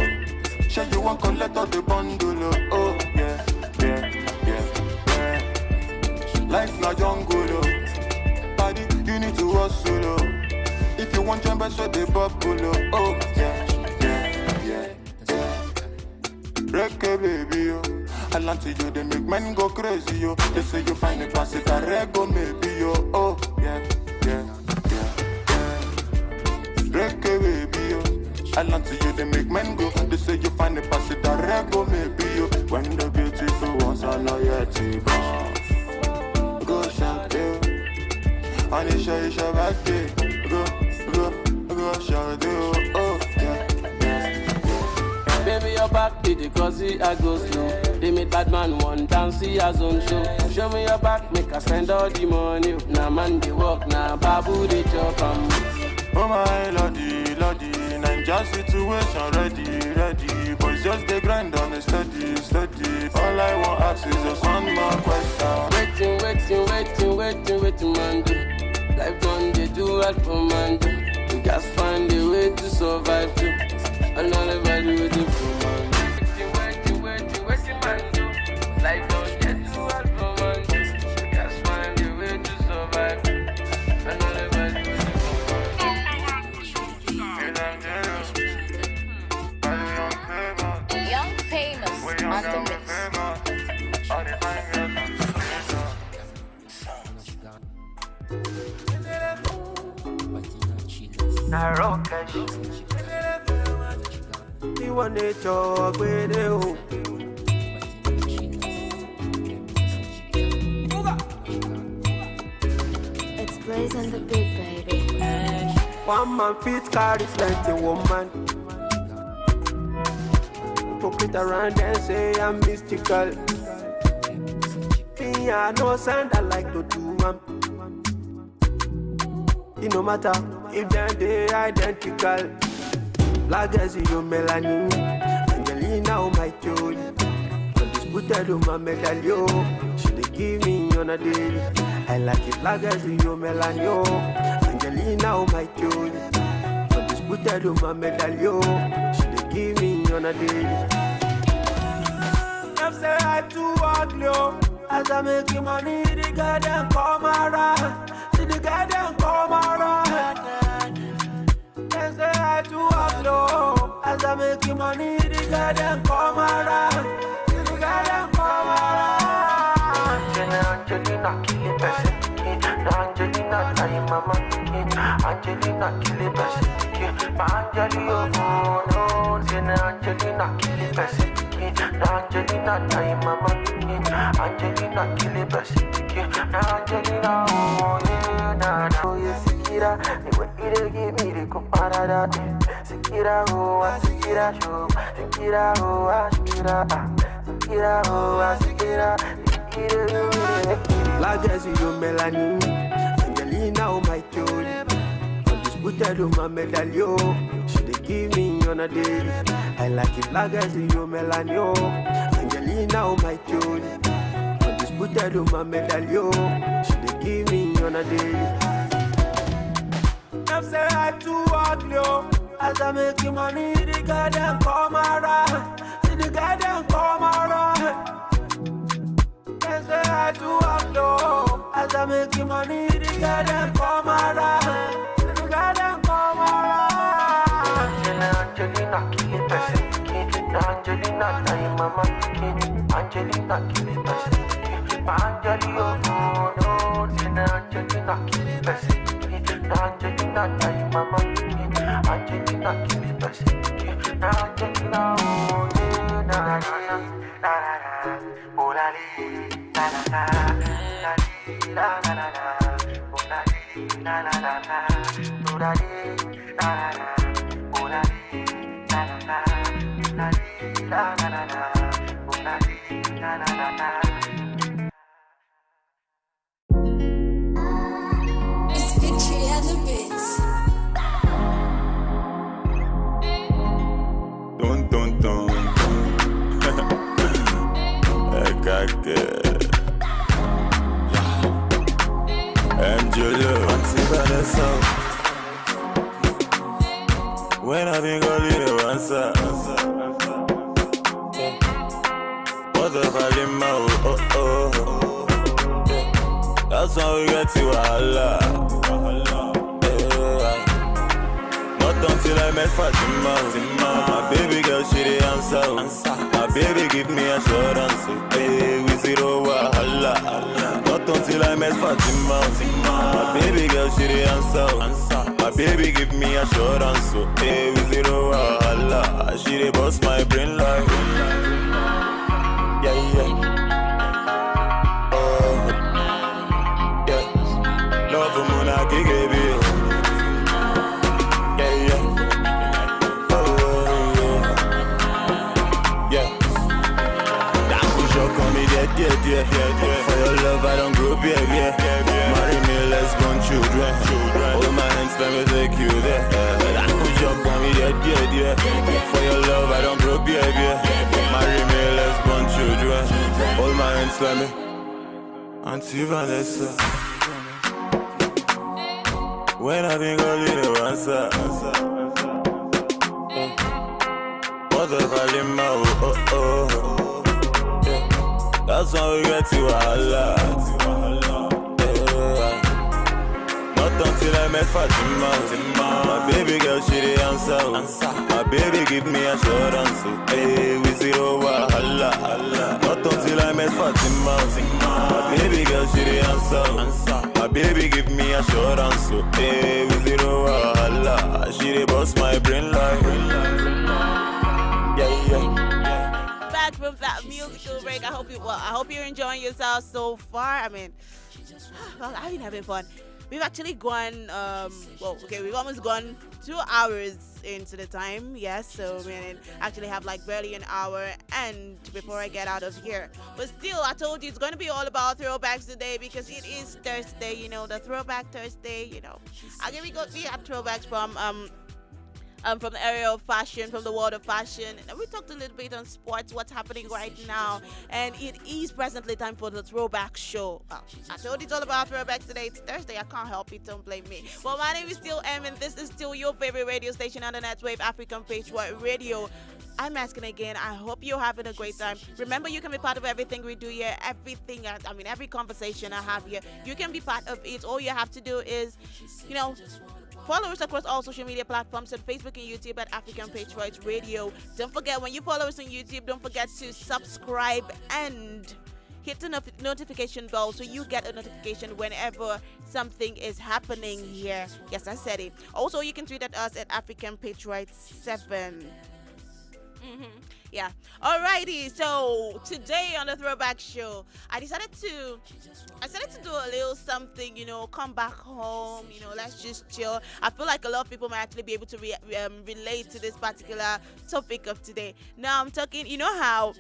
Sure you won't collect all the bundle. Oh, yeah. Life na jungle, body, you need to hustle. If you want jump, so they bubble. Oh, yeah. Reggae baby, yo. I land to you, they make men go crazy, yo. They say you find a pass it a reggae maybe, yo. Oh, yeah. Reggae baby, yo. I land to you, they make men go. They say you find a pass it a reggae maybe, yo. When the beautiful ones are not yet to born. Go shake, yo. And it's your birthday. Go shake, yo. Oh, yeah.
Baby, your back did it cause I go slow. They made bad man one dance, see his own show. Show me your back, make us spend all the money. Now man they walk, now babu they chop.
Oh my lordy, Ninja situation ready. Boys just they grind on a steady. All I want ask is just one more question. Waiting,
man, do. Life done, they do all for man, do. You guys find a way to survive, too. Another value, do for man, do. Waiting, man, do. Life done, they do all for man, do. You guys find a way to survive, too. Another value, do for man, do.
Young famous on the mix.
You want to talk with you.
It's Blaze on the beat, baby.
One man fit carry plenty woman. Pocket around and say I'm mystical. Me, I know sound I like to do, man. It no matter if they identical. Legacy, you melanin. Angelina, oh my joy. Undisputed, oh my medallion. She they give me on a daily. I like it, legacy, you melanin. Angelina, oh my joy. Undisputed, oh my medallion. She they give me on a daily. Them say I too ugly, as I make money, the goddamn come around. See the goddamn come around. They say I too ugly, as I make money, the goddamn come around. See the goddamn come around. Angelina, kill it, person. Angelina, time mama. Angelina, kill it, person. Angelina, no, Angelina, kill it, person. Angelina, time mama. Angelina, kill it, person. Angelina, oh yeah, oh yeah, Sikira, the way they give me the comparada. Sikira, oh, Sikira, show, Sikira, oh, Sikira, Sikira, oh, Sikira, Legacy, you melanin. Angelina, oh my Jolie. Undisputed, oh my medallion. She dey give me on a daily. I like it like as you Melanio. Angelina, oh my Jolie. Undisputed, oh my medallion. She dey give me on a daily. Them say I too ugly, oh. As I make you money, the guy them come around. See the guy them come around. Them say I too ugly, oh. As I make you money, the guy them come around. See the guy them come around. Angelina, kill it, person. Angelina, time mama, Angelina, kill it, person. Angelina, no, Angelina, kill it, person. Angelina, time mama, Angelina, kill it, person. Angelina, oh, na na na na na, oh la li, la la la, la li, la la la la, oh la li, la la la la, oh la li, la la la, oh la li, la la la, la li, la la la la, oh la li, la la la la.
It's Victory and the Bits.
Dun dun dun dun. Angelo, Vanessa. When I think I'll leave you answer. What the volume, oh oh. That's how we get to Allah. Not until I met Fatima. My baby girl, she the answer. My baby give me assurance. Hey, we zero wahala. Not until I met Fatima. My baby girl, she the answer. My baby give me assurance. Hey, we zero wahala. She the boss my brain like. Yeah, yeah. Oh, yeah. Love for Mona Gigi. Yeah. For your love, I don't grow up, yeah. Marry me, let's born children. Hold my hands, let me take you there. I put your on me, yeah. For your love, I don't grow up, yeah. Marry me, let's born children. Hold my hands, let me. Auntie Vanessa. When I think I'll leave you answer. What the volume, oh. That's how we get to Allah. Not until I met Fatima. My baby girl, she the answer. My baby give me assurance. Hey, we zero wahala. Not until I met Fatima. My baby girl, she the answer. My baby give me assurance. Hey, we zero wahala. She the boss my brain like. Yeah.
From that musical break, I hope you're enjoying yourself so far. I mean, well, I've been having fun. We've actually gone we've almost gone 2 hours into the time. Yes, so we actually have like barely an hour and before I get out of here. But still, I told you it's going to be all about throwbacks today because it is Thursday, the throwback Thursday, we had throwbacks from the area of fashion, from the world of fashion. And we talked a little bit on sports, what's happening right now. And it is presently time for the throwback show. I told you it's all about throwbacks today. It's Thursday. I can't help it. Don't blame me. Well, my name is still M, and this is still your favorite radio station on the Netwave African Patriot Radio. I'm asking again, I hope you're having a great time. Remember, you can be part of everything we do here, every conversation I have here. You can be part of it. All you have to do is, follow us across all social media platforms on Facebook and YouTube at African Patriots Radio. Don't forget, when you follow us on YouTube, don't forget to subscribe and hit the notification bell so you get a notification whenever something is happening here. Yes, I said it. Also, you can tweet at us at African Patriots 7. Yeah. Alrighty. So today on the Throwback Show, I decided to do a little something. Come back home. Let's just chill. I feel like a lot of people might actually be able to relate to this particular topic of today. Now I'm talking. You know how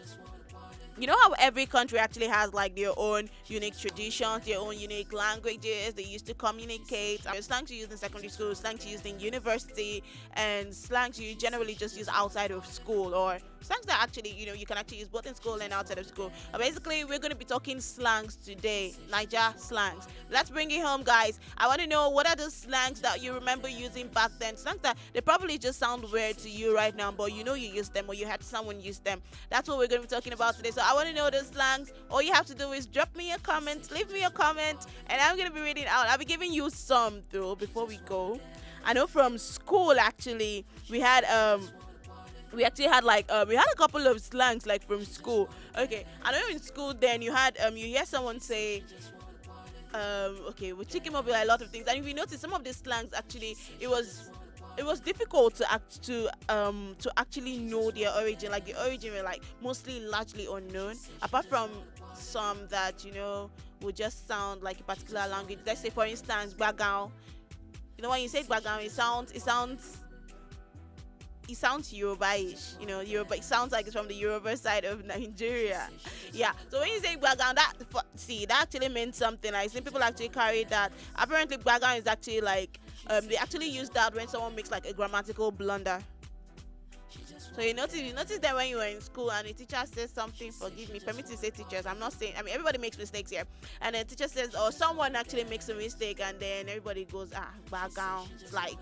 you know how every country actually has like their own unique traditions, their own unique languages they used to communicate. Slangs you use in secondary school, slangs you use in university, and slangs you generally just use outside of school, or slangs that actually, you know, you can actually use both in school and outside of school. Basically, we're going to be talking slangs today, Niger slangs. Let's bring it home, guys. I want to know, what are the slangs that you remember using back then? Slangs that they probably just sound weird to you right now, but you know you used them, or you had someone use them. That's what we're going to be talking about today. So I want to know the slangs. All you have to do is drop me a comment, leave me a comment, and I'm going to be reading out. I'll be giving you some though before we go. I know from school actually we actually had like we had a couple of slangs like from school. Okay, I know in school then you had you hear someone say okay, we're taking up with a lot of things, and if you notice some of the slangs actually it was difficult to actually know their origin. Like the origin were like mostly largely unknown, apart from some that, you know, would just sound like a particular language. Let's say for instance Bagao. You know, when you say Bagao, it sounds Yoruba-ish, you know, Yoruba. It sounds like it's from the Yoruba side of Nigeria. Yeah. So when you say Bagan, that actually meant something. I see people actually carry that. Apparently, Bagan is actually like they actually use that when someone makes like a grammatical blunder. So you notice that when you were in school and the teacher says something, forgive me, permit to say teachers, I'm not saying, I mean, everybody makes mistakes here, and the teacher says, or someone actually makes a mistake, and then everybody goes, Bagan. It's like,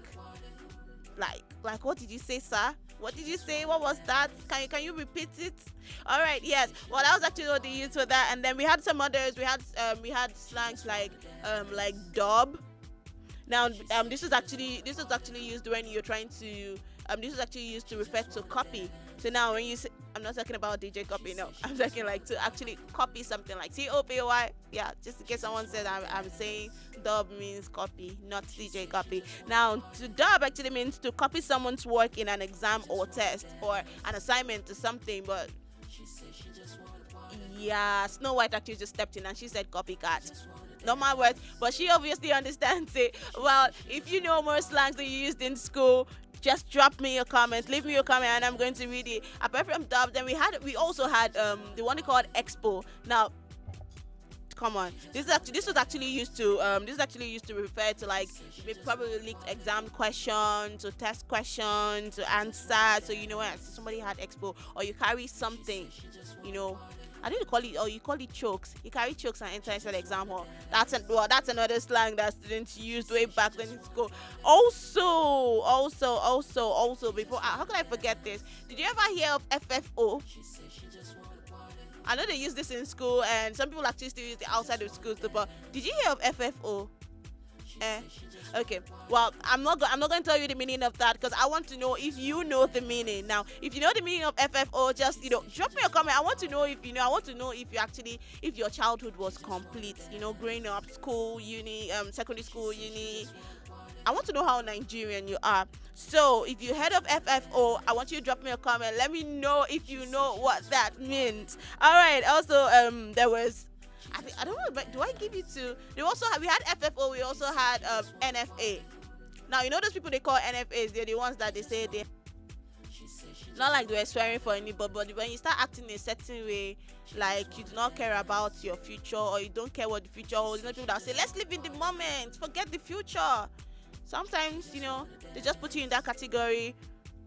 what did you say, sir? What did you say? What was that? Can you repeat it? All right, yes. Well, that was actually what they used for that. And then we had some others. We had slangs like dub. Now, this is actually used when you're trying to this is actually used to refer to copy. So now when you say, I'm not talking about DJ copy, no. I'm talking like to actually copy something like COPY. Yeah, just in case someone said I'm saying dub means copy, not DJ copy. Now, to dub actually means to copy someone's work in an exam or test or an assignment to something, but yeah, Snow White actually just stepped in and she said copycat. Not my words, but she obviously understands it. Well, if you know more slangs that you used in school, just drop me a comment, leave me a comment, and I'm going to read it. Apart from dub, then we also had the one called Expo. Now, come on, this was actually used to refer to like probably leaked exam questions or test questions to answer. So you know when somebody had Expo, or you carry something, you know. I think you call it chokes. You carry chokes and enter inside the exam hall. That's another slang that students used way back then in school. Also, before, how could I forget this? Did you ever hear of FFO? I know they use this in school, and some people actually still use it outside of schools too. But did you hear of FFO? Okay, well, I'm not going to tell you the meaning of that, because I want to know if you know the meaning. Now, if you know the meaning of FFO, just, you know, drop me a comment. I want to know if you know. I want to know if you actually, if your childhood was complete, you know, growing up, school, uni, secondary school, uni. I want to know how Nigerian you are. So if you heard of FFO, I want you to drop me a comment. Let me know if you know what that means. All right. Also, there was, I don't know, but do I give you two? We had FFO. We also had NFA. Now, you know those people they call NFAs. They're the ones that they say they. Not like they were swearing for anybody, but when you start acting in a certain way, like you do not care about your future, or you don't care what the future holds. You know, people that say, let's live in the moment, forget the future. Sometimes, you know, they just put you in that category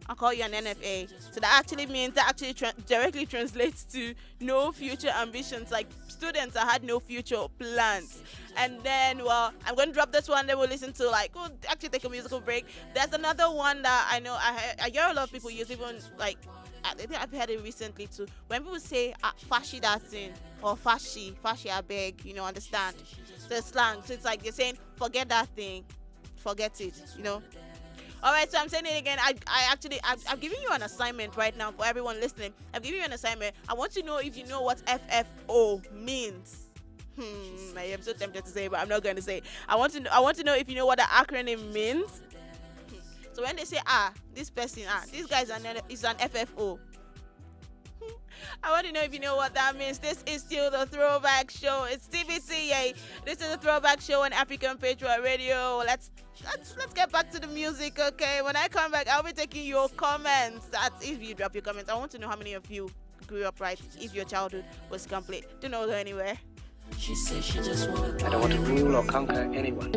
and call you an NFA. So that actually means, that actually directly translates to no future ambitions, like students that had no future plans. And then, well, I'm going to drop this one, then we'll listen to, like, we'll actually take a musical break. There's another one that I know I hear a lot of people use, even like, I think I've heard it recently too. When people say fashi that thing, or fashi I beg, you know, understand the slang. So it's like they're saying forget that thing, forget it, you know. All right, so I'm saying it again. I'm giving you an assignment right now for everyone listening. I'm giving you an assignment. I want to know if you know what FFO means. I am so tempted to say it, but I'm not going to say it. I want to know if you know what the acronym means. So when they say this person, this guy is an FFO. I want to know if you know what that means. This is still the Throwback Show. It's TBT, yay. This is the Throwback Show on African Patriot Radio. Let's get back to the music, okay? When I come back, I'll be taking your comments. That's if you drop your comments. I want to know how many of you grew up right if your childhood was complete. Don't know anywhere.
She says she just wants
I don't want to rule or conquer anyone.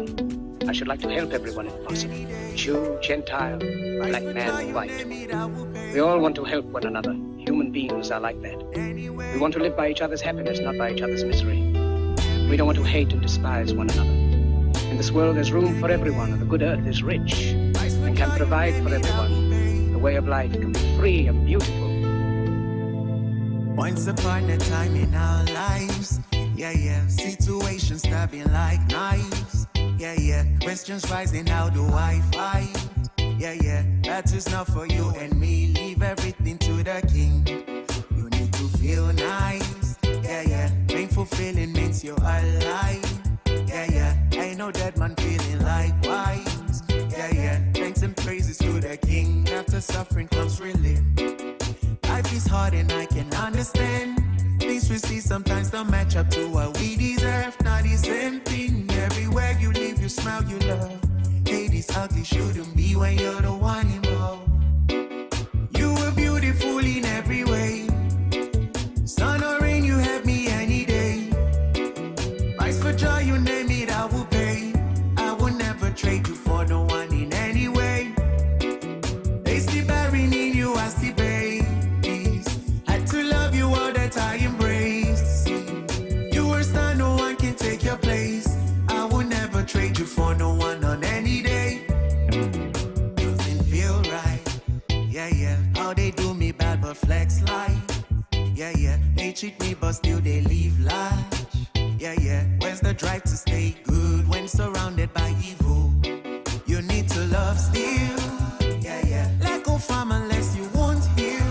I should like to help everyone if possible. Jew, Gentile, black man, white. We all want to help one another. Human beings are like that. We want to live by each other's happiness, not by each other's misery. We don't want to hate and despise one another. In this world, there's room for everyone, and the good earth is rich and can provide for everyone. The way of life can be free and beautiful.
Once upon a time in our lives, situations stabbing like knives, questions rising, how do I fight? That is not for you and me, leave everything to the king. You need to feel nice, painful feeling means you're alive, ain't no dead man feeling likewise, thanks and praises to the king, after suffering comes relief. Life is hard and I can understand. Things we see sometimes don't match up to what we deserve. Not the same thing. Everywhere you live, you smile, you love. Hate is ugly, shouldn't be when you're the one involved. You were beautiful in every way. Sun or rain, you have me any day. Price for joy, you name it, I will pay. I will never trade you for no one in any way. They see barren in you, I see babe. I embrace. You were star, no one can take your place. I will never trade you for no one on any day. Doesn't feel right. How they do me bad but flex life. They cheat me but still they leave large. Where's the drive to stay good when surrounded by evil? You need to love still. Let go from unless you won't heal.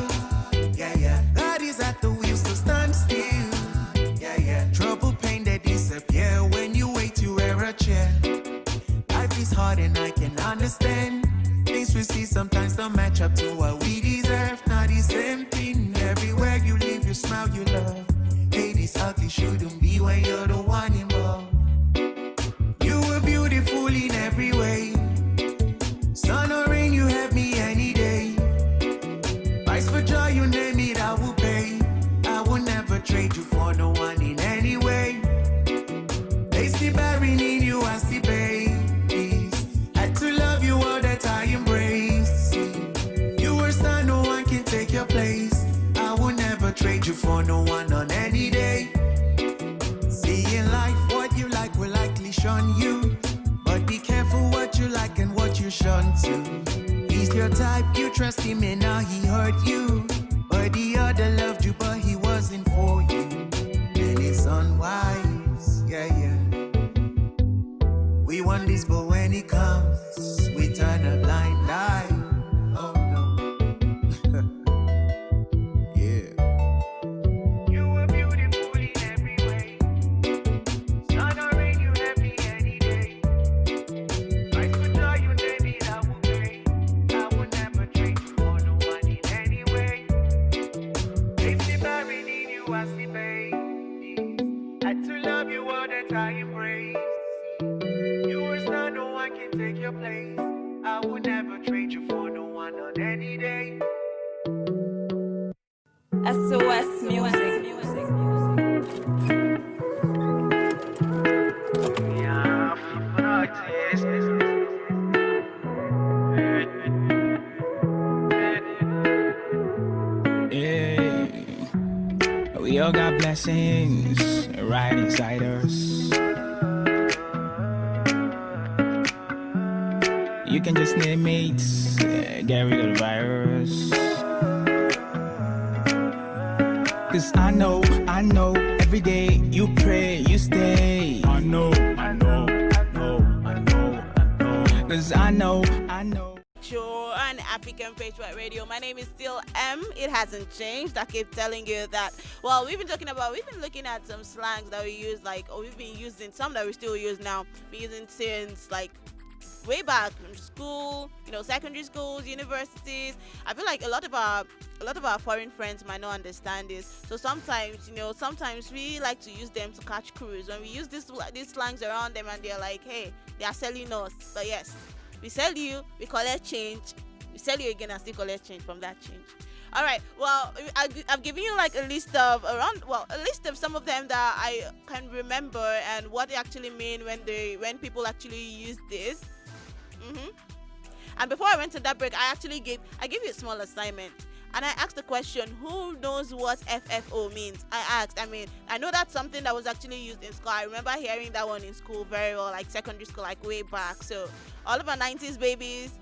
God is at the wheel, so stand still. Trouble, pain, they disappear when you wait to wear a chair. Life is hard and I can understand. Things we see sometimes don't match up to what we deserve. Not the same thing. Everywhere you live, you smile, you love. Hate is ugly, shouldn't be when you're the one involved. You were beautiful in every way. Sun or rain, you have me any day. Price for joy, you name it, I will pay. I will never trade you for no one in any way. They see barren in you, I see babies. Had to love you all that I embrace. You were star, no one can take your place. I will never trade you for no one on any day. See in life, what you like will likely shun you. But be careful what you like and what you shun to. He's your type, you trust him and now he hurt you. But the other loved you, but he wasn't for you. Then it's unwise, We want this, but when he comes, we turn a blind eye. Oh no. You were beautiful in every way. Sun or rain, you have me any day. Price for joy, you name it, I will pay. I will never trade you for no one in any way. Safety buried in you, I see babe. Had to love you all that I embrace. You were star, no one can take your place. I will never trade you for no one on any day.
SOS Music.
We all got blessings right inside us. You can just name mates, get rid of the virus. Cause I know, every day you pray, you stay. I know. Cause I know.
Sure, on African Patriot Radio. My name is still M. It hasn't changed. I keep telling you that. Well, we've been looking at some slangs that we use, or we've been using some that we still use now. We're using since way back from school, secondary schools, universities. I feel like a lot of our foreign friends might not understand this. So sometimes we like to use them to catch crews. When we use these slangs around them and they're like, hey, they are selling us. But yes, we sell you, we collect change. We sell you again and still collect change from that change. All right. Well, I've given you like a list of a list of some of them that I can remember and what they actually mean when people actually use this. And before I went to that break, I gave you a small assignment. And I asked the question, who knows what FFO means? I know that's something that was actually used in school. I remember hearing that one in school very well, like secondary school, like way back. So all of our 90s babies,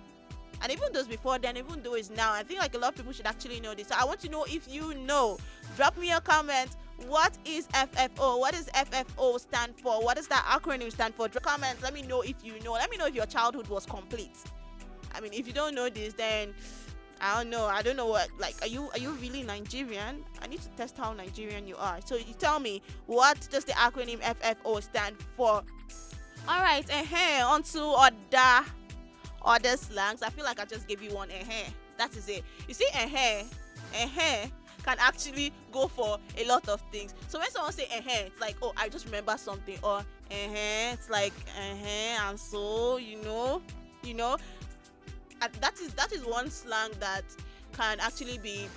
and even those before then, even though it's now, I think like a lot of people should actually know this. So I want to know if you know. Drop me a comment. What is FFO? What does FFO stand for? What does that acronym stand for? Drop comments. Let me know if you know. Let me know if your childhood was complete. I mean, if you don't know this, then I don't know. I don't know what. Like, are you really Nigerian? I need to test how Nigerian you are. So you tell me, what does the acronym FFO stand for? All right. On to other slangs. I feel like I just gave you one. That is it. You see, can actually go for a lot of things. So when someone say it's like, oh, I just remember something, or it's like and so you know. That is one slang that can actually be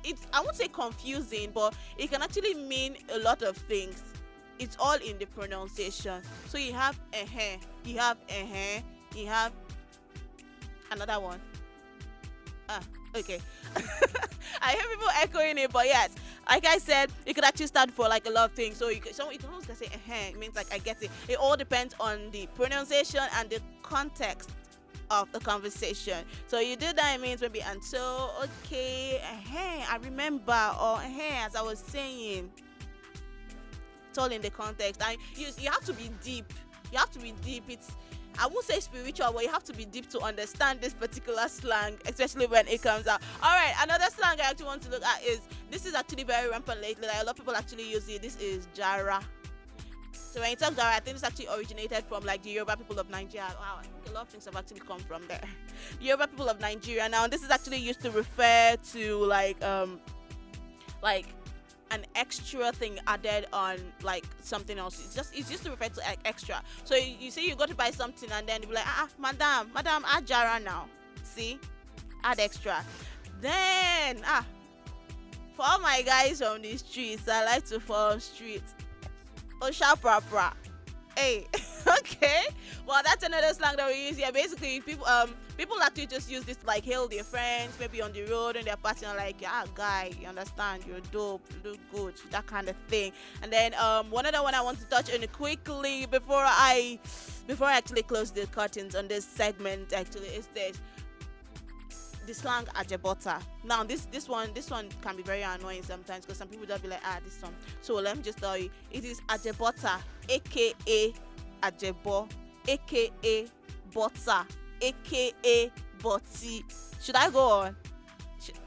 it's I won't say confusing, but it can actually mean a lot of things. It's all in the pronunciation. So you have you have another one. Okay. I hear people echoing it, but yes, like I said, it could actually stand for like a lot of things. So you can always say it means like I get it. It all depends on the pronunciation and the context of the conversation. So you do that, it means maybe and so, okay, I remember, or as I was saying. It's all in the context. And you have to be deep. It's, I won't say spiritual, but you have to be deep to understand this particular slang, especially when it comes out. All right, another slang I actually want to look at this is actually very rampant lately. Like, a lot of people actually use it. This is Jara. So when you talk Jara, I think this actually originated from like the Yoruba people of Nigeria. Wow, I think a lot of things have actually come from there. The Yoruba people of Nigeria. Now, this is actually used to refer to like an extra thing added on like something else. It's just to refer to like extra. So you see, you go to buy something and then you be like, madam, add Jara now. See, add extra. Then for all my guys from the streets, I like to form streets. Osha Prapra. Hey, okay. Well, that's another slang that we use here. Basically, people actually just use this to like hail their friends, maybe on the road and they're passing on, like, yeah, guy, you understand, you're dope, you look good, that kind of thing. And then one other one I want to touch on quickly before I actually close the curtains on this segment actually is this. The slang ajebota. Now this one can be very annoying sometimes because some people just be like, this one. So let me just tell you, it is ajebota, aka ajebo, aka bota, aka boti. Should I go on?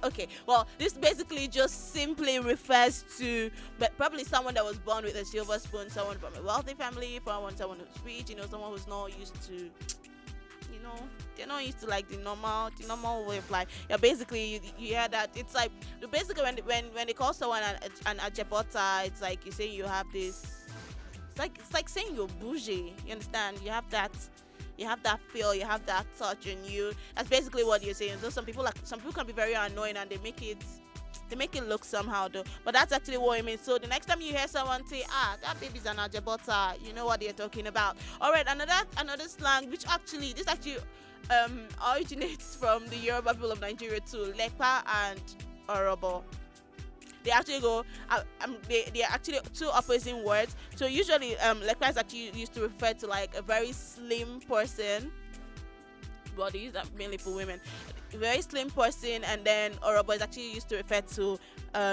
Okay, well, this basically just simply refers to probably someone that was born with a silver spoon, someone from a wealthy family, someone who's rich, someone who's not used to, they're not used to like the normal way of life. Yeah, basically you hear that it's like basically when they call someone an ajebota, it's like you say you have this. It's like saying you're bougie. You understand? You have that feel, you have that touch in you. That's basically what you're saying. So some people can be very annoying and they make it look somehow though. But that's actually what it means. So the next time you hear someone say, that baby's an ajebota, you know what they're talking about. Alright, another slang which actually originates from the Yoruba people of Nigeria too, Lepa and Orobo. They actually go, they are actually two opposing words. So usually, Lepa is actually used to refer to like a very slim person. Well, they use that mainly for women. A very slim person, and then Orobo is actually used to refer to,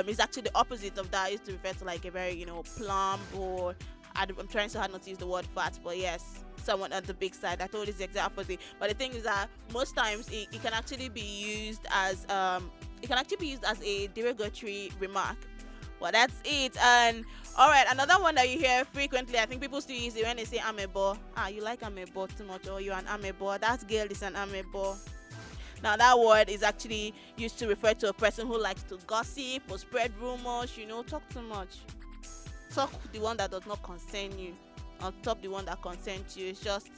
is actually the opposite of that. Used to refer to like a very, plump, or I'm trying so hard not to use the word fat, but yes, someone on the big side. I told you it's the exact opposite. But the thing is that most times it can actually be used as a derogatory remark. Well, that's it. And alright, another one that you hear frequently, I think people still use it when they say amebo. You like amebo too much, or you're an amebo. That girl is an amebo. Now that word is actually used to refer to a person who likes to gossip or spread rumors, talk too much. Talk the one that does not concern you. on top the one that concerns you. It's just,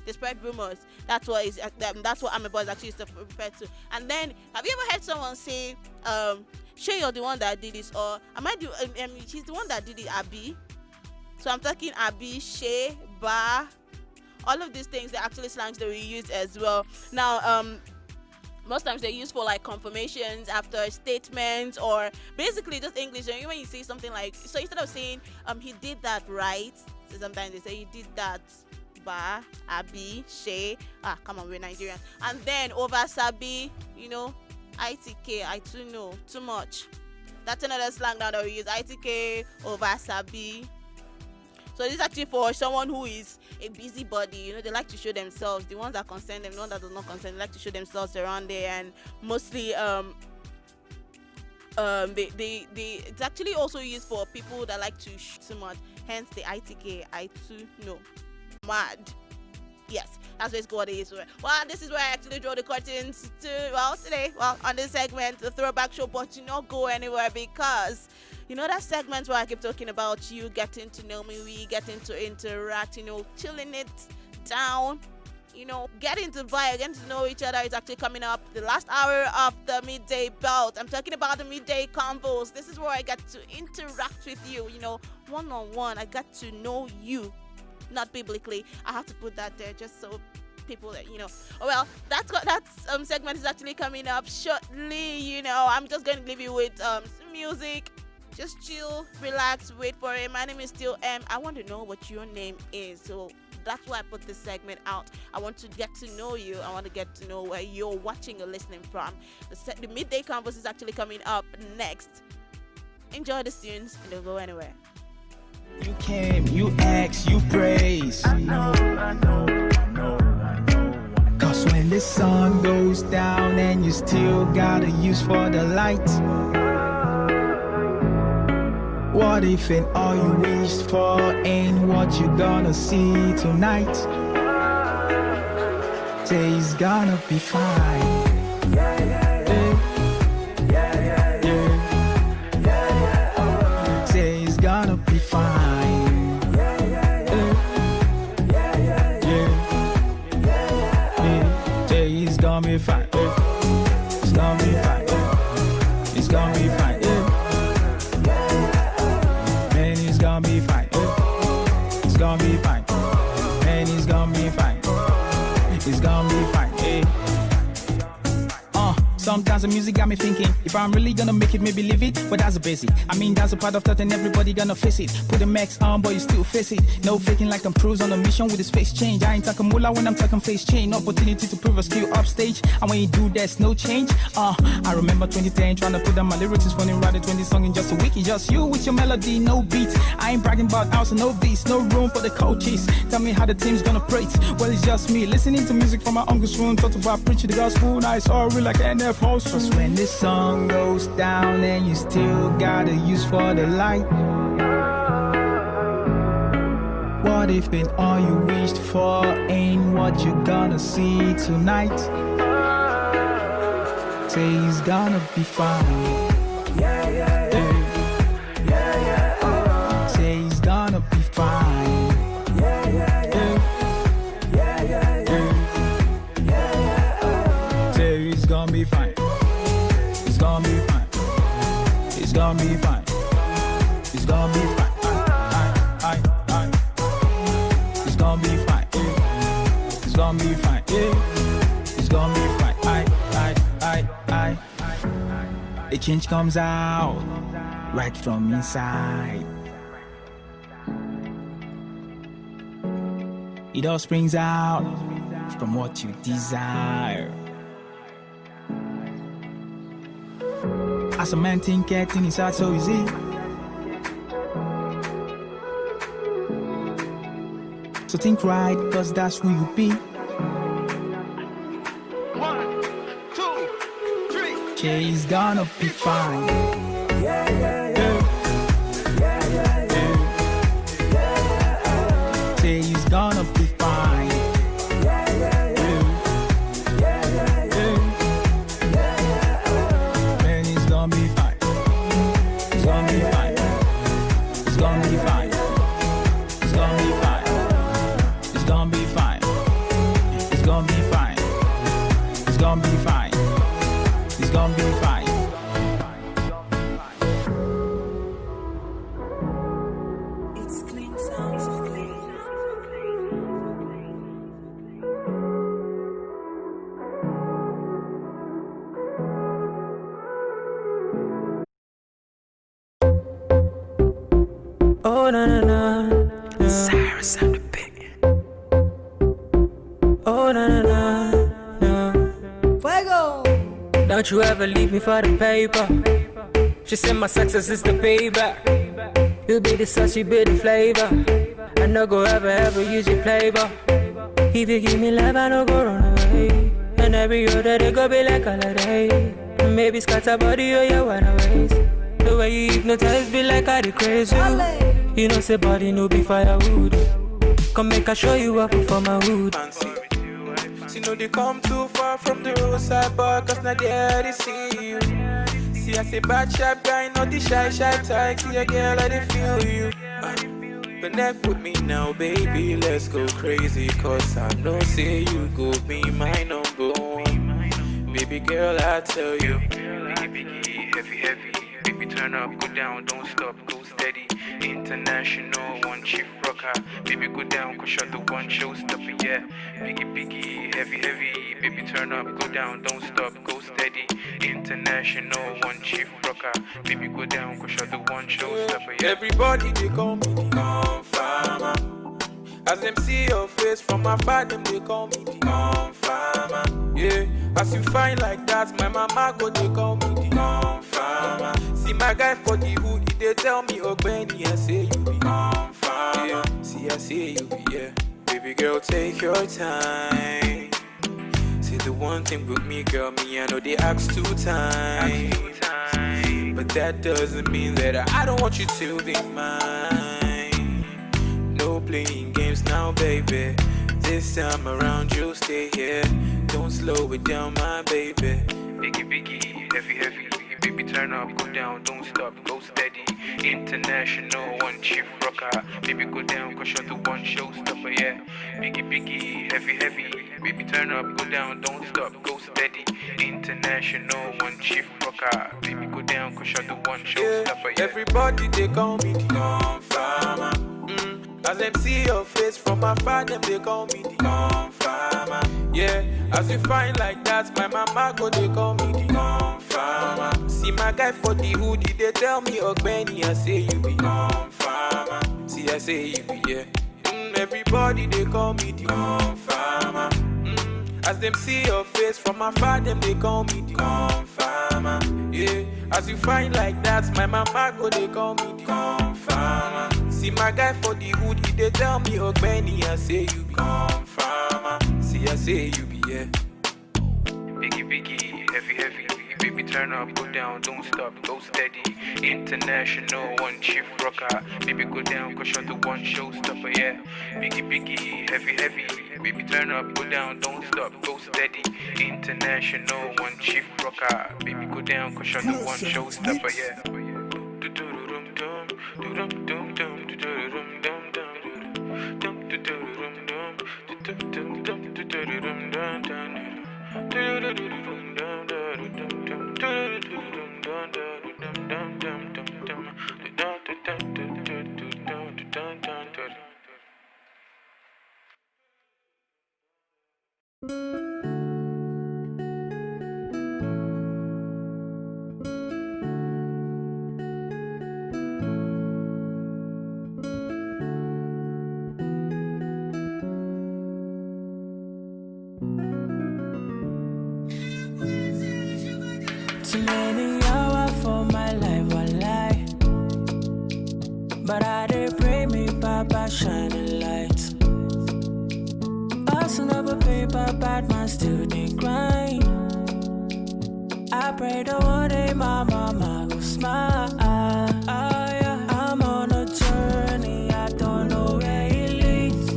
they spread rumors. That's what Amebo is actually referred to. And then, have you ever heard someone say, Shay, you're the one that did this, or she's the one that did it, Abby? So I'm talking Abby, Shay, Ba. All of these things, they're actually slangs that we use as well. Now, most times they're used for like confirmations after statements, or basically just English. And when you say something like, so instead of saying, he did that, right? So sometimes they say, he did that, Ba, Abi, Shay. Come on, we're Nigerian. And then over Sabi, ITK, I too know, too much. That's another slang now that we use, ITK, over Sabi. So this is actually for someone who is a busybody. They like to show themselves. The ones that concern them, the ones that do not concern, they like to show themselves around there. And mostly, it's actually also used for people that like to shoot too much. Hence the ITK, I too know. Mad. Yes, that's basically what it is. Well, this is where I actually draw the curtains today, on this segment, the throwback show, but do not go anywhere, because that segment where I keep talking about you getting to know me, we getting to interact, chilling it down, getting to vibe, getting to know each other is actually coming up. The last hour of the midday belt. I'm talking about the midday combos. This is where I get to interact with you, one-on-one. I got to know you. Not biblically. I have to put that there just so people that that segment is actually coming up shortly. I'm just going to leave you with some music. Just chill, relax, wait for it. My name is still M. I want to know what your name is, so that's why I put this segment out. I want to get to know you. I want to get to know where you're watching or listening from. The midday converse is actually coming up next. Enjoy the tunes and don't go anywhere.
You came, you asked, you praise. I know. Cause when the sun goes down and you still got a use for the light, what if and all you wished for ain't what you gonna see tonight? Say it's gonna be fine. Say it's gonna be fine. Say it's gonna be fine. It's gonna be fine. It's gonna be fine. Man, it's gonna be fine. It's gonna be fine. Man, it's gonna be fine. It's gonna be fine. Sometimes the music got me thinking, if I'm really gonna make it, maybe leave it. But that's a basic. I mean, that's a part of that, and everybody gonna face it. Put the max on, but you still face it. No faking like I'm Cruise on a mission with his face change. I ain't talking moolah when I'm talking face change. Opportunity to prove a skill upstage. And when you do, there's no change. I remember 2010 trying to put down my lyrics. It's funny, writing 20 songs in just a week. It's just you with your melody, no beat. I ain't bragging about house and no beats. No room for the coaches. Tell me how the team's gonna pray. Well, it's just me listening to music from my uncle's room. Talk about preaching the gospel. Now it's all real like NF host. Cause when the sun goes down and you still got a use for the light, what if and all you wished for ain't what you're gonna see tonight? Say it's gonna be fine. Say it's gonna be fine. Say it's gonna be fine. It's gonna be fine. It's gonna be fine. It's gonna be fine. It's gonna be fine. It's gonna be fine. It's gonna be fine. A change comes out right from inside. It all springs out from what you desire. As a man think getting inside so easy. So think right, cause that's who you be.
1, 2, 3.
She's gonna be fine. She's gonna be fine. Man, it's gonna be fine. It's gonna be fine. It's gonna be fine. It's gonna be fine.
Oh na na na, yeah. Cyrus on the beat. Oh na na na, yeah. Fuego. Don't you ever leave me for the paper. She said my success is the payback. You be the sauce, you be the flavor. I no go ever use your playboy. If you give me love, I no go run away. And every other day go be like holiday. Maybe scatter body or you wanna waste. The way you hypnotize be like I the crazy. You know say body no be firewood. Come make I show you up for my hood.
See no they come too far from the roadside bar, cause not there they see you. See I say bad sharp guy, not the shy type. See a girl I they feel you. Connect with me now, baby, let's go crazy. Cause I know say you go be my number one. Baby girl, I tell you. Biggie, heavy. Baby, turn up, go down, don't stop, go steady. International, one chief rocker. Baby, go down, go shut the one show stopper, yeah. Biggie, heavy. Baby, turn up, go down, don't stop, go steady. International, one chief rocker. Baby, go down, go shut the one show stopper, yeah. Everybody, they call me the farmer. As them see your face from afar, them they call me the farmer. Yeah, as you find like that, my mama go they call me the farmer. See my guy for the hood, they tell me oh Benny, I say you be farmer. Yeah, see I say you be yeah. Baby girl, take your time. See the one thing with me, girl, me I know they ask 2 times. But that doesn't mean that I don't want you to be mine. No playing games now, baby. This time around you'll stay here. Don't slow it down, my baby. Biggie, heavy. Baby, turn up, go down, don't stop, go steady. International, one chief rocker. Baby, go down, go shut the one show stopper, yeah. Biggie, heavy. Baby, turn up, go down, don't stop, go steady. International, one chief rocker. Baby, go down, go shut the one show stopper, yeah. Everybody, they call me the farmer. As them see your face from afar, them they call me the farmer. Yeah, as you find like that, my mama go they call me the farmer. See my guy for the hoodie, they tell me oh Benny, I say you be farmer. See I say you be yeah. Everybody they call me the farmer. As them see your face from afar, them they call me the farmer. Yeah, as you find like that, my mama go they call me the farmer. See my guy for the hoodie, they tell me oh Benny, I say you be farmer. See I say you be yeah. Biggie, heavy. Baby, turn up, go down, don't stop, go steady. International, one chief rocker. Baby, go down, go shut the one show stopper, yeah. Biggie, heavy. Baby, turn up, go down, don't stop, go steady. International, one chief rocker. Baby, go down, go shut the one show stopper, yeah.
Too many hours for my life, I lie. But I did pray me, Papa, shining light. Also never paper, bad man still they grind. I pray the one day my mama go smile. Yeah. I'm on a journey, I don't know where it leads.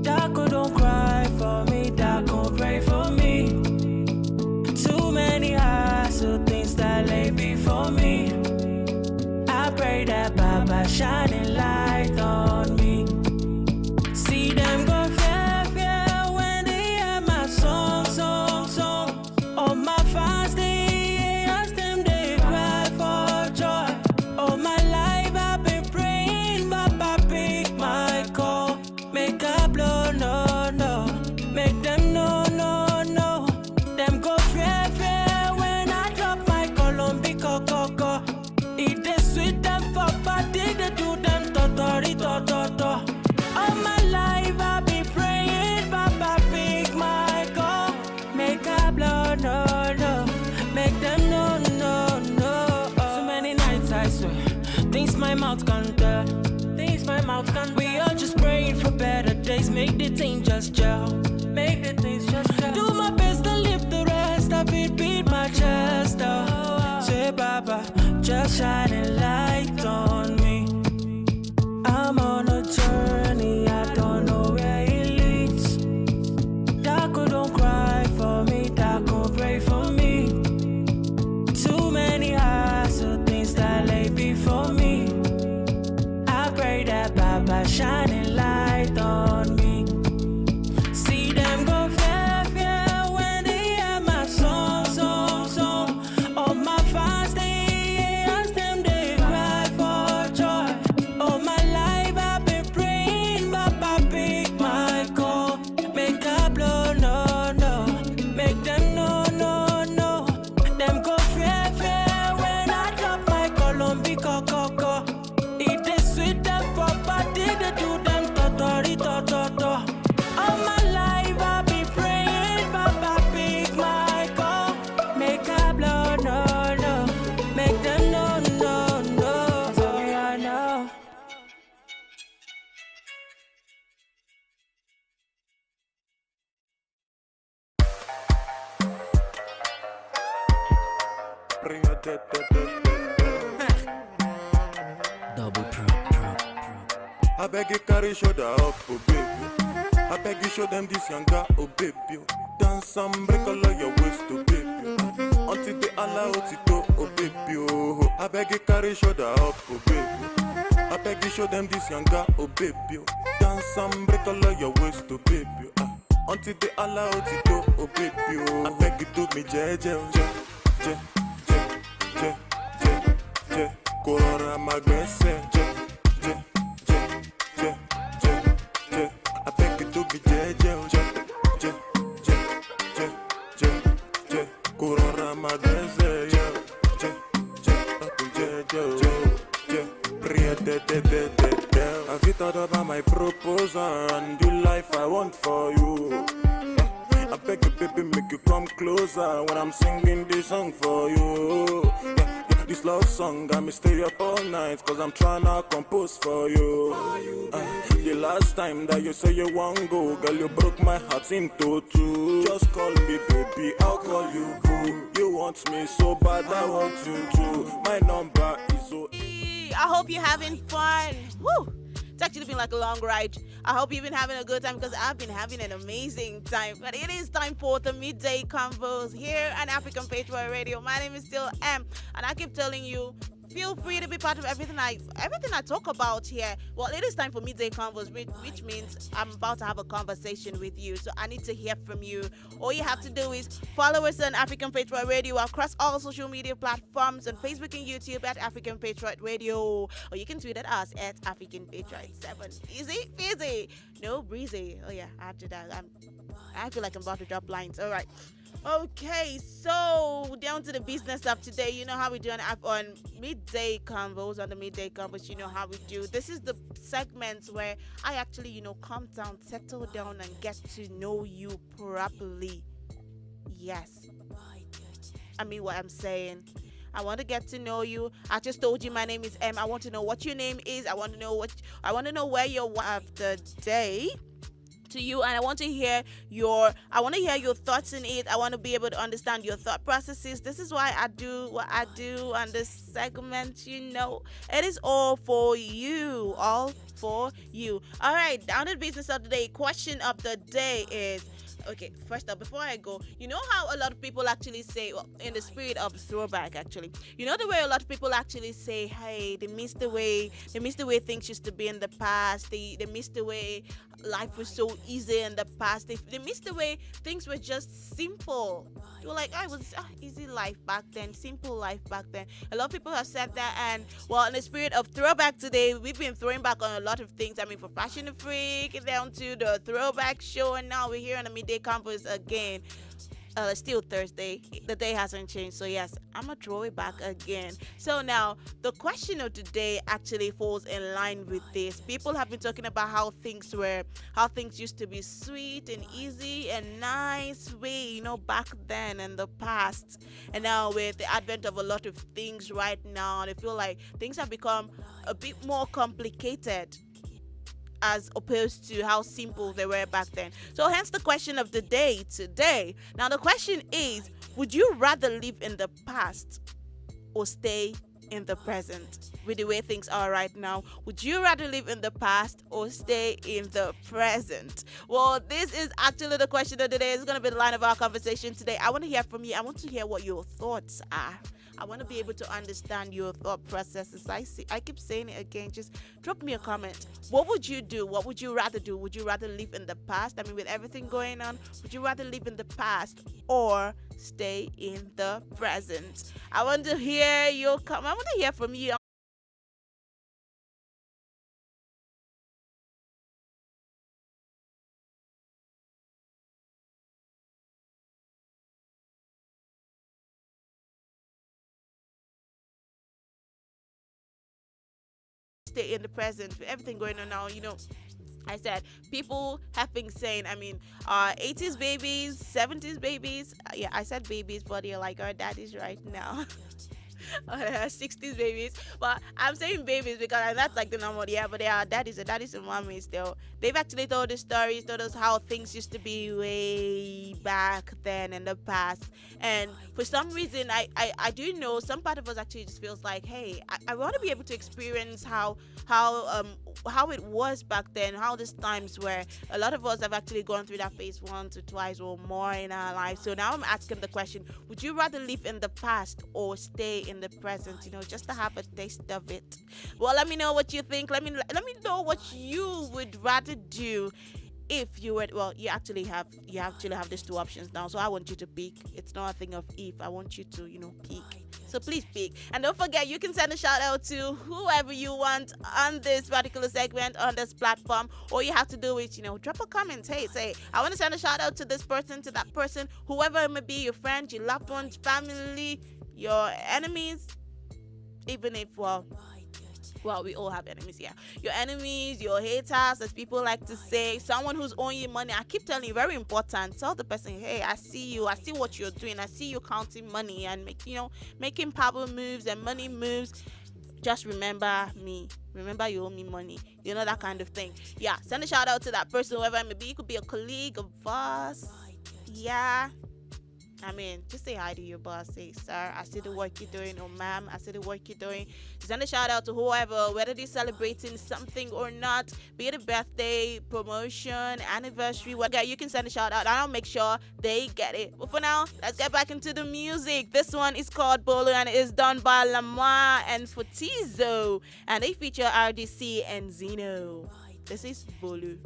Daco don't cry for me, Daco pray for me. Too many so things that lay before me. I pray that Baba shining light on me. See them go fear when they hear my song. All my fans they ask them they cry for joy. All my life I've been praying, Baba pick my call. Make a blow, no. Make them no. Them go fear. It is sweet them for party, they do them my mouth can tell. Things my mouth can. We all just praying for better days. Make the thing just gel. Make the things just gel. Do my best to live the rest of it. Beat my chest up. Say Baba, just shine a light on me. I'm on a journey. I don't know where it leads. Daco, don't cry for me. Daco, pray for me. Too many eyes of things that lay before me. I pray that Baba shine a light on me. See them go fair, fair when they hear my song, song, song. All my fans, they ask them, they cry for joy. All my life I've been praying, Baba pick my call. Make a blow, no, no. Make them no, no, no. Them go fair, fair when I drop my Colombi coco. It is sweet them for party, they do them totori, to. All my life I've been praying, Baba pick my call. Make a blow, no, no. Make them no, no, no. So I know.
Double pro.
I beg you carry shoulder up, oh baby. I beg you show them this younger, oh baby. Dance and break all of your waist, oh baby. Until they allow it to, oh baby. Oh, I beg you carry shoulder up, oh baby. I beg you show them this younger, oh baby. Dance and break all of your waist, oh baby. Until they allow it to, oh baby. Oh, I beg you to me, je. Corona magbese, je. I beg you to be je. Corona magbese, Have you thought about my proposal and the life I want for you? I beg you, baby, make you come closer when I'm singing this song for you. This love song got me stay up all night, cause I'm trying to compose for you. The last time that you say you want go, girl, you broke my heart into two. Just call me baby, I'll call you boo. You want me so bad, I want you too. My number is so.
I hope you're having fun. Woo! It's actually been like a long ride. I hope you've been having a good time because I've been having an amazing time. But it is time for the midday convos here on African Patriot Radio. My name is still M, and I keep telling you, feel free to be part of everything I talk about here. Well, it is time for midday convos, which means I'm about to have a conversation with you. So I need to hear from you. All you have to do is follow us on African Patriot Radio across all social media platforms on Facebook and YouTube at African Patriot Radio. Or you can tweet at us at African Patriot 7. Easy, busy, no breezy. Oh yeah, after that, I feel like I'm about to drop lines. All right. Okay, so down to the business of today. You know how we do on midday convos, on the midday convos. You know how we do. This is the segment where I actually, calm down, settle down, and get to know you properly. Yes, I mean what I'm saying. I want to get to know you. I just told you my name is M. I want to know what your name is. I want to know where you're of the day to you, and I want to hear your thoughts in it. I want to be able to understand your thought processes. This is why I do what I do on this segment. It is all for you. All right, down to the business of the day. Question of the day is, okay, first up, before I go, you know how a lot of people actually say, well, in the spirit of throwback, actually, the way a lot of people actually say, hey, they miss the way things used to be in the past. They miss the way life was so easy in the past. They miss the way things were just simple. They were like, it was easy life back then, simple life back then. A lot of people have said that, and well, in the spirit of throwback today, we've been throwing back on a lot of things. I mean, from Fashion Freak down to the throwback show, and now we're here on the midday campus again. still Thursday. The day hasn't changed. So yes, I'm gonna throw it back again. So now the question of the day actually falls in line with this. People have been talking about how things used to be sweet and easy and nice way, back then in the past. And now with the advent of a lot of things right now, I feel like things have become a bit more complicated as opposed to how simple they were back then. So hence the question of the day today. Now the question is, would you rather live in the past or stay in the present with the way things are right now? Would you rather live in the past or stay in the present? Well, this is actually the question of the day. It's going to be the line of our conversation today. I want to hear from you. I want to hear what your thoughts are. I want to be able to understand your thought processes. I keep saying it again. Just drop me a comment. What would you do? What would you rather do? Would you rather live in the past? I mean, with everything going on, would you rather live in the past or stay in the present? I want to hear your comment. I want to hear from you. Stay in the present with everything going on now. I said people have been saying, 80s babies, 70s babies. Yeah, I said babies, but you're like our daddies right now. 60s babies, but I'm saying babies because that's like the normal. Yeah, but they are daddies and mommies still. They've actually told us stories, told us how things used to be way back then in the past. And for some reason, I do know some part of us actually just feels like, hey, I want to be able to experience how it was back then, how these times were. A lot of us have actually gone through that phase once or twice or more in our lives. So now I'm asking the question, would you rather live in the past or stay in the present, just to have a taste of it? Well, let me know what you think. Let me know what you would rather do if you were. Well, you actually have these two options now, so I want you to pick. It's not a thing of if. I want you to pick. So please pick. And don't forget, you can send a shout out to whoever you want on this particular segment, on this platform. All you have to do is, drop a comment. Hey, say, I want to send a shout out to this person, to that person, whoever it may be, your friend, your loved ones, family, your enemies. Even if, well, we all have enemies, yeah. Your enemies, your haters, as people like to say, someone who's owing you money. I keep telling you, very important. Tell the person, hey, I see you. I see what you're doing. I see you counting money and making power moves and money moves. Just remember me. Remember you owe me money. That kind of thing. Yeah, send a shout out to that person, whoever it may be. It could be a colleague, a boss. Yeah. Just say hi to your boss. Say, sir, I see the work you're doing, or ma'am, I see the work you're doing. Send a shout out to whoever, whether they're celebrating something or not, be it a birthday, promotion, anniversary, whatever. You can send a shout out, and I'll make sure they get it. But for now, let's get back into the music. This one is called Bolo, and it is done by Lamar and Fortizo, and they feature RDC and Zeno. This is Bolo.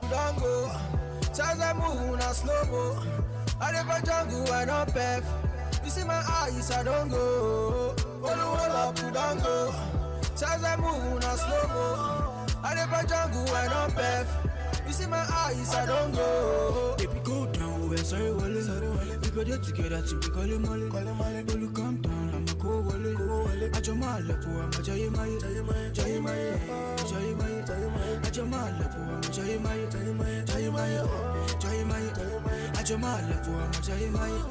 Don't go, charge a move na slow mo. I never jungle and up F. You see my eyes, I don't go. Hold up, don't go. Charge a move na slow mo. I never jungle and up F. You see my eyes, I don't go. Baby, go down, we're sorry, Wale. We go there together to be calling Molly. Bolu, come down, I'm a go Wale. I jump my lap, I'm a Jay Maya. I jump my lap, I'm a Jay Maya.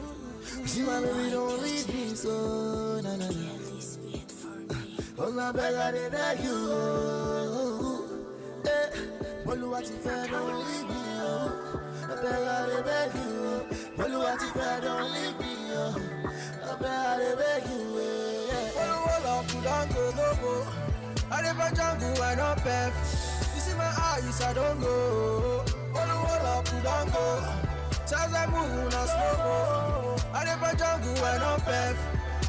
See my baby, don't leave me so, na na na. Cause my better than that you. Boluwati fair, don't leave me, oh. I beg you. Boluwati fair, don't leave me, oh. I beg you, yeah. Bolu, don't go, no go. I never jungle, I don't pep. You see my eyes, I don't go. Bolu, don't go. Charge I move, na slow mo. I never jungle, I don't pep.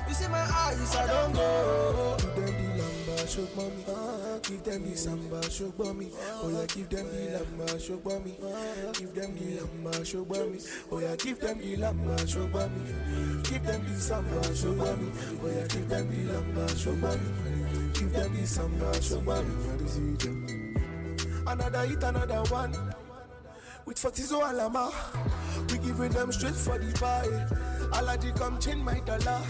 You see my eyes, I don't go. show mommy. Give them the samba, show mommy. Oh yeah, give them the lamba, show mommy. Give them the lamba, show mommy. Oh yeah, give them the lamba, show mommy. Give them the samba, show mommy. Oh yeah, give them the lamba, show mommy. Give them the samba, show mommy. Another hit, another one. With Fortizo Alama, we giving them straight for the buy. Alaji come change my dollar.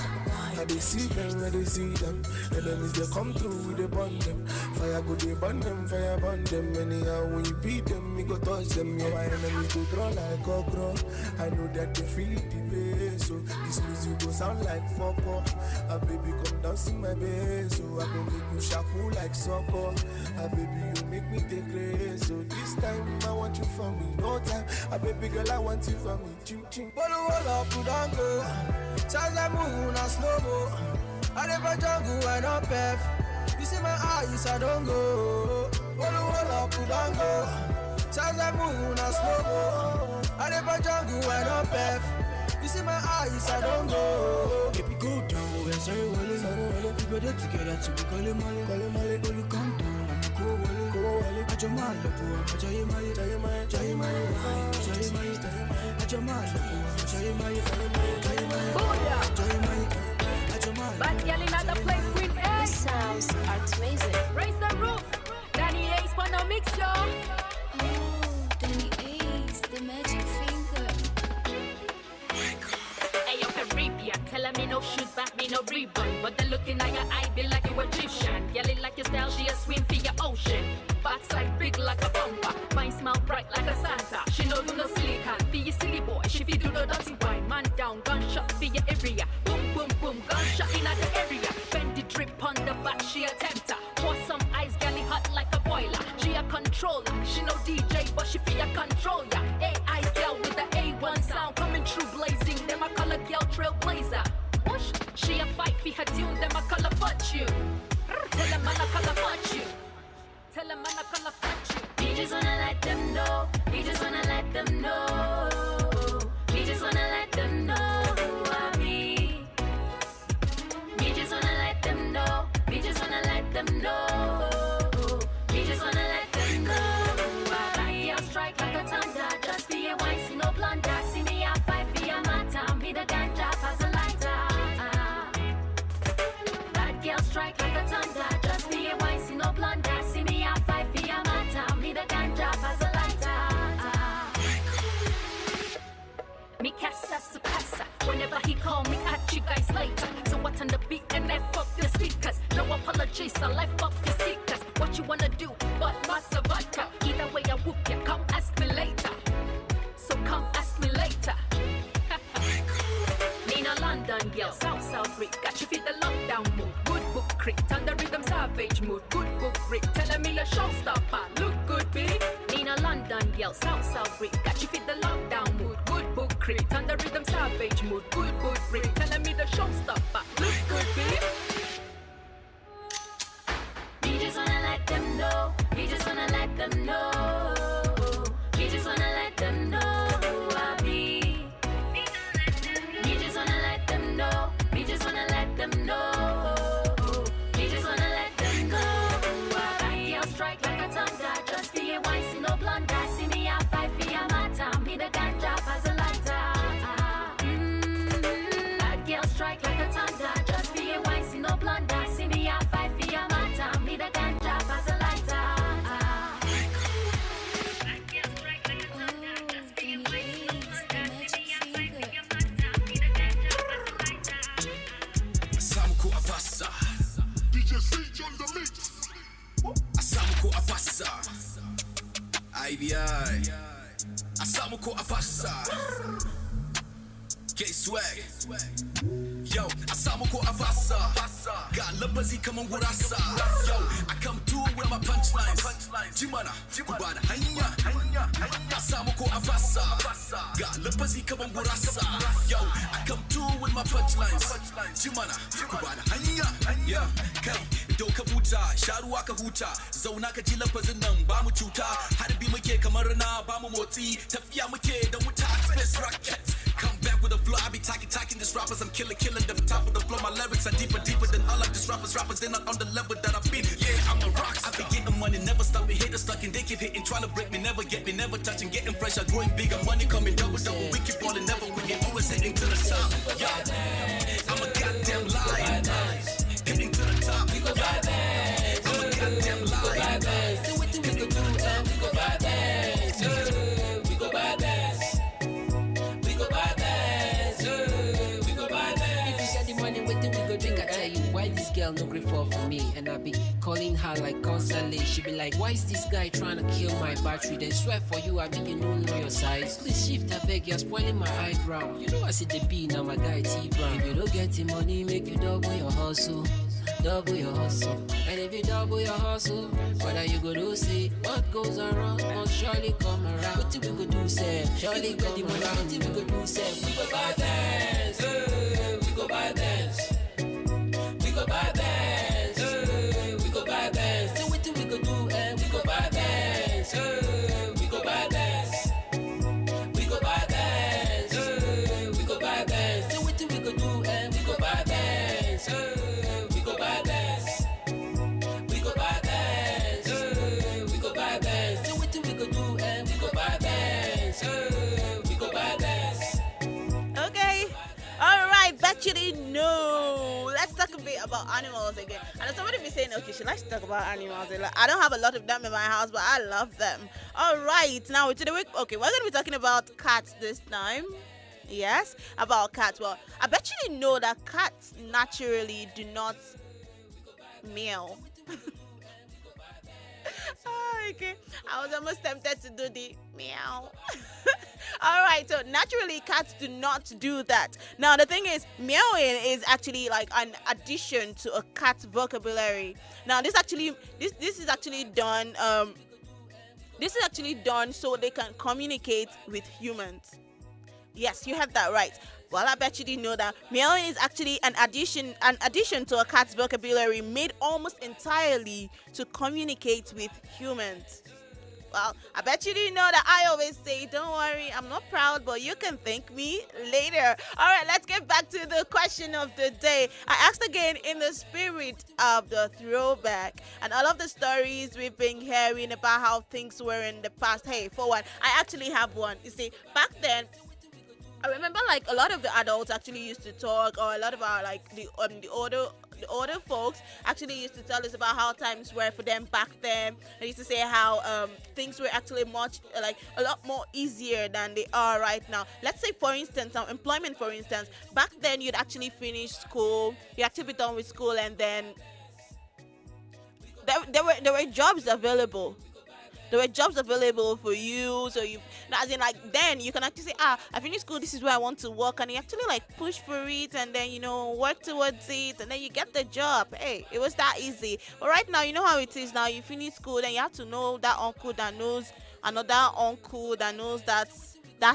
I they see them, I they see them. Enemies they come through, we they burn them. Fire go they burn them, fire burn them. Anyhow we beat them, we go touch them. Yeah, my enemies go draw like okra. I know that they feel it the bass. So this music go sound like pop-up. A baby come down sing my bass. So I go make you shaku like soccer. A baby you make me take grace. So this time I want you for me, no time. A baby girl I want you for me. Ching ching. Bolo wall up, put on go. Charge I move now slow mo. I never jungle, I don't pep. You see my eyes, I don't go. Walla up, put on go. Charge I move now slow mo. I never jungle, I don't pep. You see my eyes, I don't go.
Baby go down, we're sorry, Wally. We better together to be calling Molly. When you come down, I'm go Wally. I just want to go, I Jay Mali.
Bad girl in other place, Queen A.
This sounds amazing.
Raise the roof. Danny Ace for no mix, yo.
Oh, Danny Ace, the magic finger.
Hey, yo, Caribbean. Tell me no shoot back, me no rebound. But the look in your eye be like a Egyptian. Girl, it like your style, she a swim for your ocean. Backside big like a bumper. Mind smile bright like a Santa. She no do no silicon. Be your silly boy. She fi do no dirty boy. Man down, gunshot for your area. Boom, boom, boom, gunshot in the area. Bend the drip on the back, she a tempter. Pour some ice, galley hot like a boiler. She a controller. She no DJ, but she fi a control ya. AI girl with the A1 sound coming through blazing. Them a color girl trailblazer. Whoosh, she a fight for her tune. Them a color fudge you. Tell them man a color fudge you. Tell them man a color fudge you.
He just wanna let them know. He just wanna let them know. He just wanna let them know who I be. He just wanna let them know. He just wanna let them know. He just wanna let them know who I be. I'll strike like a thunder. Just be a wine, see no blunder. See me a fight for your matter. Me the ganja as a lighter. Bad girl strike like a thunder. Just be a wine, see no blunder. See me a fight for your matter. Me the ganja as a lighter. Me casa su casa. Whenever he call me, catch you guys later. So what on the beat and F up the speakers. No apologies, I life up the seekers. What you wanna do, but massa vodka. Either way I whoop ya, come ask me later. So come ask me later. Nina London girl, South Rick. Got you feel the lockdown mood. Good book crit, on the rhythm savage mood. Good book Rick, telling me a showstopper. Look good, B. Nina London girl, South Rick. Got you feel the lockdown mood. Good book crit, on the rhythm savage mood. Good book Rick, telling me the showstopper. Look good, B. He just wanna let them know. He just wanna let them know. He just wanna let them know who I be. He just wanna let them know. He just wanna let them know. He just wanna let them know who I be. I'll strike like a thunder. Just be a wine, see no blunder. See me a fight for your matter. Me the ganja as a lighter. Bad girl strike like a thunder. Just be a wine, see no blunder. See me a fight for your matter. Me the ganja as a lighter.
Asamko Abassa. DJ Sage on the mix. Asamko Abassa. IBI. Asamko Abassa. K-Swag. Yo, Asamko Abassa. Got Labazi come on Gurasa. Yo, I come through with my punchlines. Jimana, Kubana, Hanya. Asamko Abassa. Got Labazi come on Gurasa. Yo, I come through with my punchlines. Jimana, Kubana, Hanya. Yeah, kai, doka buta, sharuwa ka huta. Zauna ka ji lafazin nan ba mu cuta. Harbi muke kamar na ba mu motsi. Tafiya muke da wuta, space rocket. Come back with a flow, I be talking this rappers, I'm killing them top of the floor, my lyrics are deeper than all of these rappers, they're not on the level that I've been, knocking, they keep hitting, trying to break me, never get me, never touching, getting fresher, growing bigger, money coming double. We keep falling, never quitting, always heading to the top. Yeah, I'm a goddamn lion. Getting to the top. Yeah, I'm a goddamn lion.
So what do we go do? We go buy bands. We go buy bands. We go buy bands. We go buy bands. If you got the money, what do we go do? I tell you why this girl no great for me, and I be calling her like constantly. She be like, why is this guy trying to kill my battery? Then swear for you, I be you know your size. Please shift, I beg, you're spoiling my eyebrow. You know I see the B, now my guy T Brown. If you don't get the money, make you double your hustle. Double your hustle. And if you double your hustle, what are you gonna say? What goes around must surely come around. What do we go do, say? Surely come around. What do we go do, say? We go buy dance. We go buy dance. We go buy dance. We go buy dance. So what do we go do? We go buy dance. We go buy dance. We go buy dance. We go buy dance. So what do we go do? We go buy dance. We go buy dance. We go buy dance. We go buy dance. So what do we go do? We go buy dance. We go buy dance.
Okay. All right. Bet you didn't know. Let's talk a bit about animals again. And somebody be saying, okay, should I talk about animals? Like, I don't have a lot of them in my house, but I love them. All right. Now, to the week. Okay, we're going to be talking about cats this time. Yes, about cats. Well, I bet you didn't know that cats naturally do not meow. Okay, I was almost tempted to do the meow. All right, so naturally cats do not do that. Now the thing is, meowing is actually like an addition to a cat's vocabulary. Now this is actually done. This is actually done so they can communicate with humans. Yes, you have that right. Well, I bet you didn't know that meowing is actually an addition to a cat's vocabulary made almost entirely to communicate with humans. Well, I bet you didn't know that I always say, don't worry, I'm not proud, but you can thank me later. All right, let's get back to the question of the day. I asked again in the spirit of the throwback and all of the stories we've been hearing about how things were in the past. Hey, for one, I actually have one. You see, back then, I remember like a lot of the adults actually used to talk, or a lot of our like the older folks actually used to tell us about how times were for them back then. They used to say how things were actually much like a lot more easier than they are right now. Let's say for instance, employment for instance, back then you'd actually finish school, you'd actually be done with school, and then there were jobs available. There were jobs available for you, so you, as in like then you can actually say, I finished school, this is where I want to work, and you actually like push for it, and then work towards it, and then you get the job. Hey, it was that easy. But right now, you know how it is now. You finish school, then you have to know that uncle that knows another uncle that knows that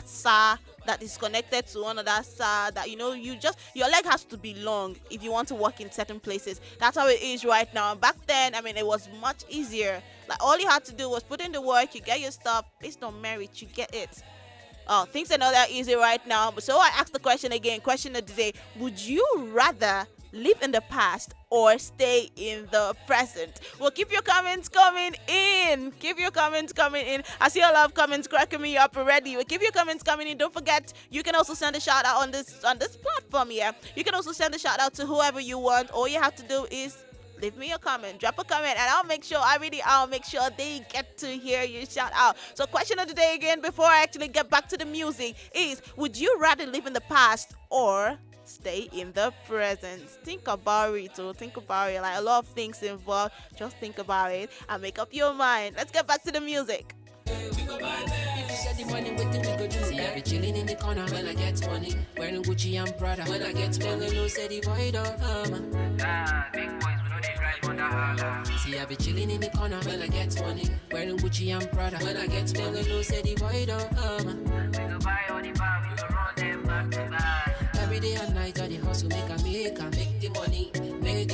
sir that is connected to another sir that your leg has to be long if you want to work in certain places. That's how it is right now. Back then, I mean, it was much easier. Like all you had to do was put in the work, you get your stuff based on merit, you get it. Oh, things are not that easy right now. But so I asked the question again, question of the day: would you rather live in the past or stay in the present? Well, keep your comments coming in. Keep your comments coming in. I see a lot of comments cracking me up already. Well, keep your comments coming in. Don't forget, you can also send a shout out on this platform here. You can also send a shout out to whoever you want. All you have to do is leave me a comment, drop a comment, and I'll make sure they get to hear you shout out. So question of the day again, before I actually get back to the music, is would you rather live in the past or stay in the present? Think about it. Think about it. Like a lot of things involved. Just think about it and make up your mind. Let's get back to the music.
See, I be chilling in the corner when I get money. Wearing Gucci and Prada when I get money. No say the boy don't come. Big boys, we know they drive on the holla. See, I be chilling in the corner when I get money. Wearing Gucci and Prada when I get money. No say the boy don't come. We go buy all the bar, we go run them back to back. Every day and night I dey hustle, make the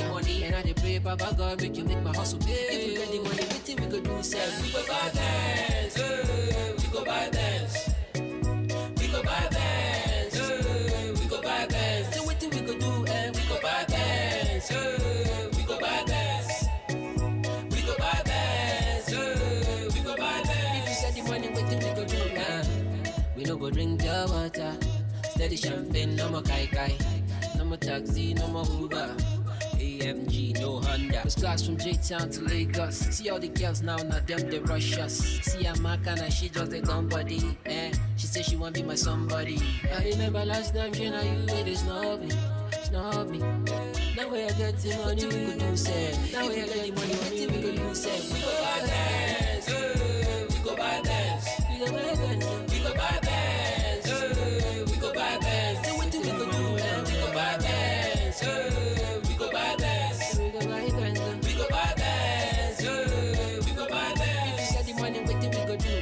money, and I dey pray, Baba God, make you make my hustle pay. If we get the money, everything we go do, say we go buy dance, we go buy dance, we go buy dance, we go buy dance. So what we go do, we go buy dance, we go buy dance, we go buy dance, we go
go drink the water. Steady champagne, no more kai kai. No more taxi, no more Uber. AMG, no Honda. First class from J-Town to Lagos. See all the girls now, not them, they rush us. See a Makana, she just a dumb body. She say she want be my somebody. I remember last time, she know you with this snobby. Now we I get the money, we could do say. Now we I get the money, we could do say. We go buy bands, we go buy bands. We go buy bands, we go buy bands. We go buy bands. So what do we go do? We go buy bands, we go buy bands. We go buy bands, we go buy bands. We go buy bands. If you get the money, what do we go do?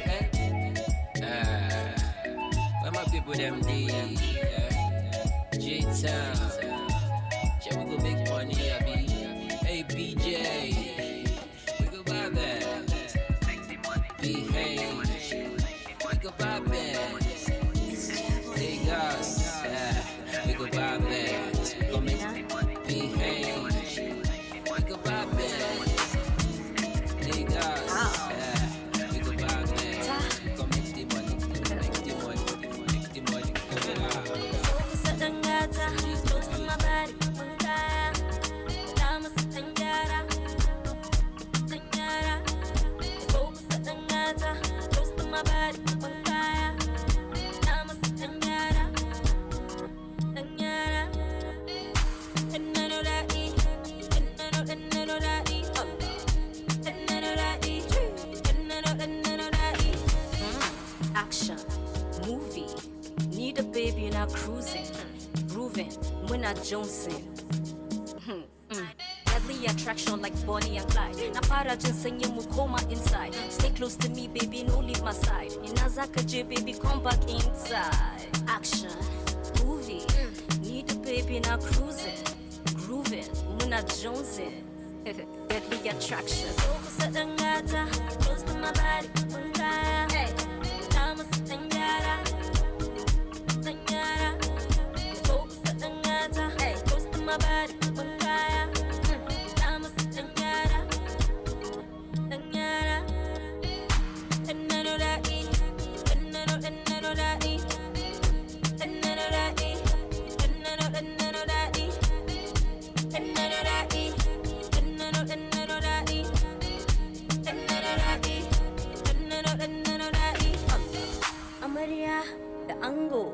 Where my people them dey? J-Town. Shall we go make money, Abby? Hey, BJ. We go buy bands. Behave. We go buy bands. Lagos. We go buy bands. We go make behave. We go buy bands. Lagos. We go buy bands. We go make the money. Make the money. Make the money.
Close to my body, Dama Sangara, focus at Dangata, close to my body, Dama Sangara, and none of that E, and none of that E, and none of that E, and none of that E. Action, movie, need a baby and I'm cruising. Grooving, when I Johnson. Deadly attraction like Bonnie and Clyde. Na para ginseng you coma inside. Stay close to me, baby, no leave my side. Inazaka J, baby, come back inside. Action, movie, need a baby now cruising. Grooving, when I Johnson. Deadly attraction. Focus at Dangata, close to my body. Hey, Dama Sangara. Hey, close to my body, Dama Sangara, and none of that E, and none of that E, and none of that E, and none of that E, and none of that E, and none of that E, and none of that E, and none of that E. Amaria, the angle,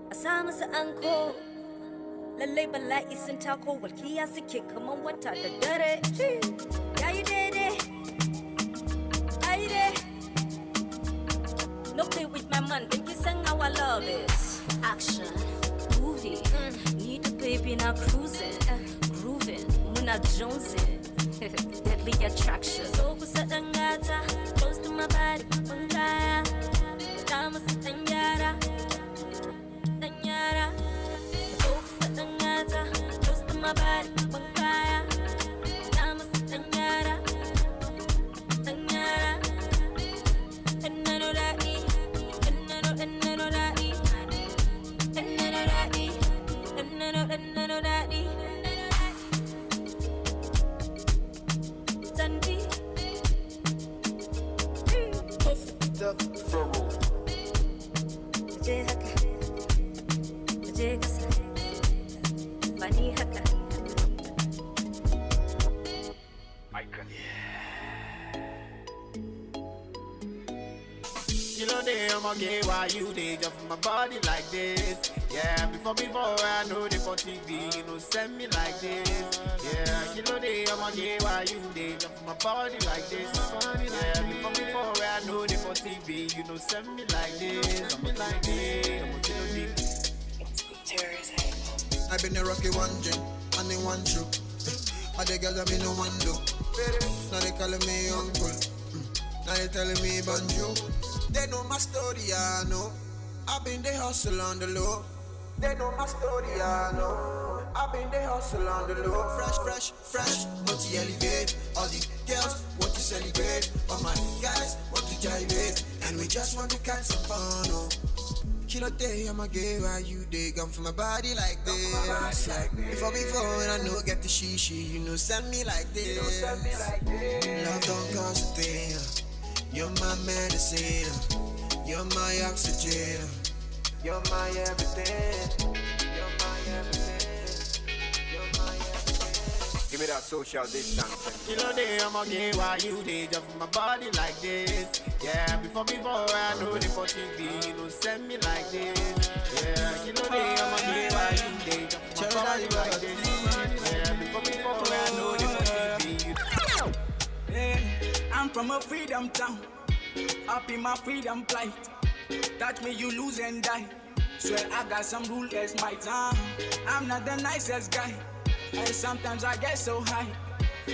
Asama sa anko. Lallai bala'i sun tako walkiya suke kaman wata da dare. Yayi daidai, ayi dai. No play with my man, then you sang how I love is. Action, movie, need a baby now cruising, grooving, muna jonesing. Deadly attraction. So kusa dangata, close to my body, bangaya. Dama sa danyara, danyara. Close to my body, Bangaya, Dama Sangara, and none of that E, and none of that E, and none of that E, and none of that E, Sandy,
the Pharaoh.
Bani haka.
You know they I'ma get why you they jump for my body like this. Yeah, before I know they for TV, you know send me like this. Yeah, you know they I'ma get why you they jump for my body like this. Yeah, before I know they for TV, you know send me like this. I'm like this, I'm
I've been a rocky one drink, and the one shoe. All the girls that me no one do. Now they calling me uncle. Now they telling me bonjour. They know my story, I know. I've been the hustle on the low. They know my story, I know. I've been the hustle on the low. Fresh, want to elevate. All the girls want to celebrate. All my guys want to gyrate. And we just want to catch some fun, oh. Kilo day, I'ma get why you dey. Gone for my body like this. Before when I know get the shishi, you know send me like this. Love don't cost a thing. You're my medicine. You're my oxygen. You're my everything. You're my everything. You're my everything.
Give me that social distance.
You know they I'ma get why you dey just for my body like this. Yeah, before I know they for TV, you know send me like this. Yeah, you know they I'ma get why you dey just for my body like this. Yeah, before I know they for TV.
Hey, I'm from a freedom town, up in my freedom plight. Touch me, you lose and die. Swear I got some rule as my time. I'm not the nicest guy, and sometimes I get so high.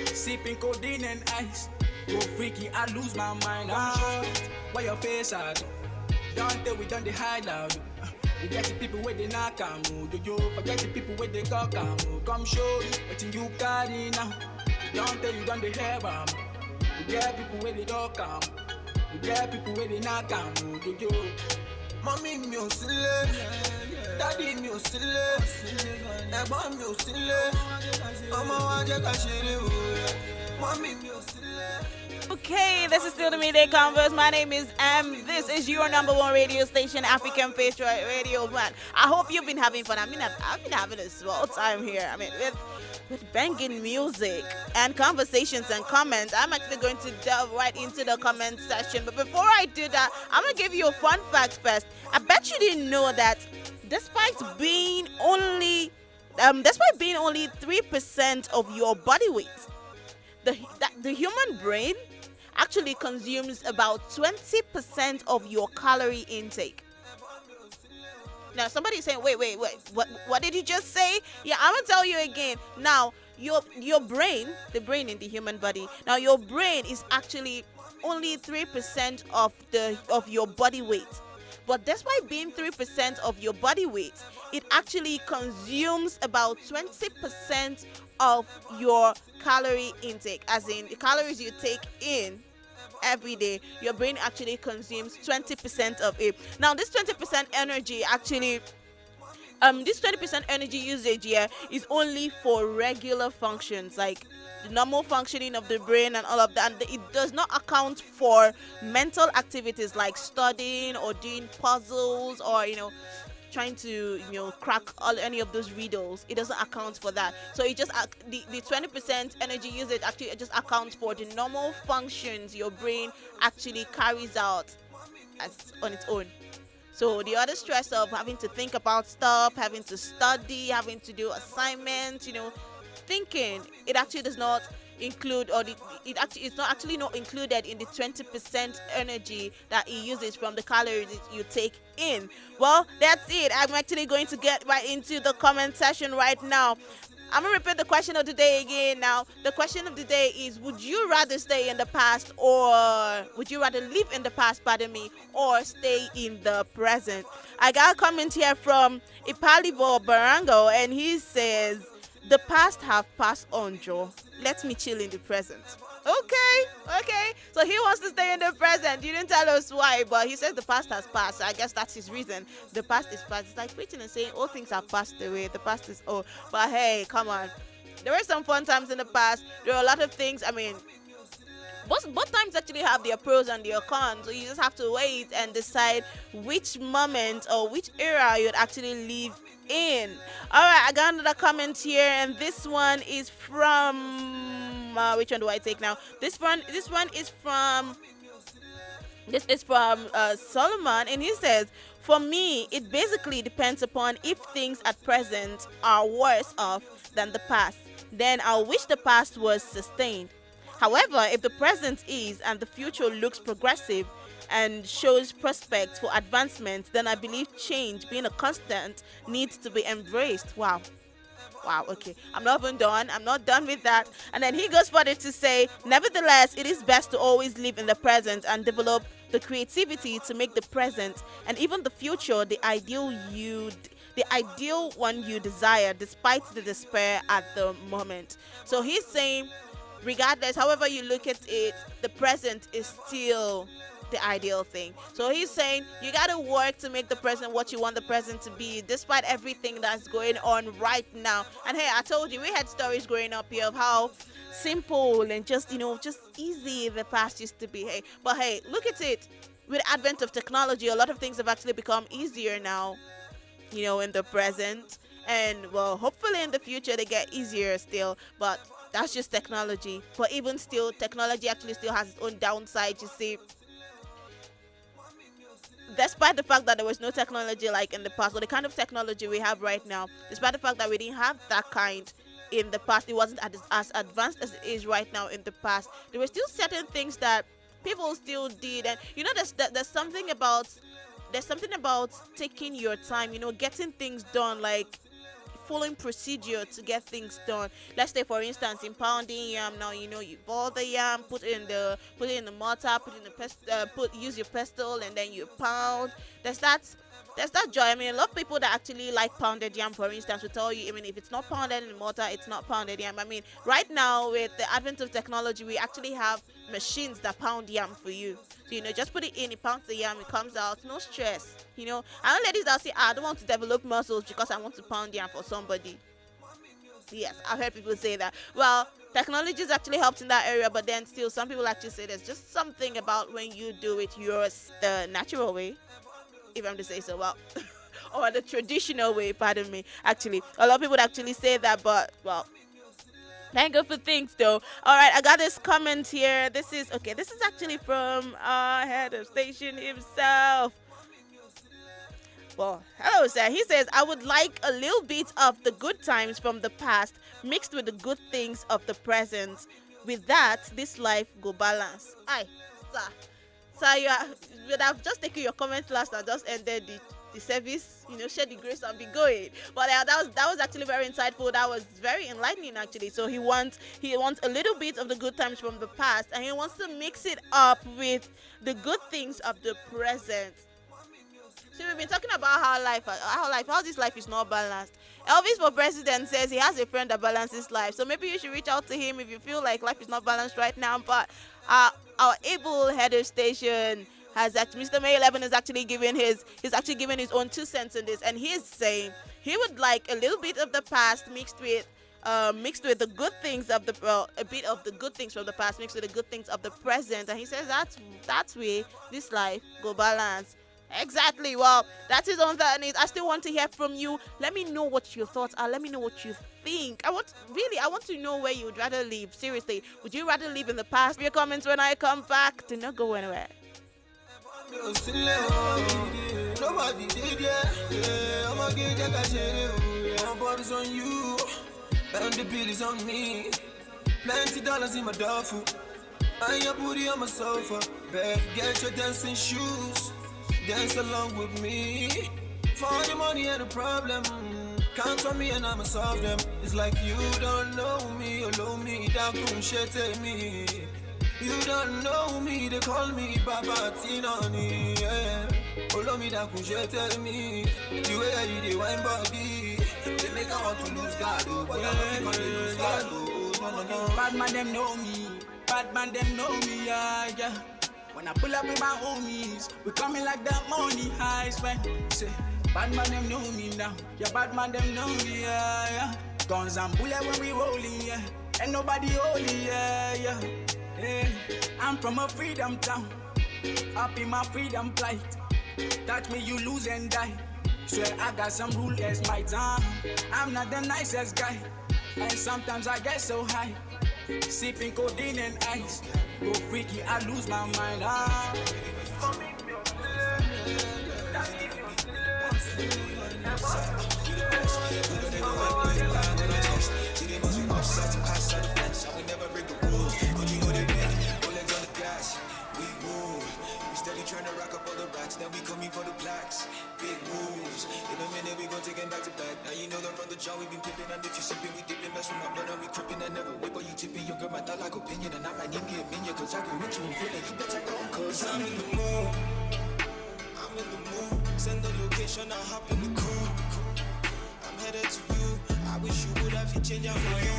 Sipping codeine and ice. Go freaky, I lose my mind. Why your face out? Don't tell we done the high loud. We get the people where they knock and move. You forget the people where they cock and move. Come show me what you carry now. Don't tell you done the hair bomb. We get people where they talk and we get people where they knock and move.
Mommy mi ò sílé, daddy mi ò sílé, ẹ̀gbọ́n mi ò sílé, ọmọ wa jẹ́ ká ṣeré o. Mommy mi ò sílé.
Okay, this is still the Midday Converse. My name is M. This is your number one radio station, African Patriot Radio. Man, I hope you've been having fun. I've been having a swell time here. I mean, with banging music and conversations and comments. I'm actually going to delve right into the comment section. But before I do that, I'm going to give you a fun fact first. I bet you didn't know that despite being only 3% of your body weight, the human brain actually consumes about 20% of your calorie intake. Now, somebody's saying, wait, what did you just say? Yeah, I'm going to tell you again. Now, your brain, the brain in the human body, now your brain is actually only 3% of your body weight. But despite being 3% of your body weight, it actually consumes about 20% of your calorie intake, as in the calories you take in every day. Your brain actually consumes 20% of it. Now, this 20% energy actually, this 20% energy usage here is only for regular functions, like the normal functioning of the brain and all of that. And it does not account for mental activities like studying or doing puzzles or, trying to crack any of those riddles. It doesn't account for that. So it just the 20% energy usage actually just accounts for the normal functions your brain actually carries out on its own. So the other stress of having to think about stuff, having to study, having to do assignments, thinking, it actually does not include, or it's not included in the 20% energy that it uses from the calories you take in. Well, that's it. I'm actually going to get right into the comment section right now. I'm going to repeat the question of the day again now. The question of the day is, would you rather stay in the past, or would you rather live in the past, or stay in the present? I got a comment here from Ipalibo Barango, and he says, the past have passed on, Joe. Let me chill in the present. Okay. So he wants to stay in the present. You didn't tell us why, but he says the past has passed. I guess that's his reason. The past is past. It's like preaching and saying all things have passed away. The past is old. But hey, come on. There were some fun times in the past. There are a lot of things. I mean, both times actually have their pros and their cons. So you just have to wait and decide which moment or which era you'd actually live in. All right, I got another comment here, and this one is from which one do I take now? This one is from Solomon, and he says, for me, it basically depends upon if things at present are worse off than the past. Then I'll wish the past was sustained. However, if the present is and the future looks progressive and shows prospects for advancement, then I believe change, being a constant, needs to be embraced. Wow, okay. I'm not even done. I'm not done with that. And then he goes further to say, nevertheless, it is best to always live in the present and develop the creativity to make the present and even the future the ideal one you desire, despite the despair at the moment. So he's saying, regardless, however you look at it, the present is still the ideal thing. So he's saying you got to work to make the present what you want the present to be, despite everything that's going on right now. And hey, I told you, we had stories growing up here of how simple and just easy the past used to be. But hey, look at it. with advent of technology, a lot of things have actually become easier now, in the present. And well, hopefully in the future they get easier still, but that's just technology. But even still, technology actually still has its own downside. You see, despite the fact that there was no technology like in the past, or the kind of technology we have right now, despite the fact that we didn't have that kind in the past, it wasn't as advanced as it is right now in the past, there were still certain things that people still did. And there's something about taking your time, getting things done, like following procedure to get things done. Let's say, for instance, in pounding yam, now you boil the yam, put it in the mortar, use your pestle, and then you pound. There's that joy. I mean, a lot of people that actually like pounded yam, for instance, will tell you, I mean, if it's not pounded in the mortar, it's not pounded yam. I mean, right now with the advent of technology, we actually have machines that pound yam for you. So, just put it in, it pounds the yam, it comes out, no stress. I know ladies that say, I don't want to develop muscles because I want to pound yam for somebody. Yes, I've heard people say that. Well, technology has actually helped in that area, but then still, some people actually say there's just something about when you do it the natural way, if I'm to say so. Well, or the traditional way, pardon me. Actually, a lot of people would actually say that, but well, thank God for things though. All right, I got this comment here. This is actually from our head of station himself. Well, hello sir. He says, I would like a little bit of the good times from the past mixed with the good things of the present. With that, this life go balance. Aye, sir. Sir, you would have just taken your comment last and just ended the service, share the grace and be going. But that was actually very insightful. That was very enlightening actually. So he wants a little bit of the good times from the past, and he wants to mix it up with the good things of the present. So we've been talking about how this life is not balanced. Elvis for president says he has a friend that balances life. So maybe you should reach out to him if you feel like life is not balanced right now. But our able head of station Mr. May 11 is actually giving his own 2 cents in this, and he is saying he would like a little bit of the past mixed with the good things of a bit of the good things from the past mixed with the good things of the present, and he says that's way this life go balance. Exactly. Well, that is on that, and I still want to hear from you. Let me know what your thoughts are. Let me know what you think. I want to know where you would rather live. Seriously, would you rather live in the past? Your comments when I come back. Do not go anywhere.
Nobody did, yeah. I'ma get that my body's on you, and the bill is on me. $90 in my duffel, and your booty on my sofa. Babe, get your dancing shoes, dance along with me. For the money and the problem, count on me and I'ma solve them. It's like you don't know me, you know me, that couldn't shit me. You don't know me, they call me Baba Tinoni, yeah. Follow me, that could tell me. The way you do wine body, they make I want to lose God, oh. But I don't think I lose God, oh. No.
Bad man, them know me, yeah. When I pull up with my homies, we coming like that money highs, man. Say, bad man, them know me now. Yeah, bad man, them know me, yeah. Guns and bullet when we rolling, yeah. Ain't nobody holy, yeah. I'm from a freedom town, up in my freedom plight. Touch me, you lose and die. Swear I got some rule as my time. I'm not the nicest guy, and sometimes I get so high, sipping codeine and ice. Go freaky, I lose my mind.
Trying to rock up all the racks, now we coming for the plaques. Big moves, in a minute we gon' take them back to back. Now you know that from the jump we been pippin', and if you sippin', we dippin'. Mess with my blood and we crippin', and never whip or you tippin'. Your girl might not like opinion, and I might need me a minion, cause I can reach you and feel it. You better go, cause I'm in the mood. Send the location, I hop in the coupe. I'm headed to you, I wish you would have it change out for you.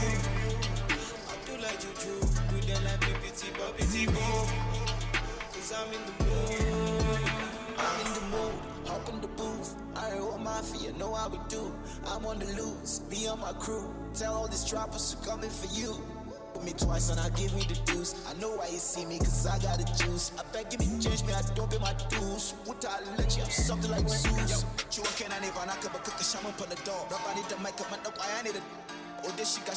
I do like you do them like BPT, but BT boom. I'm in the mood, hop in the booth. I ain't on mafia, know how we do. I'm on the loose, be on my crew. Tell all these trappers who coming for you.
with me twice and I give me the deuce. I know why you see me, cause I got the juice. I beg, give me change me, I don't pay my dues. What I let you have something like Zeus. You can't I never knock up a cook a shaman on the door. Rub I need the mic up, I need it. Oh, this she got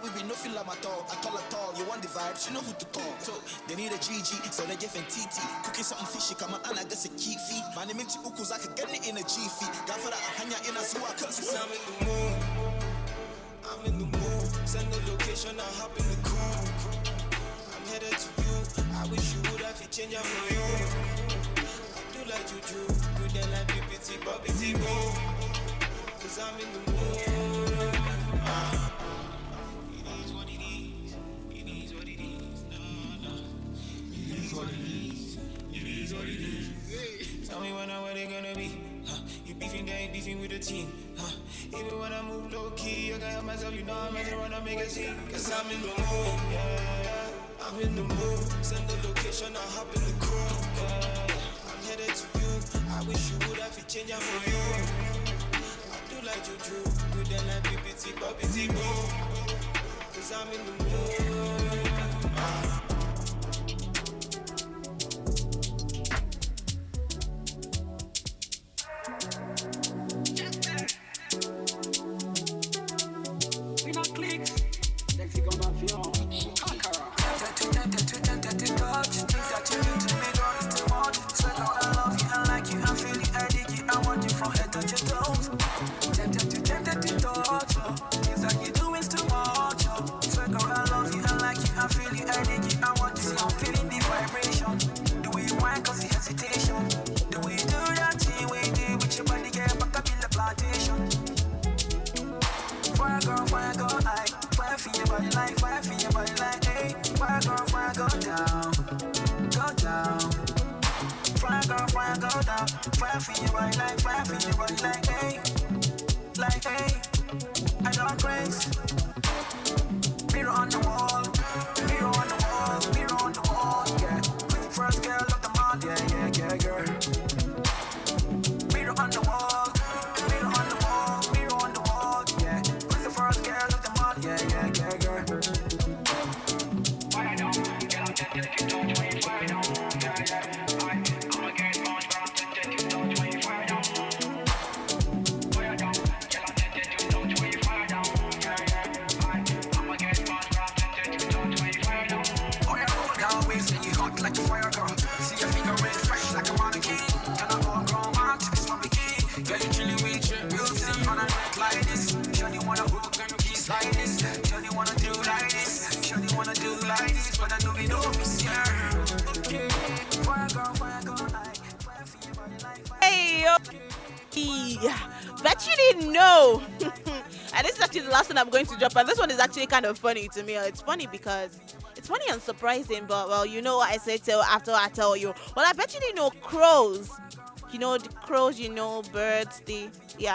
we be no feel like my dog. I call her tall, you want the vibes, you know who to call. So they need a GG, so they give TT. Cooking something fishy, come on, and I guess a key fee. My name into Ukus, I could get it in a G fee. Got for that, hanya in a swat, cause I'm in the mood. I'm in the mood. Send the location, I hop in the coupe. I'm headed to you. I wish you would have it change for you. I do like you do. Do then like BPT, Bobby T, boo. Cause I'm in the mood. It is what it is. It is what it is. No. It is what it is. It is what it is. Tell me when and where they gonna be. You beefing, they ain't beefing with the team. Even when I move low key, I can help myself, you know I'm as a run, I make a scene. Cause I'm in the mood, yeah. I'm in the mood. Send the location, I hop in the crew. I'm headed to you. I wish you would have it change for you. I do like you do. Do then like BPT, Bobby T, boo. Cause I'm in the mood.
Bet you didn't know. And this is actually the last one I'm going to drop, and this one is actually kind of funny to me. It's funny because it's funny and surprising, but well, you know what I said till after I tell you. Well, I bet you didn't know crows. You know the crows, you know birds, the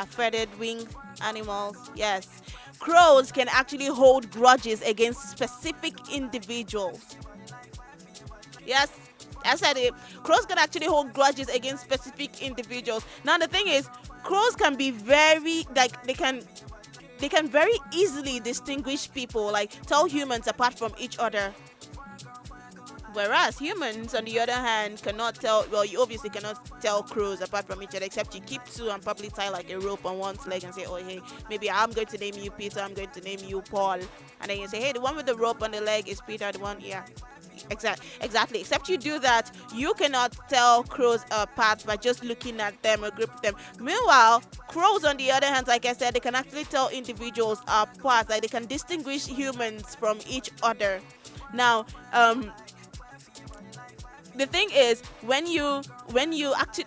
feathered winged animals. Yes. Crows can actually hold grudges against specific individuals. Yes, I said it. Crows can actually hold grudges against specific individuals. Now the thing is, crows can be very they can very easily distinguish people, like tell humans apart from each other. Whereas humans, on the other hand, cannot tell. Well, you obviously cannot tell crows apart from each other, except you keep two and probably tie like a rope on one's leg and say, "Oh, hey, maybe I'm going to name you Peter. I'm going to name you Paul." And then you say, "Hey, the one with the rope on the leg is Peter. The one, yeah." Exactly. Except you do that, you cannot tell crows apart by just looking at them or group of them. Meanwhile, crows, on the other hand, like I said, they can actually tell individuals apart. Like they can distinguish humans from each other. Now, the thing is, when you actually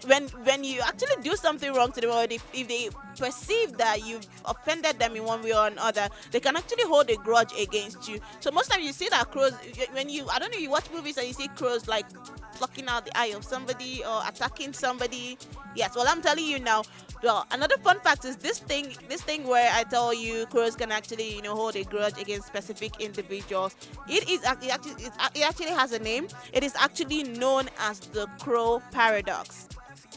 do something wrong to them, or if they perceive that you've offended them in one way or another, they can actually hold a grudge against you. So most times you see that crows, when you watch movies and you see crows like plucking out the eye of somebody or attacking somebody. Yes, well, I'm telling you now. Well, another fun fact is this thing where I tell you crows can actually, hold a grudge against specific individuals. It actually has a name. It is actually known as the crow paradox.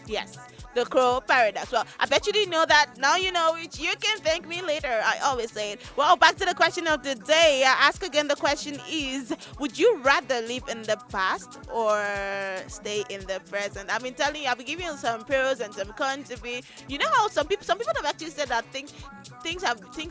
Yes, the Crow Paradise. Well, I bet you didn't know that. Now you know it. You can thank me later. I always say it. Well, back to the question of the day. I ask again, the question is, would you rather live in the past or stay in the present? I've been telling you, I've been giving you some pros and some cons to be. You know how some people have actually said that things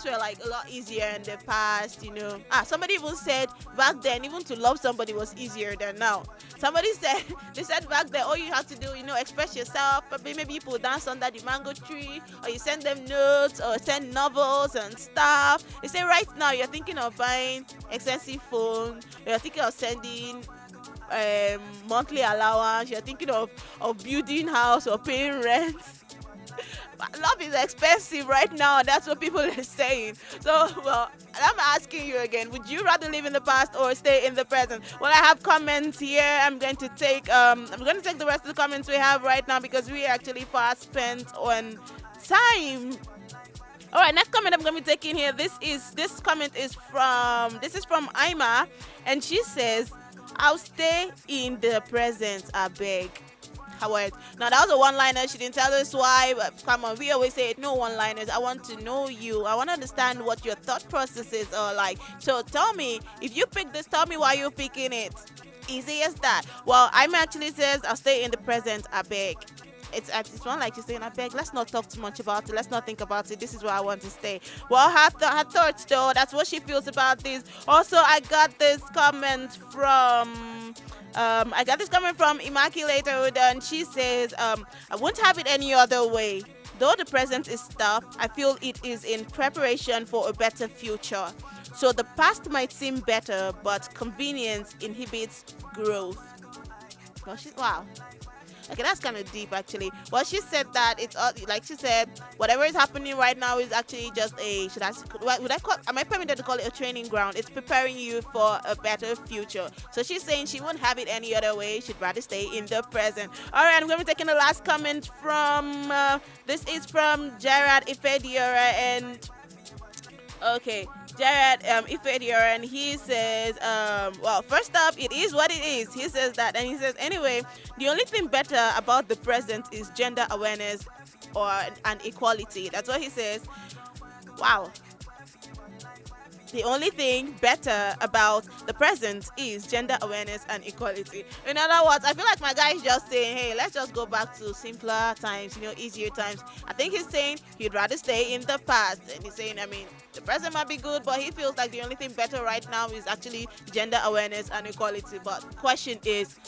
were like a lot easier in the past, you know. Somebody even said back then even to love somebody was easier than now. Somebody said they said back then all you have to do, you know, express yourself. Maybe people dance under the mango tree, or you send them notes or send novels and stuff. They say right now you're thinking of buying expensive phone, you're thinking of sending monthly allowance, you're thinking of building house or paying rent. Love is expensive right now. That's what people are saying. So, well, I'm asking you again, would you rather live in the past or stay in the present? Well, I have comments here. I'm going to take the rest of the comments we have right now because we are actually fast spent on time. All right, next comment I'm going to be taking here. This comment is from Ima, and she says, "I'll stay in the present, I beg." Howard. Now that was a one-liner. She didn't tell us why, but come on, we always say it, no one-liners. I want to know you. I want to understand what your thought processes are like. So tell me, if you pick this, tell me why you're picking it. Easy as that. Well, I'm actually says, I'll stay in the present, I beg. It's one like she's saying, I beg, let's not talk too much about it. Let's not think about it. This is where I want to stay. Well, her thoughts, though, that's what she feels about this. Also, I got this comment from Immaculate Oda, and she says, I won't have it any other way. Though the present is tough, I feel it is in preparation for a better future. So the past might seem better, but convenience inhibits growth. Wow. Okay, that's kind of deep, actually. Well, she said that it's like she said, whatever is happening right now is actually just am I permitted to call it a training ground? It's preparing you for a better future. So she's saying she won't have it any other way. She'd rather stay in the present. All right, I'm going to be taking the last comment from this is from Gerard Ifediora, and okay, Jared Ifediora, and he says, well, first up, it is what it is. He says that, and he says, anyway, the only thing better about the present is gender awareness and equality. That's what he says. Wow. The only thing better about the present is gender awareness and equality. In other words, I feel like my guy is just saying, hey, let's just go back to simpler times, you know, easier times. I think he's saying he'd rather stay in the past. And he's saying, I mean, the present might be good, but he feels like the only thing better right now is actually gender awareness and equality. But the question is,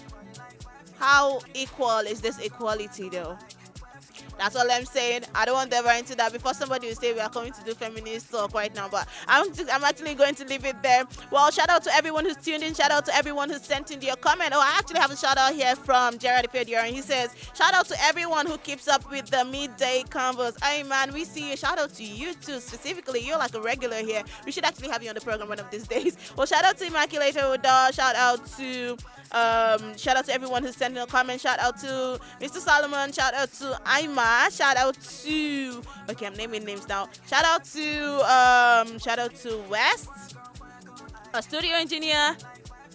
how equal is this equality, though? That's all I'm saying. I don't want to ever into that before somebody will say we are coming to do feminist talk right now, but I'm actually going to leave it there. Well, shout out to everyone who's tuned in. Shout out to everyone who's sent in their comment. Oh, I actually have a shout out here from Gerard Ifediora, and he says, shout out to everyone who keeps up with the midday convos. Hey man, we see you. Shout out to you too, specifically. You're like a regular here. We should actually have you on the program one of these days. Well, shout out to Immaculate Oda. Shout out to everyone who's sending a comment. Shout out to Mr. Solomon. Shout out to Ima. Shout out to I'm naming names now. Shout out to West, a studio engineer.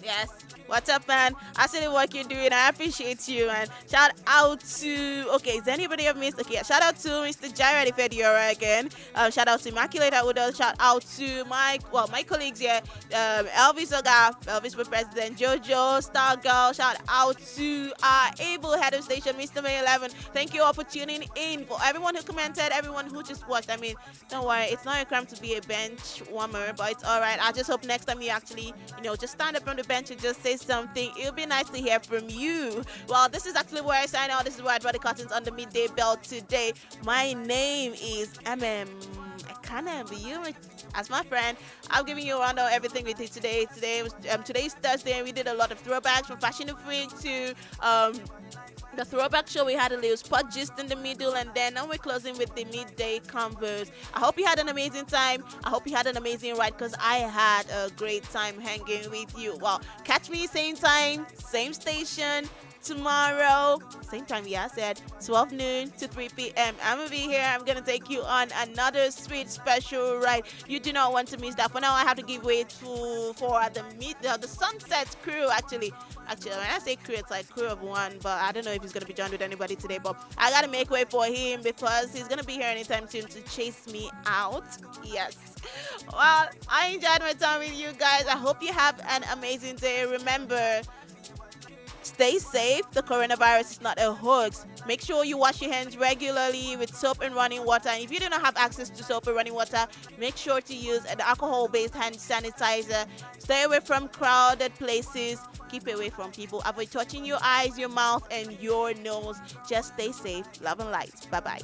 Yes. What's up, man? I see the work you're doing. I appreciate you, man. Shout out to... Okay, is anybody I've missed? Okay, shout out to Mr. Jared Ifediora again. Shout out to Immaculate Udo. Shout out to my colleagues here. Elvis Oga, Elvis for President, Jojo, Star Girl. Shout out to our able head of station, Mr. May 11. Thank you all for tuning in. For everyone who commented, everyone who just watched. I mean, don't worry. It's not a crime to be a bench warmer, but it's all right. I just hope next time you actually, just stand up from the bench and just say something. It would be nice to hear from you. Well, this is actually where I sign out. This is where I draw the curtains on the midday bell today. My name is MM. I can't be you as my friend. I'm giving you a rundown of everything we did today. Today's Thursday, and we did a lot of throwbacks from Fashion Freak to the throwback show. We had a little spot just in the middle, and then now we're closing with the midday converse. I hope you had an amazing time. I hope you had an amazing ride, because I had a great time hanging with you. Well, catch me same time, same station, tomorrow, same time, yeah, I said 12 noon to 3 p.m. I'm going to be here. I'm going to take you on another sweet special ride. You do not want to miss that. For now, I have to give way for the Sunset crew, actually. Actually, when I say crew, it's like crew of one, but I don't know if he's going to be joined with anybody today, but I got to make way for him because he's going to be here anytime soon to chase me out. Yes. Well, I enjoyed my time with you guys. I hope you have an amazing day. Remember, stay safe. The coronavirus is not a hoax. Make sure you wash your hands regularly with soap and running water. And if you do not have access to soap and running water, make sure to use an alcohol-based hand sanitizer. Stay away from crowded places. Keep away from people. Avoid touching your eyes, your mouth, and your nose. Just stay safe. Love and light. Bye-bye.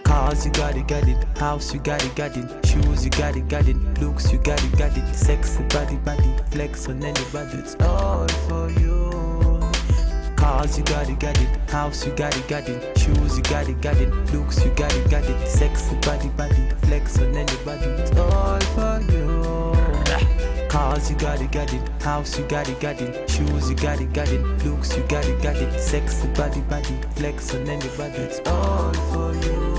Cars, you got it. House, you got it. Shoes, you got it. Looks, you got it. Sexy body. Flex on anybody. It's all for you. Cars, you got it. House, you got it. Shoes, you got it. Looks, you got it. Sexy body. Flex on anybody. It's all for you. Cars, you got it. House, you got it. Shoes, you got it. Looks, you got it. Sexy body. Flex on anybody. It's all for you.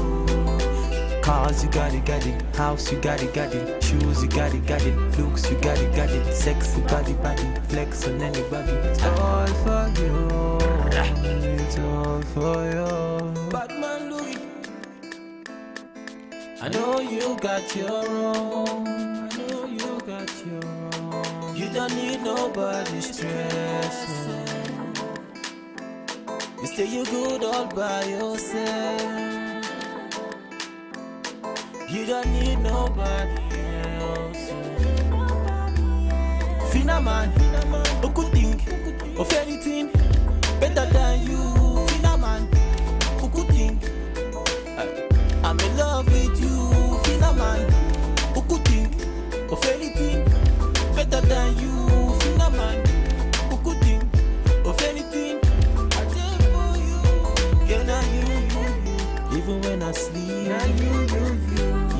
Cars, you got it. House, you got it. Shoes, you got it. Looks, you got it. Sexy body. Flex on anybody. It's all for you. It's all for you.
Batman Louis, I know you got your own. You don't need nobody's stress. You say you good all by yourself. You don't need nobody else. Finna man, who could think of anything?
Better than you, finna man. Who could think? I'm in love with you, finna man. Who could think of anything? Better than you, finna man. Who could think of anything? I did for you. Yeah, now you. Even when I sleep, now you.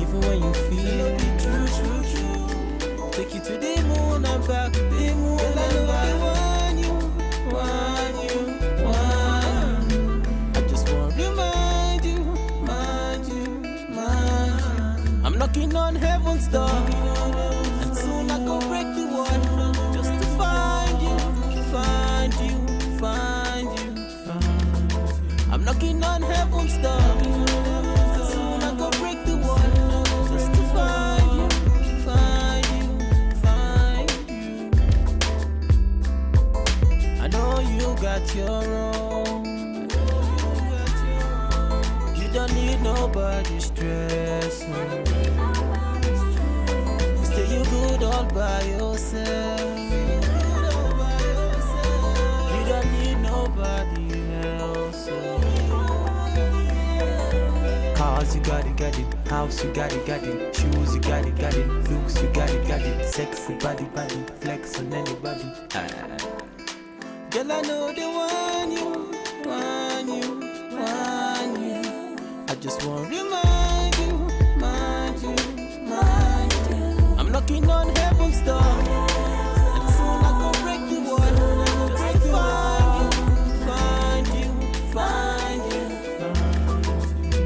Even when you feel it, true. Take you to the moon and back, the moon and back. Want you. I just want to remind you. I'm knocking on heaven's door, and soon I go break the wall, just to find you. I'm knocking on heaven's door, and soon I go break the wall, just to find you. I know you got your own. You don't need nobody stressing. Stay you good all by yourself. You don't need nobody else. Cars, you got it. House, you got it. Shoes, you got it. Looks, you got it. Sexy body, flex on anybody. Girl, I know they want you. I just want to remind you. I'm knocking on heaven's door, and soon I go break the wall, just to find you.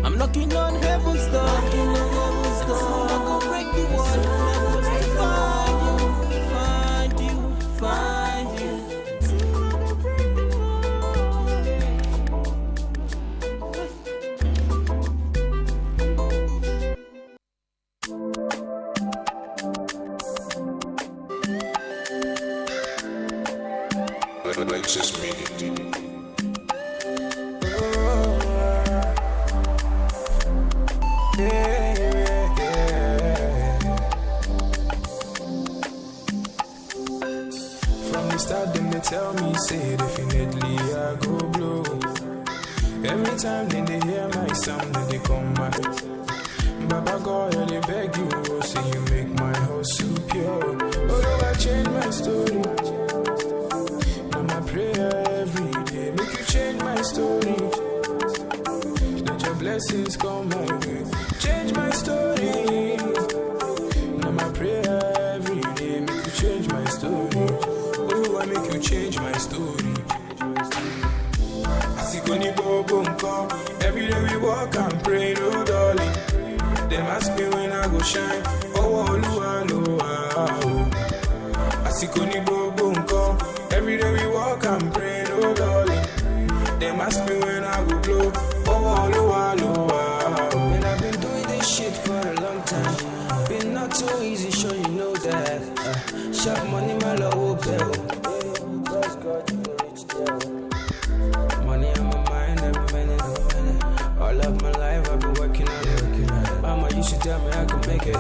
I'm knocking on heaven's door, and soon I go break the wall, just to find you.
Just meaning.
From the start, them they tell me, say definitely I go blow. Every time then they hear my sound, then they come back. Baba God, they beg you, say you make my house so pure. Oh, I change my story. My prayer every day, make you change my story. Let your blessings come my way, change my story. Now my prayer every day, make you change my story. Oh, I make you change my story. I see Connie Bobo come every day we walk and pray, no darling. Them ask me when I go shine. Oh, I see Connie Bobo come. Every day we walk and pray, no darling. They ask me when I go blow.
Man, I've been doing this shit for a long time. Been not too easy, sure you know that. Sharp money, my love, bill. Money on my mind, every minute. All of my life, I've been working on it. Mama used to tell me I could make it.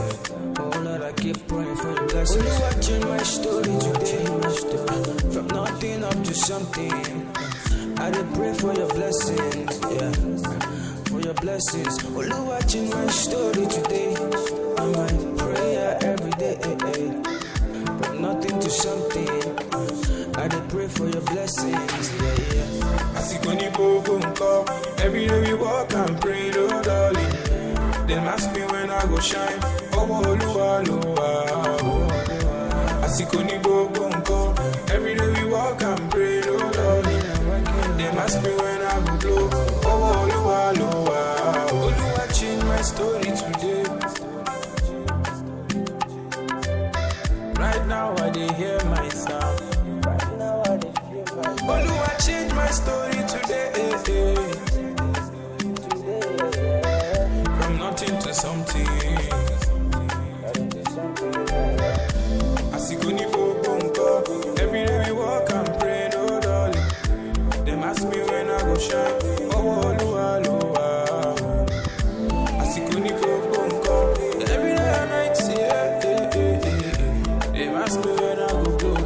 Oh Lord, I keep praying for your blessings. Only watching my story today. From nothing up to something. I did pray for your blessings, yeah. For your blessings. Only watching my story today. And my prayer every day. From nothing to something. I did pray for your blessings, yeah.
I see Connie Bobo come. Every day we walk and pray, no darling. Them ask me when I go shine. I see Connie Bobo come. Every day we walk and pray, no darling. Them ask me when I go blow. Only watching my story today. Right now I dey hear my sound. Only watching my story today. From nothing to something. I see Connie Bobo every day we walk and pray, no darling. Them ask me when I go shine. I see Connie Bobo every day and night, yeah. Them ask me when I go blow.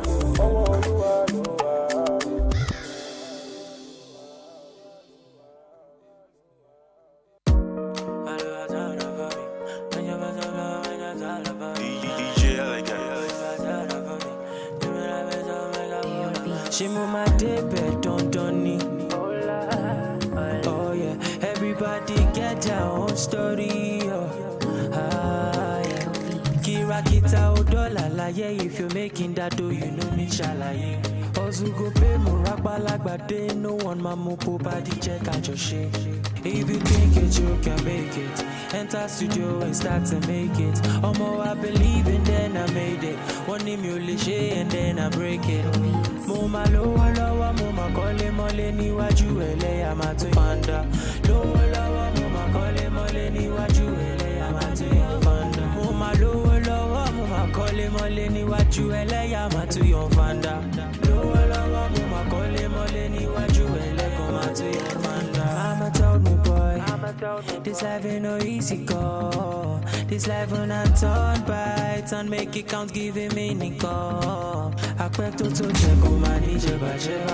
She move my day bed, don't need. Oh yeah, everybody get their own story. Yeah. Kira kita odola la yeah. If you're making that dough, you know me shalaye. Ozu go pay murakba lagbade. No one mamupo body check out your shit. If you think it, you can make it. Enter studio and start to make it. Omo, I believe and then I made it. One emulation and then I break it. Moma lowa lowa, moma kole mole ni waju ele ya matu fanda. Lowa lowa, moma kole mole ni waju ele ya matu fanda. Moma lowa lowa, moma kole mole ni waju ele ya matu fanda. Lowa lowa, moma kole mole ni waju ele ya matu fanda. Mama told me, boy, this life ain't no easy go. This life when I turn by turn, make it count, give it meaning go. I quit to check on my DJ,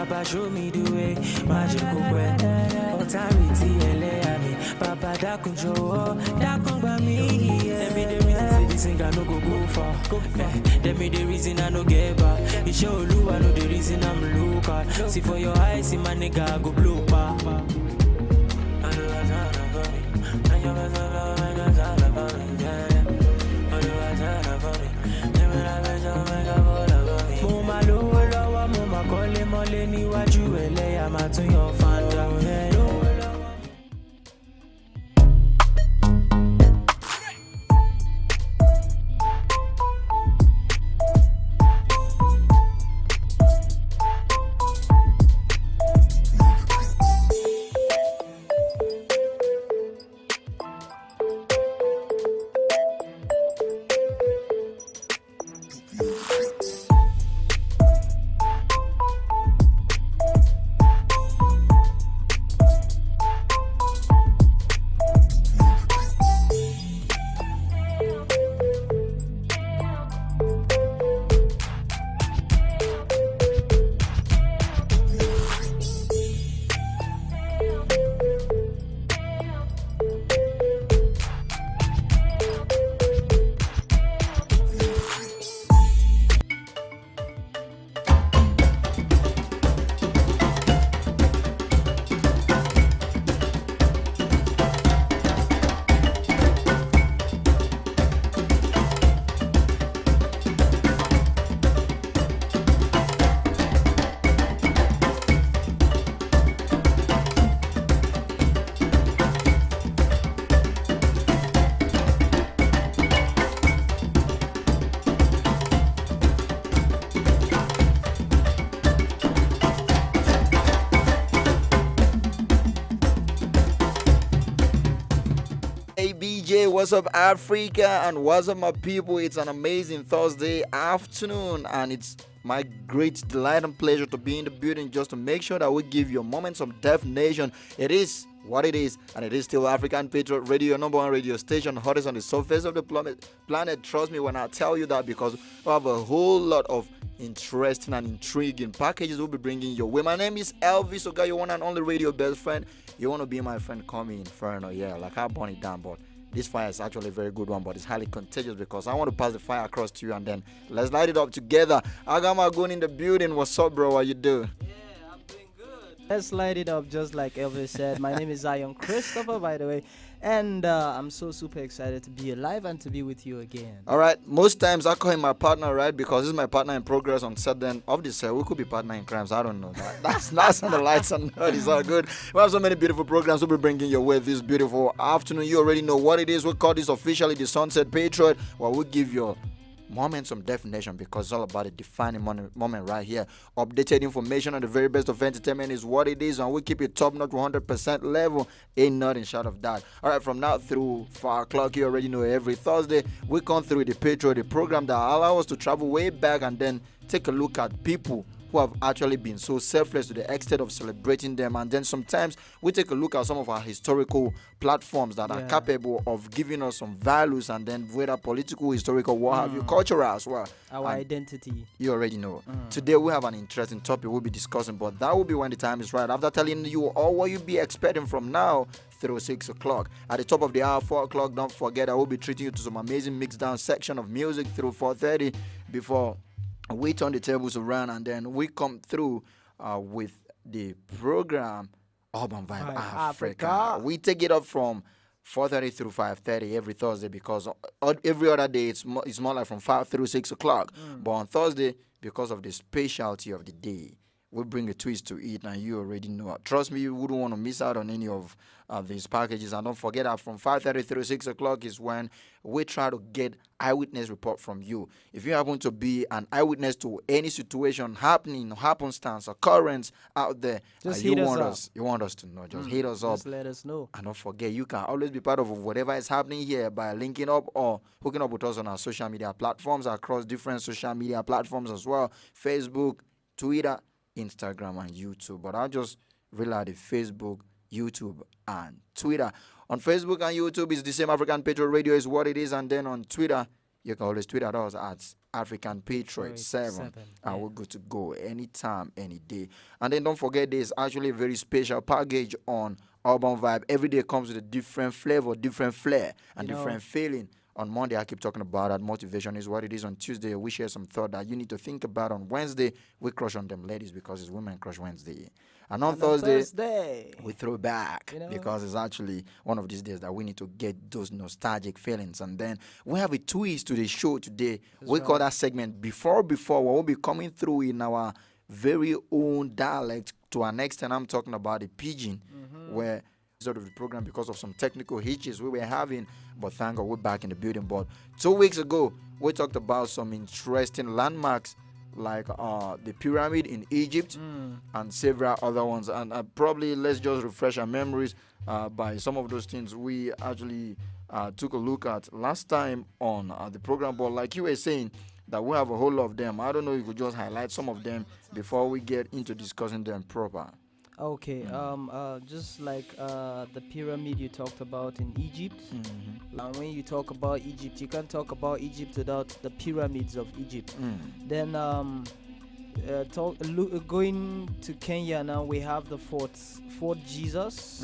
but show me the way. Magic way. Authority, LA, Papa, that could show, that could by me. Let me the reason this thing I no go far. Let me the reason I no get back. You show you, I know the reason I'm local. See for your eyes, see my nigga, I go blue pa. Mama lowo lowo, mama kole mole níwájú ẹlẹ́yà máa tún yan fanda.
What's up, Africa, and what's up, my people? It's an amazing Thursday afternoon, and it's my great delight and pleasure to be in the building just to make sure that we give you moments of definition. It is what it is, and it is still African Patriot Radio, number one radio station, hottest on the surface of the planet. Trust me when I tell you that, because we have a whole lot of interesting and intriguing packages we'll be bringing your way. My name is Elvis, so guy, you one and only radio best friend. You want to be my friend, call me Inferno. Yeah, like I burn it down, but this fire is actually a very good one, but it's highly contagious because I want to pass the fire across to you, and then let's light it up together. I got my gun in the building. What's up, bro? How you doing?
Yeah, I'm doing good. Let's light it up just like Elvis said. My name is Zion Christopher, by the way. And I'm so super excited to be alive and to be with you again.
All right. Most times I call him my partner, right? Because this is my partner in progress on set. Then obviously we could be partner in crimes. I don't know. That's on the lights and it's all good. We have so many beautiful programs we'll be bringing your way this beautiful afternoon. You already know what it is. We call this officially the Sunset Patriot, where we give you moments of definition, because it's all about a defining moment right here. Updated information and the very best of entertainment is what it is, and we keep it top notch 100% level. Ain't nothing short of that. All right, from now through 4 o'clock, you already know every Thursday we come through the Patriot, the program that allows us to travel way back and then take a look at people who have actually been so selfless to the extent of celebrating them. And then sometimes we take a look at some of our historical platforms that are capable of giving us some values, and then whether political, historical, what have you, cultural as well.
Our identity.
You already know. Today we have an interesting topic we'll be discussing, but that will be when the time is right. After telling you all what you'll be expecting from now through 6 o'clock. At the top of the hour, 4 o'clock, don't forget I will be treating you to some amazing mixed down section of music through 4:30 before we turn the tables around, and then we come through with the program Urban Vibe Africa. We take it up from 4:30 through 5:30 every Thursday, because every other day it's more like from 5 through 6 o'clock. But on Thursday, because of the specialty of the day, we bring a twist to it, and you already know. Trust me, you wouldn't want to miss out on any of these packages. And don't forget that from 5:30 through 6 o'clock is when we try to get eyewitness report from you. If you happen to be an eyewitness to any situation happening, happenstance, occurrence out there,
just
you
hit
want
us up.
You want us to know. Just hit us up.
Just let us know.
And don't forget, you can always be part of whatever is happening here by linking up or hooking up with us on our social media platforms, across different social media platforms as well: Facebook, Twitter, Instagram, and YouTube. But I'll just realize the Facebook, YouTube, and Twitter. On Facebook and YouTube, it's the same. African Patriot Radio is what it is. And then on Twitter, you can always tweet at us at African Patriot 7. And we're good to go anytime, any day. And then don't forget, there's actually a very special package on Urban Vibe. Every day comes with a different flavor, different flair, and different feeling. On Monday, I keep talking about that motivation is what it is. On Tuesday, we share some thought that you need to think about. On Wednesday, we crush on them ladies because it's Women Crush Wednesday. And on Thursday, we throw back because it's actually one of these days that we need to get those nostalgic feelings. And then we have a twist to the show today. We call that segment Before, where we'll be coming through in our very own dialect. To an extent, I'm talking about the pidgin, where out of the program because of some technical hitches we were having, but thank God we're back in the building. But 2 weeks ago, we talked about some interesting landmarks like the pyramid in Egypt and several other ones. And probably let's just refresh our memories by some of those things we actually took a look at last time on the program. But like you were saying, that we have a whole lot of them. I don't know if you could just highlight some of them before we get into discussing them proper.
Okay, just like the pyramid you talked about in Egypt. And when you talk about Egypt, you can't talk about Egypt without the pyramids of Egypt. Then going to Kenya now, we have the Fort Jesus.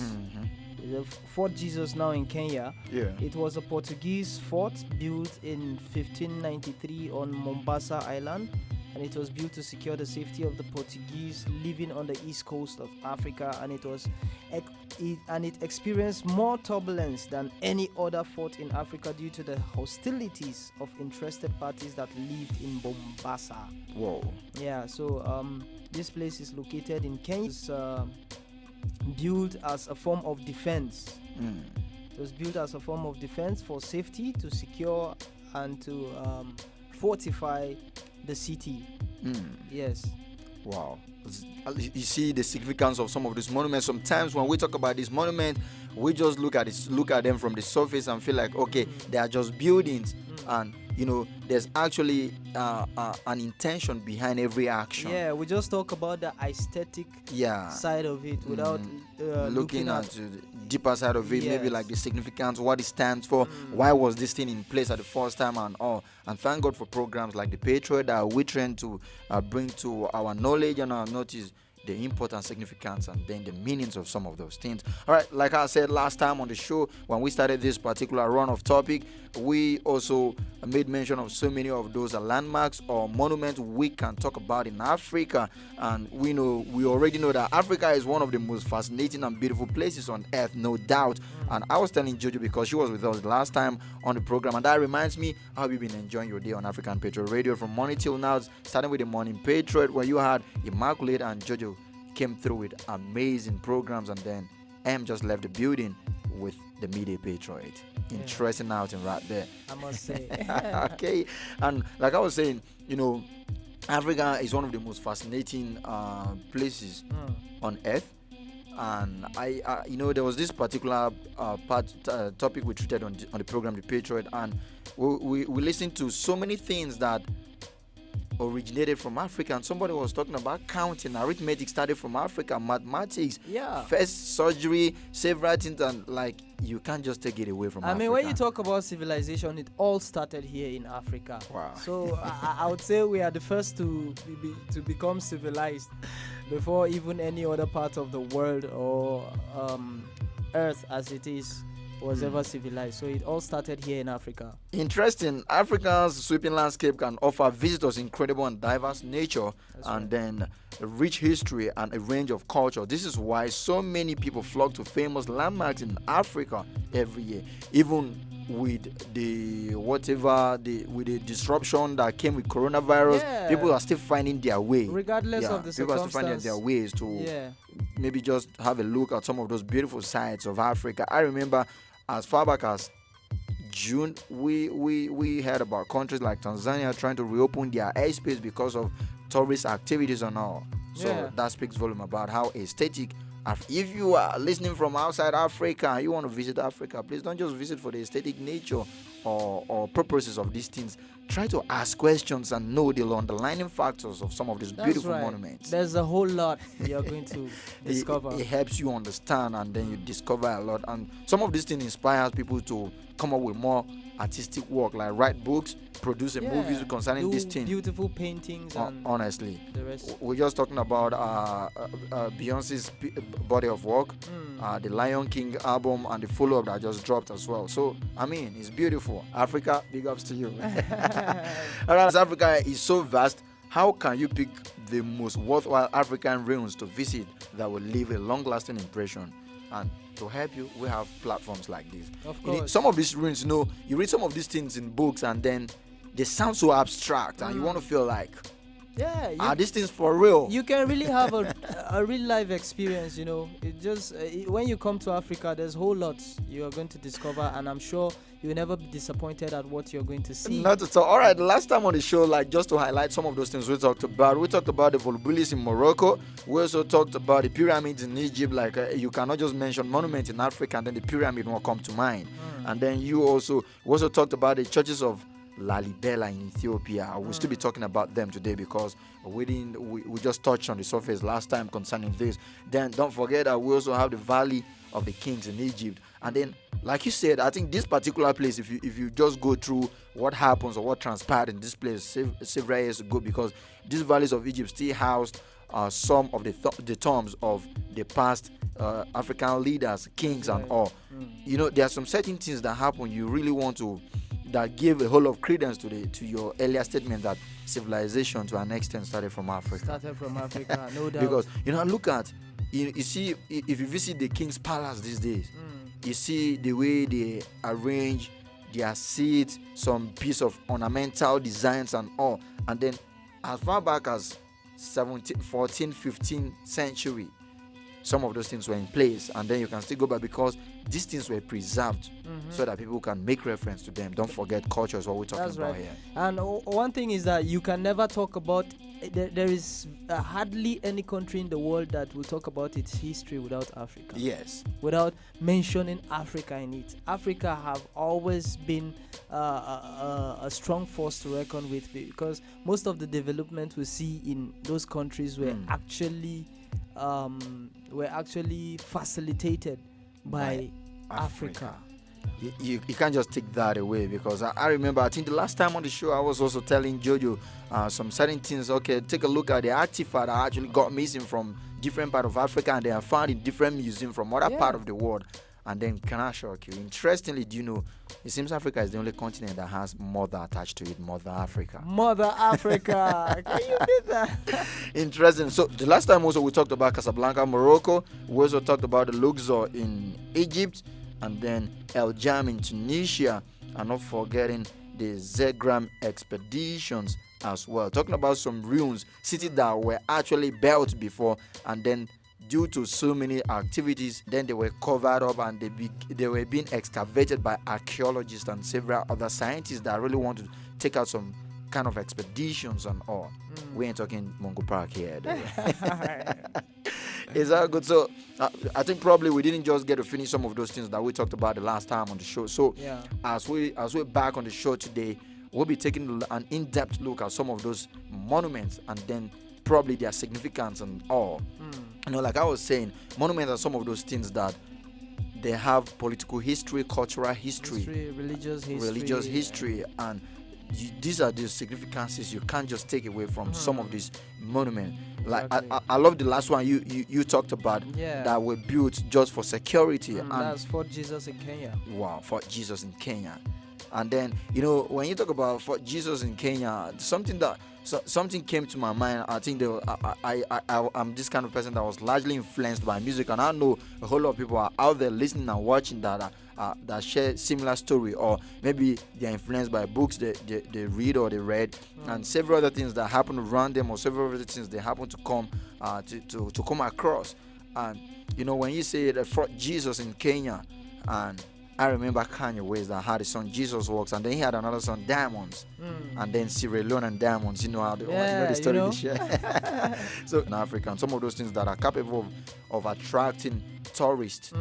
The Fort Jesus now in Kenya. It was a Portuguese fort built in 1593 on Mombasa Island. And it was built to secure the safety of the Portuguese living on the east coast of Africa, and it experienced more turbulence than any other fort in Africa due to the hostilities of interested parties that lived in Mombasa.
Whoa.
Yeah, so this place is located in Kenya. It's built as a form of defense. It was built as a form of defense for safety, to secure and to fortify the city. Yes.
Wow. You see the significance of some of these monuments. Sometimes when we talk about these monuments, we just look at them from the surface and feel like, okay, they are just buildings, and there's actually an intention behind every action.
Yeah, we just talk about the aesthetic side of it without
looking at the deeper side of it. Maybe like the significance, what it stands for, why was this thing in place at the first time, and all. And thank God for programs like the Patriot that we trying to bring to our knowledge and our notice the important significance and then the meanings of some of those things. All right, like I said last time on the show, when we started this particular run of topic, we also made mention of so many of those landmarks or monuments we can talk about in Africa. And we already know that Africa is one of the most fascinating and beautiful places on earth, no doubt. And I was telling Jojo, because she was with us last time on the program, and that reminds me how you've been enjoying your day on African Patriot Radio from morning till now, starting with the Morning Patriot, where you had Immaculate and Jojo came through with amazing programs, and then M just left the building with the Midday Patriot. Interesting outing right there,
I must say.
Okay, and like I was saying, Africa is one of the most fascinating places on earth. And I there was this particular topic we treated on the program, The Patriot, and we listened to so many things that originated from Africa. And somebody was talking about counting, arithmetic started from Africa, mathematics, first surgery, several things, and like you can't just take it away from Africa.
I mean, when you talk about civilization, it all started here in Africa.
Wow.
So I would say we are the first to become civilized before even any other part of the world or earth as it is was ever civilized. So it all started here in Africa.
Interesting. Africa's sweeping landscape can offer visitors incredible and diverse nature then a rich history and a range of culture. This is why so many people flock to famous landmarks in Africa every year. Even with the disruption that came with coronavirus, people are still finding their way.
Regardless of the
people are still finding their ways to maybe just have a look at some of those beautiful sides of Africa. I remember as far back as June, we heard about countries like Tanzania trying to reopen their airspace because of tourist activities and all. So that speaks volume about how aesthetic. If you are listening from outside Africa and you want to visit Africa, please don't just visit for the aesthetic nature or purposes of these things. Try to ask questions and know the underlying factors of some of these beautiful monuments.
There's a whole lot you're going to discover.
It helps you understand, and then you discover a lot. And some of these things inspires people to come up with more artistic work, like write books, produce movies concerning this thing.
Beautiful paintings. And
honestly,
the rest.
We're just talking about Beyonce's body of work, the Lion King album, and the follow-up that just dropped as well. So I mean, it's beautiful. Africa, big ups to you. Alright, Africa is so vast. How can you pick the most worthwhile African ruins to visit that will leave a long-lasting impression? And to help you, we have platforms like this.
Of course.
Some of these ruins, you read some of these things in books and then they sound so abstract and you want to feel like, are these things for real?
You can really have a real life experience, It just when you come to Africa, there's a whole lot you are going to discover, and I'm sure you'll never be disappointed at what you're going to see.
Not at all. All right, last time on the show, like just to highlight some of those things we talked about the Volubilis in Morocco. We also talked about the pyramids in Egypt. Like you cannot just mention monuments in Africa and then the pyramid won't come to mind. And then we also talked about the churches of Lalibela in Ethiopia. We'll still be talking about them today because we just touched on the surface last time concerning this. Then don't forget that we also have the Valley of the Kings in Egypt. And then, like you said, I think this particular place, if you just go through what happens or what transpired in this place several years ago, because these valleys of Egypt still housed some of the tombs of the past African leaders, kings and all. There are some certain things that happen you really want to, that give a whole lot of credence to your earlier statement that civilization to an extent started from Africa.
No doubt.
Because look at, you see, if you visit the king's palace these days, you see the way they arrange their seats, some piece of ornamental designs and all, and then as far back as 14th, 15th century, some of those things were in place, and then you can still go back because these things were preserved so that people can make reference to them. Don't forget, culture is what we're talking about here.
And one thing is that you can never talk about, there is hardly any country in the world that will talk about its history without Africa.
Yes.
Without mentioning Africa in it. Africa have always been a strong force to reckon with, because most of the development we see in those countries were actually facilitated by Africa.
You can't just take that away, because I remember, I think the last time on the show I was also telling Jojo some certain things. Okay, take a look at the artifact that actually got missing from different part of Africa, and they are found in different museums from other part of the world. And then, can I shock you? Interestingly, do you know, it seems Africa is the only continent that has mother attached to it, Mother Africa.
Mother Africa. Can you do that?
Interesting. So, the last time also we talked about Casablanca, Morocco. We also talked about the Luxor in Egypt, and then El Jam in Tunisia, and not forgetting the Zegram expeditions as well. Talking about some ruins, cities that were actually built before, and then due to so many activities, then they were covered up and they were being excavated by archaeologists and several other scientists that really want to take out some kind of expeditions and all. We ain't talking Mungo Park here. Is that good? So I think probably we didn't just get to finish some of those things that we talked about the last time on the show. So as we're back on the show today, we'll be taking an in-depth look at some of those monuments and then probably their significance and all. Like I was saying, monuments are some of those things that they have political history, cultural history,
religious history,
and these are the significances you can't just take away from some of these monuments. Like I love the last one you talked about.
Yeah.
That were built just for security. And
that's Fort Jesus in Kenya.
Wow, Fort Jesus in Kenya. And then when you talk about Fort Jesus in Kenya, something came to my mind. I think I'm this kind of person that was largely influenced by music, and I know a whole lot of people are out there listening and watching that share similar story, or maybe they are influenced by books they read or they read, and several other things that happen around them, or several other things they happen to come to come across. And when you say the Fort Jesus in Kenya, and I remember Kanye West that had a song Jesus Walks, and then he had another song Diamonds, and then Sierra Leone and Diamonds. You know how the story they share. So in Africa, and some of those things that are capable of attracting tourists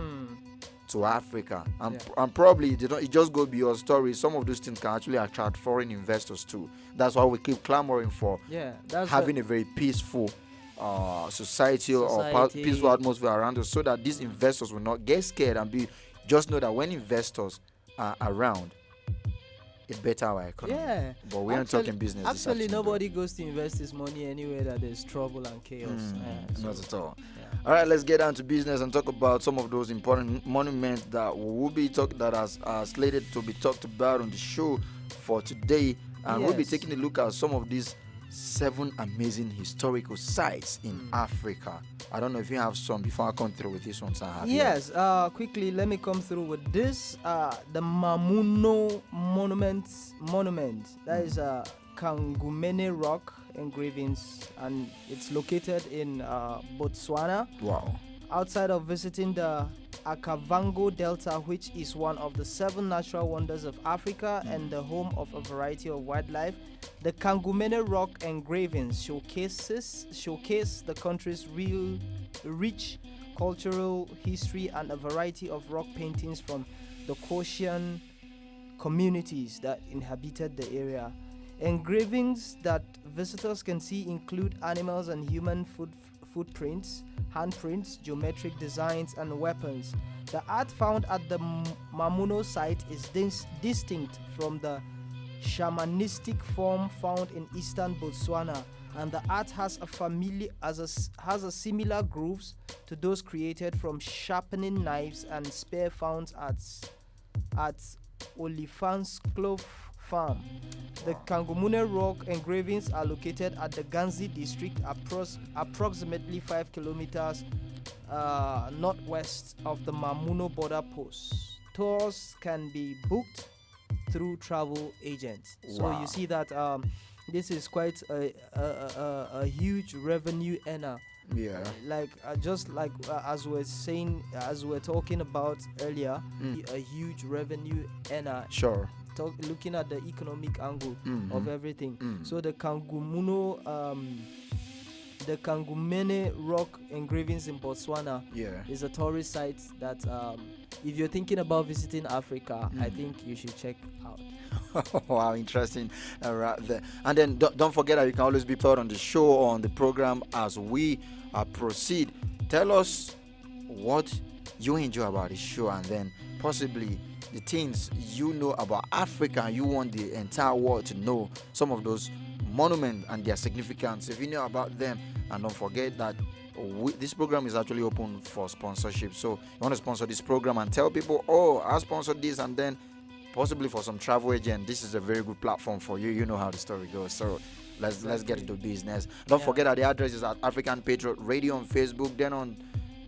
to Africa, and probably it just go beyond stories. Some of those things can actually attract foreign investors too. That's why we keep clamoring for having a very peaceful society or peaceful atmosphere around us, so that these investors will not get scared and just know that when investors are around, it better our economy.
Yeah.
But we aren't talking business.
Actually, nobody goes to invest his money anywhere that there's trouble and chaos.
Not at all. All right, let's get down to business and talk about some of those important monuments that will be that are slated to be talked about on the show for today. And we'll be taking a look at some of these 7 amazing historical sites in Africa. I don't know if you have some before I come through with this one.
Yes, quickly let me come through with this. The Mamuno monument. That is Kangumene rock engravings, and it's located in Botswana.
Wow.
Outside of visiting the Akavango Delta, which is one of the 7 natural wonders of Africa and the home of a variety of wildlife, the Kangumene rock engravings showcase the country's rich cultural history and a variety of rock paintings from the Caucasian communities that inhabited the area. Engravings that visitors can see include animals and human footprints, handprints, geometric designs, and weapons. The art found at the Mamuno site is distinct from the shamanistic form found in eastern Botswana, and the art has a similar grooves to those created from sharpening knives and spear found at Olifantskloof Farm. The Kangumene rock engravings are located at the Ganzi district, approximately 5 kilometers northwest of the Mamuno border post. Tours can be booked through travel agents. So you see that this is quite a huge revenue earner.
Yeah.
As we're talking about earlier, a huge revenue earner.
Sure.
Looking at the economic angle of everything. So the Kangumene rock engravings in Botswana is a tourist site that if you're thinking about visiting Africa, I think you should check out.
Wow, interesting. Right there. And then don't forget that you can always be part on the show or on the program as we proceed. Tell us what you enjoy about the show, and then possibly the things you know about Africa and you want the entire world to know some of those monuments and their significance. If you know about them, and don't forget that this program is actually open for sponsorship. So you want to sponsor this program and tell people, I sponsored this, and then possibly for some travel agent, this is a very good platform for you. You know how the story goes. So let's get into business. Don't forget that the address is at African Patriot Radio on Facebook. Then on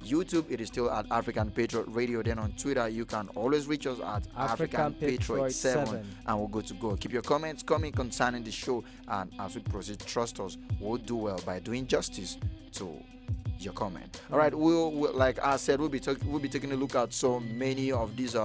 YouTube, it is still at African Patriot Radio. Then on Twitter, you can always reach us at African Patriot 7, and we're good to go. Keep your comments coming concerning the show, and as we proceed, trust us, we'll do well by doing justice to your comment. All right, we'll like I said, we'll be taking a look at so many of these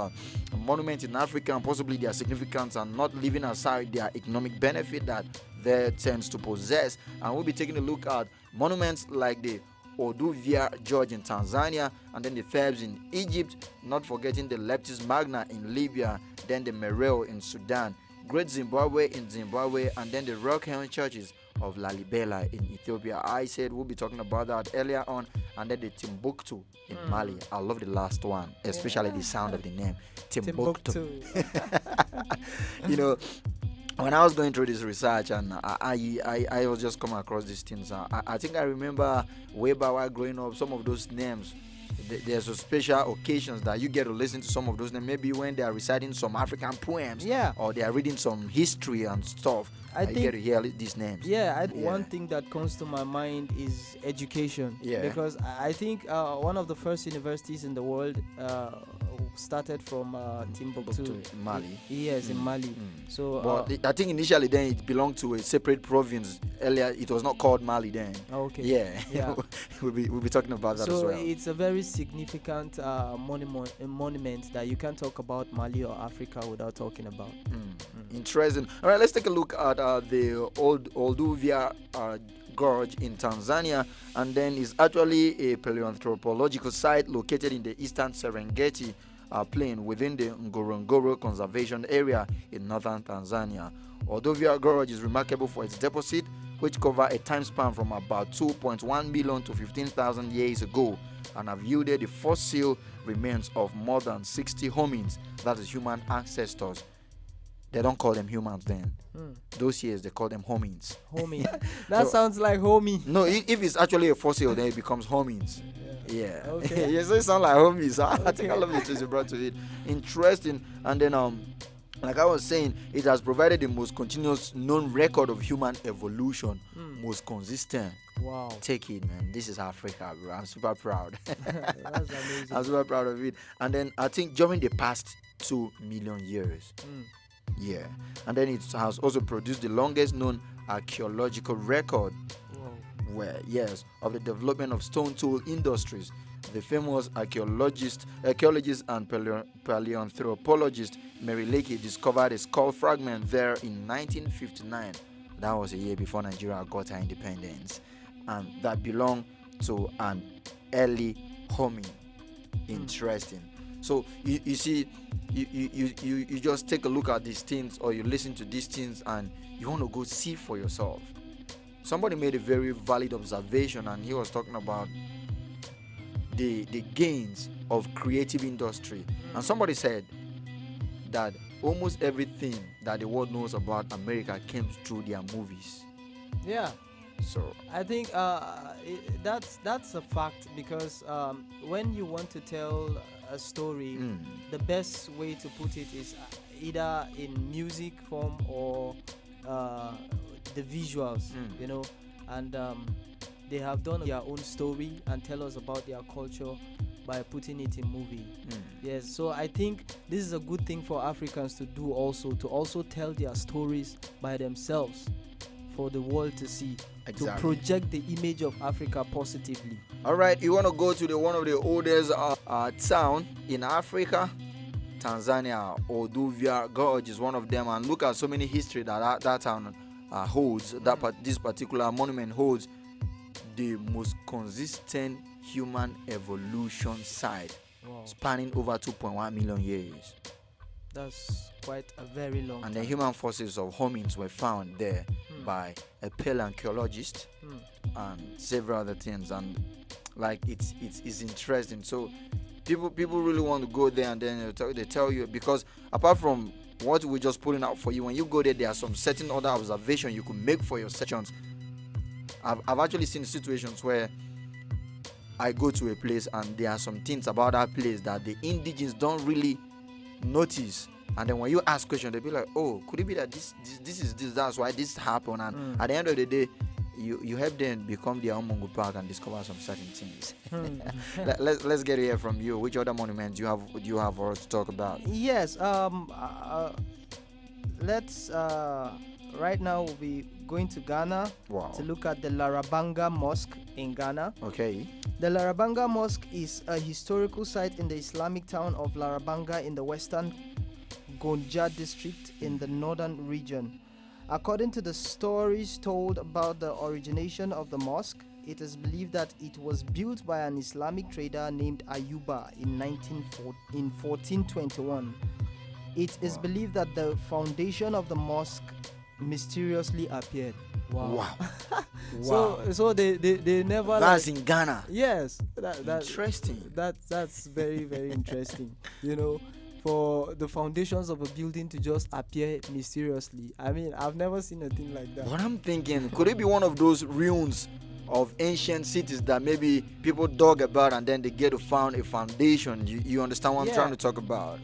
monuments in Africa, and possibly their significance, and not leaving aside their economic benefit that they tends to possess. And we'll be taking a look at monuments like the Oduvia George in Tanzania, and then the Thebes in Egypt, not forgetting the Leptis Magna in Libya, then the Mereo in Sudan, Great Zimbabwe in Zimbabwe, and then the rock-hewn churches of Lalibela in Ethiopia. I said we'll be talking about that earlier on, and then the Timbuktu in Mali. I love the last one, especially the sound of the name Timbuktu. when I was going through this research and I was just coming across these things, I think I remember way back while growing up, some of those names. There's a special occasions that you get to listen to some of those names. Maybe when they are reciting some African poems, or they are reading some history and stuff. I think, get to hear these names.
One thing that comes to my mind is education. Because I think one of the first universities in the world started from Timbuktu,
Mali.
Yes, in Mali. So,
but I think initially then it belonged to a separate province. Earlier, it was not called Mali then.
Okay.
Yeah. we'll be talking about that as well.
So it's a very significant monument that you can't talk about Mali or Africa without talking about.
Interesting. All right, let's take a look at the Olduvia Gorge in Tanzania, and then it's actually a paleoanthropological site located in the eastern Serengeti plain within the Ngorongoro Conservation Area in northern Tanzania. Olduvia Gorge is remarkable for its deposit, which cover a time span from about 2.1 million to 15,000 years ago, and have yielded the fossil remains of more than 60 homins, that is human ancestors. They don't call them humans then. Those years they call them homins.
Homie. That sounds like homie.
No, if it's actually a fossil, then it becomes homins. Yeah.
Okay.
Yeah, so it sounds like homies. I think I love the things you brought to it. Interesting. And then like I was saying, it has provided the most continuous known record of human evolution, most consistent.
Wow.
Take it, man. This is Africa, bro. I'm super proud.
That's amazing.
I'm super proud of it. And then I think during the past 2 million years. Yeah. And then it has also produced the longest known archaeological record of the development of stone tool industries. The famous archaeologist and paleoanthropologist Mary Leakey discovered a skull fragment there in 1959. That was a year before Nigeria got her independence, and that belonged to an early homie. Interesting. So you see, you just take a look at these things, or you listen to these things, and you want to go see for yourself. Somebody made a very valid observation, and he was talking about the gains of creative industry. And somebody said that almost everything that the world knows about America came through their movies.
Yeah.
So
I think that's a fact, because when you want to tell a story, the best way to put it is either in music form or the visuals, you know, and they have done their own story and tell us about their culture by putting it in movie. Yes, so I think this is a good thing for Africans to do, also to also tell their stories by themselves for the world to see, to project the image of Africa positively.
All right, you want to go to one of the oldest town in Africa, Tanzania. Olduvia Gorge is one of them, and look at so many history that town holds. This particular monument holds the most consistent human evolution site, spanning over 2.1 million years.
That's quite a very long
and
time.
the human fossils of homins were found there by a paleontologist and several other things, and like it's interesting. So people really want to go there, and then they tell you, because apart from what we're just putting out for you, when you go there are some certain other observations you could make for your sections. I've actually seen situations where I go to a place and there are some things about that place that the indigenous don't really notice, and then when you ask questions, they'll be like, oh, could it be that this is this, that's why this happened, and at the end of the day you help them become their own Mungu Park and discover some certain things. Let's get here from you. Which other monuments do you have for us to talk about?
Yes, let's right now we'll be going to Ghana to look at the Larabanga Mosque in Ghana.
Okay.
The Larabanga Mosque is a historical site in the Islamic town of Larabanga in the western Gonja district in the northern region. According to the stories told about the origination of the mosque, it is believed that it was built by an Islamic trader named Ayuba in 1421. It is believed that the foundation of the mosque mysteriously appeared.
Wow.
So they never.
That's in Ghana.
Yes. That
interesting.
That's very, very interesting. You know, for the foundations of a building to just appear mysteriously. I mean, I've never seen a thing like that.
What I'm thinking, could it be one of those ruins of ancient cities that maybe people dug about and then they get to found a foundation? You understand what I'm trying to talk about?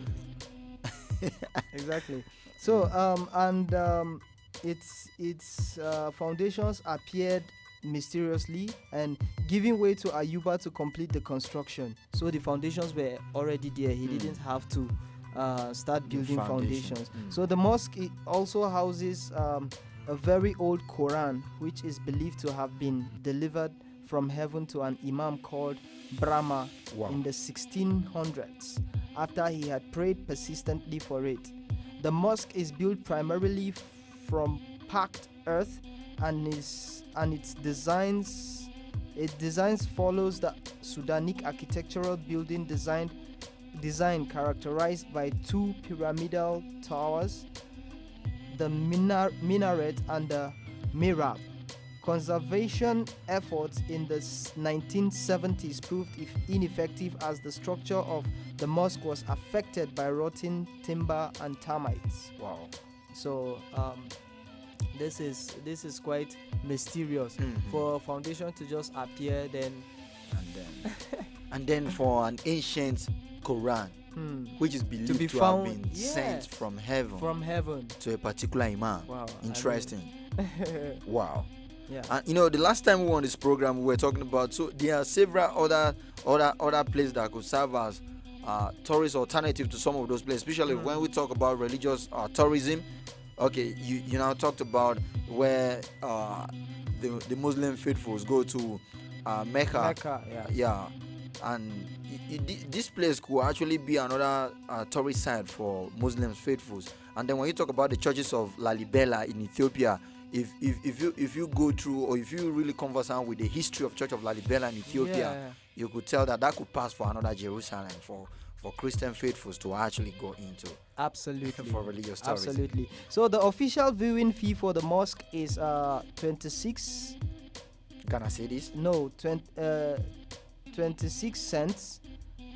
Exactly. So its foundations appeared mysteriously and giving way to Ayuba to complete the construction. So the foundations were already there. He didn't have to start building foundations. So the mosque also houses a very old Quran, which is believed to have been delivered from heaven to an imam called Brahma in the 1600s after he had prayed persistently for it. The mosque is built primarily from packed earth and its designs follows the Sudanic architectural building design characterized by two pyramidal towers, the minaret and the mihrab. Conservation efforts in the 1970s proved ineffective as the structure of the mosque was affected by rotting timber and termites.
Wow.
So this is quite mysterious for a foundation to just appear
and then for an ancient Quran, which is believed to be found, have been sent from heaven to a particular imam.
Wow,
interesting. Wow.
Yeah.
And the last time we were on this program, we were talking about, so there are several other places that could serve as tourist alternative to some of those places, especially when we talk about religious tourism. Okay, you now talked about where the Muslim faithfuls go to Mecca. Yeah. And this place could actually be another tourist site for Muslim faithfuls. And then when you talk about the churches of Lalibela in Ethiopia, if you go through, or if you really conversant with the history of Church of Lalibela in Ethiopia, you could tell that could pass for another Jerusalem for Christian faithfuls to actually go into.
Absolutely.
For religious tourism.
Absolutely. So the official viewing fee for the mosque is 26.
Can I say this?
No, 26 cents.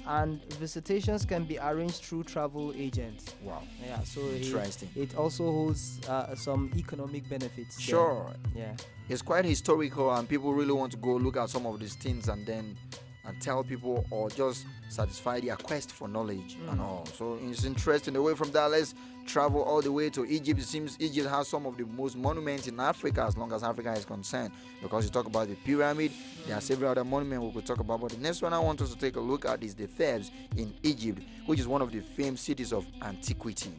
And visitations can be arranged through travel agents.
Wow.
Yeah, so
interesting.
It also holds some economic benefits.
Sure.
There. Yeah.
It's quite historical, and people really want to go look at some of these things and tell people, or just satisfy their quest for knowledge and all. So it's interesting. Away from that, let's travel all the way to Egypt. It seems Egypt has some of the most monuments in Africa, as long as Africa is concerned, because you talk about the pyramid, there are several other monuments we could talk about, but the next one I want us to take a look at is the Thebes in Egypt, which is one of the famed cities of antiquity.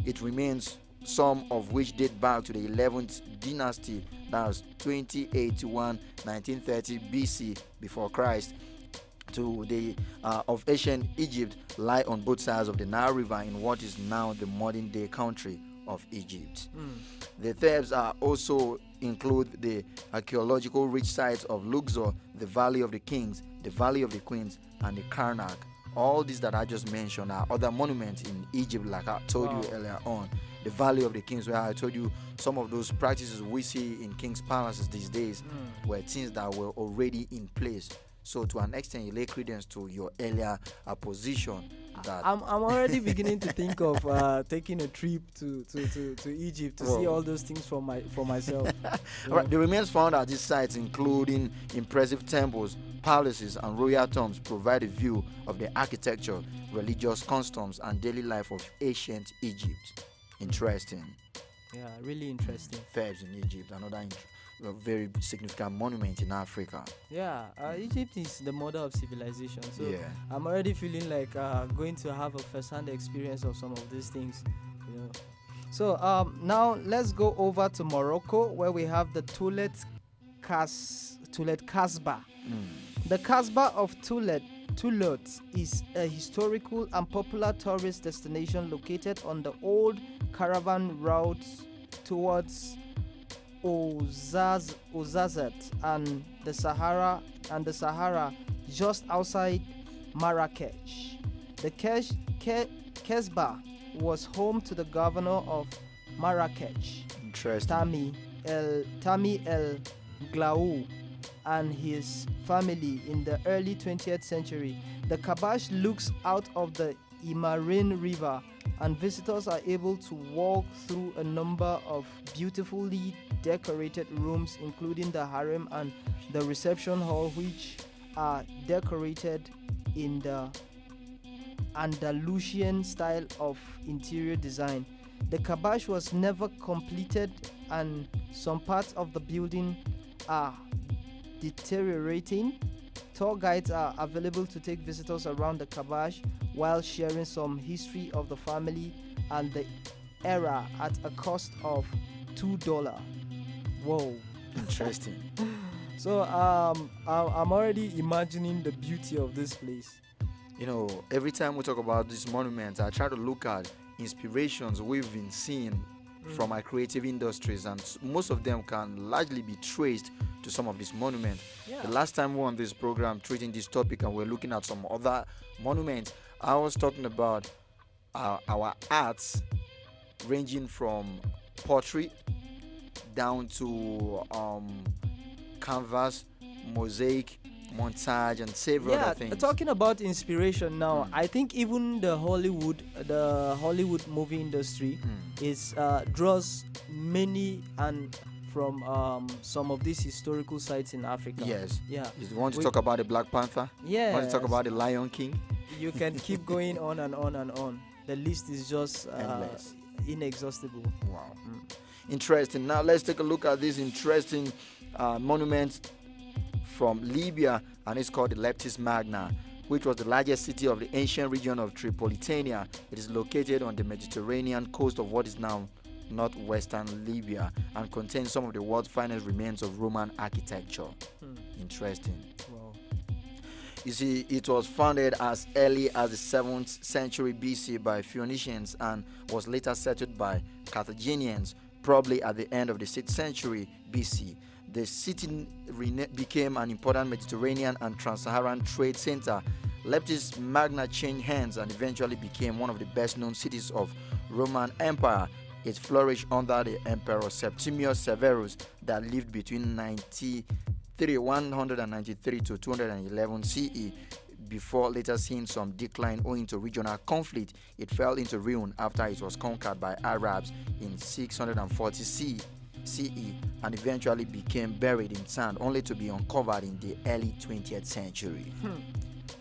It remains, some of which date back to the 11th dynasty, that was 2081 1930 BC before Christ, to the of ancient Egypt, lie on both sides of the Nile River in what is now the modern day country of Egypt. The Thebes are also include the archaeological rich sites of Luxor, the Valley of the Kings, the Valley of the Queens, and the Karnak. All these that I just mentioned are other monuments in Egypt, like I told you earlier on. The Valley of the Kings, where I told you some of those practices we see in king's palaces these days were things that were already in place. So to an extent, you lay credence to your earlier position. That
I'm already beginning to think of taking a trip to Egypt to see all those things for myself.
Right, the remains found at these sites, including impressive temples, palaces, and royal tombs, provide a view of the architecture, religious customs, and daily life of ancient Egypt. Interesting.
Yeah, really interesting.
Thebes in Egypt, another a very significant monument in Africa.
Yeah, Egypt is the mother of civilization. So I'm already feeling like going to have a first-hand experience of some of these things. So now let's go over to Morocco, where we have the Toulet Kasbah. The Kasbah of Toulet is a historical and popular tourist destination located on the old caravan route towards Ouarzazate and the Sahara just outside Marrakech. The Kasbah was home to the governor of Marrakech, Tami El Glaou, and his family in the early 20th century. The Kabash looks out of the Imarin River, and visitors are able to walk through a number of beautifully decorated rooms, including the harem and the reception hall, which are decorated in the Andalusian style of interior design. The Kabash was never completed, and some parts of the building are deteriorating. Tour guides are available to take visitors around the Kabash while sharing some history of the family and the era at a cost of $2. Whoa.
Interesting.
So I'm already imagining the beauty of this place.
You know, every time we talk about these monuments, I try to look at inspirations we've been seeing from our creative industries, and most of them can largely be traced to some of these monuments.
Yeah.
The last time we were on this program treating this topic and we're looking at some other monuments, I was talking about our arts ranging from pottery down to canvas, mosaic, montage, and several other things.
Talking about inspiration now, I think even the Hollywood movie industry is draws many and from some of these historical sites in Africa.
Yes.
Yeah.
You want to talk about the Black Panther?
Yeah.
Want to talk about the Lion King?
You can keep going on and on and on. The list is just
endless,
inexhaustible.
Wow. Interesting. Now let's take a look at this interesting monument from Libya, and it's called the Leptis Magna, which was the largest city of the ancient region of Tripolitania. It is located on the Mediterranean coast of what is now northwestern Libya and contains some of the world's finest remains of Roman architecture. Interesting.
Wow.
You see, it was founded as early as the 7th century BC by Phoenicians and was later settled by Carthaginians, probably at the end of the 6th century BC. The city became an important Mediterranean and trans-Saharan trade center. Leptis Magna changed hands and eventually became one of the best-known cities of Roman Empire. It flourished under the Emperor Septimius Severus that lived between 193 to 211 CE. Before later seeing some decline owing to regional conflict, it fell into ruin after it was conquered by Arabs in 640 CE and eventually became buried in sand, only to be uncovered in the early 20th century.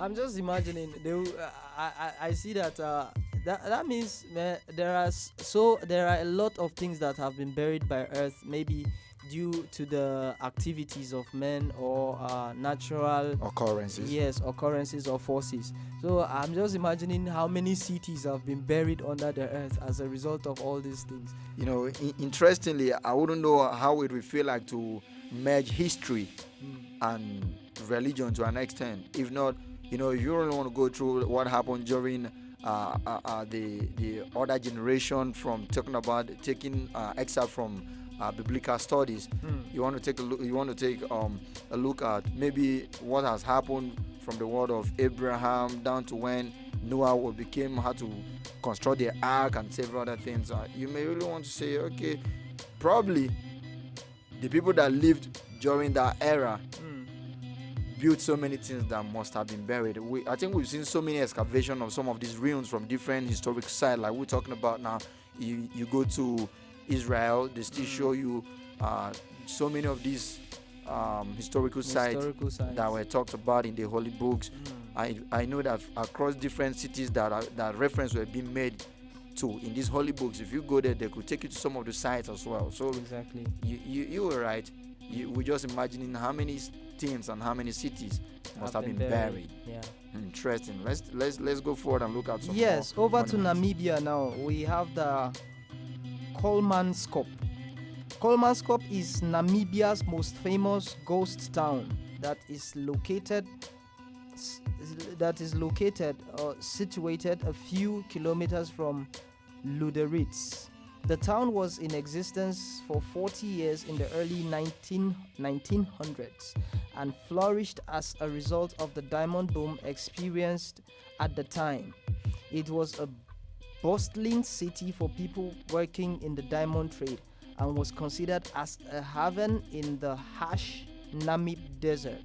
I'm just imagining. I see that that means there are a lot of things that have been buried by Earth, maybe due to the activities of men or natural
occurrences.
Yes, occurrences or forces. So I'm just imagining how many cities have been buried under the earth as a result of all these things.
You know, interestingly, I wouldn't know how it would feel like to merge history and religion to an extent. If not, you know, if you really want to go through what happened during the other generation, from taking excerpt from biblical studies, you want to take a look. You want to take a look at maybe what has happened from the word of Abraham down to when Noah had to construct the ark and several other things. You may really want to say, okay, probably the people that lived during that era built so many things that must have been buried. I think we've seen so many excavations of some of these ruins from different historic sites, like we're talking about now. You go to Israel, they still show you so many of these historical sites that were talked about in the holy books. I know that across different cities that reference were being made to in these holy books, if you go there, they could take you to some of the sites as well. So
exactly,
you were right. We're just imagining how many things and how many cities must have been buried.
Yeah.
Interesting. Let's go forward and look at some.
Yes,
more
over to
monuments.
Namibia now. We have the Kolmanskop. Kolmanskop is Namibia's most famous ghost town that is situated a few kilometers from Luderitz. The town was in existence for 40 years in the early 1900s and flourished as a result of the diamond boom experienced at the time. It was a bustling city for people working in the diamond trade and was considered as a haven in the harsh Namib desert.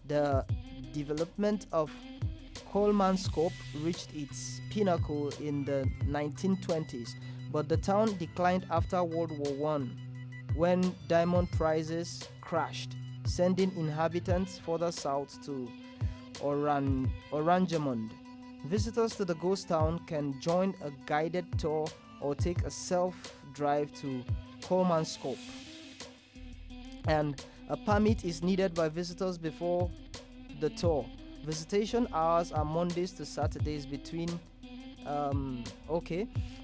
The development of Kolmanskop reached its pinnacle in the 1920s, but the town declined after World War One, when diamond prices crashed, sending inhabitants further south to Oranjemund. Visitors to the ghost town can join a guided tour or take a self-drive to Coleman's Cove. And a permit is needed by visitors before the tour. Visitation hours are Mondays to Saturdays between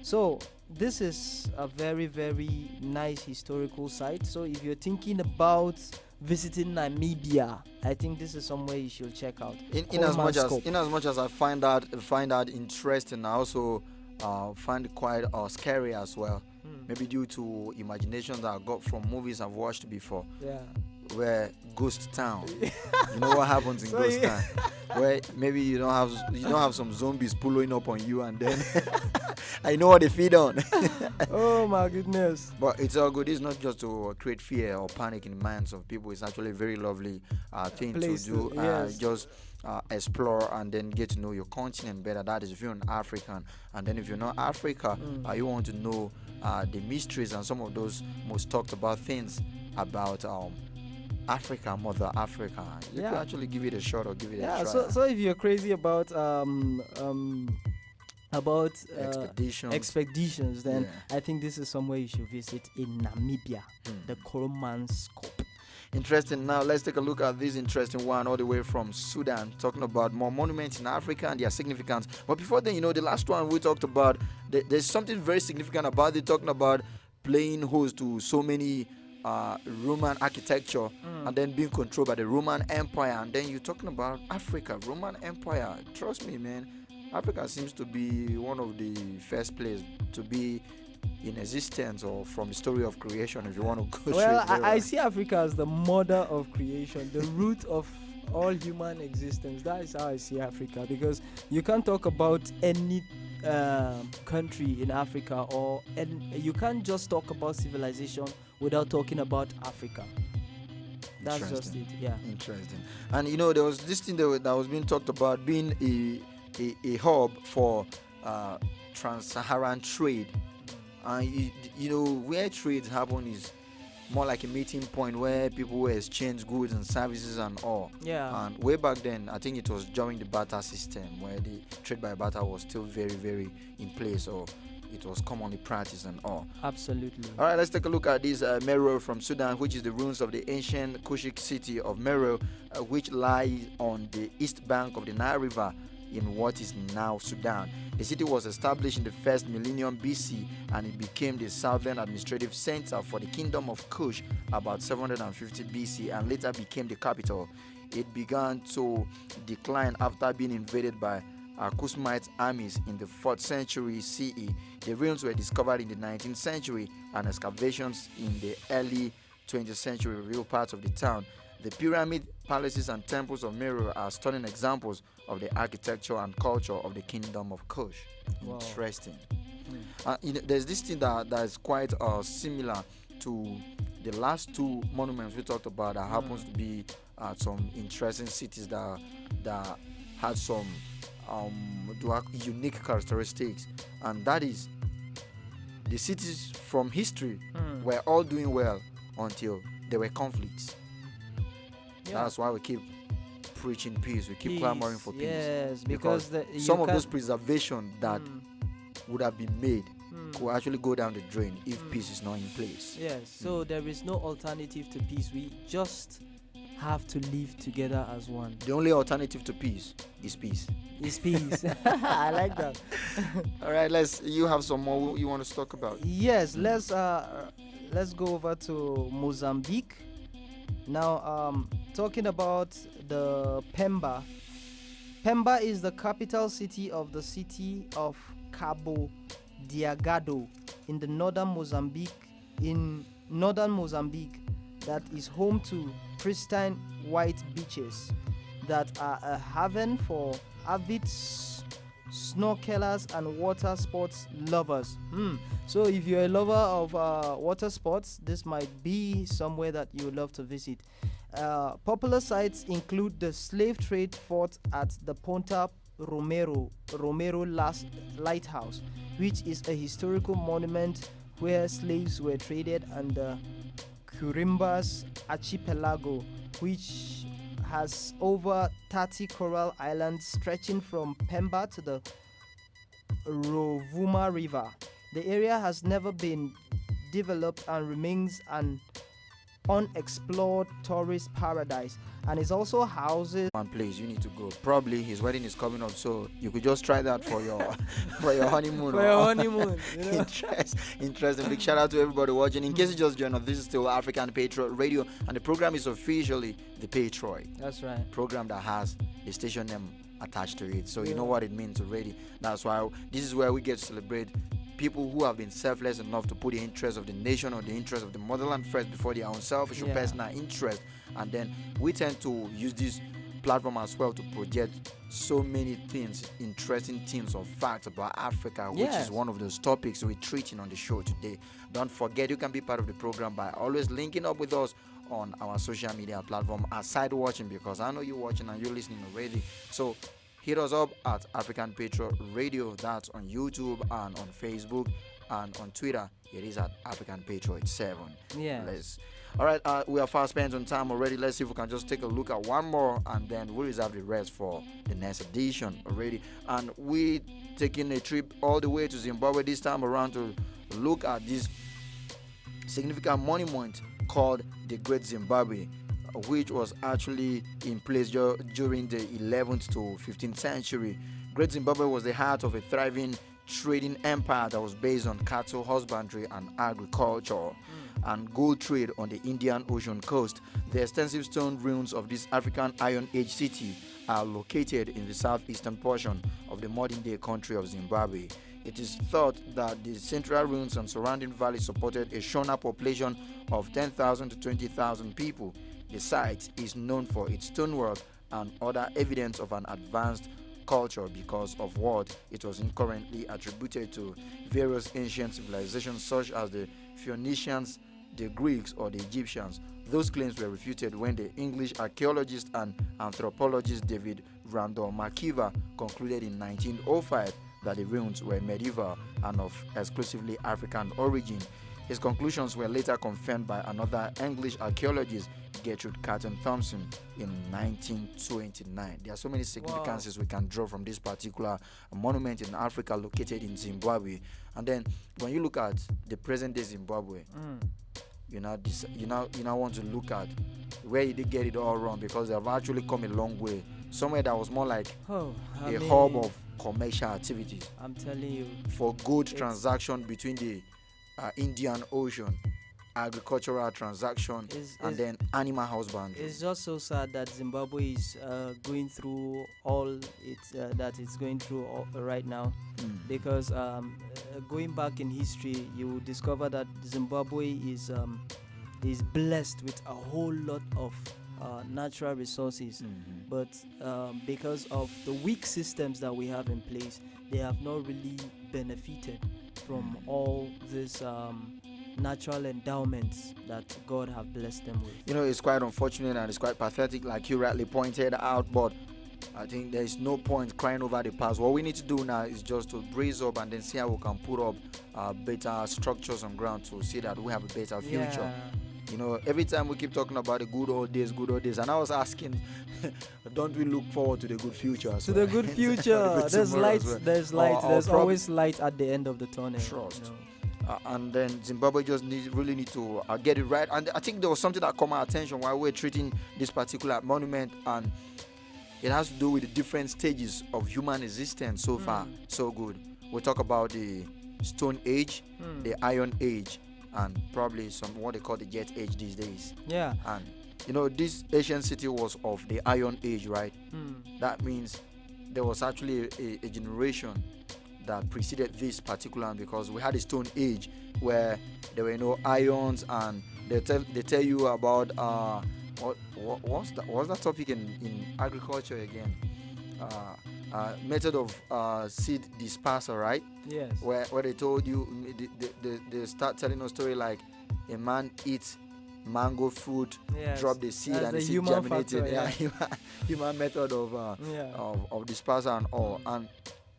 so this is a very, very nice historical site. So if you're thinking about visiting Namibia, I think this is somewhere you should check out.
In as much as I find that interesting, I also find it quite scary as well. Maybe due to imagination that I got from movies I've watched before.
Yeah.
Where ghost town, you know what happens in ghost town, where maybe you don't have some zombies pulling up on you, and then I know what they feed on.
Oh my goodness!
But it's all good. It's not just to create fear or panic in the minds of people. It's actually a very lovely thing to do.
Yes.
Just explore and then get to know your continent better. That is if you're an African, and then if you're not Africa, you want to know the mysteries and some of those most talked about things about Africa, Mother Africa. You could actually give it a shot or give it a try.
So if you're crazy about expeditions, then I think this is somewhere you should visit in Namibia, the Coleman's Cove.
Interesting. Now let's take a look at this interesting one all the way from Sudan, talking about more monuments in Africa and their significance. But before then, the last one we talked about, there's something very significant about it, talking about playing host to so many Roman architecture and then being controlled by the Roman Empire, and then you're talking about Africa, Roman Empire. Trust me, man, Africa seems to be one of the first places to be in existence, or from the story of creation, if you want to go
well,
straight.
I see Africa as the mother of creation, the root of all human existence. That is how I see Africa, because you can't talk about any country in Africa, and you can't just talk about civilization without talking about Africa. That's just it. Yeah.
Interesting. And there was this thing that was being talked about, being a hub for trans-Saharan trade. And where trades happen is more like a meeting point where people will exchange goods and services and all.
Yeah.
And way back then, I think it was during the barter system, where the trade by barter was still very, very in place, or it was commonly practiced and all.
Absolutely.
All right, let's take a look at this Meroe from Sudan, which is the ruins of the ancient Cushic city of Meroe, which lies on the east bank of the Nile River in what is now Sudan. The city was established in the first millennium BC, and it became the southern administrative center for the kingdom of Kush about 750 BC, and later became the capital. It began to decline after being invaded by Kusumite armies in the 4th century CE. The ruins were discovered in the 19th century, and excavations in the early 20th century reveal parts of the town. The pyramid, palaces, and temples of Meroe are stunning examples of the architecture and culture of the kingdom of Kush.
Wow.
Interesting. There's this thing that is quite similar to the last two monuments we talked about, that happens to be some interesting cities that had some unique characteristics, and that is the cities from history were all doing well until there were conflicts. That's why we keep preaching peace. We keep clamoring for peace.
Yes, because
some of those preservation that would have been made could actually go down the drain if peace is not in place.
Yes, so there is no alternative to peace. We just have to live together as one.
The only alternative to peace is peace.
Is peace. I like that.
All right, you have some more you want to talk about?
Yes, let's go over to Mozambique. Now, talking about the Pemba. Pemba is the capital city of the city of Cabo Delgado in the northern Mozambique. That is home to pristine white beaches that are a haven for avid snorkelers and water sports lovers. So if you're a lover of water sports, this might be somewhere that you would love to visit. Popular sites include the slave trade fort at the Ponta Romero Lighthouse, which is a historical monument where slaves were traded, and the Curimbas Archipelago, which has over 30 coral islands stretching from Pemba to the Rovuma River. The area has never been developed and remains an unexplored tourist paradise, and it also houses
one place you need to go. Probably his wedding is coming up, so you could just try that for your for your honeymoon.
For your honeymoon,
Interesting. Big shout out to everybody watching. In case you just joined us, this is still African Patriot Radio, and the program is officially the Patriot.
That's right.
Program that has the station name attached to it, so you know what it means already. That's why this is where we get to celebrate people who have been selfless enough to put the interest of the nation or the interest of the motherland first before their own selfish or personal interest. And then we tend to use this platform as well to project so many things, interesting things or facts about Africa, which is one of those topics we're treating on the show today. Don't forget, you can be part of the program by always linking up with us on our social media platform aside watching, because I know you're watching and you're listening already. So hit us up at African Patriot Radio. That's on YouTube and on Facebook, and on Twitter it is at African Patriot 7. All right, we are fast spent on time already. Let's see if we can just take a look at one more, and then we'll reserve the rest for the next edition already. And we taking a trip all the way to Zimbabwe this time around to look at this significant monument called the Great Zimbabwe, which was actually in place during the 11th to 15th century. Great Zimbabwe was the heart of a thriving trading empire that was based on cattle husbandry and agriculture and gold trade on the Indian Ocean coast. The extensive stone ruins of this African Iron Age city are located in the southeastern portion of the modern-day country of Zimbabwe. It is thought that the central ruins and surrounding valleys supported a Shona population of 10,000 to 20,000 people. The site is known for its stonework and other evidence of an advanced culture because of what it was incorrectly attributed to various ancient civilizations such as the Phoenicians, the Greeks, or the Egyptians. Those claims were refuted when the English archaeologist and anthropologist David Randall McKeever concluded in 1905 that the ruins were medieval and of exclusively African origin. His conclusions were later confirmed by another English archaeologist, Gertrude Carton Thompson, in 1929. There are so many significances we can draw from this particular monument in Africa located in Zimbabwe. And then when you look at the present day Zimbabwe, you now want to look at where they get it all wrong, because they have actually come a long way. Somewhere that was more like a hub of commercial activities.
I'm telling you.
For gold transaction between the Indian Ocean, agricultural transaction, and then animal husbandry.
It's just so sad that Zimbabwe is going through all it's going through right now, because going back in history, you will discover that Zimbabwe is blessed with a whole lot of natural resources, but because of the weak systems that we have in place, they have not really benefited from all these natural endowments that God have blessed them with.
You know, it's quite unfortunate and it's quite pathetic, like you rightly pointed out, but I think there is no point crying over the past. What we need to do now is just to brace up and then see how we can put up better structures on ground to see that we have a better future. You know, every time we keep talking about the good old days, and I was asking, don't we look forward to the good future?
To the good future. There's light. There's light. There's always light at the end of the tunnel.
Trust. You know? And then Zimbabwe just really need to get it right. And I think there was something that caught my attention while we're treating this particular monument, and it has to do with the different stages of human existence so far. So good. We talk about the Stone Age, the Iron Age, and probably some what they call the Jet Age these days.
Yeah.
And you know, this ancient city was of the Iron Age, right? That means there was actually a generation that preceded this particular, because we had a Stone Age where there were no irons, and they tell you about what's that topic in agriculture again? Method of seed dispersal, right?
Yes.
Where they told you they start telling a story like a man eats mango fruit, drop the seed, and the seed germinated. Human method of dispersal and all. And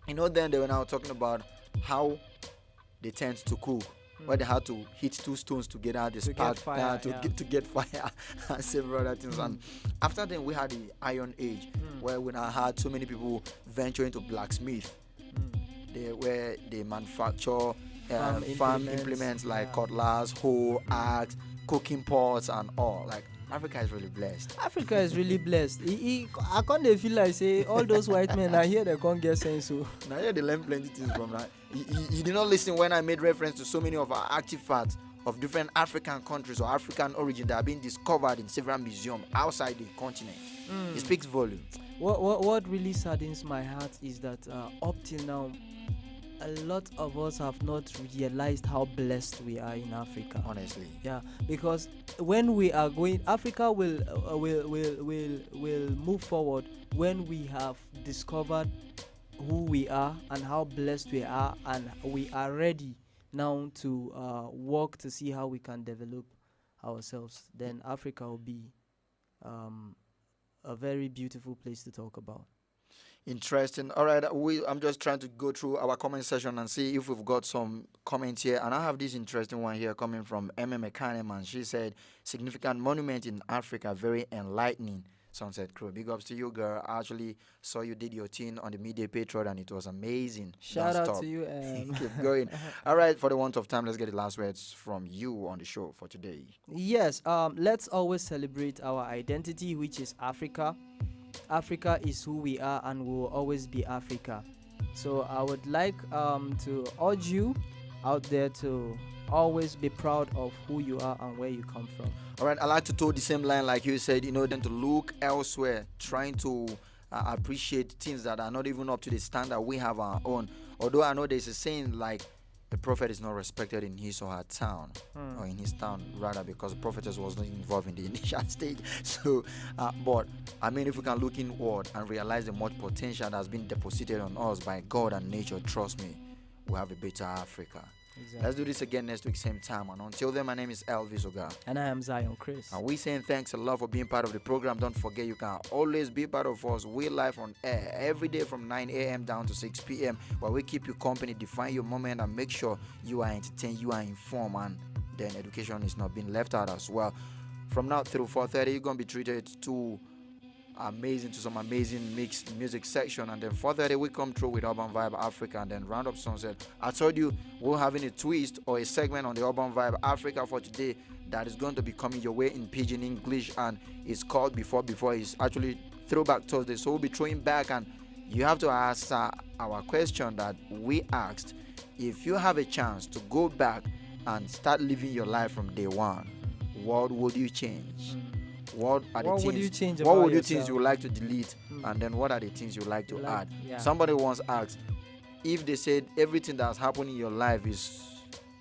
then they were now talking about how they tend to cook, where they had to hit 2 stones together, the spark to get fire and several other things. And after then we had the Iron Age, where we now had so many people venture into blacksmith, where they manufacture farm implements like cutlass, hoe, axe, cooking pots and all. Like, Africa is really blessed.
Africa is really blessed. I can't feel like say all those white men are here, they can't get sense. So
now here they learn plenty things from that. You did not listen when I made reference to so many of our artifacts of different African countries or African origin that are being discovered in several museums outside the continent. It speaks volume.
What really saddens my heart is that up till now, a lot of us have not realized how blessed we are in Africa.
Honestly,
because when we are going, Africa will move forward when we have discovered who we are and how blessed we are, and we are ready now to work to see how we can develop ourselves. Then Africa will be a very beautiful place to talk about.
Interesting. All right, I'm just trying to go through our comment section and see if we've got some comments here. And I have this interesting one here coming from M.M. Kahneman. She said, significant monument in Africa, very enlightening. Sunset Crew. Big ups to you, girl. I actually saw you did your thing on the Midday Patriot and it was amazing.
Shout out to you.
Keep going. All right, for the want of time, let's get the last words from you on the show for today.
Yes, let's always celebrate our identity, which is Africa. Africa is who we are and will always be Africa. So I would like to urge you out there to always be proud of who you are and where you come from.
All right, I like to toe the same line like you said, then to look elsewhere, trying to appreciate things that are not even up to the standard we have our own. Although I know there's a saying like, the prophet is not respected in his or her town, or in his town rather, because the prophetess was not involved in the initial stage. So, but I mean, if we can look inward and realize the much potential that has been deposited on us by God and nature, trust me, we'll have a better Africa. Exactly. Let's do this again next week, same time. And until then, my name is Elvis Oga.
And I am Zion Chris.
And we saying thanks a lot for being part of the program. Don't forget, you can always be part of us. We live on air every day from 9 a.m. down to 6 p.m. where we keep you company, define your moment, and make sure you are entertained, you are informed, and then education is not being left out as well. From now through 4:30, you're going to be treated to some amazing mixed music section, and then 4:30 we come through with Urban Vibe Africa, and then round up sunset. I told you we're having a twist or a segment on the Urban Vibe Africa for today that is going to be coming your way in Pidgin English, and it's called Before. It's actually Throwback Thursday, so we'll be throwing back, and you have to ask our question that we asked. If you have a chance to go back and start living your life from day one, what would you change? What would you change? What would you things you would like to delete, and then what are the things you would like to add? Yeah. Somebody once asked, if they said everything that's happened in your life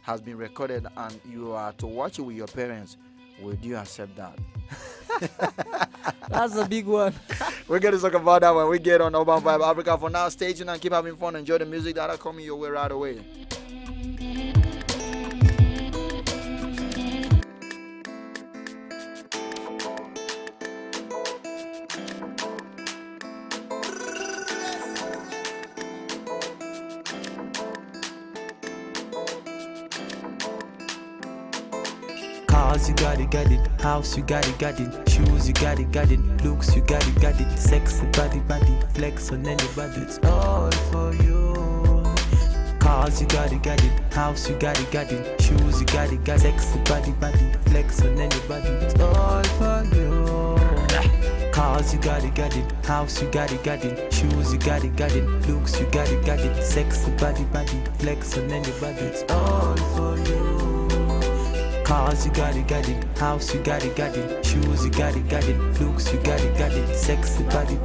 has been recorded and you are to watch it with your parents, would you accept that?
That's a big one.
We're going to talk about that when we get on Urban Vibe Africa. For now, stay tuned and keep having fun. Enjoy the music that are coming your way right away.
Cars, you got it. House, you got it. Shoes, you got it. Looks, you got it. Sexy body. Flex on anybody. It's all for you. Cars, you got it. House, you got it. Shoes, you got it. Sexy body. Flex on anybody. It's all for you. Cars, you got it. House, you got it. Shoes, you got it. Looks, you got it. Sexy body. Flex on anybody. It's all for you. Cars, you got it. House, you got it. Shoes, you got it. Looks, you got it. Sexy body.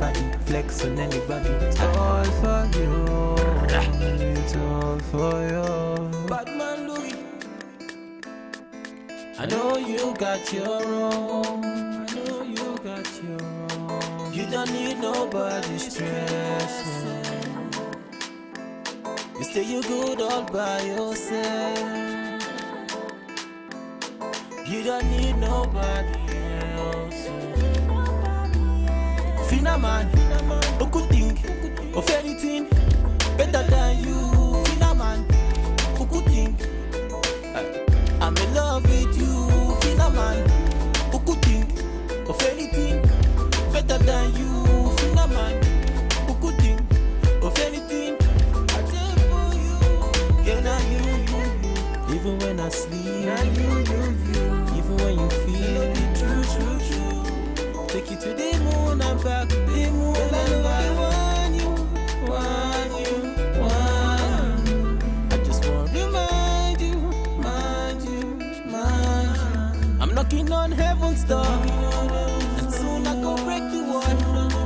Flex on anybody. It's all for you. It's all for you.
Batman Louis, I know you got your own. You don't need nobody's stress. You say you good all by yourself. You don't need nobody else. Finna man, who could think of anything better than you? Finna man, who could think I'm in love with you? Finna man, who could think of anything better than you? Finna man, who could think of anything? I did for you. Yeah, now you. Even when I sleep, now you. Even when you feel it, true. Take you to the moon and back, the moon and back. Want you. I just want to remind you. I'm knocking on heaven's door, and soon I go break the wall,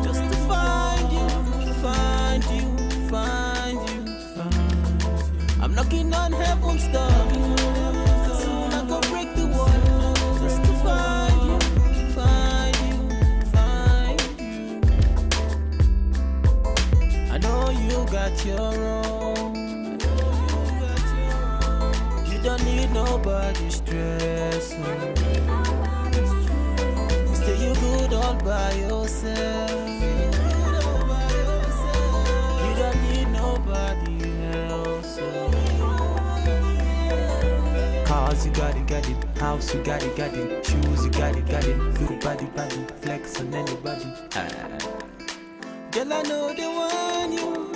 just to find you. I'm knocking on heaven's door, and soon I go break the wall, just to find you. I know you got your own. You don't need nobody stressing. Stay you good all by yourself. You don't need nobody else.
Cars, you got it. House, you got it. Shoes, you got it. Look body, flex on anybody.
Girl, I know they want you.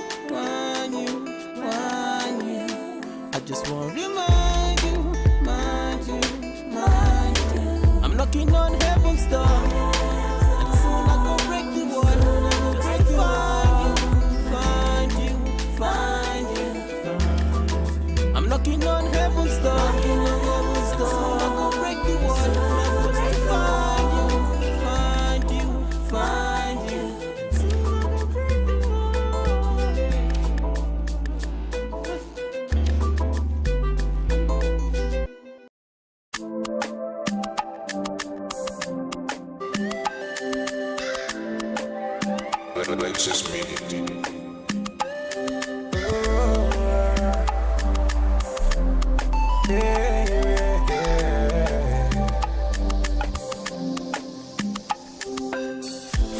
I just want to remind you. I'm knocking on heaven's door, and soon I go break the wall, just to find you. I'm knocking on heaven's door, and soon I go break the wall, just to find you.
Alexis Media.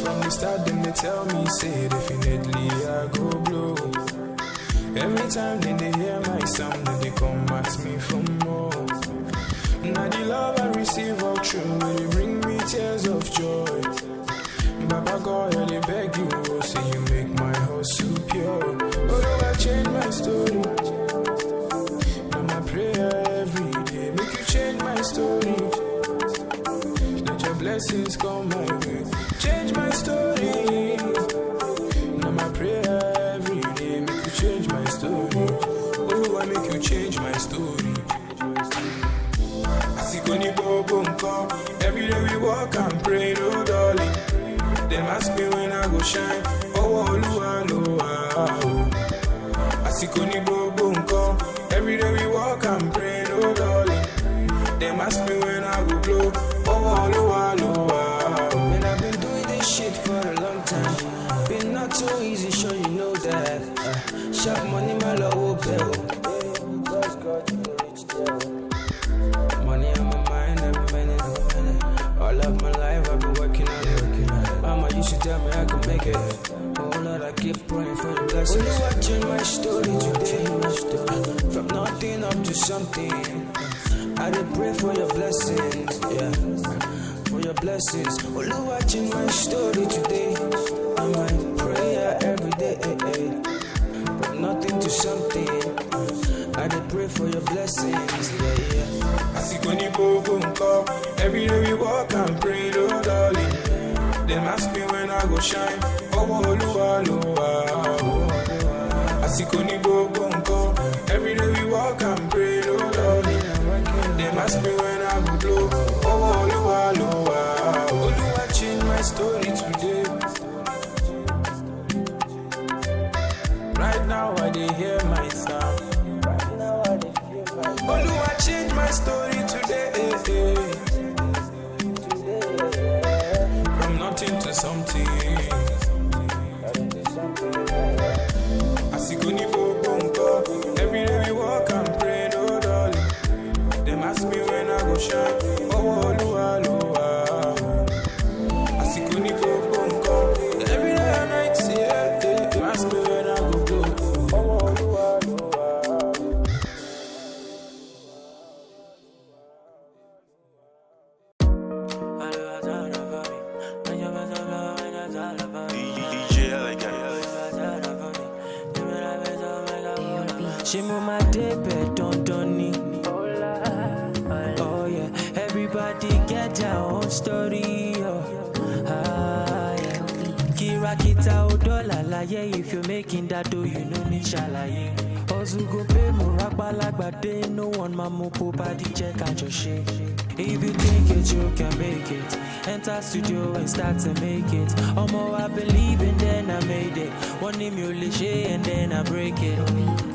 From the start, them they tell me, say definitely I go blow. Every time then they hear my sound, then they come at me for more. Now the love I receive all true, they bring me tears of joy. Baba God, I dey beg you, oh, say you make my heart so pure. Oh, I change my story. Now my prayer every day, make you change my story. Let your blessings come my way, change my story. Now my prayer every day, make you change my story. Oh, I make you change my story. I see Connie Bobo come. Every day we walk and pray, no darling. Them ask me when I go shine. Oh, Olua, I see Connie Bobo come. Every day we walk and pray, no darling. Them ask me when I go blow. Oh, Olua, man, I've been doing this shit for a long time. Been not so easy, sure you know that. Sharp money, my love, bill. Money on my mind, every minute. All of my life, I've been working on it. Mama used to tell me I could make it. Oh Lord, I keep praying for the blessings. Only watching my story today. From nothing up to something. I did pray for your blessings, yeah. For your blessings. Only watching my story today. And my prayer every day. From nothing to something. I did pray for your blessings, yeah. I see Connie Bobo come. Every day we walk and pray, oh darling. Them ask me when I go shine. Oh, Olua. I see Connie Bobo come. Every day we walk and pray, oh darling. Them ask me when I go blow. Oh, Olua. Olua change my story today. Right now I dey hear my sound. Olua change my story today. From nothing to something. I see Connie Bobo. Every day we walk and pray, no darling. Them ask me when I go shine. Oh,
had your own story. Kirakita odola laye. If you're making that dough, you know me shalaye. Ozu go pay mo rakbalagbade. No one mamu popa di check out your shit. If you think it, you can make it. Enter studio and start to make it. Omo, I believe and then I made it. One name you lishe and then I break it.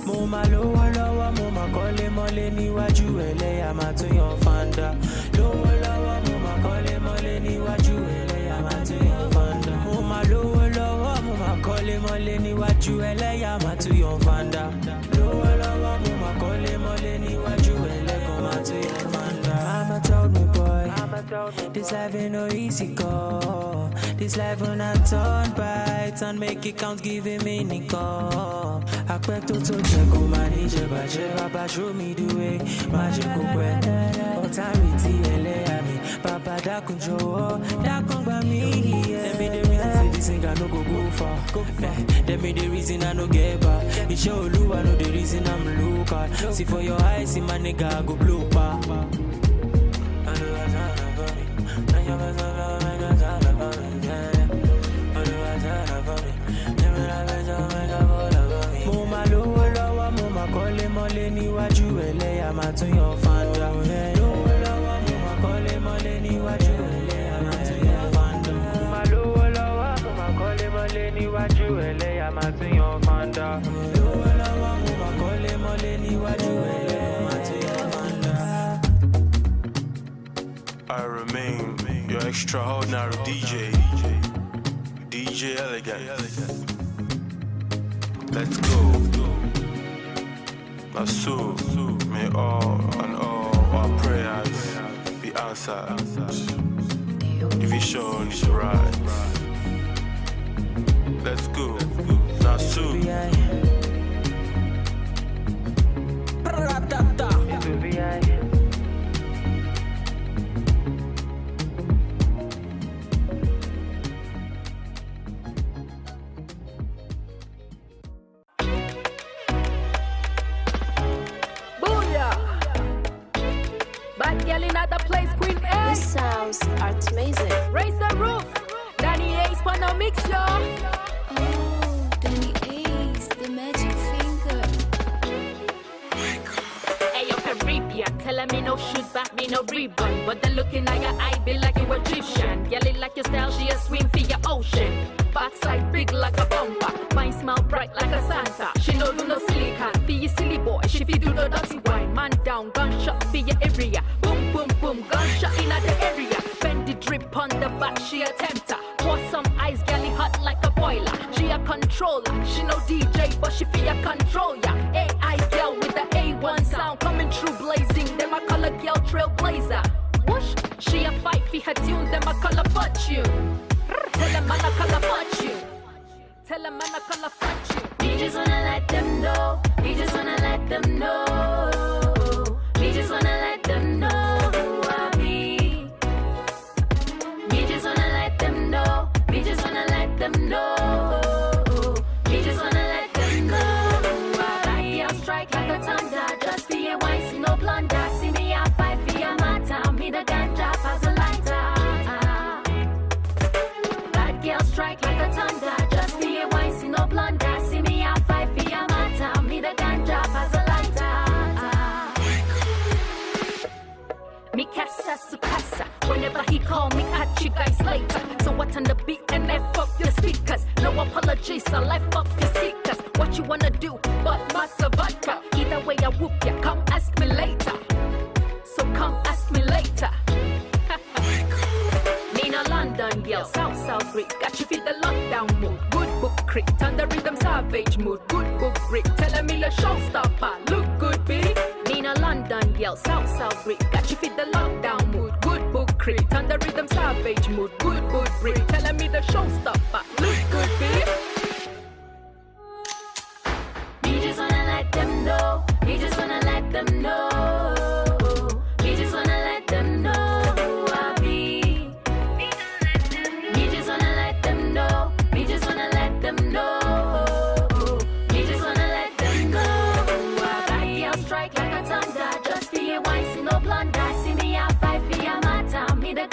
Mo ma lowo lowo, mo ma kole mole niwaju eleya ma tun yan fanda. Lowo lowo, mo ma kole mole niwaju eleya ma tun yan fanda. Mo ma lowo lowo, mo ma kole mole niwaju eleya ma tun yan fanda. Lowo lowo, mo ma kole mole niwaju eleya ma tun yan fanda. Mama told me, boy, this life ain't no easy go. This life when I turn by, turn make it count, giving me nickel. I expect to check on my niche, but show me the way. Magical way. Authority, me. Papa, that control, that come by me. Tell me the reason, say this thing I no go far. Tell me the reason I no get back. It show you, I know the reason I'm looking. See for your eyes, see my nigga, I go blue pa. Kole mole niwaju eleya ma tun yan fanda. Lowo lowo mo ma kole mole niwaju eleya ma tun yan fanda. Mo ma lowo lowo mo ma kole mole niwaju eleya ma tun yan fanda. Lowo lowo mo ma kole mole niwaju eleya ma tun yan fanda.
I remain your extraordinary DJ Elegant. Let's go. So may all and all our prayers be answered. The vision is right. Let's go. Now soon.
Sounds are amazing.
Raise the roof. Danny Ace Pano mix yo.
Oh, Danny Ace, the magic finger.
Hey yo Caribbean, telling me no shoot back, me no rebound. But the looking at your eye be like you Egyptian. Yelling like your style, she a swim for your ocean. Backside big like a bumper, mine smell bright like a Santa. She no do no silly cat, be you silly boy. She fi do the dirty wine, man down, gunshot for your area. Boom boom boom, gunshot in the area. Bend the drip on the back, she a tempter. Pour some ice, galley hot like a boiler. She a controller, she no DJ, but she fi a control ya. AI girl with the A1 sound coming through blazing. Them a color girl trailblazer. Whoosh, she a fight fi her tune, them a color fortune. Tell them man I color fortune. Tell them man I color fortune.
We just wanna let them know. We just wanna let them know. We just wanna let them know who I be. We just wanna let them know. We just wanna let them know. We just wanna let them know who I be. I'll strike like a thunder. Just for your wine, see no blunder. See me I fight for your matter. Me the ganja as a lighter. Bad girl strike like a thunder. Just for your wine, see no blunder. See me I fight for your matter. Me the ganja as a lighter.
Me casa su casa. Whenever he call me, catch you guys later. So what on the beat and F up your speakers. No apologies, I life up your seekers. What you wanna do, but massa vodka. Either way I whoop ya, come ask me later. So come ask me later. Nina London girl, South Greek. Got you feel the lockdown mood. Good book creep, turn the rhythm savage mood. Good book break, telling me the showstopper. Look good, baby. Nina London girl, South Greek. Got you feel the lockdown mood. Good book creep, turn the rhythm savage mood. Good book break, telling me the showstopper. Look good, baby.
We just wanna let them know. We just wanna let them know. We just wanna let them know who I be. We just wanna let them know. We just wanna let them know. We just wanna let them know who I be. I'll strike like a thunder. Just for your wine, see no blunder. See me I fight for your matter. Me the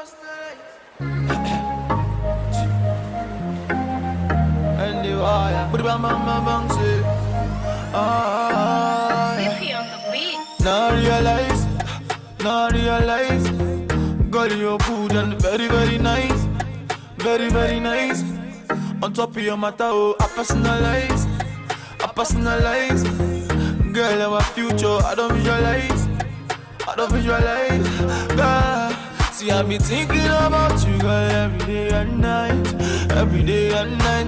And the wire, but bang bang bang bang say, Now realize, girl you're good and very very nice, very very nice. On top of your matter, oh I personalize, girl our future I don't visualize, girl. See I be thinking about you, girl, every day and night,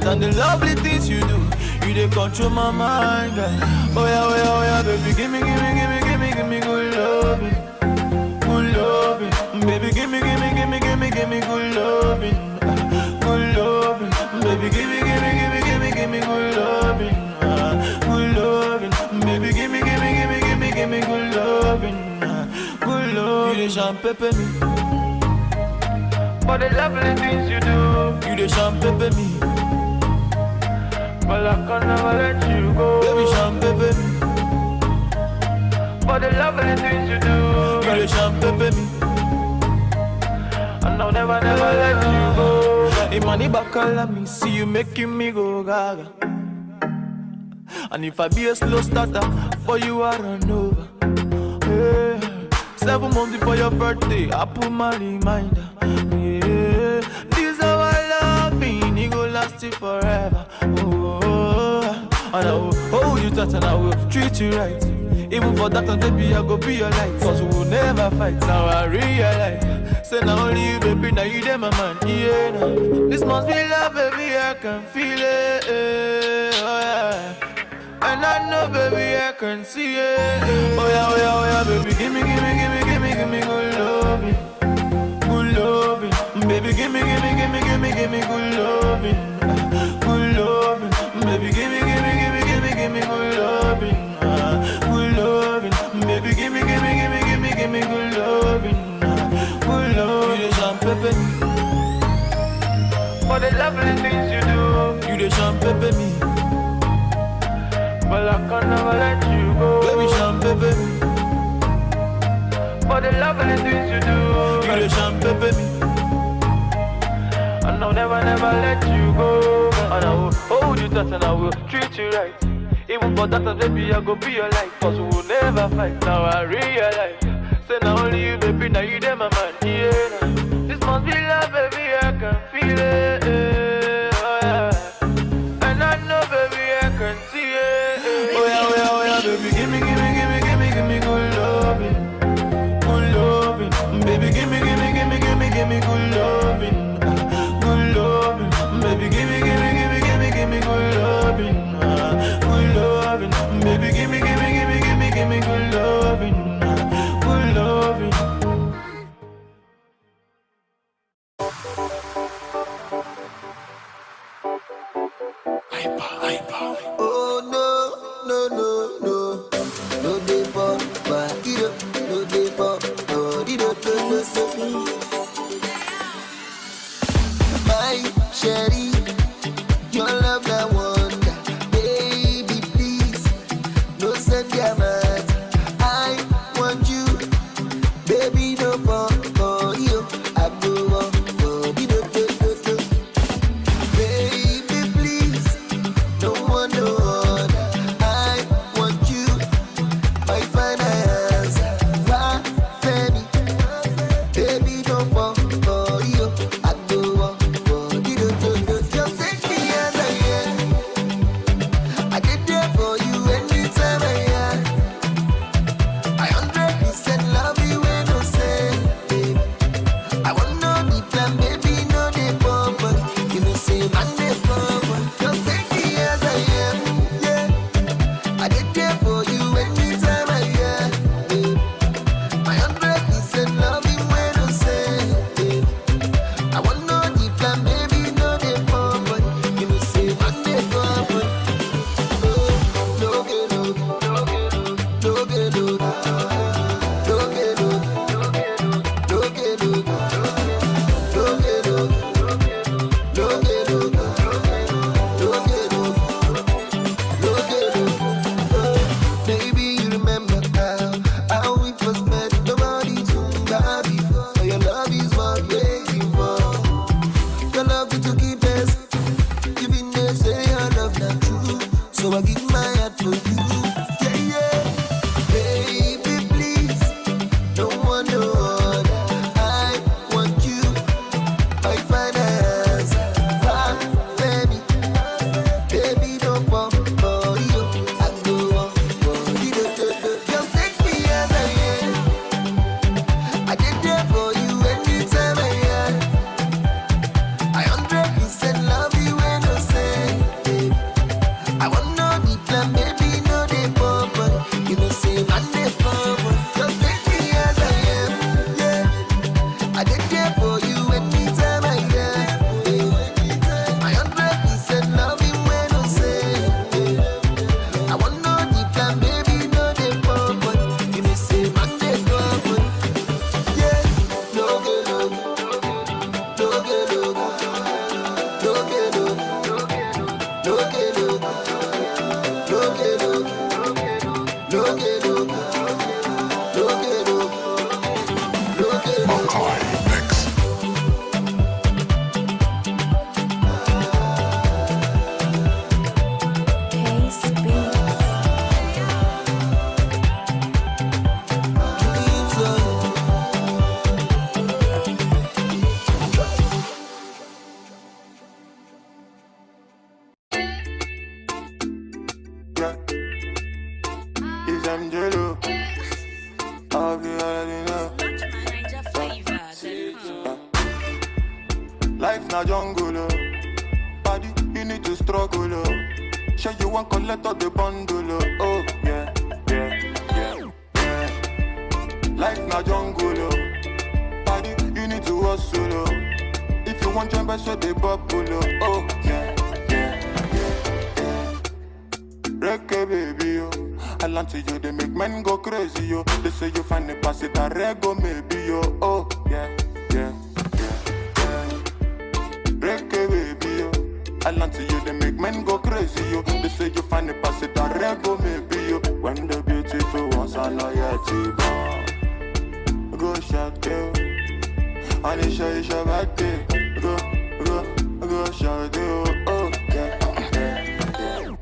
and the lovely things you do, you they control my mind, girl. Oh yeah, baby, give me good loving, baby, give me good loving, baby, give me good loving, baby, give me good loving, You the champagne me. For the lovely things you do, you the champagne me. But I can never let you go, baby, champagne me. For the lovely things you do, you the champagne me. And I'll never let you go. If money back all me, see you making me go gaga. And if I be a slow starter, for you I run over. Hey. 7 months before your birthday, I put my reminder. Yeah, this how I love me, it go last it forever. Oh, and I will hold you tight and I will treat you right. Even for that, baby, I go be your light. Cause we will never fight. Now I realize, say now only you, baby, now you there, my man. Yeah, now. This must be love, baby, I can feel it. Oh yeah. And I know, baby, I can see it. Oh yeah, baby, give me good loving, baby, give me good loving, baby, give me good loving, baby, give me good loving, You the champagne me. For the lovely things you do, you the champagne me. But I can never let you go, baby, champagne me. For the lovely things you do, you the champagne me. And I'll never let you go. And I will hold you tight and I will treat you right. Even for that, baby, I go be your light. Cause we will never fight. Now I realize, say now only you, baby, now you there, my man. Yeah, now. This must be love, baby, I can feel it. Oh yeah. And I know, baby, I can see it. Oh yeah, baby, give me good loving, baby, give me good loving, baby, give me good loving, baby, give me good loving,
Oh no, no dey pop, no dey pop, no. My Sherry, your love that wonder, baby please, no send your man. I want you, baby no for you, I go on for the do. Baby please, no one no other. I want you, my finance, why Femi, baby no for you, I go on for the do.
Life na jungle, oh. Body, you need to struggle, oh. Sure you want collect all the bundle, oh. Yeah. Life na jungle, oh. Body, you need to hustle, oh. If you want jump, so they bubble, oh. Yeah. Reggae baby, yo. I land to you, they make men go crazy, yo. They say you find the pass it a rego, maybe, yo. Oh, yeah. Reggae baby, yo. I land to you, they make men go crazy, yo. They say you find the pass it a rego, maybe, yo. When the beautiful ones are not yet born. Go shout, yo. And it's your birthday. Go shout, yo. Oh, yeah.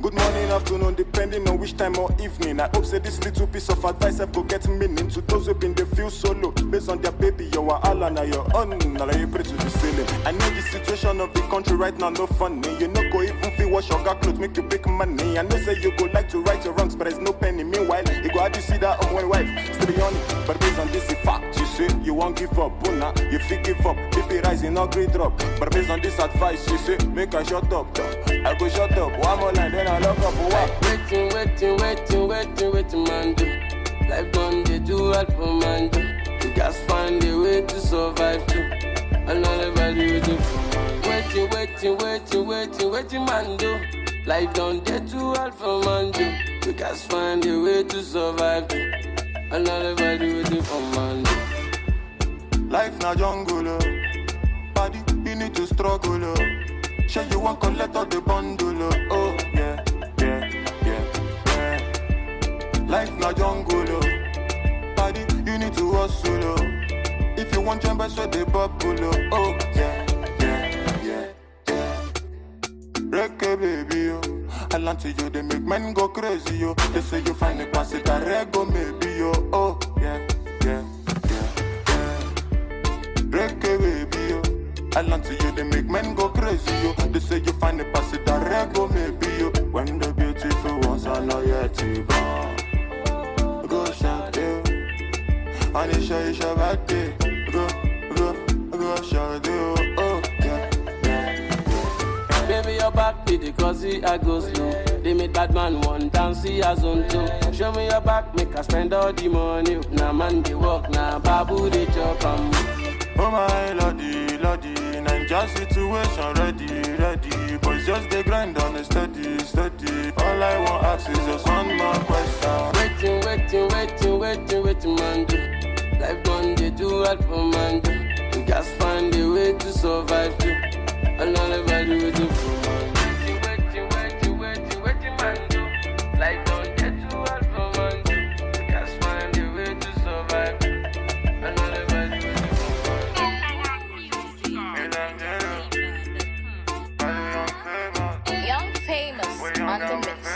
Good morning, afternoon, depending on which time or evening. I hope say this little piece of advice I go get meaning to those who been they feel solo. Based on their baby, you are all on your own. Now you pray to the ceiling. I know the situation of the country right now, no funny. You know go even feel wash your clothes, make you big money. I know say you go like to right your wrongs, but there's no penny. Meanwhile, you go how you see that on my wife, still be on it. But based on this fact, you say you won't give up. Buna, you feel give up. BP rising, not great drop. But based on this advice, you say make I shut up. I go shut up. One more line, then I lock up.
Waiting, man, do. Life done, they do all for man, do. You guys find a way to survive, too. Another value, do. Waiting, man, do. Life done, they do all for man, do. You guys find a way to survive, too. Another value, do for man, do.
Life na jungle, oh. Body, you need to struggle, oh. Sure you want collect all the bundle, oh. Yeah. Life na jungle, oh. Body, you need to hustle, oh. If you want jump, so they bubble, oh. Yeah. Reggae baby, oh. I land to you, they make men go crazy, yo. They say you find the pass it a rego, maybe, yo. Oh, yeah. Reggae baby, oh. I land to you, they make men go crazy, yo. They say you find the pass it a rego, maybe, yo. When the beautiful ones are not yet born. Go shout, yo. And it's your birthday. Go shout, yo. Oh, yeah.
Baby, your back be the cause I go slow. They made bad man one dance, see as on two. Show me your back, make I spend all the money. Now man they walk, now babu they chop and
oh my lordy, Ninja situation ready. Boys just they grind on a steady. All I want ask is just one more question. Waiting,
man do. Life done, they do all for man do. You guys find a way to survive too. Another value do for man. Waiting, man do. Life done, they do all for man do. You guys find a way to survive too. Another value do for man.
Young famous on the mix.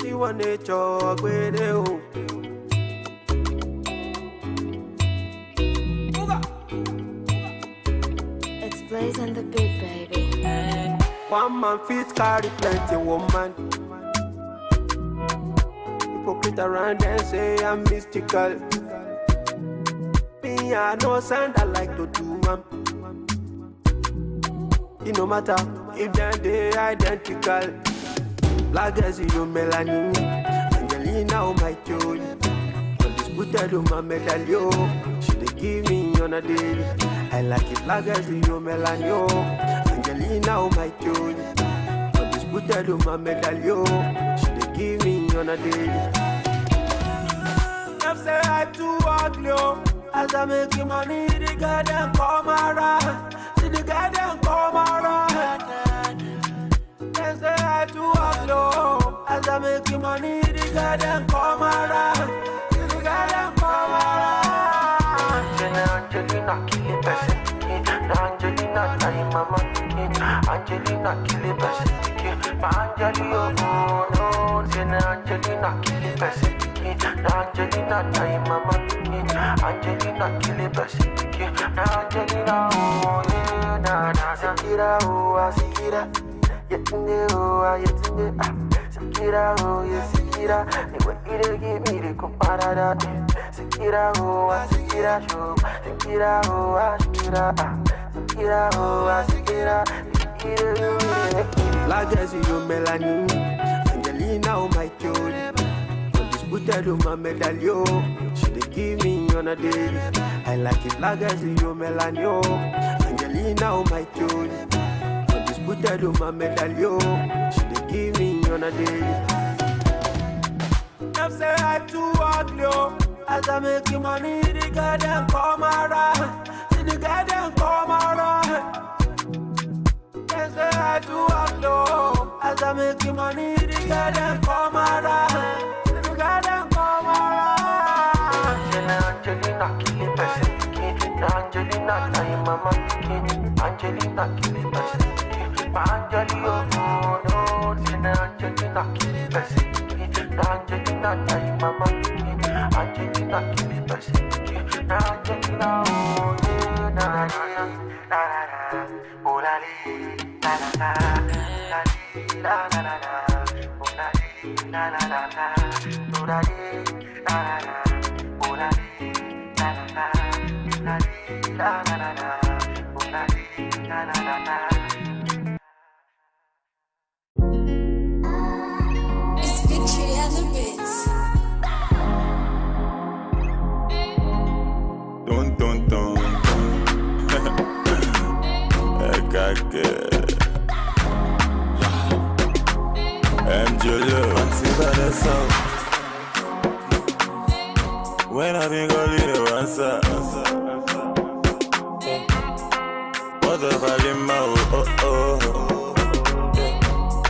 You want to talk with you.
It's Blaze on the beat, baby.
One man fit carry plenty woman. Hypocrite around and say I'm mystical. Me, I know sound I like to do, man. It no matter if they identical. Black as you melanin, Angelina oh my joy. Undisputed on my medallion. She they give me on a daily. I like it black as you melanin. Angelina oh my joy. Undisputed on my medallion. She they give me on a daily. Them say I too ugly. As I make money, the goddamn come around. See the goddamn come around. They say I too ugly. As I make money, the goddamn come around. See the goddamn come around. Angelina kill it person. Angelina time mama. Angelina kill it person. My Angelina no. Say Angelina kill it person. Angelina time mama. Angelina kill it person. Angelina oh yeah na na. Sikira oh sikira. Yetunde, oh, yetunde, Sekira, oh, yeah, Sekira. The way you give me the comparada. Sekira, oh, Sekira, show. Sekira, oh, Sekira, Sekira, oh, Sekira.
Like I see you, Melanie, Angelina, oh, my Jolie. Undisputed, oh, my medallion. She dey give me on a daily. I like it like I see you, Melanie, oh. Angelina, oh, my Jolie. Undisputed, oh, my medallion. She dey give me on a daily. Them say I too ugly, oh. As I make you money, the girl them come around. See the girl them come around. Them say I too ugly, oh. As I make you money, the girl them come around. See the girl them come around. Angelina, kill it, person. Angelina, now your mama king. Angelina, kill it, person. Angelina, oh no. Angelina, kill it, person. Angelina, now your mama king. Angelina, kill it, person. Angelina, oh yeah, na na na na, oh la la la la la la la la, oh la la la la la, oh la la la, oh la la la la, oh la la la.
It's Victory and the Bits.
Dun dun dun. When I been calling you answer. What the fuck in my oh.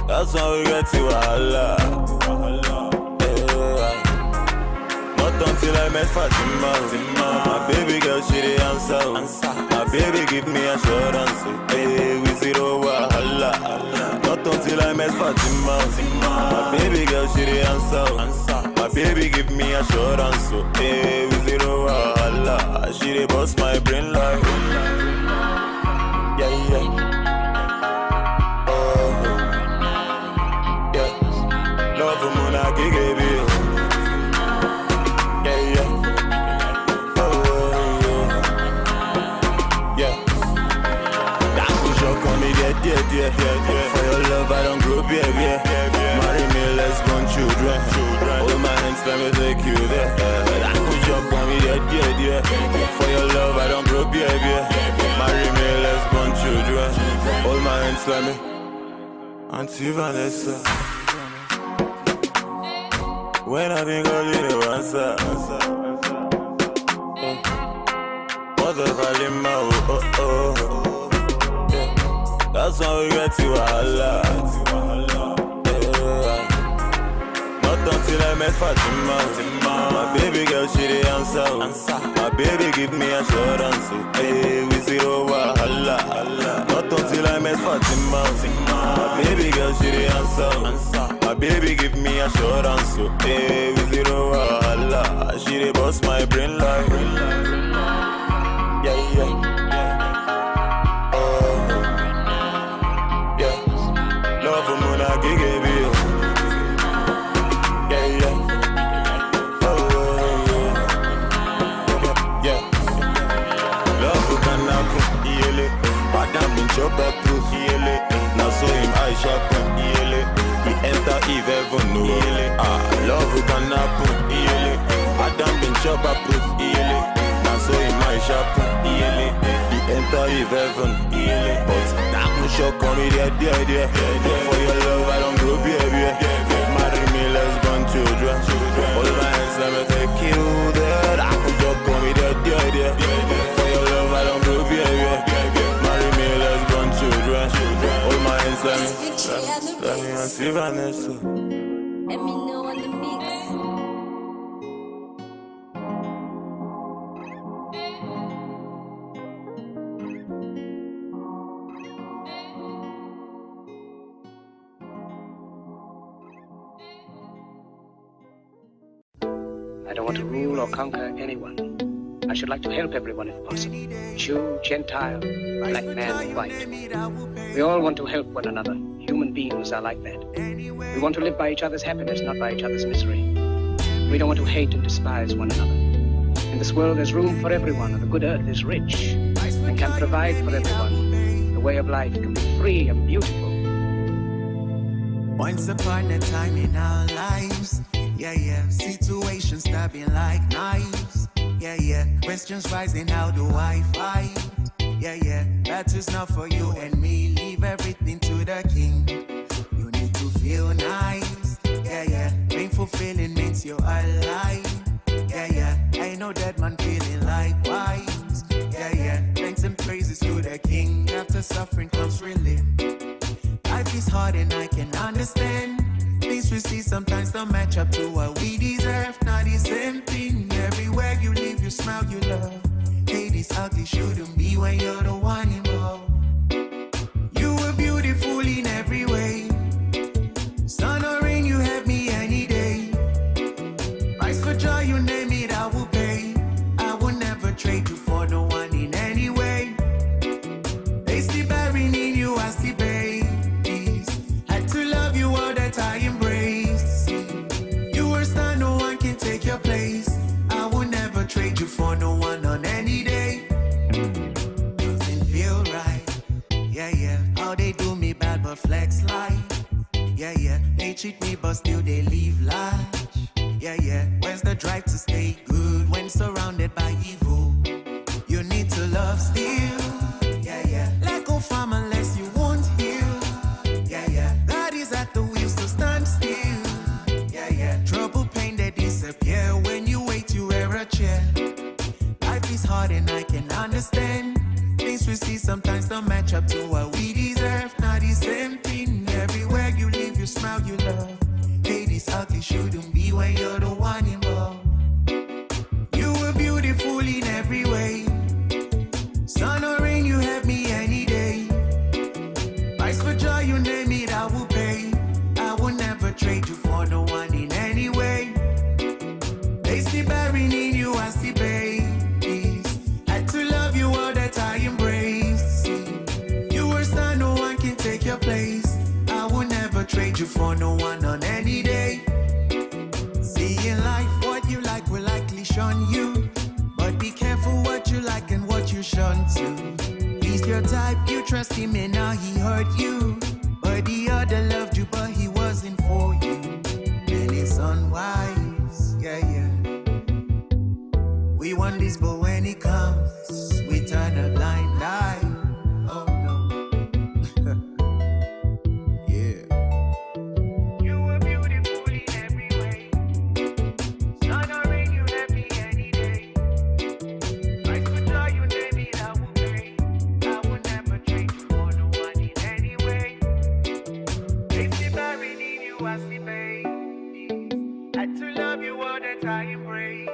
That's why we get to Allah. Not until I met Fatima. My baby girl, she the answer. My baby give me assurance. Hey, we zero wahala. Not until I met Fatima. My baby girl, she the answer. My baby give me assurance. Hey, we zero wahala. She the boss my brain like. Yeah, yeah. Oh, yeah. Love for Mona, baby. Yeah. For your love, I don't grow baby. Marry me, let's born children. Hold my hands, let me take you there. I push up on me, yeah. For your love, I don't grow baby. Marry me, let's born children. Hold my hands, let me. Auntie Vanessa. When I been calling you answer. What the fuck in my oh. That's why we get to Allah. Not until I met Fatima. My baby girl, she the answer. My baby give me assurance. Hey, we zero wahala. Not until I met Fatima. My baby girl, she the answer. My baby give me assurance. Hey, we zero wahala. She the boss my brain like. Yeah. Love for Mona, baby. Yeah. Love for Kanaku, yele. Madam in Choba proof, yele. Now so him I shop, yele. He enter Eve heaven, no. Love for Kanaku, yele. Madam in Choba proof, yele. Now so him I shop, yele. He enter Eve heaven, yele. But shock on me, dear. For your love, I don't grow, baby. Marry me, let's born children. Hold my hands, let me take you there. I can shock on me, dear. For your love, I don't grow, baby. Marry me, let's born children. Hold my hands, let me see Vanessa.
Let me know on the mix.
I don't want to rule or conquer anyone. I should like to help everyone if possible. Jew, Gentile, black man, white. We all want to help one another. Human beings are like that. We want to live by each other's happiness, not by each other's misery. We don't want to hate and despise one another. In this world, there's room for everyone, and the good earth is rich and can provide for everyone. The way of life can be free and beautiful.
Once upon a time in our lives, situations stabbing like knives, questions rising, how do I fight? That is not for you and me, leave everything to the king. You need to feel nice, painful feeling means you're alive, ain't no dead man feeling likewise, thanks and praises to the king, after suffering comes relief. Life is hard and I can understand. Things we see sometimes don't match up to what we deserve. Not the same thing. Everywhere you live, you smile, you love. Hate is ugly, shouldn't be when you're the one involved. You were beautiful in every way. Sun or rain, you have me any day. Price for joy, you name it, I will pay. I will never trade you for no one in any way. They see bearing in you, I see babe. I embrace. You were star, no one can take your place. I will never trade you for no one on any day. Doesn't feel right. How they do me bad but flex life. They cheat me but still they leave large. Where's the drive to stay good when surrounded by evil? You need to love still. Let go from unless you won't heal. God is at the wheel, so stand still. Trouble, pain, they disappear when you wait to wear a chair. Life is hard and I can understand. Things we see sometimes don't match up to what we deserve. Not the same thing. Everywhere you live, you smile, you love. Hate is ugly, shouldn't be when you're the one involved. You were beautiful in every way. Sun or rain, you have me any day. Price for joy, you name it, I will pay. I will never trade you for no one in any way. They see bearing in you, I see babies. Had to love you all that I embrace. You were star, no one can take your place. I will never trade you for no one on any day. See in life, what you like will likely shun you. But be careful what you like and what you shun too. He's your type, you trust him and now he hurt you. But the other loved you, but he wasn't for you. Then it's unwise, We want this, but when it comes, we turn a blind eye. Oh no. You were beautiful in every way. Sun or rain, you have me any day. I could tell you, baby, I will pay. I will never trade you for no one in any way. If the buried in you, I see baby. Had to love you all that I embrace.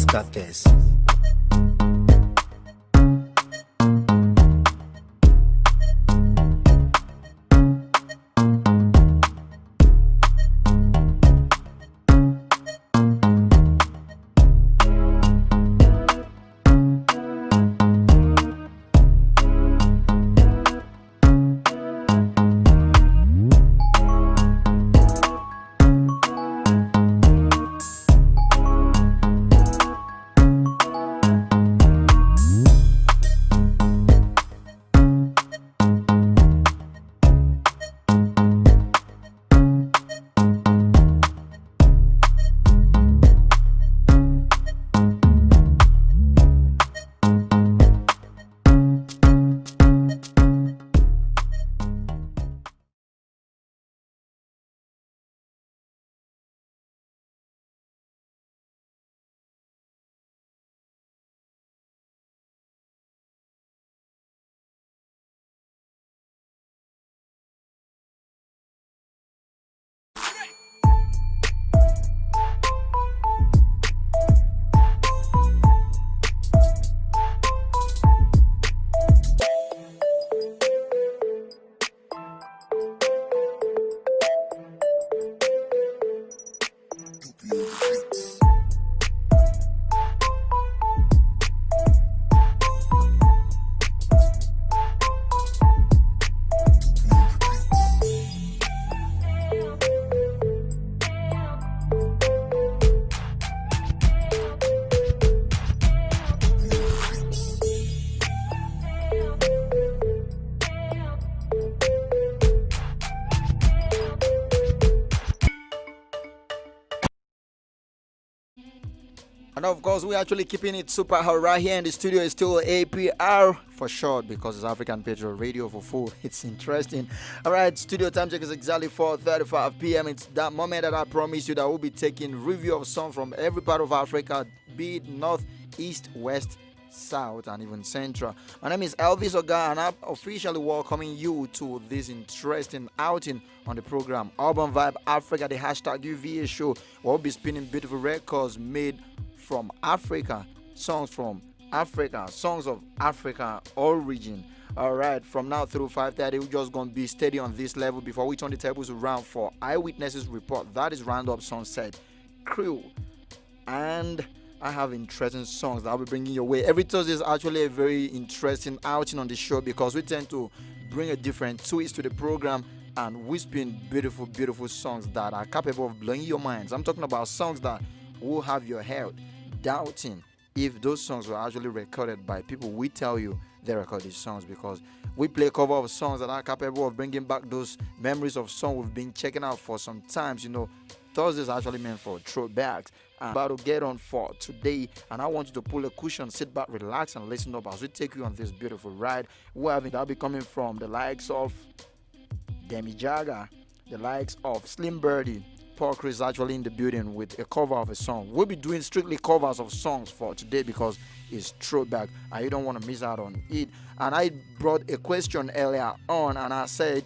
Cafés.
And of course, we're actually keeping it super hot right here in the studio. It's still APR for short because it's African Patriot Radio for full. It's interesting. All right, studio time check is exactly 4:35 p.m. It's that moment that I promised you that we'll be taking review of songs from every part of Africa, be it north, east, west, south, and even central. My name is Elvis Oga, and I'm officially welcoming you to this interesting outing on the program Urban Vibe Africa, the hashtag UVA show. We'll be spinning beautiful records made from Africa, songs from Africa, songs of Africa origin. All right, from now through 5:30, we're just going to be steady on this level before we turn the tables around for Eyewitnesses Report. That is Roundup Sunset Crew. And I have interesting songs that I'll be bringing your way. Every Thursday is actually a very interesting outing on the show because we tend to bring a different twist to the program and we spin beautiful, beautiful songs that are capable of blowing your minds. I'm talking about songs that will have your head doubting if those songs were actually recorded by people we tell you they record these songs, because we play cover of songs that are capable of bringing back those memories of songs we've been checking out for some times. You know, Thursday is actually meant for throwbacks. I'm about to get on for today, and I want you to pull a cushion, sit back, relax, and listen up as we take you on this beautiful ride. That'll be coming from the likes of Demi Jagger, the likes of Slim Birdie. Paul Chris actually in the building with a cover of a song. We'll be doing strictly covers of songs for today because it's throwback and you don't want to miss out on it. And I brought a question earlier on and I said,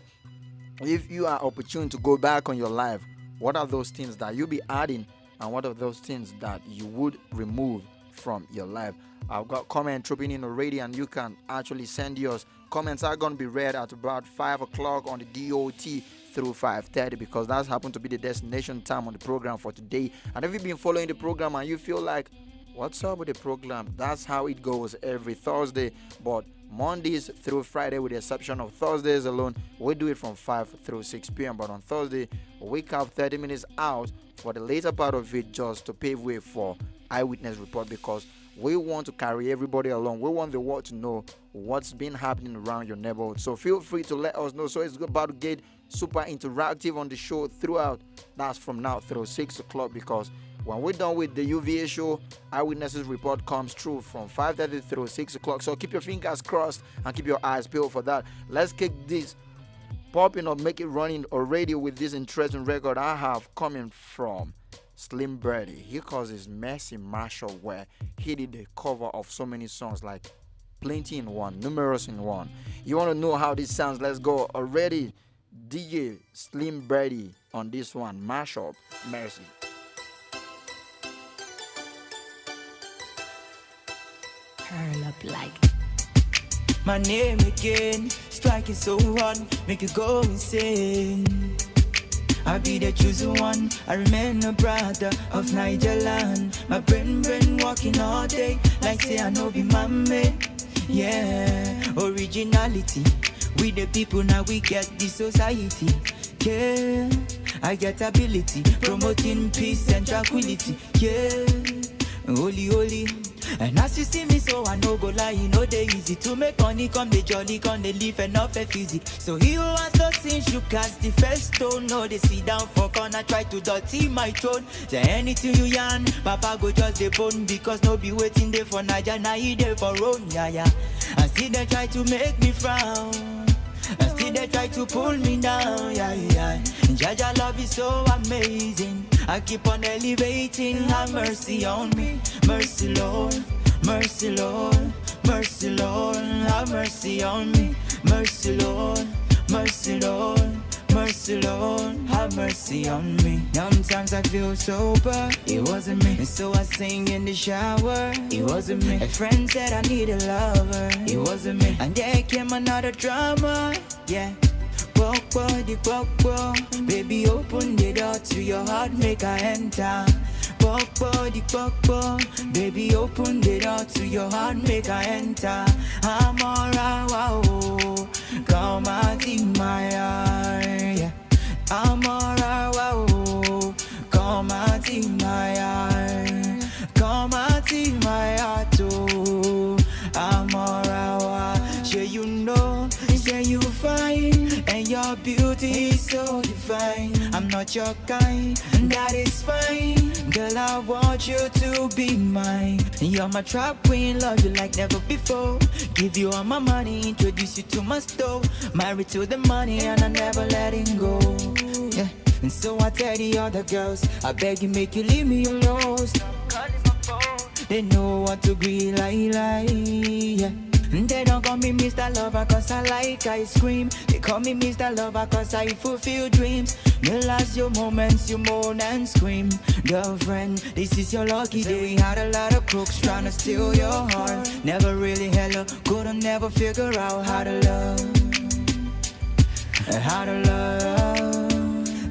if you are opportune to go back on your life, what are those things that you'll be adding and what are those things that you would remove from your life? I've got comments trooping in already and you can actually send yours. Comments are going to be read at about 5 o'clock on the DOT through 5:30 because that's happened to be the destination time on the program for today. And if you've been following the program and you feel like, what's up with the program? That's how it goes every Thursday. But Mondays through Friday, with the exception of Thursdays alone, we do it from 5 through 6 p.m. But on Thursday, we carve 30 minutes out for the later part of it just to pave way for Eyewitness Report because we want to carry everybody along. We want the world to know what's been happening around your neighborhood. So feel free to let us know. So it's about to get super interactive on the show throughout. That's from now through 6 o'clock because when we're done with the UVA show, Eyewitnesses Report comes through from 5:30 through 6 o'clock. So keep your fingers crossed and keep your eyes peeled for that. Let's kick this popping up, make it running already with this interesting record I have coming from Slim Birdie. He calls his Mercy Marshall, where he did the cover of so many songs like Plenty in One, Numerous in One. You want to know how this sounds? Let's go already. DJ Slim Birdie on this one, Mashup, Mercy.
Curl up like my name again, striking so hard, make you go insane. I be the chosen one, I remain a brother of Nigerland. My brain walking all day, like say I know be my mate. Yeah, originality, we the people now we get the society. Yeah, I get ability, promoting peace and tranquility. Yeah, holy. And as you see me, so I no go lie, you know they easy to make money, come they jolly, come they live and off easy. So he who has those things you cast the first stone, no they sit down for corner, try to dirty my throne. Say anything you yarn, Papa go just the bone, because no be waiting there for Naja, now he there for own, yeah. And still they try to make me frown, and still they try to pull me down, yeah. And Jaja love is so amazing, I keep on elevating. Have mercy on me, mercy Lord, mercy Lord, mercy Lord. Have mercy on me, mercy Lord, mercy Lord, mercy Lord. Have mercy on me. Sometimes I feel sober, it wasn't me. And so I sing in the shower, it wasn't me. A friend said I need a lover, it wasn't me. And there came another drama, yeah. Baby, open the door to your heart, make I enter. Baby, open the door to your heart, make I enter. I'm alright, wow. Come out in my heart, yeah. I'm alright, wow. Come out in my heart. Come out in my heart, oh. I'm alright, wow. Sure you know, sure you fine, and your beauty is so divine. I'm not not your kind, that is fine. Girl, I want you to be mine. You're my trap queen, love you like never before. Give you all my money, introduce you to my store. Married to the money and I never letting go. Yeah. And so I tell the other girls, I beg you make you leave me alone. Stop calling my phone. They know what to agree like, yeah. And they don't call me Mr. Lover cause I like ice cream. They call me Mr. Lover cause I fulfill dreams. You lost your moments, you moan and scream. Girlfriend, this is your lucky day. We had a lot of crooks trying to steal your heart. Never really hello, couldn't never figure out how to love. How to love.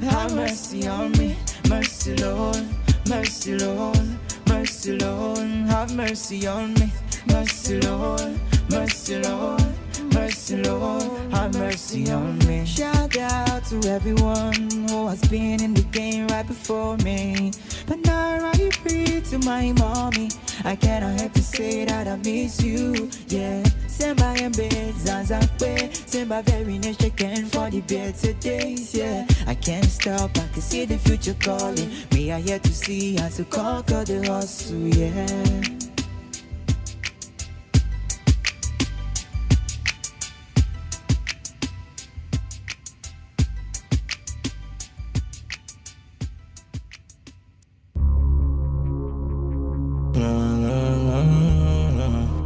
Have mercy on me, mercy Lord, mercy Lord, mercy Lord. Have mercy on me, mercy Lord, mercy Lord, mercy Lord. Have mercy on me. Shout out to everyone who has been in the game right before me. But now I pray to my mommy. I cannot help to say that I miss you, yeah. Semba embe zanzakwe, semba very niche again for the better days, yeah. I can't stop, I can see the future calling. We are here to see how to conquer the hustle, yeah.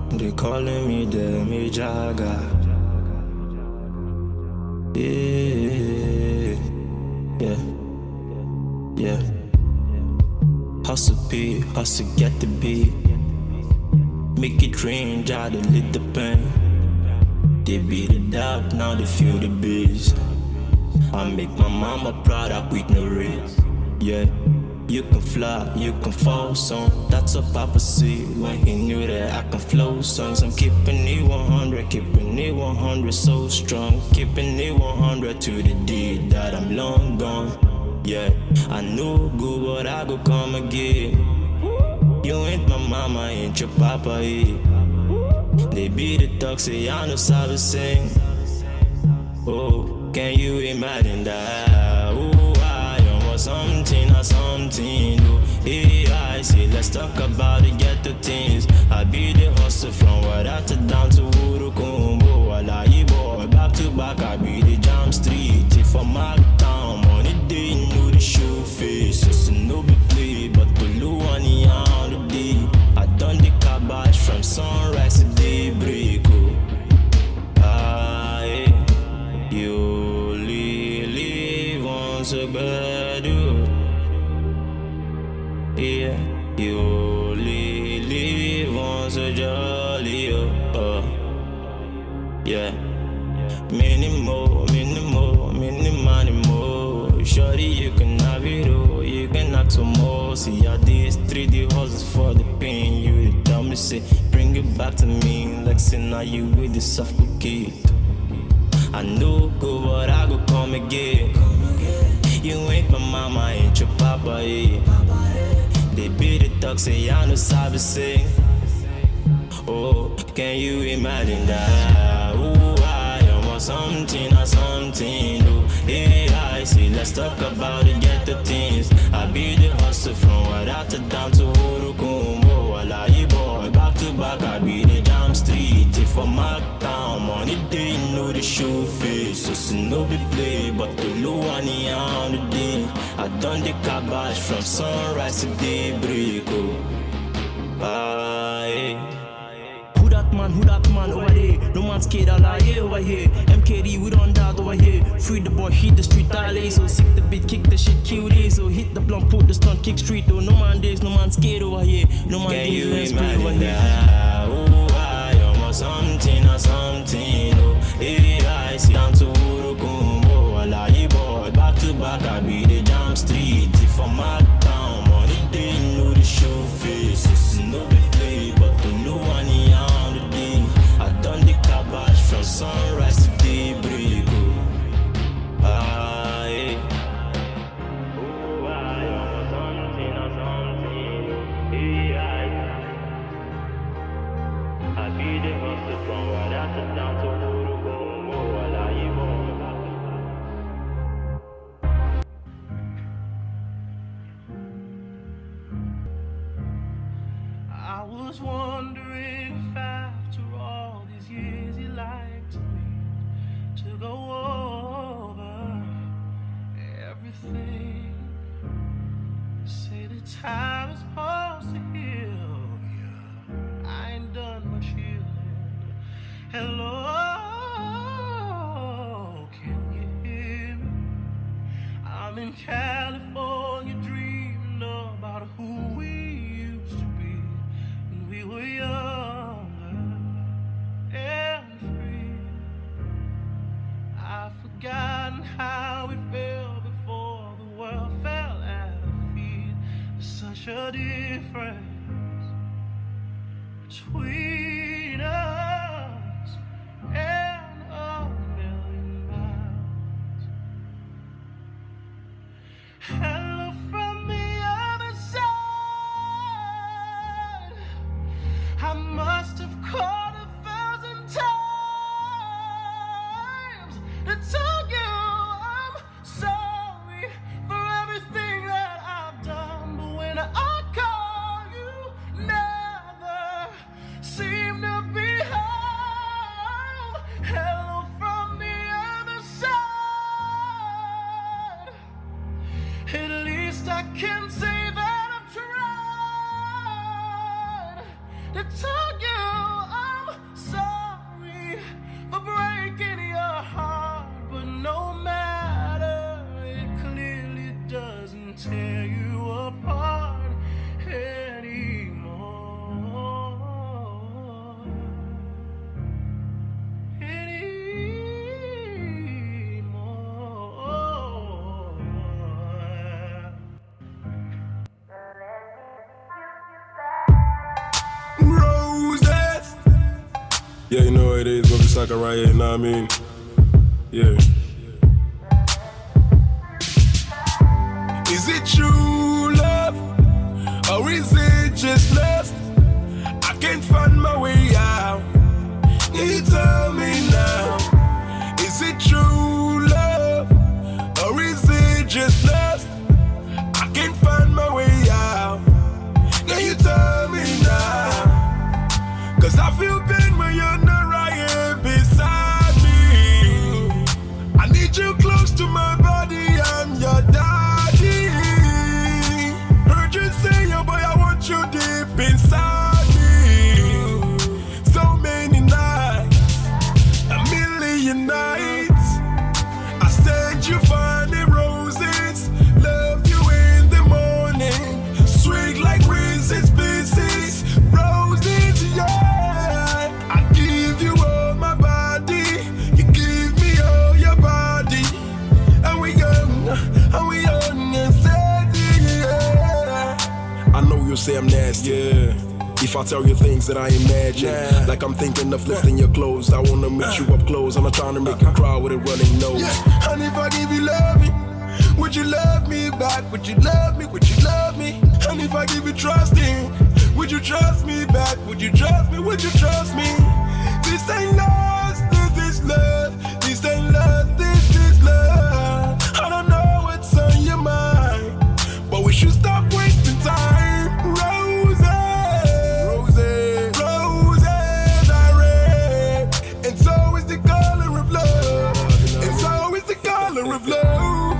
They calling me Demi Jaga. Yeah, yeah, yeah. Hustle P, hustle get the beat. Make it rain, try to lit the pain. They beat it up, now they feel the biz. I make my mama proud, I quit no race. Yeah. You can fly, you can fall, son. That's what Papa see when he knew that I can flow songs. I'm keeping it 100, keeping it 100 so strong. Keeping it 100 to the deed that I'm long gone. Yeah, I know good, but I go come again. You ain't my mama, ain't your papa, eh? They be the dog, say I know how to sing. Oh, can you imagine that? Ooh, I almost something or something. Oh, yeah, I say, let's talk about it, get the things. I be the hustle from Wadata down to Urukumbo. I lie, boy, back to back, I be the jam street. If I'm marked down, money day, know the show face. So no be play, but the low money on the day. I done the cabbage from sunrise to daybreak. Oh, you live on so bad, yeah. You live on so jolly, yeah. Many more, shorty, you can have it all, you can have some more. See how these 3D hustles for the pain. You tell me, say, bring it back to me. Like, say, now you with the suffocate. I know good, but I go come again. You ain't my mama, ain't your papa, eh? They be the talk, say I know how to sing. Oh, can you imagine that? Oh, I am something or something. Oh, yeah, I see, let's talk about it, get the things. I be the hustle from Wadata down to Urukumbo. I lie, boy, back to back, I be the jam street. If I'm marked down, money day, know the show face. So no be play, but the low money on the day. I done the cabbage from sunrise to daybreak. Oh, bye.
Who that man over there? No man scared, I lie over here. MKD, we don't doubt over here. Free the boy, hit the street, alley. So sick the beat, kick the shit, kill this. So hit the blunt, put the stunt, kick street. Oh, no man days, no man scared over here. No man days, let's play over here.
Oh, I am something or something. Oh, yeah, I see down to Urukumbo. I lie, boy, back to back, I be the jam street. If I'm out down, money they know the show face. It's no be play, but the low money on the day. I done the cabbage from sunrise to daybreak.
was wondering if after all these years you'd like to meet to go over everything. Say the time is supposed to heal. Yeah, I ain't done much healing. Hello, can you hear me? I'm in California dreaming about who we used to be when we were younger and free. I've forgotten how it felt before the world fell at our feet. There's such a difference between us and a million miles. Hello from the other side. I must have called 1,000 times to tell you I'm sorry for everything that I've done. But when I call, you never seem to be home. Hello from the other side. At least I can say that I've tried to tell you I'm sorry for breaking your heart. But no matter, it clearly doesn't tear you apart anymore.
Roses. Yeah, you know it is, Bobby Sakurai, you know what I mean? Yeah. Is it true love? Or is it just lust? I can't find my way out. Can you tell me now? Is it true love? Or is it just lust? I can't find my way out. Can you tell me now? 'Cause I feel pain when you're not right here beside me. I need you close to my body, I'm your daddy. Heard you say, yo boy, I want you deep inside me. So many nights, a million nights, I said you find the roses, love you in the morning, sweet like Reese's Pieces, roses, yeah. I give you all my body, you give me all your body, and we young and sexy, yeah. I know you'll say I'm nasty, yeah. If I tell you things that I imagine, like I'm thinking of lifting your clothes, I wanna meet you up close. I'm not trying to make you cry with a running nose. Yeah. And if I give you loving, would you love me back? Would you love me? Would you love me? And if I give you trusting, would you trust me back? Would you trust me? Would you trust me? This ain't lost, this is love. This ain't love, this is love. I don't know what's on your mind, but we should stop wasting time. Roses, roses are red, and so is the color of love, and so is the color of love.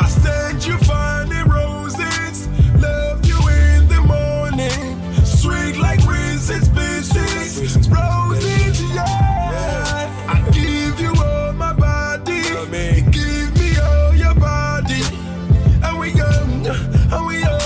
I said you find the roses, love you in the morning, sweet like Reese's Pieces, roses, yeah. I give you all my body, you give me all your body, and we young, and we young.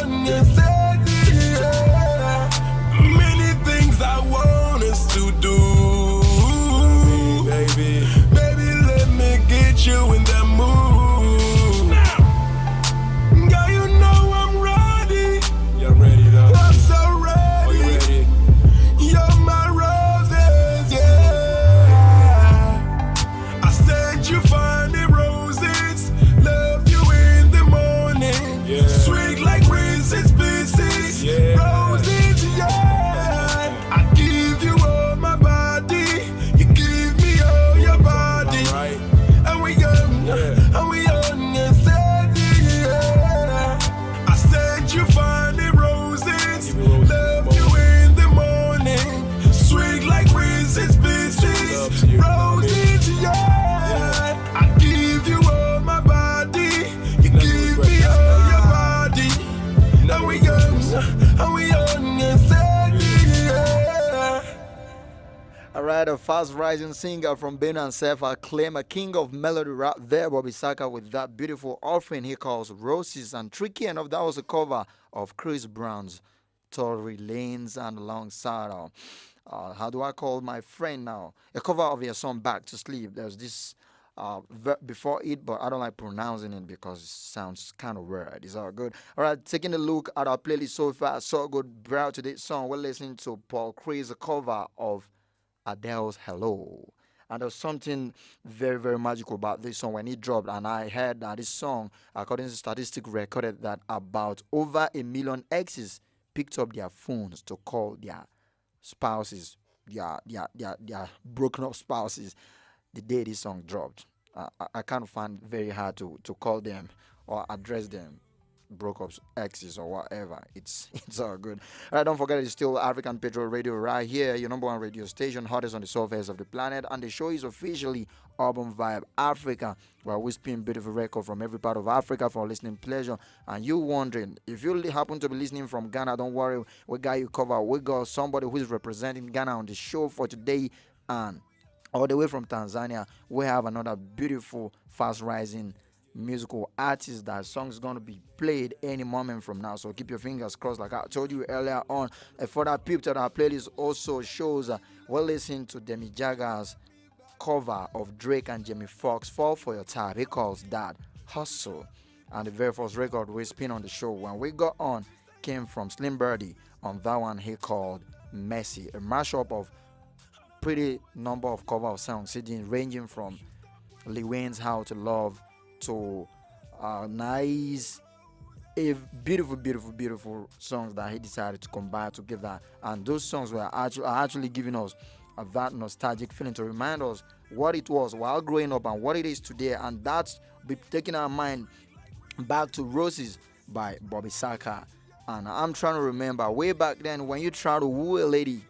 and we on your side, yeah.
Alright, a fast rising singer from Benin and Self acclaimed a king of melody rap there, Bobby Saka, with that beautiful offering he calls Roses. And tricky enough, that was a cover of Chris Brown's Tory Lanez, and alongside, how do I call my friend now? A cover of your song Back to Sleep. There's this before it, but I don't like pronouncing it because it sounds kind of weird. It's all good. All right, taking a look at our playlist so far, so good. Proud to this song. We're listening to Paul Craig's cover of Adele's Hello. And there's something very, very magical about this song when it dropped. And I heard that this song, according to statistics, recorded that about over 1 million exes picked up their phones to call their spouses, their broken up spouses, the day this song dropped. I kind of find it very hard to call them or address them, broke up exes or whatever. It's all good. All right, don't forget it's still African Patriot Radio right here, your number one radio station, hottest on the surface of the planet, and the show is officially Urban Vibe Africa, where we spin beautiful record from every part of Africa for listening pleasure. And you wondering, if you happen to be listening from Ghana, don't worry, we got you covered. We got somebody who is representing Ghana on the show for today, and all the way from Tanzania, we have another beautiful, fast-rising musical artist. That song's going to be played any moment from now, so keep your fingers crossed. Like I told you earlier on, a further peep to our playlist also shows we're listening to Demi Jagger's cover of Drake and Jamie Foxx, Fall For Your Type. He calls that Hustle. And the very first record we spin on the show when we got on came from Slim Birdie. On that one he called Messy, a mashup of pretty number of cover of songs ranging from Lil Wayne's How to Love to nice, beautiful songs that he decided to combine together. And those songs were actually giving us that nostalgic feeling to remind us what it was while growing up and what it is today. And that's be taking our mind back to Roses by Bobby Saka. And I'm trying to remember way back then when you try to woo a lady,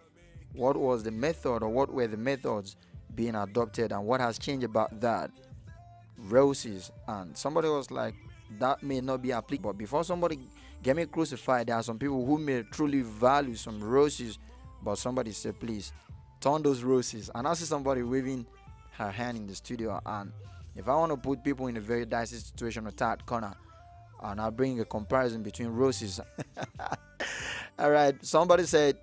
what was the method or what were the methods being adopted and what has changed about that? Roses. And somebody was like, that may not be applicable. Before somebody get me crucified, there are some people who may truly value some roses, but somebody said, please turn those roses. And I see somebody waving her hand in the studio, and if I want to put people in a very dicey situation or tight corner, and I'll bring a comparison between roses. All right, somebody said,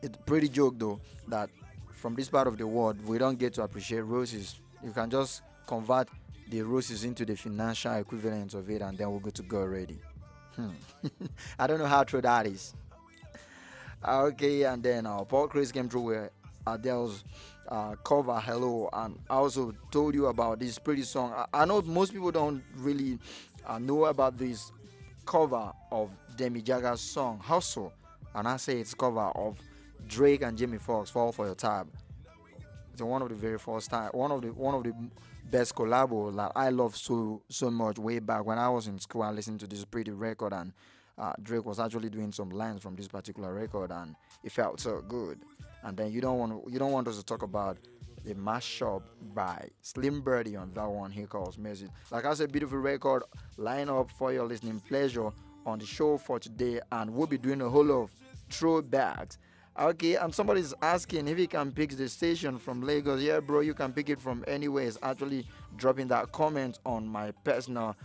it's a pretty joke though, that from this part of the world we don't get to appreciate roses. You can just convert the roses into the financial equivalent of it, and then we'll go to go already. I don't know how true that is. Okay, and then Paul Chris came through with Adele's cover Hello, and I also told you about this pretty song. I know most people don't really know about this cover of Demi Jagger's song Hustle, and I say it's cover of Drake and Jamie Foxx, Fall For Your Type. It's one of the very first time, one of the best collabo that I love so much way back when I was in school. I listened to this pretty record, and Drake was actually doing some lines from this particular record, and it felt so good. And then you don't want us to talk about the mashup by Slim Birdie on that one he calls Message. Like I said, beautiful record line up for your listening pleasure on the show for today, and we'll be doing a whole lot of throwbacks. Okay, and somebody's asking if he can pick the station from Lagos. Yeah, bro, you can pick it from anywhere. It's actually dropping that comment on my personal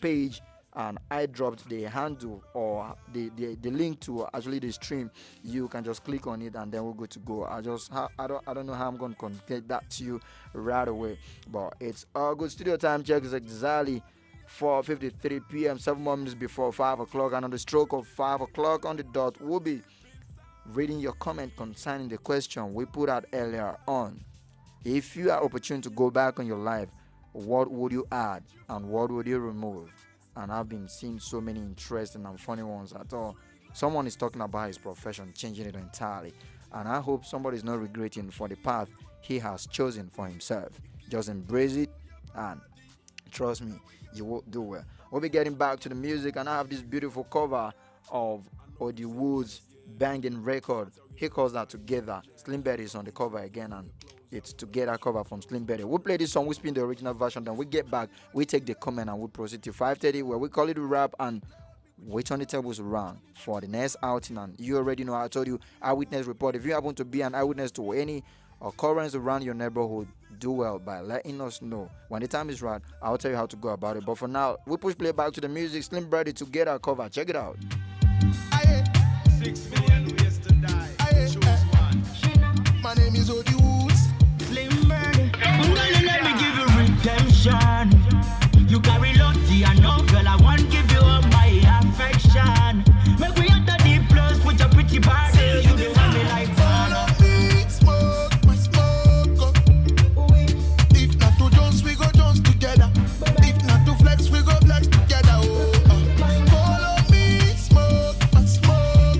page, and I dropped the handle or the link to actually the stream. You can just click on it, and then we're good to go. I don't know how I'm going to communicate that to you right away, but it's all good. Studio time check is exactly 4:53 p.m. 7 more minutes before 5 o'clock, and on the stroke of 5 o'clock on the dot, we'll be reading your comment concerning the question we put out earlier on. If you are opportune to go back on your life, what would you add and what would you remove? And I've been seeing so many interesting and funny ones at all. Someone is talking about his profession, changing it entirely, and I hope somebody is not regretting for the path he has chosen for himself. Just embrace it, and trust me, you will do well. We'll be getting back to the music, and I have this beautiful cover of Odi Wood's banging record. He calls that Together. Slim Birdie is on the cover again, and it's Together cover from Slim Birdie. We'll play this song, we spin the original version, then we get back, we take the comment, and we proceed to 5:30 where we call it a wrap, and we turn the tables around for the next outing, and you already know. I told you, eyewitness report. If you happen to be an eyewitness to any occurrence around your neighborhood, do well by letting us know. When the time is right, I'll tell you how to go about it. But for now, we push play back to the music. Slim Brady to get our cover. Check it out.
6 million ways to die. Choose one.
My name is Odi Woods.
Slim Brady. Let me give you redemption. You carry lucky, I know, girl. I want to give you all my affection. Make we enter the plus with your pretty body. You do have me like
follow me, smoke my smoke. If not to Jones, we go Jones together. If not to flex, we go flex together. Follow me, smoke my smoke.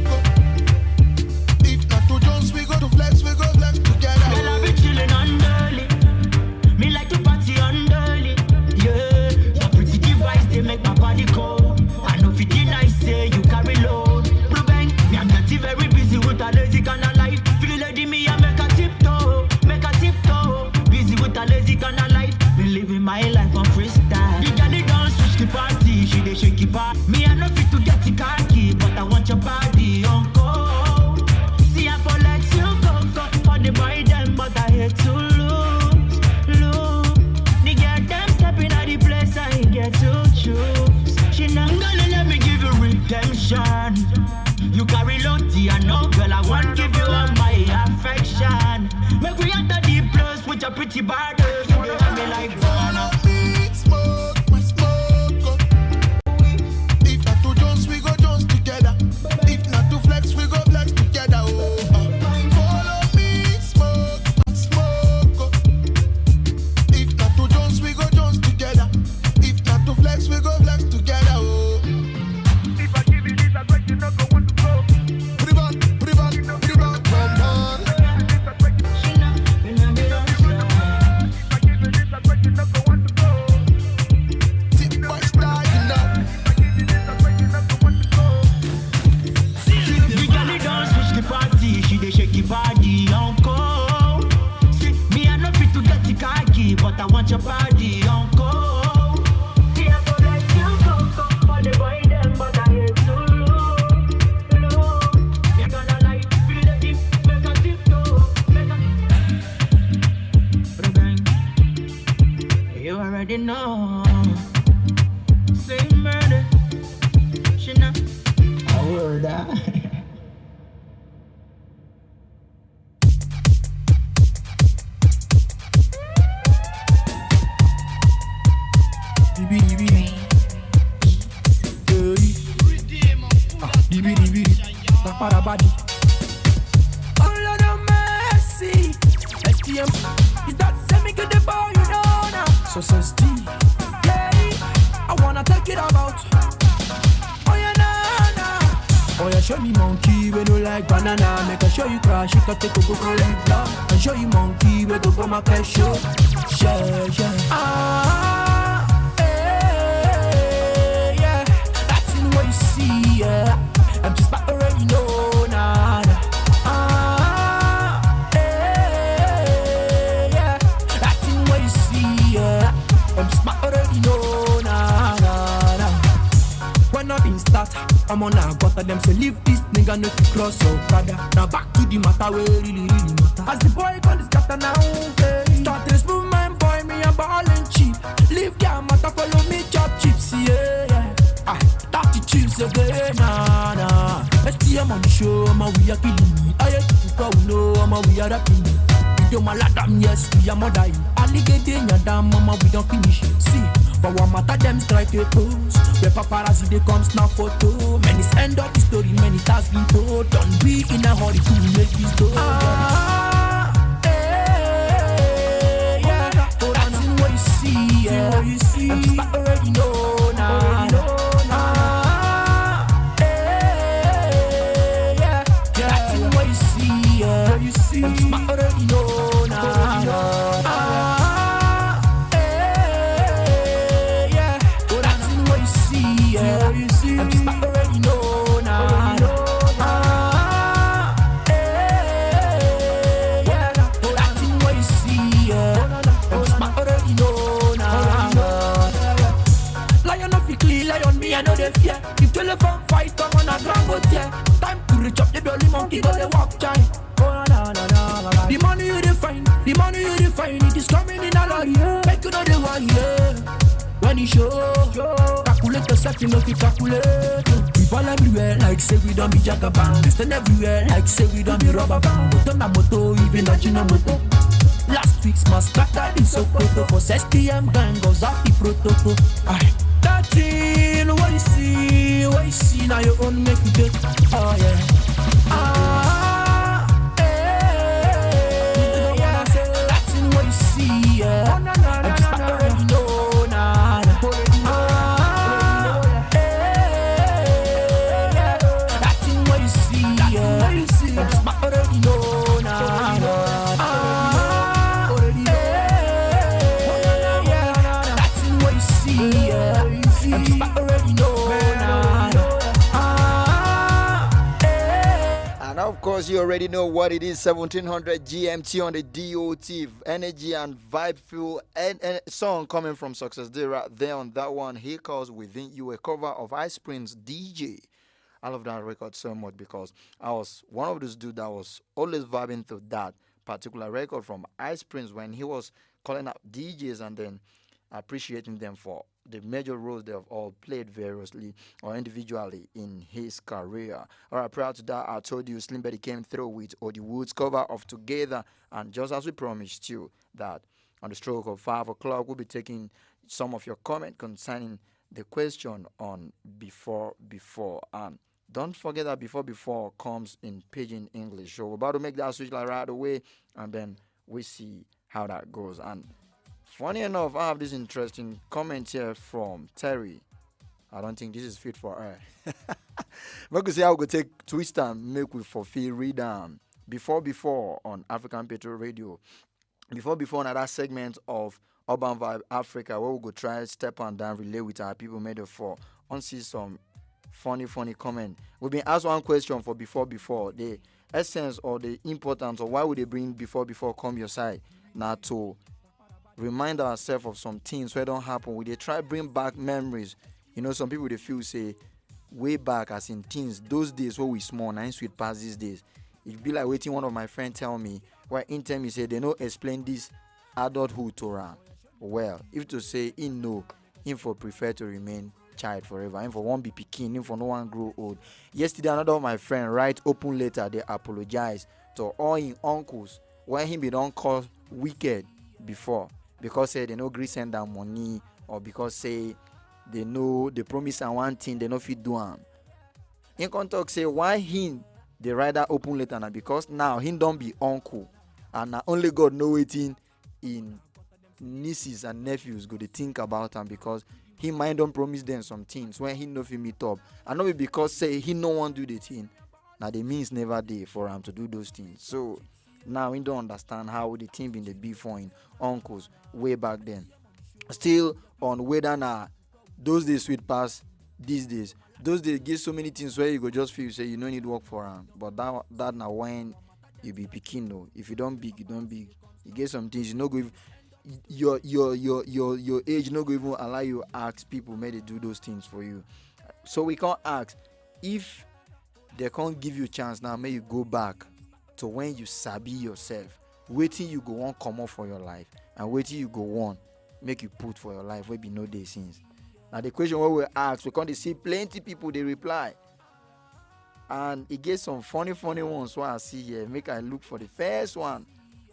If not to Jones, we go to flex, we go flex together.
Girl, I be chilling on early. Me like to party on early. Yeah, your pretty device, they make my body cold. I know if it nice, say you carry load. Blue bang, me I'm not very busy with a lazy kind of life. Feel lady me, I make a tiptoe. Busy with a lazy kind of life. Me living my life on freestyle. The girl don't switch the party, she dey shake it back. Me I know fit to get the khaki, but I want your body on cold. See I for let you go for the boy them, but I hate to lose. The girl them stepping at the place I get to choose. She not gonna let me give you redemption. You carry loyalty, I know, girl. I want to give you all my affection. Make we enter the plus with your pretty body. You dey have me like Vanna.
Smoke my smoke. If not to Jones, we go Jones together. If not to flex, we go flex together. Follow me, smoke my smoke. If not to Jones, we go Jones together. If not to flex, we go flex together.
If I give you this, I bet you not go want to go.
Put it back, come on.
She dey shake your body on cold. See, me I no fit to get the khaki, but I want your body on cold. See, I go let you go for the boy them, but I hate to lose. You gonna like feel the deep, make a tiptoe, you already know. Same murder, she not a word.
Oh Lord of mercy, STM is that semi good the boy you know now. So says D, yeah, I wanna take it about. Oh yeah, nah. Oh yeah, show me monkey we don't like banana. Make her show you crash, you can take a go for it down. And show you monkey we go for my cash show. Yeah. Yeah, that's in what you see, yeah. I'm just about already know, nah. Yeah, that's in what you see, yeah. I'm just about already know, nah. When I been start, I'm on a gutter, them say leave this nigga no to cross your brother. Now back to the matter where really matter. As the boy got this scatter now, start this movement, boy, me a ballin' cheap. Leave their matter, follow me, chop chips, yeah. That the chips again, nah. STM on the show, I'm a we are killing me. I hate to go, no, I'm a we are rapping me. Yo, my ladam, yes, we are more dying. Alligator, your damn, mama, we don't finish it. See, for one matter, them strike a pose. Where paparazzi, they come snap photo. Many end of the story, many has been told. Don't be in a hurry to make this door. Yeah, that's in what you see, yeah. I'm just already know, nah. Yeah, that's in what you see, yeah. I'm just already know, nah. Yeah, that's in what you see, yeah. I'm just already know, nah. Yeah, that's in what you see, yeah. I'm just already know, nah. Lion of the clean, lion me, I know they fear. If
Telephone fight, come on a grand boat, yeah. Time to reach up the belly monkey, go they walk giant. Oh, na, na, na, na, na. The money you define, it is coming in a lot, yeah. Make you know the one, yeah. When you show, calculate yourself, you know if you calculate. People everywhere, like say we don't be jagaban. They stand everywhere, like say we don't be rubber band. Moto na moto, even that you know moto. Last week's mascata is so proto. For STM gang goes off the protocol. Aye. That thing, what you see, now your own make you get. Oh yeah. That thing, what you see, yeah. I'm just already know, nah. That thing, what you see, yeah. I'm just already know, nah.
And of course, you already know what it is. 1700 GMT on the DOT. Energy and vibe fuel and song coming from Success Day right there on that one. He calls Within You, a cover of Ice Prince DJ. I love that record so much because I was one of those dudes that was always vibing to that particular record from Ice Prince when he was calling up DJs and then appreciating them for the major roles they have all played variously or individually in his career. All right, prior to that, I told you Slim Betty came through with Odi Wood's cover of Together, and just as we promised you that on the stroke of 5 o'clock, we'll be taking some of your comment concerning the question on Before. And don't forget that Before comes in Pidgin English. So we're about to make that switch like right away, and then we see how that goes. And funny enough, I have this interesting comment here from Terry. I don't think this is fit for her. We could say I would take twist and make with for feel read before on African Patriot Radio. Before another segment of Urban Vibe Africa, where we go try step on down relay with our people made it for on see some funny comment. We've been asked one question for before the essence or the importance or why would they bring before come your side now to remind ourselves of some things where don't happen. We they try bring back memories. You know, some people they feel say way back as in teens, those days where we small, 9 sweet past these days. It be like waiting one of my friends tell me where in time he said they no explain this adulthood to her. Well, if to say in no, in for prefer to remain child forever, in for one be picking, in for no one grow old. Yesterday another of my friend write open letter, they apologize to all in uncles where him be don't call wicked before. Because say they no agree send them money or because say they know they promise and one thing they no fit do am. In contact say why him they write that open letter now because now him don't be uncle and now only God know waiting in nieces and nephews go to think about him because he might don't promise them some things when he no fit meet up. And not because say he no want do the thing. Now the means never there for him to do those things. So now we don't understand how the team been the before in uncles way back then. Still on whether now those days sweet pass these days. Those days give so many things where you go just feel say you don't need work for them. But that now when you be picking no. If you don't big, you don't big. You get some things you know go your age no go even allow you ask people may they do those things for you. So we can't ask if they can't give you a chance now, may you go back to when you sabi yourself, waiting you go on come up for your life and waiting you go on make you put for your life where be no day since. Now the question what we ask, we can't see plenty people they reply, and it gets some funny ones. What I see here, make I look for the first one.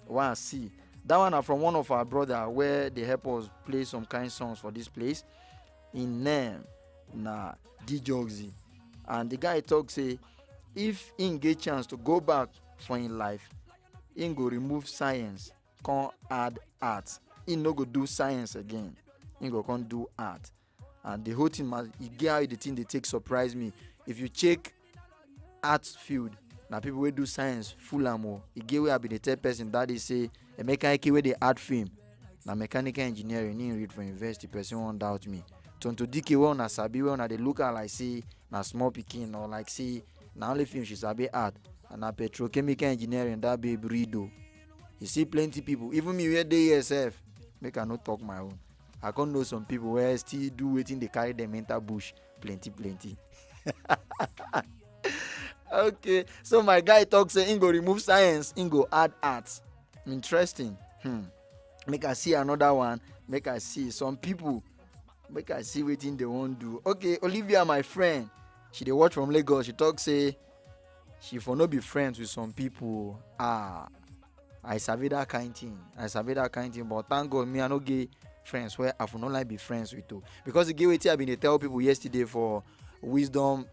What I see, that one are from one of our brother where they help us play some kind songs for this place in name na D-Jogsy, and the guy talk say if in get chance to go back for in life, in go remove science, can add art. In no go do science again. In go can do art. And the whole thing must get how the thing they take surprise me. If you check art field, now people will do science full amo. It get where I be the third person that they say a mechanical way they art film. Now mechanical engineering in read for university person won't doubt me. To DK one na sabi one na they look at like say na small picking or like say na only film she sabi art. And a petrochemical engineering that be breedo. You see plenty people, even me where they ESF, make I not talk my own. I can't know some people where still do waiting they carry them enter bush plenty. Okay, so my guy talks say Ingo remove science, Ingo add arts. Interesting. Make I see another one. Make I see some people. Make I see what they won't do. Okay, Olivia, my friend, she dey watch from Lagos. She talk say she for no be friends with some people. I sabi that kind thing. But thank God me I no get friends where I for not like be friends with too. Because the get wetin I been dey tell people yesterday for Wisdom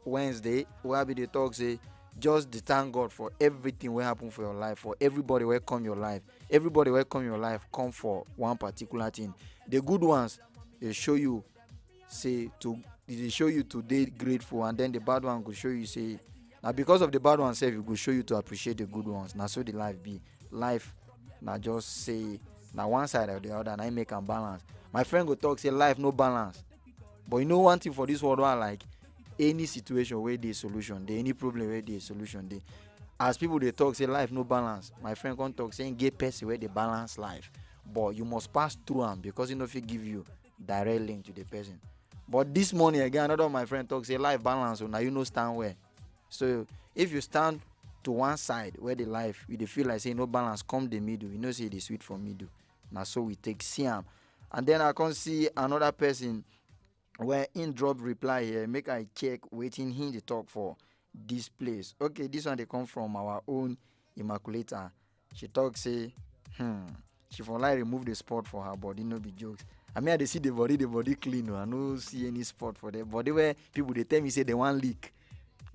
Wednesday, where I be dey talk say just dey thank God for everything wey happen for your life, for everybody wey come your life. Everybody wey come your life come for one particular thing. The good ones they show you say to they show you to dey grateful, and then the bad one go show you say now because of the bad one self, it go show you to appreciate the good ones. Now so the life be. Life now just say now one side or the other, and I make a balance. My friend go talk say life no balance. But you know one thing for this world, I like any situation where there is solution, there any problem where there is solution. There. As people they talk say life no balance. My friend can talk saying get person where they balance life. But you must pass through them because you know if it give you direct link to the person. But this morning again, another of my friend talk say life balance, so now you know stand where. So if you stand to one side where the life you feel like say no balance, come the middle. You know say the sweet from middle. Now so we take Siam. And then I can see another person where in drop reply here. Make I check waiting him to talk for this place. Okay, this one they come from our own Immaculata. She talk say, she for like remove the spot for her body, no be jokes. I mean, I see the body clean. I no see any spot for the body where people they tell me say they want leak.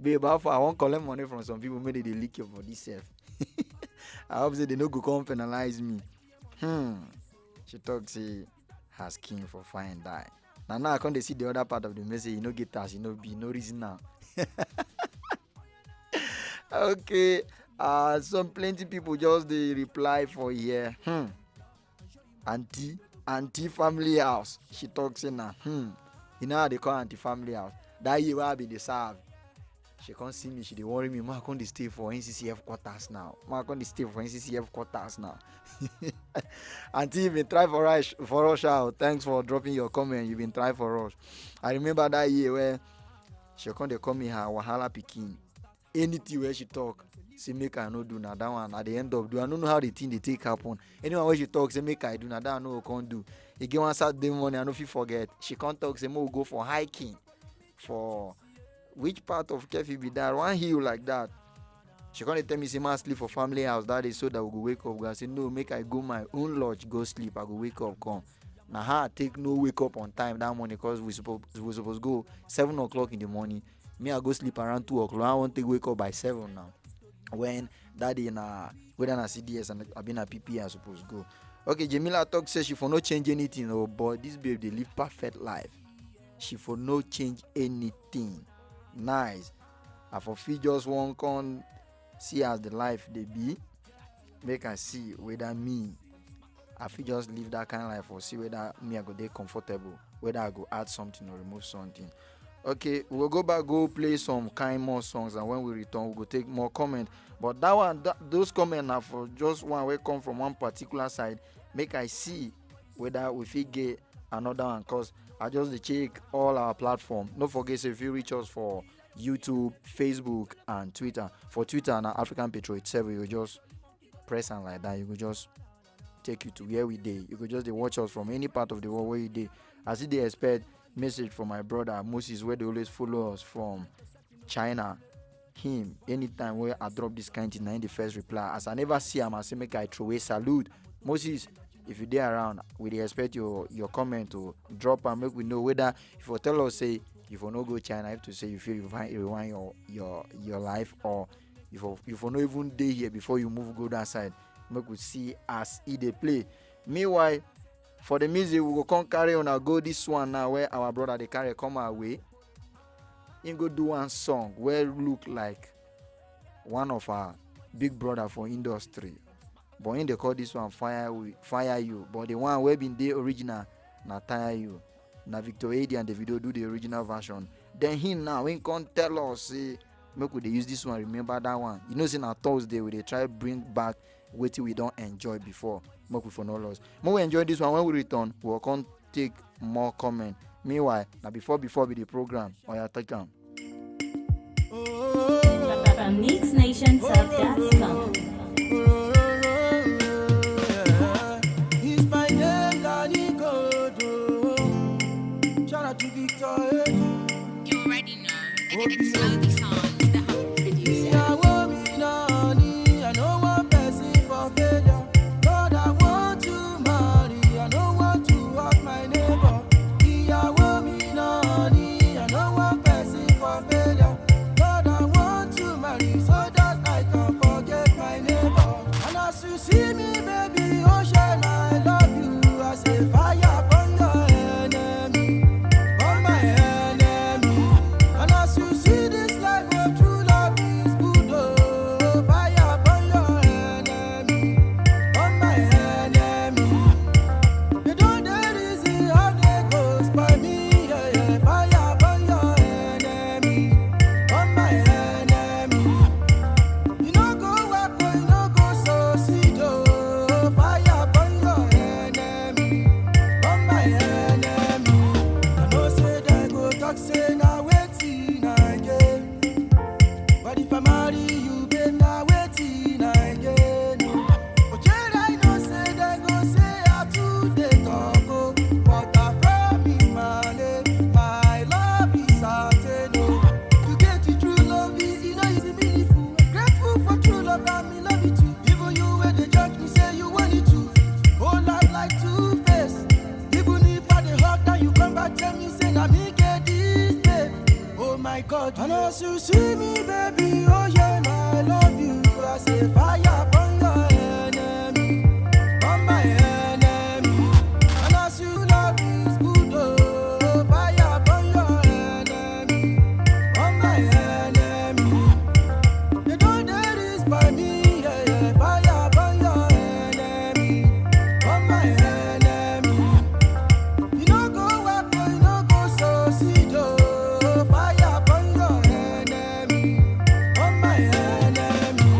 Babe, I won't collect money from some people. Maybe they leak your body self. I hope say they no go come penalize me. She talk say her skin for fine dye. Now I can't see the other part of the message. You know, get us, you know, be no reason now. Okay. Some plenty people just they reply for here. Auntie family house. She talks in now. You know how they call auntie family house. That year will be the serve. She can't see me. She dey worry me. Ma can't stay for NCCF quarters now. Auntie, you've been trying for us out. Thanks for dropping your comment. You've been trying for us. I remember that year where she can't call me her wahala pikin. Anything where she talk, say make I no do now. That one at the end of do. I don't know how the thing they take happen. Anyone where she talk, say make I do now. That I know I can't do. Again one Saturday morning, I know if you forget. She can't talk. Say we'll go for hiking. For which part of Kefi be that? One hill like that. She can't tell me say man sleep for family house that day so that we go wake up. I say no, make I go my own lodge, go sleep. I go wake up, come. Now how I take no wake up on time that morning because we supposed go 7 o'clock in the morning. Me I go sleep around 2 o'clock. I want to wake up by 7 now. When that day whether na CDS and I been a PP I supposed go. Okay, Jamila talk says she for no change anything, oh, but this babe they live perfect life. She for no change anything. Nice. I for feel just one con see as the life they be. Make I see whether me I feel just live that kind of life or see whether me I go there comfortable, whether I go add something or remove something. Okay, we'll go back, go play some kind more songs, and when we return, we'll go take more comment. But that one, those comments are for just one way come from one particular side. Make I see whether we fit get another one, cause I just check all our platform. Don't forget, so if you reach us for YouTube, Facebook, and Twitter. For Twitter and African Patriots server, you just press and like that. You could just take you to where we dey. You could just watch us from any part of the world where you dey. As if they expect message from my brother Moses, where they always follow us from China. Him anytime where I drop this kind of thing, in the first reply. As I never see him, I say make I throw a salute. Moses, if you there around, we expect your comment to drop and make we know whether if you tell us say if you no go China, I have to say you feel rewind your life, or if you no even day here before you move go that side. Make we see as they play. Meanwhile, for the music, we go come carry on. I'll go this one now where our brother they carry come our way. He go do one song where look like one of our big brother for industry. But in they call this one Fire You. But the one where been the original na Tire You. Na Victor Adi and the video do the original version. Then he now he can't tell us say make we they use this one. Remember that one. You know, say na Thursday we they try bring back what we don't enjoy before. Make we for no loss. When we enjoy this one, when we return, we'll come take more comment. Meanwhile, now before be the program, or you take them.
From Neeks Nation South.com.
It's my name, Danny Godo. Shout out to Victor.
You already know. And then it's slowly songs, the humble producer.
Ìyàwó mi náà ni, I no want person for failure. Lord, I want to marry, I no want to hurt my neighbor. Ìyàwó mi náà ni, I no want person for failure. Lord, I want to marry so that I can forget my neighbor. And as you see me, baby, ocean, I love you. I say fire burn your enemy, burn my enemy. And as you see this life, oh, true love is good, oh. Fire burn your enemy, burn my enemy. You don't dare easy how they goes by me, yeah, yeah. Fire burn your enemy, burn my enemy. You no go work, oh, you no go succeed, oh. Fire burn your enemy, burn my enemy. I know say they go talk, say now waiting again. But if I marry you, babe, now waiting again. But yeah, I know say they go say I too they talk, oh. But I promise, my love, my love is certain, oh. To get the true love is, you know, it's meaningful. Grateful for true love, and me love it too. Even you where they judge me, say you want it too. Whole life like two-face. Even if I dey hurt, then you come back, tell me, say, now me get this, babe. Oh my God, and as you see me, baby, oh yeah, I love you. I say fire burn your enemy, burn my enemy. And as you love me, it's good, oh. Fire burn your enemy, burn my enemy. You don't dare this by me, yeah, yeah. Fire burn your enemy, burn my enemy. You no go work, oh, you no go succeed, oh. Fire burn your enemy, burn my enemy.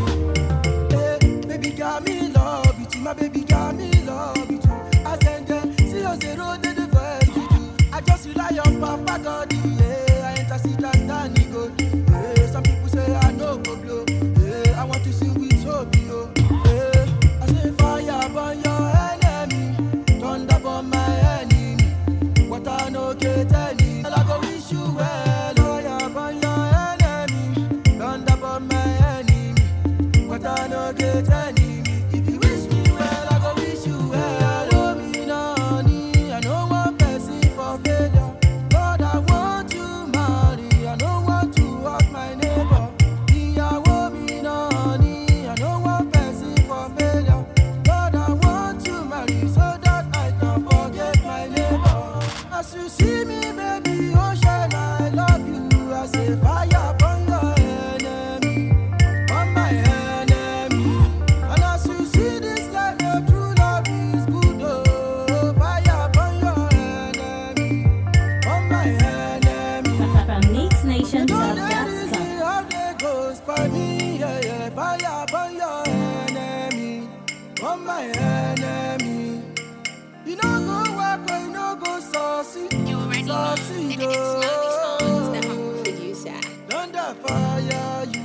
Hey, baby, got me love you too. My baby got me love you too. I send them, see you zero, they the first you do. I just rely on Papa God, yeah. I enter see that Danny go. Yeah, some people say I no go blow. Yeah, I want to sing with Toby, oh. Yeah, I say fire burn your enemy, thunder burn my enemy. What I no get any, I go wish you well. Fire burn your enemy, thunder burn my enemy. What I no get any. If you wish me well, I go wish you well. Oh, me nani, I no want person for failure. Lord, I want to marry, I no want to hurt my neighbor. Ìyàwó mi nani, I no want person for failure. Lord, I want to marry so that I can forget my neighbor. As you see me, baby, ocean, I love you. I say fire burn your enemy, burn my enemy. And as you see this life, your true love is good, oh. Fire burn your enemy, burn my enemy.
From Neeks Nation
You don't dare
South.com.
easy how they goes by me, yeah, yeah. Fire burn your enemy, burn my enemy. You no go work, oh, you no go succeed.
You already know. And then it's slowly songs, the humble producer.
Thunder fire you.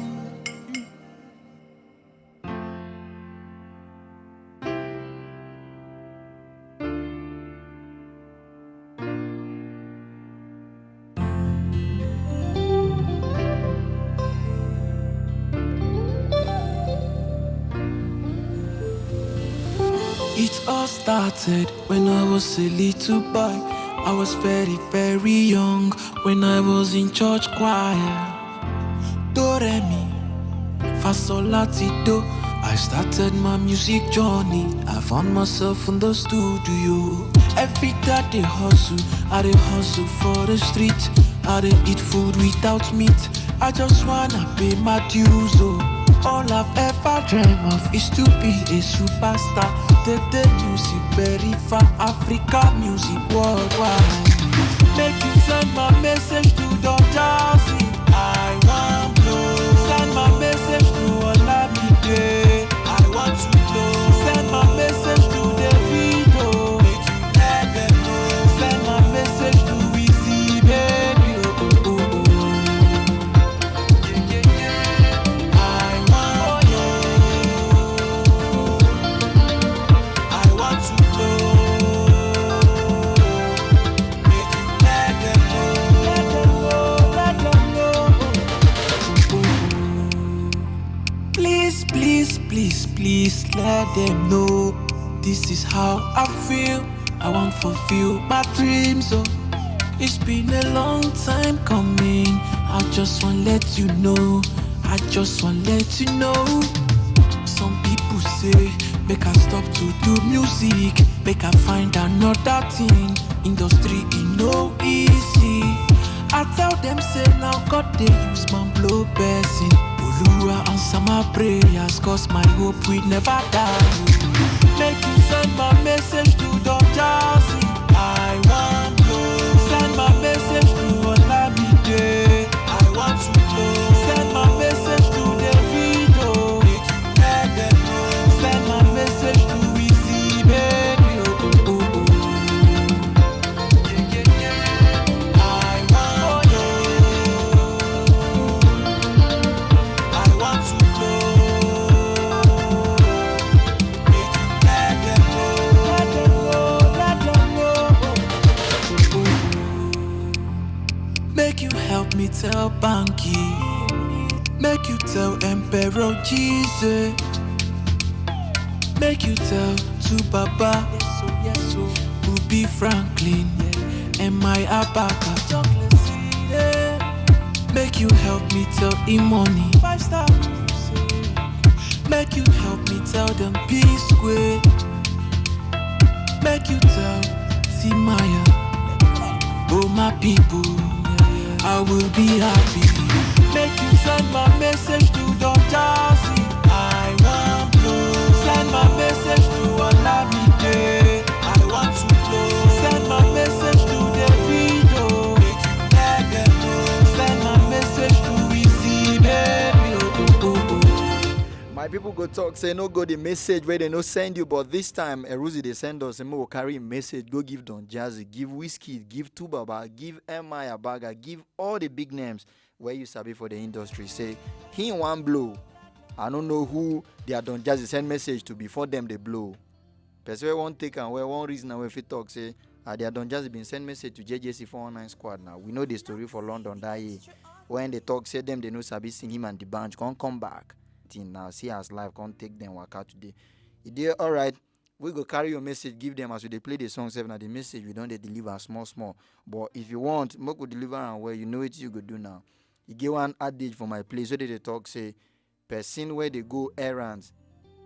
It all started when I was a little boy. I was very, very young when I was in church choir. Do re mi, fa sol la ti do. I started my music journey. I found myself in the studio. Every day I dey hustle, I dey hustle for the street. I dey eat food without meat. I just wanna pay my dues, oh. All I've ever dreamt of is to be a superstar. The music very far, Africa music worldwide. Make you send my message to Don Jazzy. I want blow. Send my message to Olamide. I want to blow. Send my message to Davido. Make you let them know. Send my message to Wizzy, baby. Oh, oh, oh. please let them know. This is how I feel. I want to fulfill my dreams. Oh, it's been a long time coming. I just want to let you know. I just want to let you know. Some people say, make I stop to do music, make I find another thing. Industry is no easy. I tell them say now God they use man blow person. Oluwa answer my prayers, cause my hope will never die. Make you send my message to Don Jazzy. I want to send my message to Olamide. I want to go. Send my message to Davido. Let them know. Send my message to Easy Baby. Oh, oh, oh, oh. Make you help me tell Banky. Make you tell Emperor Jesus. Make you tell to Baba. Ubi Franklin and my Abaka. Make you help me tell Imoni. 5-star. Make you help me tell them P-Square. Make you tell Timaya. Oh my people, I will be happy. Make you send my message to Don Jazzy. I want blow. Send my message to Olamide. I want to blow. Send my message to Davido. Make you let them know. Send my message to Easy Baby. Oh, oh, oh.
My people go talk, say no go the message where they no send you, but this time Eruzi they send us, and we will carry a message, go give Don Jazzy, give Whiskey, give Tubaba, give M.I. Abaga, give all the big names where you sabi for the industry. Say, he in one blow. I don't know who they are Don Jazzy send message to before them they blow. Person won't take and where one reason if it talk say, they are Don Jazzy been send message to JJC 419 squad now. We know the story for London that year. When they talk, say them they know sabi sing him and the bunch can't come back. Now see as life can't take them work out today. It did all right. We go carry your message, give them as we they play the song 7 and the message we don't they deliver small. But if you want, Moko deliver and where you know it you go do now. You get one adage for my place where they talk say, person where they go errands,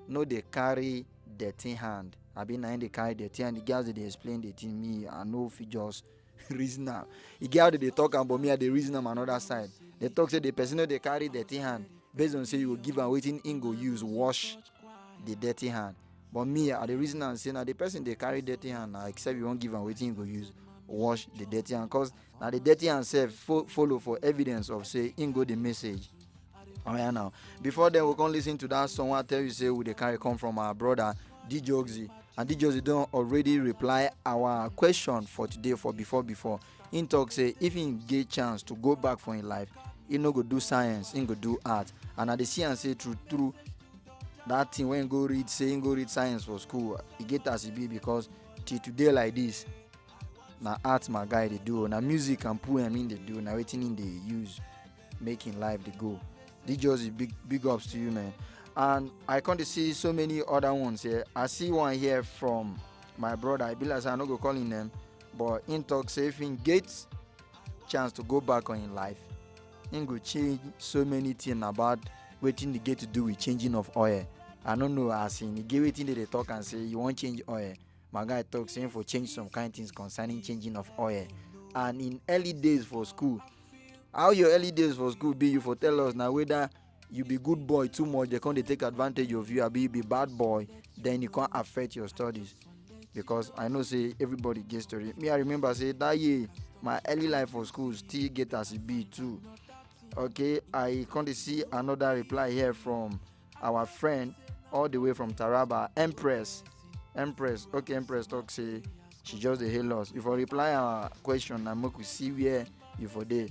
no they carry dirty hand. I been now they carry dirty and the girls they explain the thing me. I know if you just reason now. You get how they talk about me at the reason on another side. They talk say the person they carry dirty hand. Based on say you will give and waiting in go use wash the dirty hand. But me at the reason I'm saying now the person they carry dirty hand now except you won't give and waiting go use wash the dirty hand. Cause now the dirty hand self follow for evidence of say in go the message. Alright now. Before then we can listen to that song I tell you say who they carry come from our brother D Jogsy. And D Jogsy don't already reply our question for today for before. In talk say if he get chance to go back for his life, he no go do science, he go do art. And I see and say through that thing when go read science for school, he get as he be because till today like this, now art my guy they do, now music and poem in they do, now waiting in they use, making life they go. This just big ups to you, man. And I can't see so many other ones here. I see one here from my brother. I be like I'm not go calling them, but in talk say if he gets chance to go back on in life, he go change so many things about waiting to get to do with changing of oil. I don't know as in he get waiting they talk and say you want change oil. My guy talk saying for change some kind of things concerning changing of oil. And in early days for school, how your early days for school be, you for tell us now whether you be good boy too much, they can't take advantage of you, or be bad boy, then you can't affect your studies. Because I know say everybody gets story. Me I remember say that year my early life for school still get as it be too. Okay, I can't see another reply here from our friend all the way from Taraba, Empress. Okay, Empress talk say she just a hail us. If I reply our question, I'm going to see where you for day.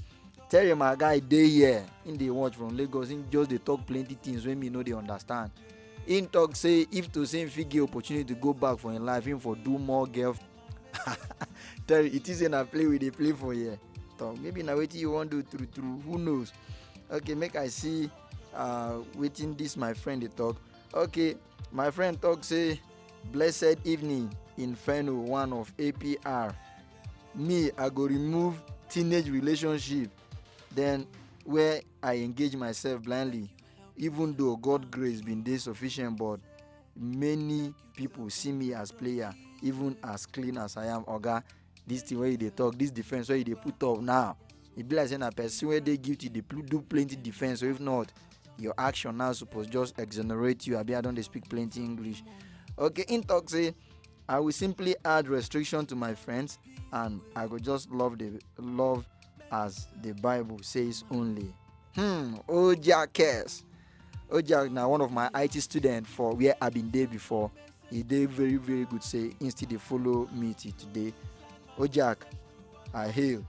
Tell you my guy day here in the watch from Lagos, in just they talk plenty things when me know they understand. In talk say if to say if he get opportunity to go back for in life, him for do more girl. Tell you, it is in a play with they play for here. Maybe now waiting you want to do through who knows. Okay, make I see waiting this my friend they talk. Okay, my friend talk say, blessed evening, Inferno 1 of APR. Me, I go remove teenage relationship, then where I engage myself blindly, even though God grace been dey sufficient, but many people see me as player, even as clean as I am. Oga, this thing where you dey talk, this defense where you dey put up now, e be like say na person wey dey guilty dey do plenty defense. So if not, your action now suppose just exonerate you. Abi I don dey speak plenty English. Okay, in talk say, I will simply add restriction to my friends, and I go just love as the Bible says only. Ojak cares. Ojak na one of my IT students for where I been there before. He did very very good. Say instead they follow me till today. Ojak, I hail.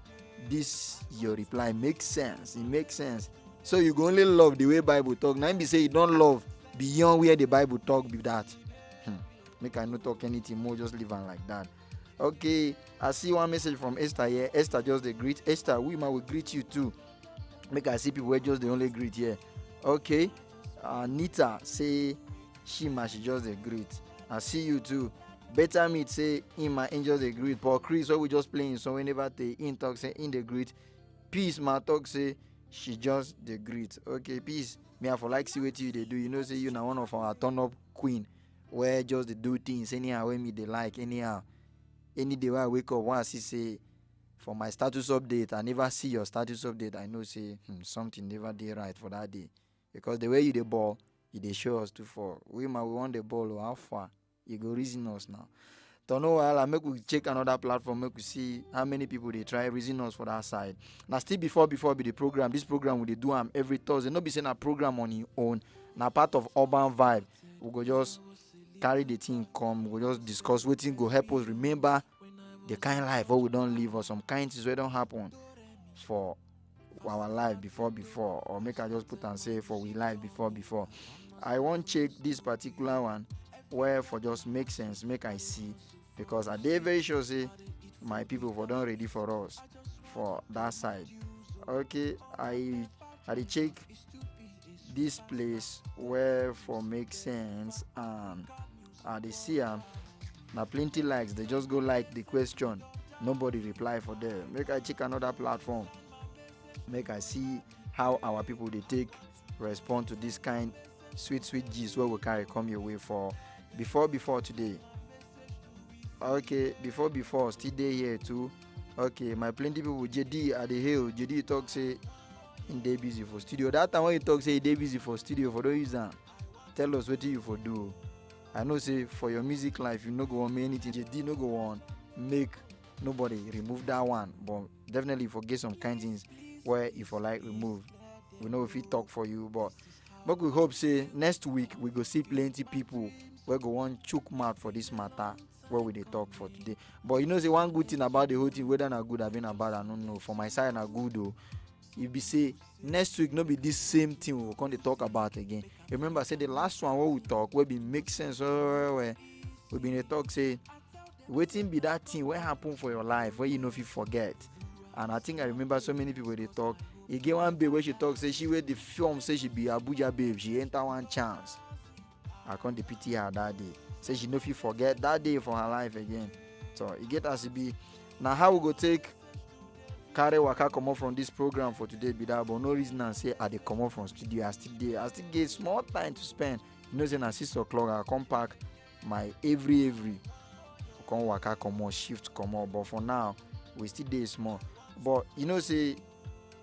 This your reply makes sense. It makes sense. So you go only love the way Bible talk. Now be say you don't love beyond where the Bible talk be that. Make I not talk anything more, just leave am like that. Okay, I see one message from Esther here. Esther just the greet. Esther, we might will greet you too. Make I see people where just the only greet here. Okay, Nita say she just the greet. I see you too. Better meet say in my angels the greet. Paul Chris, where we just playing so whenever they in talk say in the greet. Peace, my talk say she just the greet. Okay, peace. Me I for like see what you they do. You know say you now one of our turn up queen. Where just they do things anyhow when me they like anyhow. Any day when I wake up, once I say for my status update, I never see your status update. I know say something never did right for that day, because the way you the ball, you they show us too far. We want the ball or how far you go reason us now. Don't know while I make we check another platform, make we see how many people they try reason us for that side. Now still before be the program. This program we they do every Thursday. Not be saying a program on your own. Now part of urban vibe. We go just carry the thing come, we just discuss what thing go help us remember the kind of life what we don't live, or some kind things that don't happen for our life before, or make I just put and say for we life before. I won't check this particular one where for just make sense, make I see, because I dey very sure say my people for don't ready for us for that side. Okay, I dey check this place where for make sense, and they see now plenty likes. They just go like the question, nobody reply for them. Make I check another platform, make I see how our people they take respond to this kind sweet gist where we carry come your way for before today. Okay, before still day here too. Okay, my plenty people JD at the hill. JD talk say in day busy for studio. That time when you talk say day busy for studio, for don't use that. Tell us what you for do. I know say for your music life you no go on make anything. JD no go on make nobody remove that one, but definitely forget some kind things where if for like remove. We know if he talk for you, but we hope say next week we go see plenty people where go on chook mouth for this matter where we they talk for today. But you know say one good thing about the whole thing, whether na good or been bad, I don't know. For my side na good though. If be say next week no be this same thing we will come to talk about again. Remember say the last one where we talk where be make sense where we been dey talk say waiting be that thing where happen for your life where you know if you forget. And I think I remember so many people they talk. You get one babe where she talk say she where the film say she be Abuja babe, she enter one chance. I can't pity her that day. Say she know if you forget that day for her life again. So you get as it be. Now how we go take carry waka come up from this program for today be that, but no reason and say I dey come up from studio. I still get small time to spend. You know say na 6 o'clock I come pack my every come waka come on shift come up. But for now we still dey small. But you know say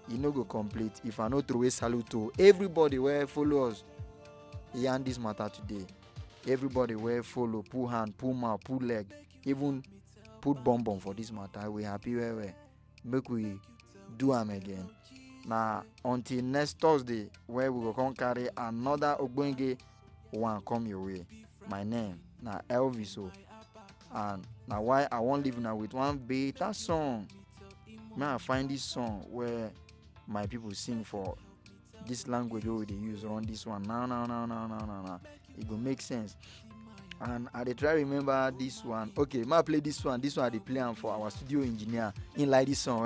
you no go complete if I no throw a salute to everybody where follow us yarn this matter today. Everybody where follow, pull hand, pull mouth, pull leg, even put bomb for this matter. We happy where make we do them again. Now until next Thursday where we go come carry another Ogbonge one come your way. My name na Elviso, and now why I won't leave now with one better song. May I find this song where my people sing for this language where they use on this one. No. It go make sense. And I dey try remember this one. Okay, may I play this one. This one I dey play am for our studio engineer. In like this song.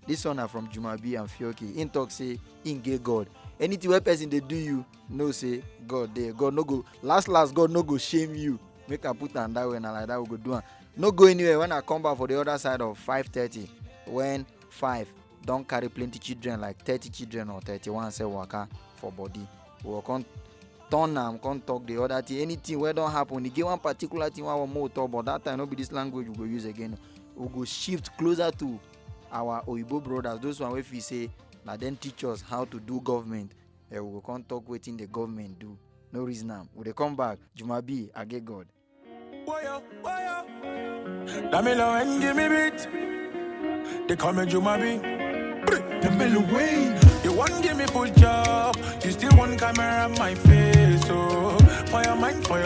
This one are from Jumabi and Fioki. In talk say, in gay God. Anything where person they do you, no say, God there. God no go. Last, God no go shame you. Make a put on that way and like that we go do. No go anywhere when I come back for the other side of 5:30. When 5, don't carry plenty children, like 30 children or 31 say waka for body. We will come turn and come talk the other thing. Anything where don't happen, you get one particular thing one more talk, but that time no be this language we go use again. We go shift closer to our Oyibo brothers. Those one if we say now then teach us how to do government. We will come talk waiting the government do. No reason now. When they come back, Jumabi, I get God.
Damelo and give me beat. They call me Jumabi. You want give me full job. You still want camera on my face. Oh, for your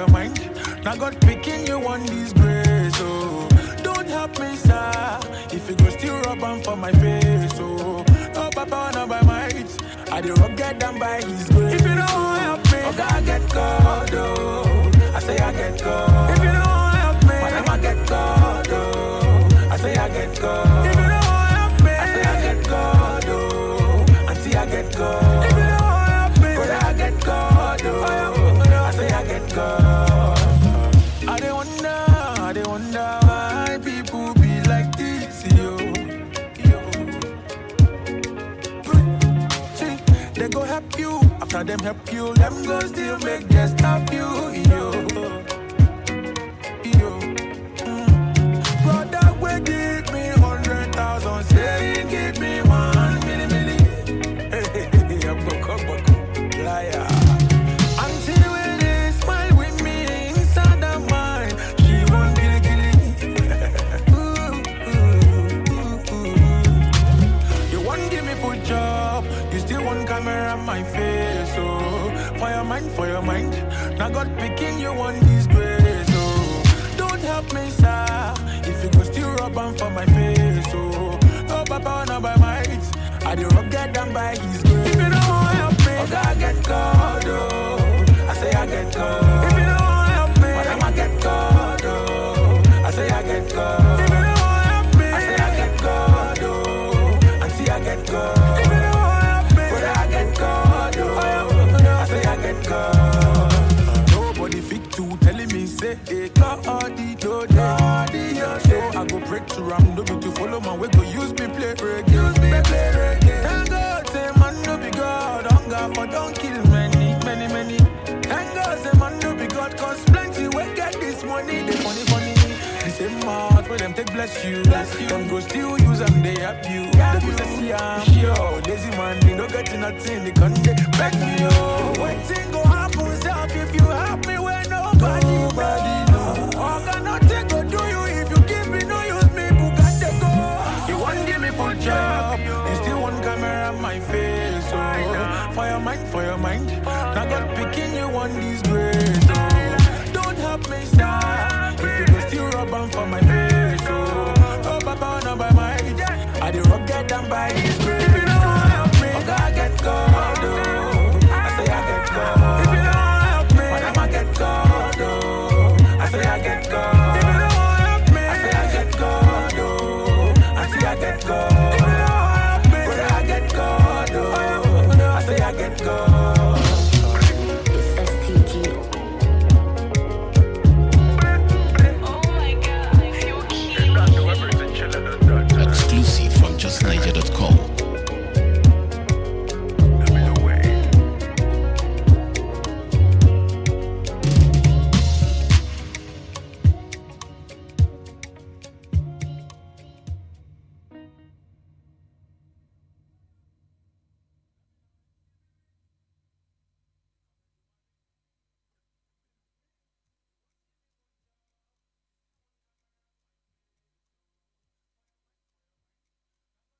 mind. Now God picking you on this grace. Oh, don't help me, sir. If you go still rub on for my face. Oh, no papa, no by might. I do rock get down by his grace. If you don't help me, oh, God get God. Oh, I say I get God. If you don't help me, I get God. Oh, I say I get God. If you don't help me, I say I get God. Oh, auntie I get God. If you don't help me, brother I get God. Oh, I say I get God. I dey wonder why people be like this, yo. See, they go help you, after them help you, them go still make just stop you, yo. Brother, we give me 100,000, say give me 1 million. Hey, I'm go, liar. Until when they smile with me inside the mind, she won't kill You won't give me full job, you still want camera on my face. Oh, for your mind. Now God picking you on this grace. Oh, don't help me, sir. If you go still rub on for my face. Oh, no papa, no by might. I do rock get down by his grace. If you don't help me, oh God get God. Oh, I say I get God. If you don't help me, I get God. Oh, I say I get God. If you don't help me, I say I get God. Oh, auntie I get God. If you don't help me, brother I get God. Oh, I say I get God. Nobody fit to telling me say hey, God do so I go break to ram, no be to follow my way, go use me play reggae. Thank God say man no be God, hunger for don't kill many. Thank God say man no be God, cause plenty will get this money. They funny. The same mouth where them take bless you. Them go still use and they help you. They go say see I'm sure, lazy man, they don't get nothing, they can't beg me. Oh, waiting go happen self if you help me when nobody know. I cannot take go do you if you give me no use me, Bugatti go. You won't give me full job, you still want camera on my face. Oh, for your mind. Now God picking you on this grace. Oh, don't help me, sir. If you go still rub on for my face. Oh, no papa, no by might. I do rock get down by his grace. If you don't help me, oh God get God. Oh, I say I get God. If you don't help me, I get God. Oh, I say I get God. If you don't help me, I say I get God. Oh, I say I get God. If you don't help me, brother I get God. Oh, I say I get God.
It's STG.
Exclusive from justniger.com.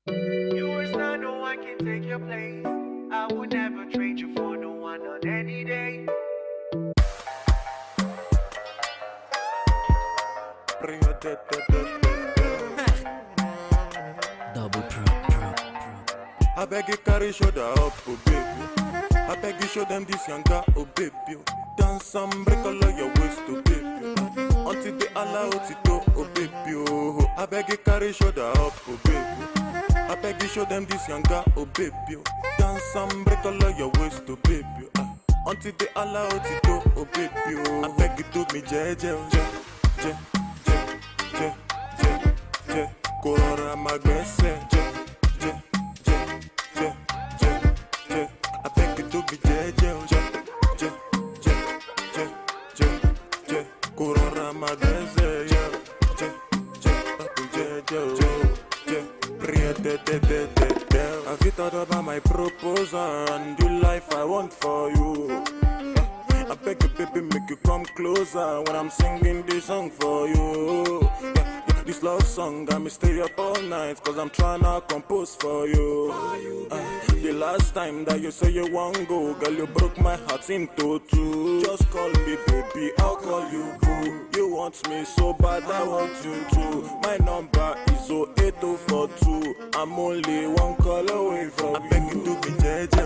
You are not no one can take your place. I would never trade you for no one on any day.
Double pro.
I beg you carry shoulder up, oh baby. I beg you show them this younger, oh baby. Dance some break all of your waist, oh baby. Until they allow it to, oh baby. Oh, I beg you carry shoulder up, oh baby. I beg you show them this younger, oh baby. Dance some break all of your waist, oh baby. Until they allow it to go, oh baby. I beg you to me, jeje, je. Korora magbese, je. I beg you to be jeje, je. Korora magbese, je. Have you thought about my proposal and the life I want for you? I beg you, baby, make you come closer when I'm singing this song for you. This love song got me stay up all night, cause I'm trying to compose for you. The last time that you say you want go, girl, you broke my heart into two. Just call me baby, I'll call you boo. You want me so bad, I want you too. My number is 08042. I'm only one call away from I beg you to be jeje.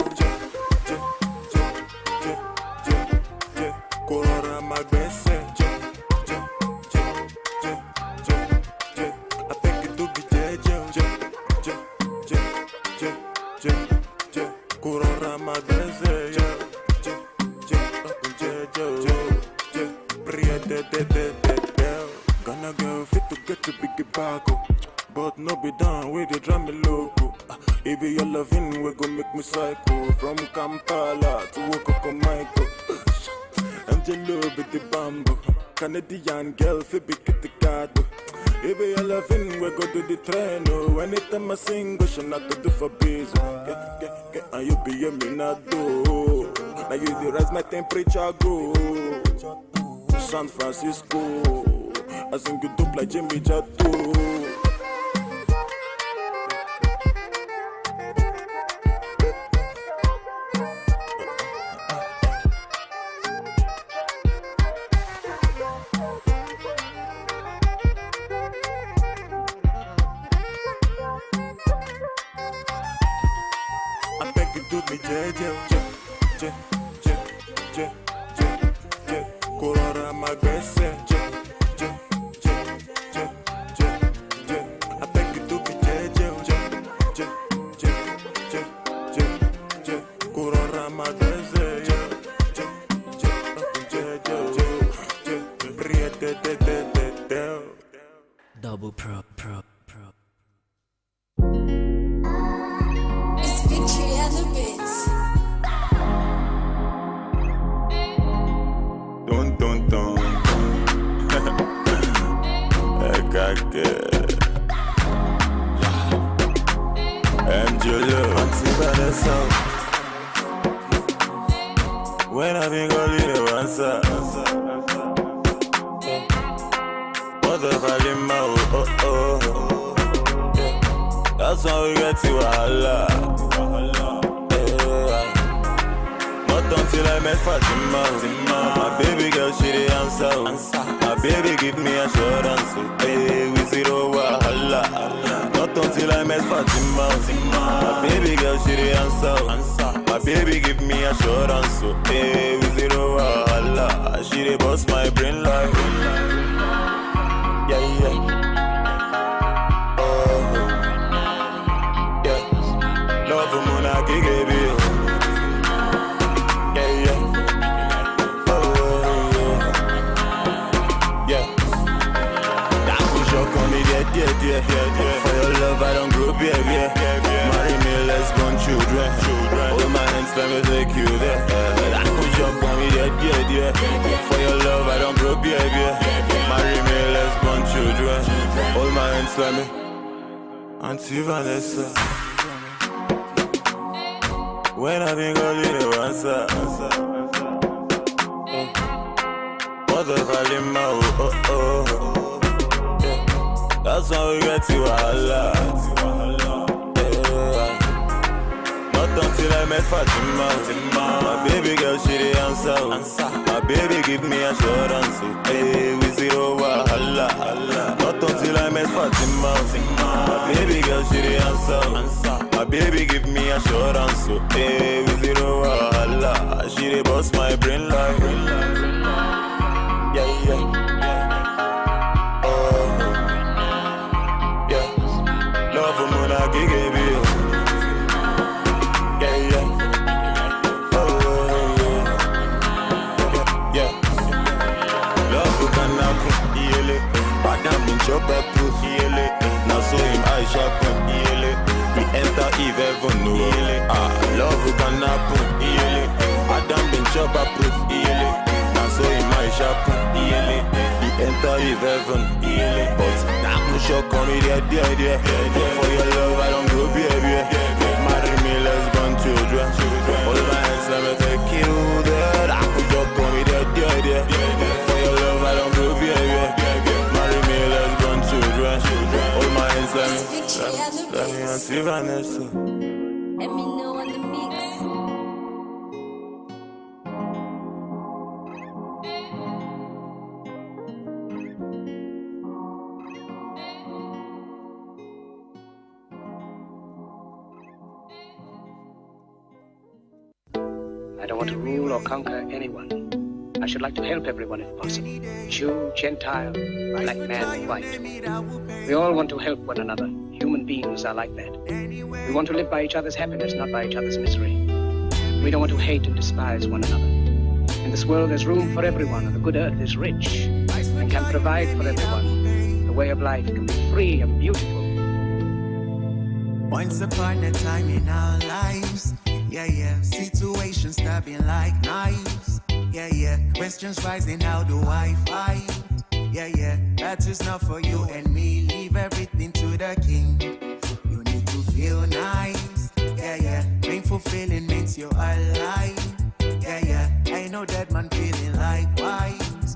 Korora magbese, I beg you to be jeje, Korora magbese, Gonna go fit to get to big bag, but no be down with the drum logo. If you're loving, we gon' make me psycho. From Kampala to Michael. I'm jello with the bamboo. Canadian girl, fi be get the card. If you're loving, we go to the train. Oh, anytime I sing, we should not do for biz. And you be a minado. Now you the rise my temperature go. San Francisco, I sing you dope like Jimmy Jatto. I beg you do me je. Korora magbese, je. I beg you do me je. Korora magbese, je.
Double pro.
It's Victory and the Bits.
Dun. When I been calling you answer, what the fuck in my oh. That's how we get to Allah. Not until I met Fatima. My baby girl, she the answer. My baby give me assurance. Hey, we zero wahala. Not until I met Fatima. My baby girl, she the answer. My baby give me assurance. Hey, we zero wahala. She the boss my brain like. Yeah. Love for Mona Kigebe. That push up on me, yeah. For your love, I don't grow, yeah. Marry me, let's born children. Hold my hands, let me take you there. That push up on me, yeah. For your love, I don't grow, yeah. Marry me, let's born children. Hold my hands, let me. Auntie Vanessa. When I been calling you answer. What the fuck in my oh. That's how we get to Allah. Not until I met Fatima. My baby girl, she the answer. My baby give me assurance. Hey, we zero wahala. Not until I met Fatima. My baby girl, she the answer. My baby give me assurance. Hey, we zero wahala. She the boss my brain like. Yeah. Love for Mona Kigebe. rubber proof. Now so in my shop, he enter with heaven. But now I'm sure come here, dear. For your love, I don't go baby. Marry me, let's born children. All my hands, let me take you there. I'm sure come here, dear. For your love, I don't go baby. Marry me, let's born children. All my hands, let me see Vanessa.
Let me know on the mix.
I don't want to rule or conquer anyone. I should like to help everyone if possible. Jew, Gentile, black man, white. We all want to help one another. Human beings are like that. We want to live by each other's happiness, not by each other's misery. We don't want to hate and despise one another. In this world there's room for everyone, and the good earth is rich and can provide for everyone. The way of life can be free and beautiful.
Once upon a time in our lives, situations stabbing like knives, questions rising, how do I fight? That is not for you and me, leave everything to the king. You need to feel nice, painful feeling makes you alive, ain't no dead man feeling likewise,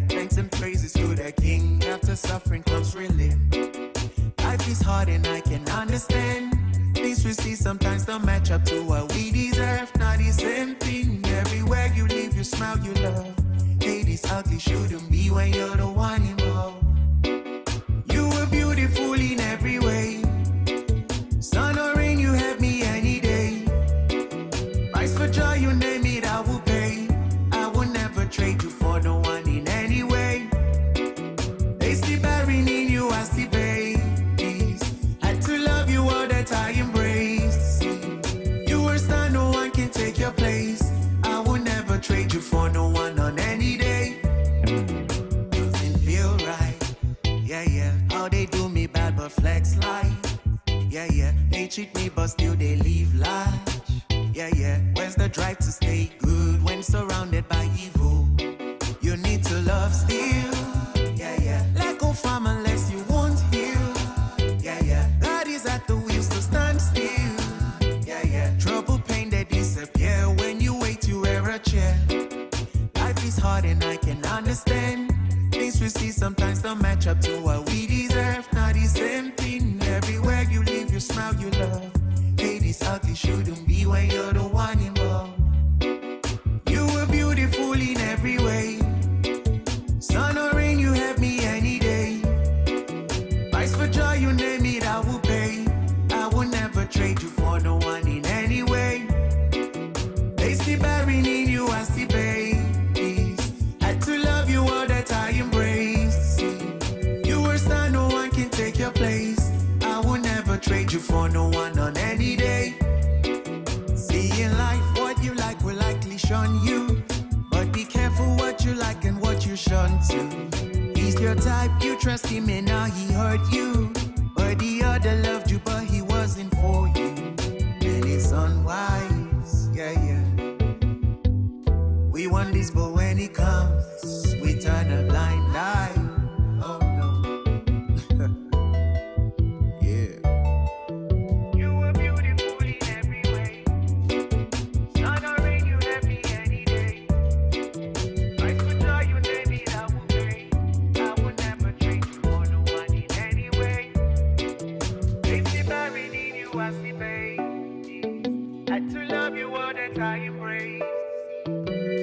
thanks and praises to the king, after suffering comes relief. Life is hard and I can understand. Things we see sometimes don't match up to what we deserve. Not the same thing. Everywhere you live, you smile, you love. Hate is ugly, shouldn't be when you're the one involved. You were beautiful in every way. Sun or rain, you have me any day. Price for joy, you name it, I will pay. I will never trade you for no one in any way. They see bearing in you, I see pain. I embrace. You were star, no one can take your place. I will never trade you for no one on any day. Doesn't feel right. How they do me bad but flex life. They cheat me but still they leave large. Where's the drive to stay good when surrounded by evil? You need to love still. Let go from unless you won't heal. God is at the wheels to stand still. Trouble, pain, they disappear when you wait to wear a chair. Life is hard and I can understand. Things we see sometimes don't match up to what we deserve. Not the same thing. Everywhere you live, you smile, you love. Hate is ugly, shouldn't be when you're the one involved. You were beautiful in every way. Sun or rain, you have me any day. Price for joy, you name it, I will pay. I will never trade you for no one in any way. They see bearing in you, I see pain. Had to love you all that I embrace. You were star, no one can take your place. I will never trade you for no one on any day. See in life, what you like will likely shun you. But be careful what you like and what you shun too. He's your type, you trust him and now he hurt you. But the other loved you, but he wasn't for you. And it's unwise, We want this, but when it comes, we turn a blind eye. Oh no. You were beautiful in every way. Sun or rain, you have me any day. I could tell you, baby, I will pay. I will never trade you for no one in any way. They see buried in you, I see pain. Had to love you all that I embrace.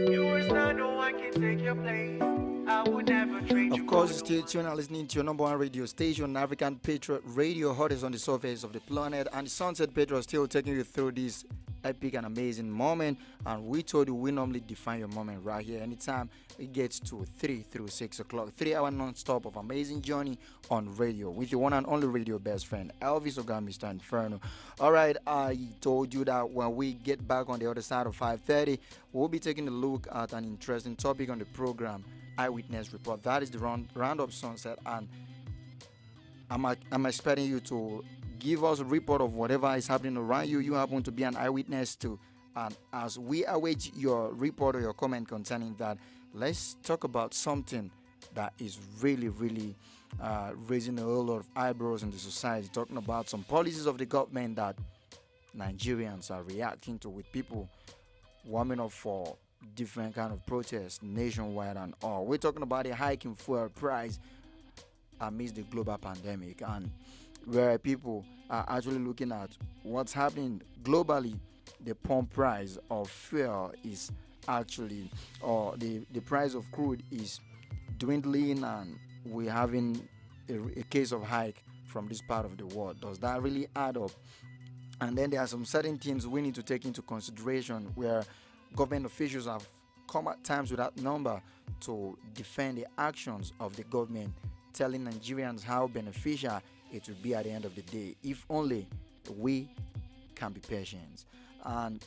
You were star, no one can take your place. I would never trade you.
Of course, stay tuned and listening to your number one radio station, African Patriot Radio, hottest on the surface of the planet. And the Sunset Patriot still taking you through this epic and amazing moment. And we told you we normally define your moment right here. Anytime it gets to 3 through 6 o'clock, 3 hour non-stop of amazing journey on radio with your one and only radio best friend, Elvis Oga, Mr. Inferno. All right, I told you that when we get back on the other side of 5:30, we'll be taking a look at an interesting topic on the program, Eyewitness Report. That is the roundup Sunset, and I'm expecting you to give us a report of whatever is happening around you. You happen to be an eyewitness to And as we await your report or your comment concerning that, let's talk about something that is really, really raising a whole lot of eyebrows in the society. Talking about some policies of the government that Nigerians are reacting to, with people warming up for different kind of protests nationwide and all. We're talking about a hike in fuel price amidst the global pandemic, and where people are actually looking at what's happening globally. The pump price of fuel is actually, or the price of crude is dwindling, and we're having a case of hike from this part of the world. Does that really add up? And then there are some certain things we need to take into consideration, where government officials have come at times with that number to defend the actions of the government, telling Nigerians how beneficial it will be at the end of the day if only we can be patient. And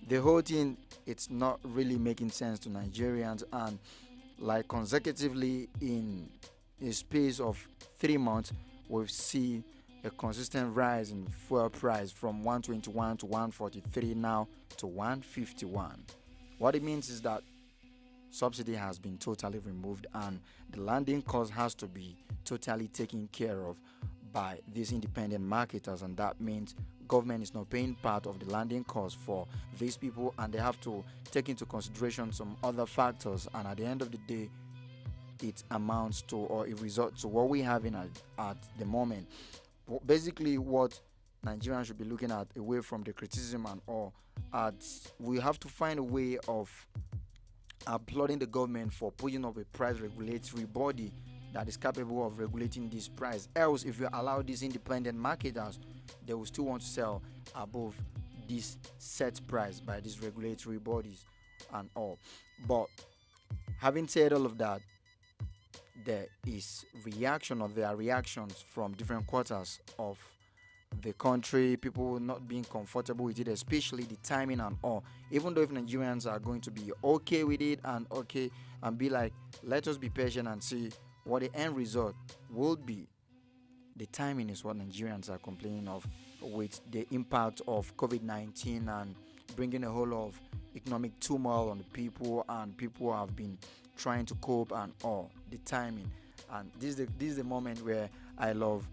the whole thing, it's not really making sense to Nigerians. And like consecutively in a space of 3 months, we've seen a consistent rise in fuel price from 121 to 143, now to 151. What it means is that subsidy has been totally removed, and the landing cost has to be totally taken care of by these independent marketers, and that means government is not paying part of the landing cost for these people, and they have to take into consideration some other factors, and at the end of the day it amounts to, or it results to, what we have in at the moment. Basically what Nigerians should be looking at, away from the criticism and all, we have to find a way of applauding the government for putting up a price regulatory body that is capable of regulating this price. Else, if you allow these independent marketers, they will still want to sell above this set price by these regulatory bodies and all. But having said all of that, there is reaction, or there are reactions from different quarters of the country, people not being comfortable with it, especially the timing and all. Even though if Nigerians are going to be okay with it and be like, let us be patient and see what the end result will be, the timing is what Nigerians are complaining of, with the impact of COVID-19 and bringing a whole lot of economic turmoil on the people, and people have been trying to cope and all. The timing, and this is the moment where I love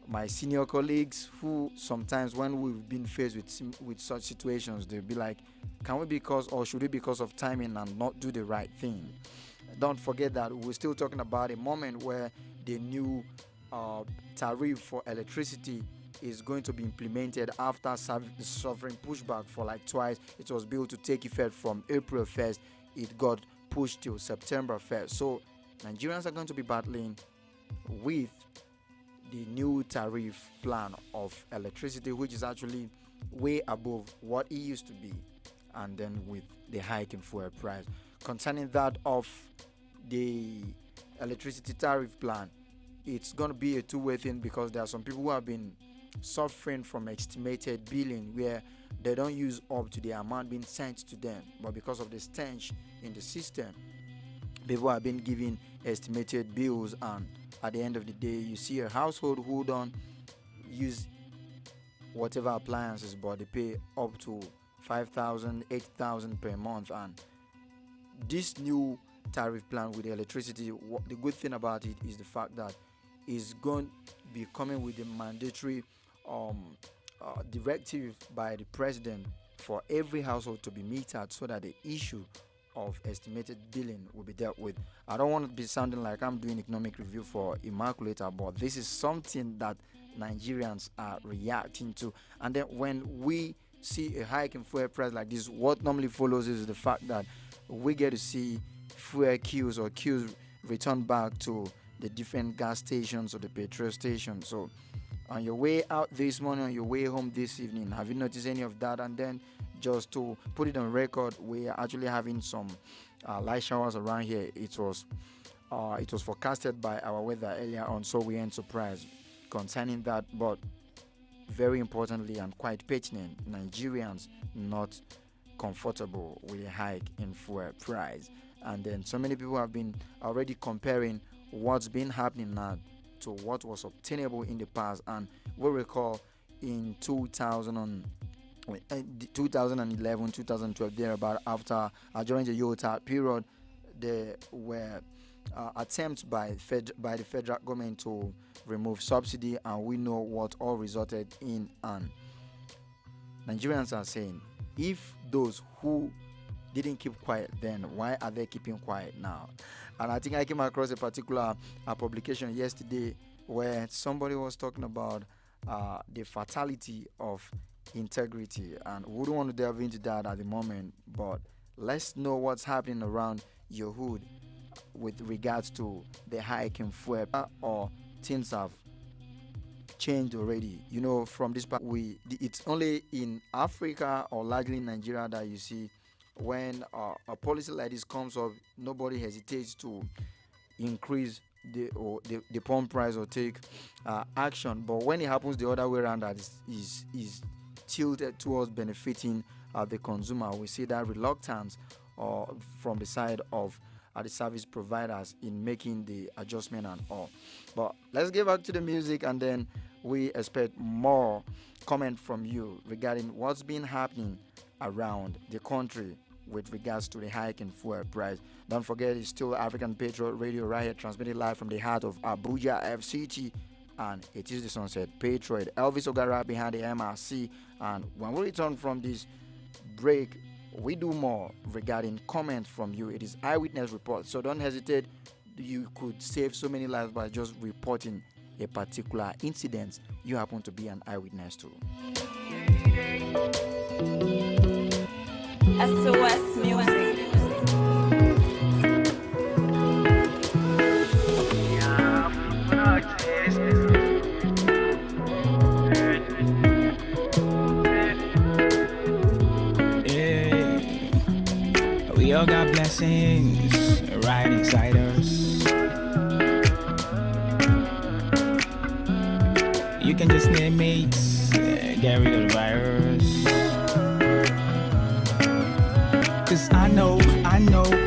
my senior colleagues, who sometimes when we've been faced with such situations, they'll be like, can we should we because of timing and not do the right thing? Don't forget that we're still talking about a moment where the new tariff for electricity is going to be implemented after suffering pushback for like twice. It was built to take effect from April 1st. It got pushed till September 1st. So Nigerians are going to be battling with the new tariff plan of electricity, which is actually way above what it used to be, and then with the hike in fuel price. Concerning that of the electricity tariff plan, it's going to be a two-way thing, because there are some people who have been suffering from estimated billing, where they don't use up to the amount being sent to them, but because of the stench in the system, people have been giving estimated bills, and at the end of the day, you see a household who don't use whatever appliances, but they pay up to 5,000, 8,000 per month. And this new tariff plan with the electricity, the good thing about it is the fact that it's going to be coming with a mandatory directive by the president for every household to be metered, so that the issue of estimated billing will be dealt with. I don't want to be sounding like I'm doing economic review for Immaculata, but this is something that Nigerians are reacting to. And then when we see a hike in fuel price like this, what normally follows is the fact that we get to see fuel queues return back to the different gas stations or the petrol stations. So on your way out this morning, on your way home this evening, have you noticed any of that? And then just to put it on record, we are actually having some light showers around here. It was forecasted by our weather earlier on, so we ain't surprised concerning that. But very importantly and quite pertinent, Nigerians not comfortable with a hike in fuel price. And then so many people have been already comparing what's been happening now to what was obtainable in the past. And we recall in 2000 2011, 2012, thereabout, after during the Yota period, there were attempts by the federal government to remove subsidy, and we know what all resulted in. And Nigerians are saying, if those who didn't keep quiet then, why are they keeping quiet now? And I think I came across a particular publication yesterday where somebody was talking about the fatality of integrity, and we don't want to delve into that at the moment, but let's know what's happening around your hood with regards to the hike in fuel, or things have changed already. You know, from this part, it's only in Africa or largely in Nigeria that you see when a policy like this comes up, nobody hesitates to increase the pump price or take action. But when it happens the other way around, that is tilted towards benefiting the consumer, we see that reluctance from the side of the service providers in making the adjustment and all. But let's get back to the music, and then we expect more comment from you regarding what's been happening around the country with regards to the hike in fuel price. Don't forget, it's still African Patriot Radio right here, transmitted live from the heart of Abuja FCT, and it is the Sunset Patriot. Elvis Ogara behind the MRC, and when we return from this break, we do more regarding comments from you. It is eyewitness report, so don't hesitate. You could save so many lives by just reporting a particular incident you happen to be an eyewitness to.
SOS Music.
We all got blessings right inside us. You can just name it, get rid of the virus. Cause I know,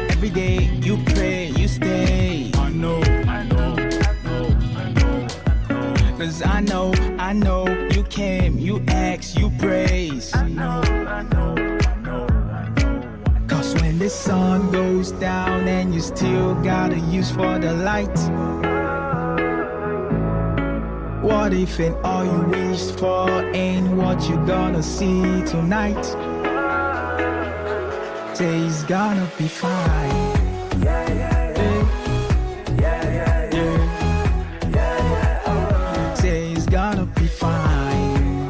every day you pray, you stay. I know. Cause I know, you came, you asked, you praise. I know. Cause when the sun goes down and you still gotta use for the light, what if and all you wished for ain't what you gonna see tonight? Say it's gonna be fine. Say it's gonna be fine.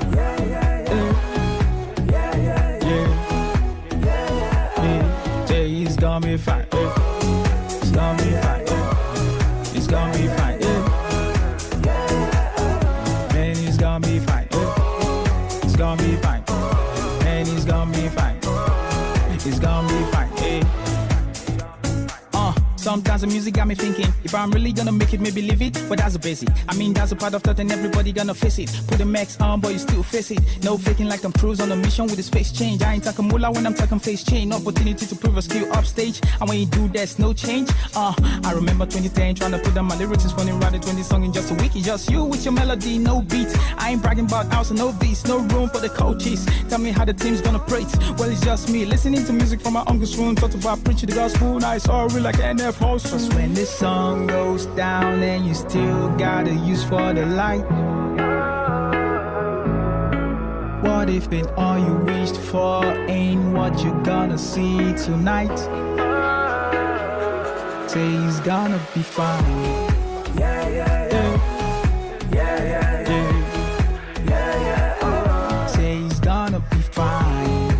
Say it's gonna be fine. It's gonna be fine. It's gonna be fine. Man, it's gonna be fine. It's gonna be fine. Man, it's gonna be fine. It's gonna be fine. Sometimes the music got me thinking, if I'm really gonna make it, maybe leave it. But that's a basic. I mean, that's a part of thought and everybody gonna face it. Put the max on, but you still face it. No faking like I'm Cruise on a mission with his face change. I ain't talking moolah when I'm talking face change. Opportunity to prove a skill upstage. And when you do, there's no change. I remember 2010 trying to put down my lyrics. It's funny, writing 20 songs in just a week. It's just you with your melody, no beat. I ain't bragging about house and no beats. No room for the coaches. Tell me how the team's gonna praise. Well, it's just me listening to music from my uncle's room. Talked about preaching the gospel. Now it's all real like NF house. Cause when the sun goes down and you still gotta use for the light, what if and all you wished for ain't what you gonna see tonight? Say it's gonna be fine. Say it's gonna be fine.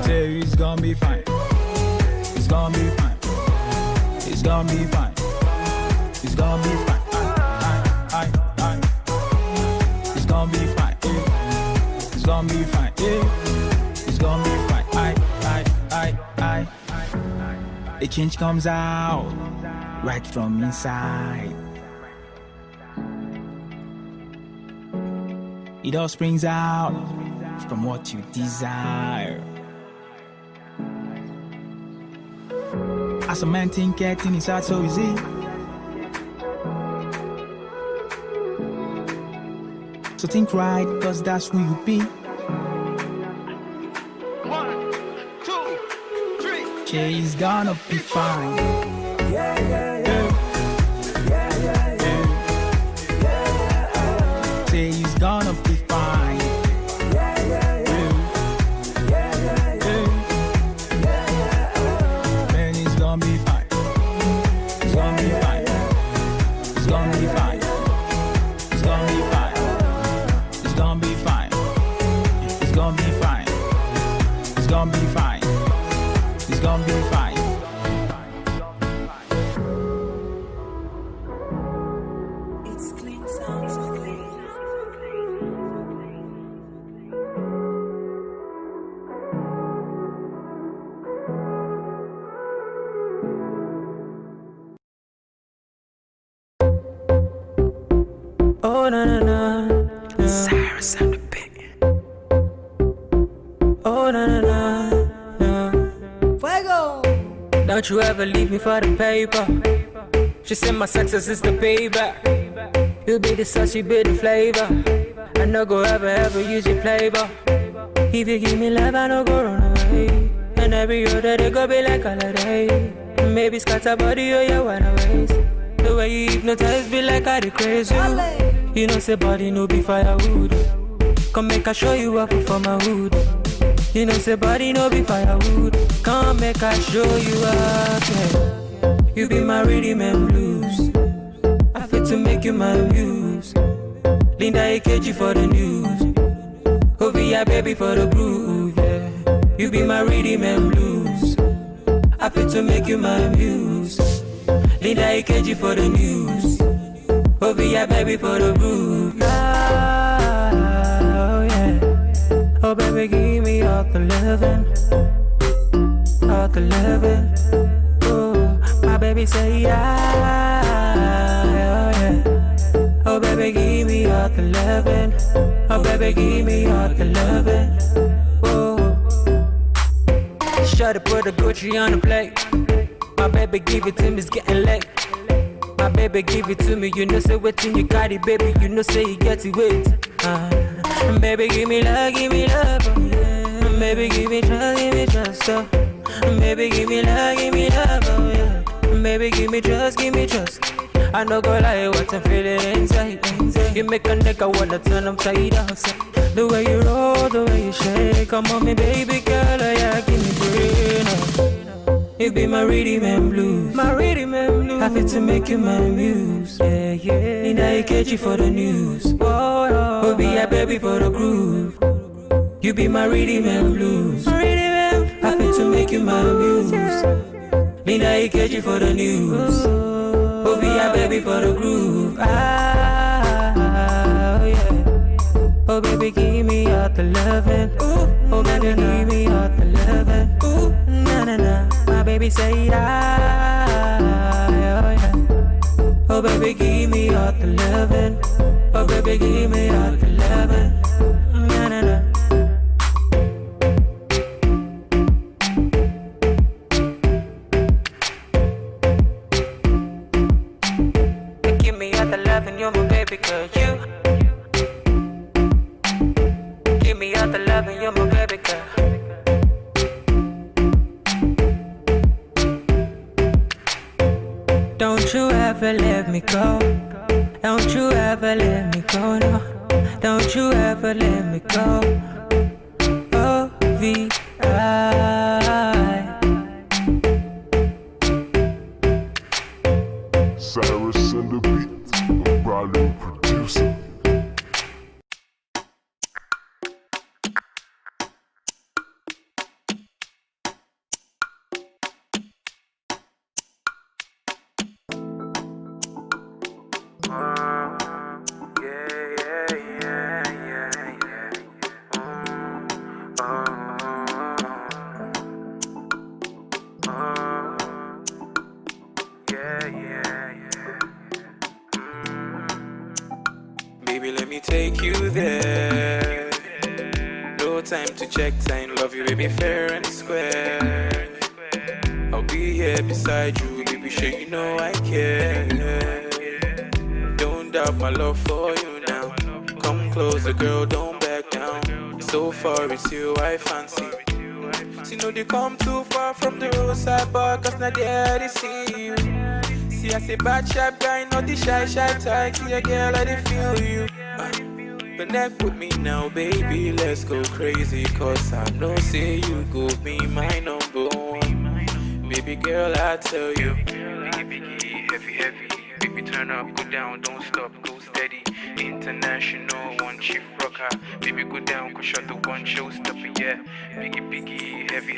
Say it's gonna be fine. It's gonna be fine. It's gonna be fine. It's gonna be fine. It's gonna be fine. It's gonna be fine. It's gonna be fine. The change comes out right from inside. It all springs out from what you desire. As a man think getting his heart so easy.
So think right, cause that's who you be.
1, 2, 3.
She's gonna be fine. She's gonna be fine. Man, it's gonna be fine. It's gonna be fine. It's gonna be fine. It's gonna be fine. It's gonna be fine. It's gonna be fine. It's gonna be fine. It's gonna be fine.
It's clean sounds of clean.
Oh na na na, na. Cyrus on the beat. Oh na na na, na. Fuego. Don't you ever leave me for the paper. She said my success is the payback. You be the sauce, you be the flavor. I no go ever use your flavor. If you give me love, I no go run away. And every other day go be like holiday. Maybe scatter body or your one ways. The way you hypnotize be like I the crazy. You know say body no be firewood. Come make I show you up for my hood. You know say body no be firewood. Come make I show you up. Yeah. You be my rhythm and blues. I fit to make you my muse. Linda AKG for the news. Ovia baby for the groove. Yeah. You be my rhythm and blues. I fit to make you my muse. Linda AKG for the news. Ovia baby for the groove. Oh yeah. Oh baby give me all the loving. All the loving. Oh my baby say yeah. Oh yeah. Oh baby give me all the loving. Oh baby give me all the loving. Oh. Shut up, put the Gucci on the plate. My baby give it to me, it's getting late. My baby give it to me, you know say what in you got it, baby. You know say you get it with. Baby give me love, oh, yeah. Baby give me trust, oh. Baby give me love, oh yeah. Baby give me trust. I no go lie, what I'm feeling inside. You make a nigga wanna turn upside down. The way you roll, the way you shake, come on me baby girl, oh yeah, give me brain. You be my rhythm and blues. My rhythm and blues. I fit to make you my muse. Yeah, yeah. Need I catch you for the news. Oh, be a baby for the groove. You be my rhythm and blues. My rhythm and blues. I fit to make you my muse. Need I catch you for the news. Oh, be a baby for the groove. Ah, oh yeah. Oh baby, give me all the loving. Oh baby, give me all the loving. Na na na. My baby say that. Oh yeah. Oh baby, give me all the loving. Oh baby, give me all the loving. Na na na. Give me all the loving, you're my baby girl. You. Give me all the loving, you're my baby girl. Don't you ever let me go. Don't you ever let me go, no. Don't you ever let me go. O-V-I.
Cyrus and the beat, a brand producer.
Baby, let me take you there. No time to check time, love you, baby, fair and square. I'll be here beside you, baby, sure you know I care. Don't doubt my love for you now. Come
closer, girl, don't back down. So far it's you I fancy. See, no, they come too far from the roadside bar, cause not there they see you. See, I say bad sharp guy, not the shy type. See a girl, I they feel you. Connect with me now, baby, let's go crazy. Cause I know, say you go be my number one. Baby girl, I tell you. Biggie, heavy. Baby, turn up, go down, don't stop, go steady. International, one chief rocker. Baby, go down, go shut the one showstopper, yeah. Biggie, heavy.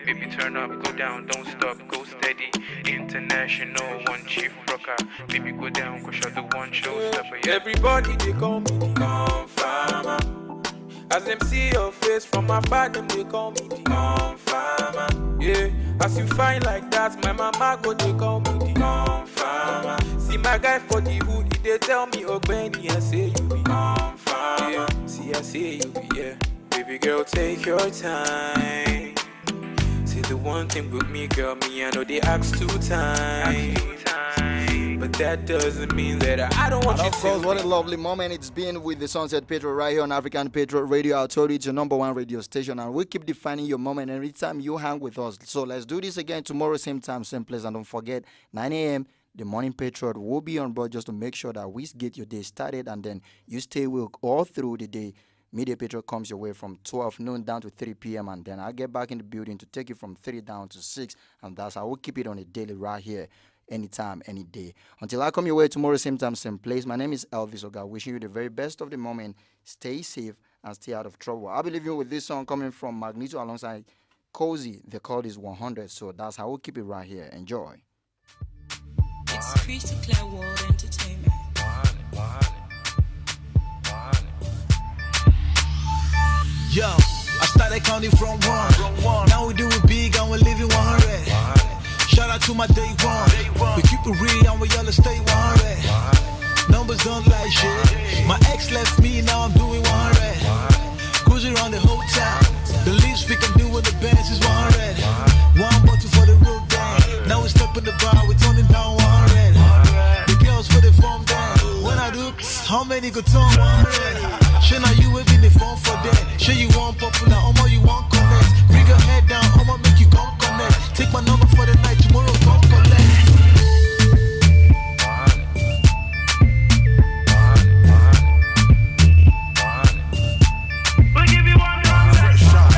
Baby, turn up, go down, don't stop, go steady. International, one chief rocker. Baby, go down, go shut the one showstopper, yeah. Everybody, they call me the Confirmer. As them see your face from afar, them they call me the Confirmer. Yeah, as you find like that, my mama go, they call me the Confirmer. See my guy for the hood, they tell me, oh Benny, I say you be Confirmer. Yeah, see I say you be, yeah. Baby girl, take your time. See the one thing with me, girl, me I know they ask 2 times. But that doesn't mean that I don't want
and
you
of
to.
course, what a lovely moment it's been with the Sunset Patriot right here on African Patriot Radio. I told you it's your #1 radio station, and we keep defining your moment every time you hang with us. So let's do this again tomorrow, same time, same place, and don't forget 9 a.m. The Morning Patriot will be on board just to make sure that we get your day started, and then you stay with all through the day. Media Patriot comes your way from 12 noon down to 3 p.m. and then I'll get back in the building to take you from 3 down to 6, and that's how we'll keep it on a daily right here. Anytime, any day. Until I come your way tomorrow, same time, same place. My name is Elvis Oga. Wishing you the very best of the moment. Stay safe and stay out of trouble. I'll be leaving you with this song coming from Magneto alongside Cozy. The code is 100. So that's how we'll keep it right here. Enjoy.
It's crystal clear world entertainment.
Yo, I started counting from one. Now we do it big and we're living 100. Shout out to my day one. We keep it real and we all stay 100. Numbers don't lie shit. My ex left me, now I'm doing 100. Cruising around the whole town. The least we can do with the bands is 100. One bottle for the road down. Now we step in the bar, we turning down 100. The girls for the form down. When I do, how many go turn 100? Show now you waving the phone for that. Show you want popular, Omo you want connect. Bring your head down, Omo make you come connect. Take my number for the night, tomorrow come collect.
We give you 100. Fresh shot.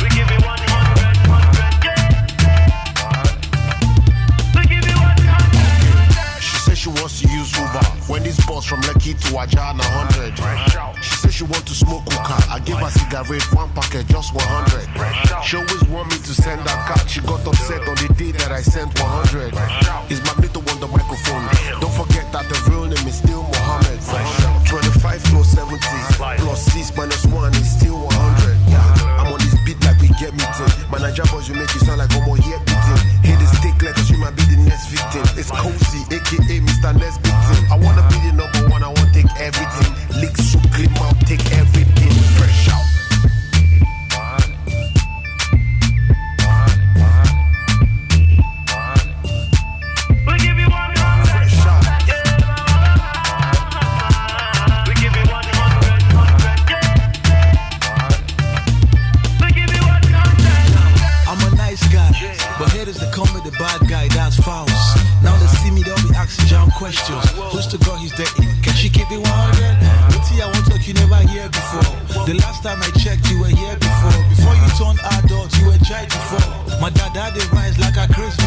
We give you 100. We give you 100.
She said she wants to use Uber. When this bus from Lekki to Ajana 100. She said she want to smoke hookah. I give her cigarette, 1 packet, just 100. She always want me to send her card. She got upset on the day that I sent 100. It's Magneto on the microphone. Don't forget that the real name is still Mohammed. 25 plus 70 plus 6 minus 1 is still 100. I'm on this beat like we get meeting. My Niger boys will make you sound like Homo here beating. Hit the stick like cause you might be the next victim. It's Cozy, aka Mr. Next Victim. I wanna be the #1, I wanna take everything. Lick soup, clean mouth, take everything. Fresh out.
We give you 100.
Fresh out.
We give you 100. We give you 100.
I'm a nice guy, but haters they call me the bad guy, that's false. Now they see me, they'll be asking jam questions. Who's the girl he's dating? Can she keep it 100? I won't talk you never hear before. The last time I checked, you were here before. Before you turned adult, you were tried before. My dad had a rise like a crazy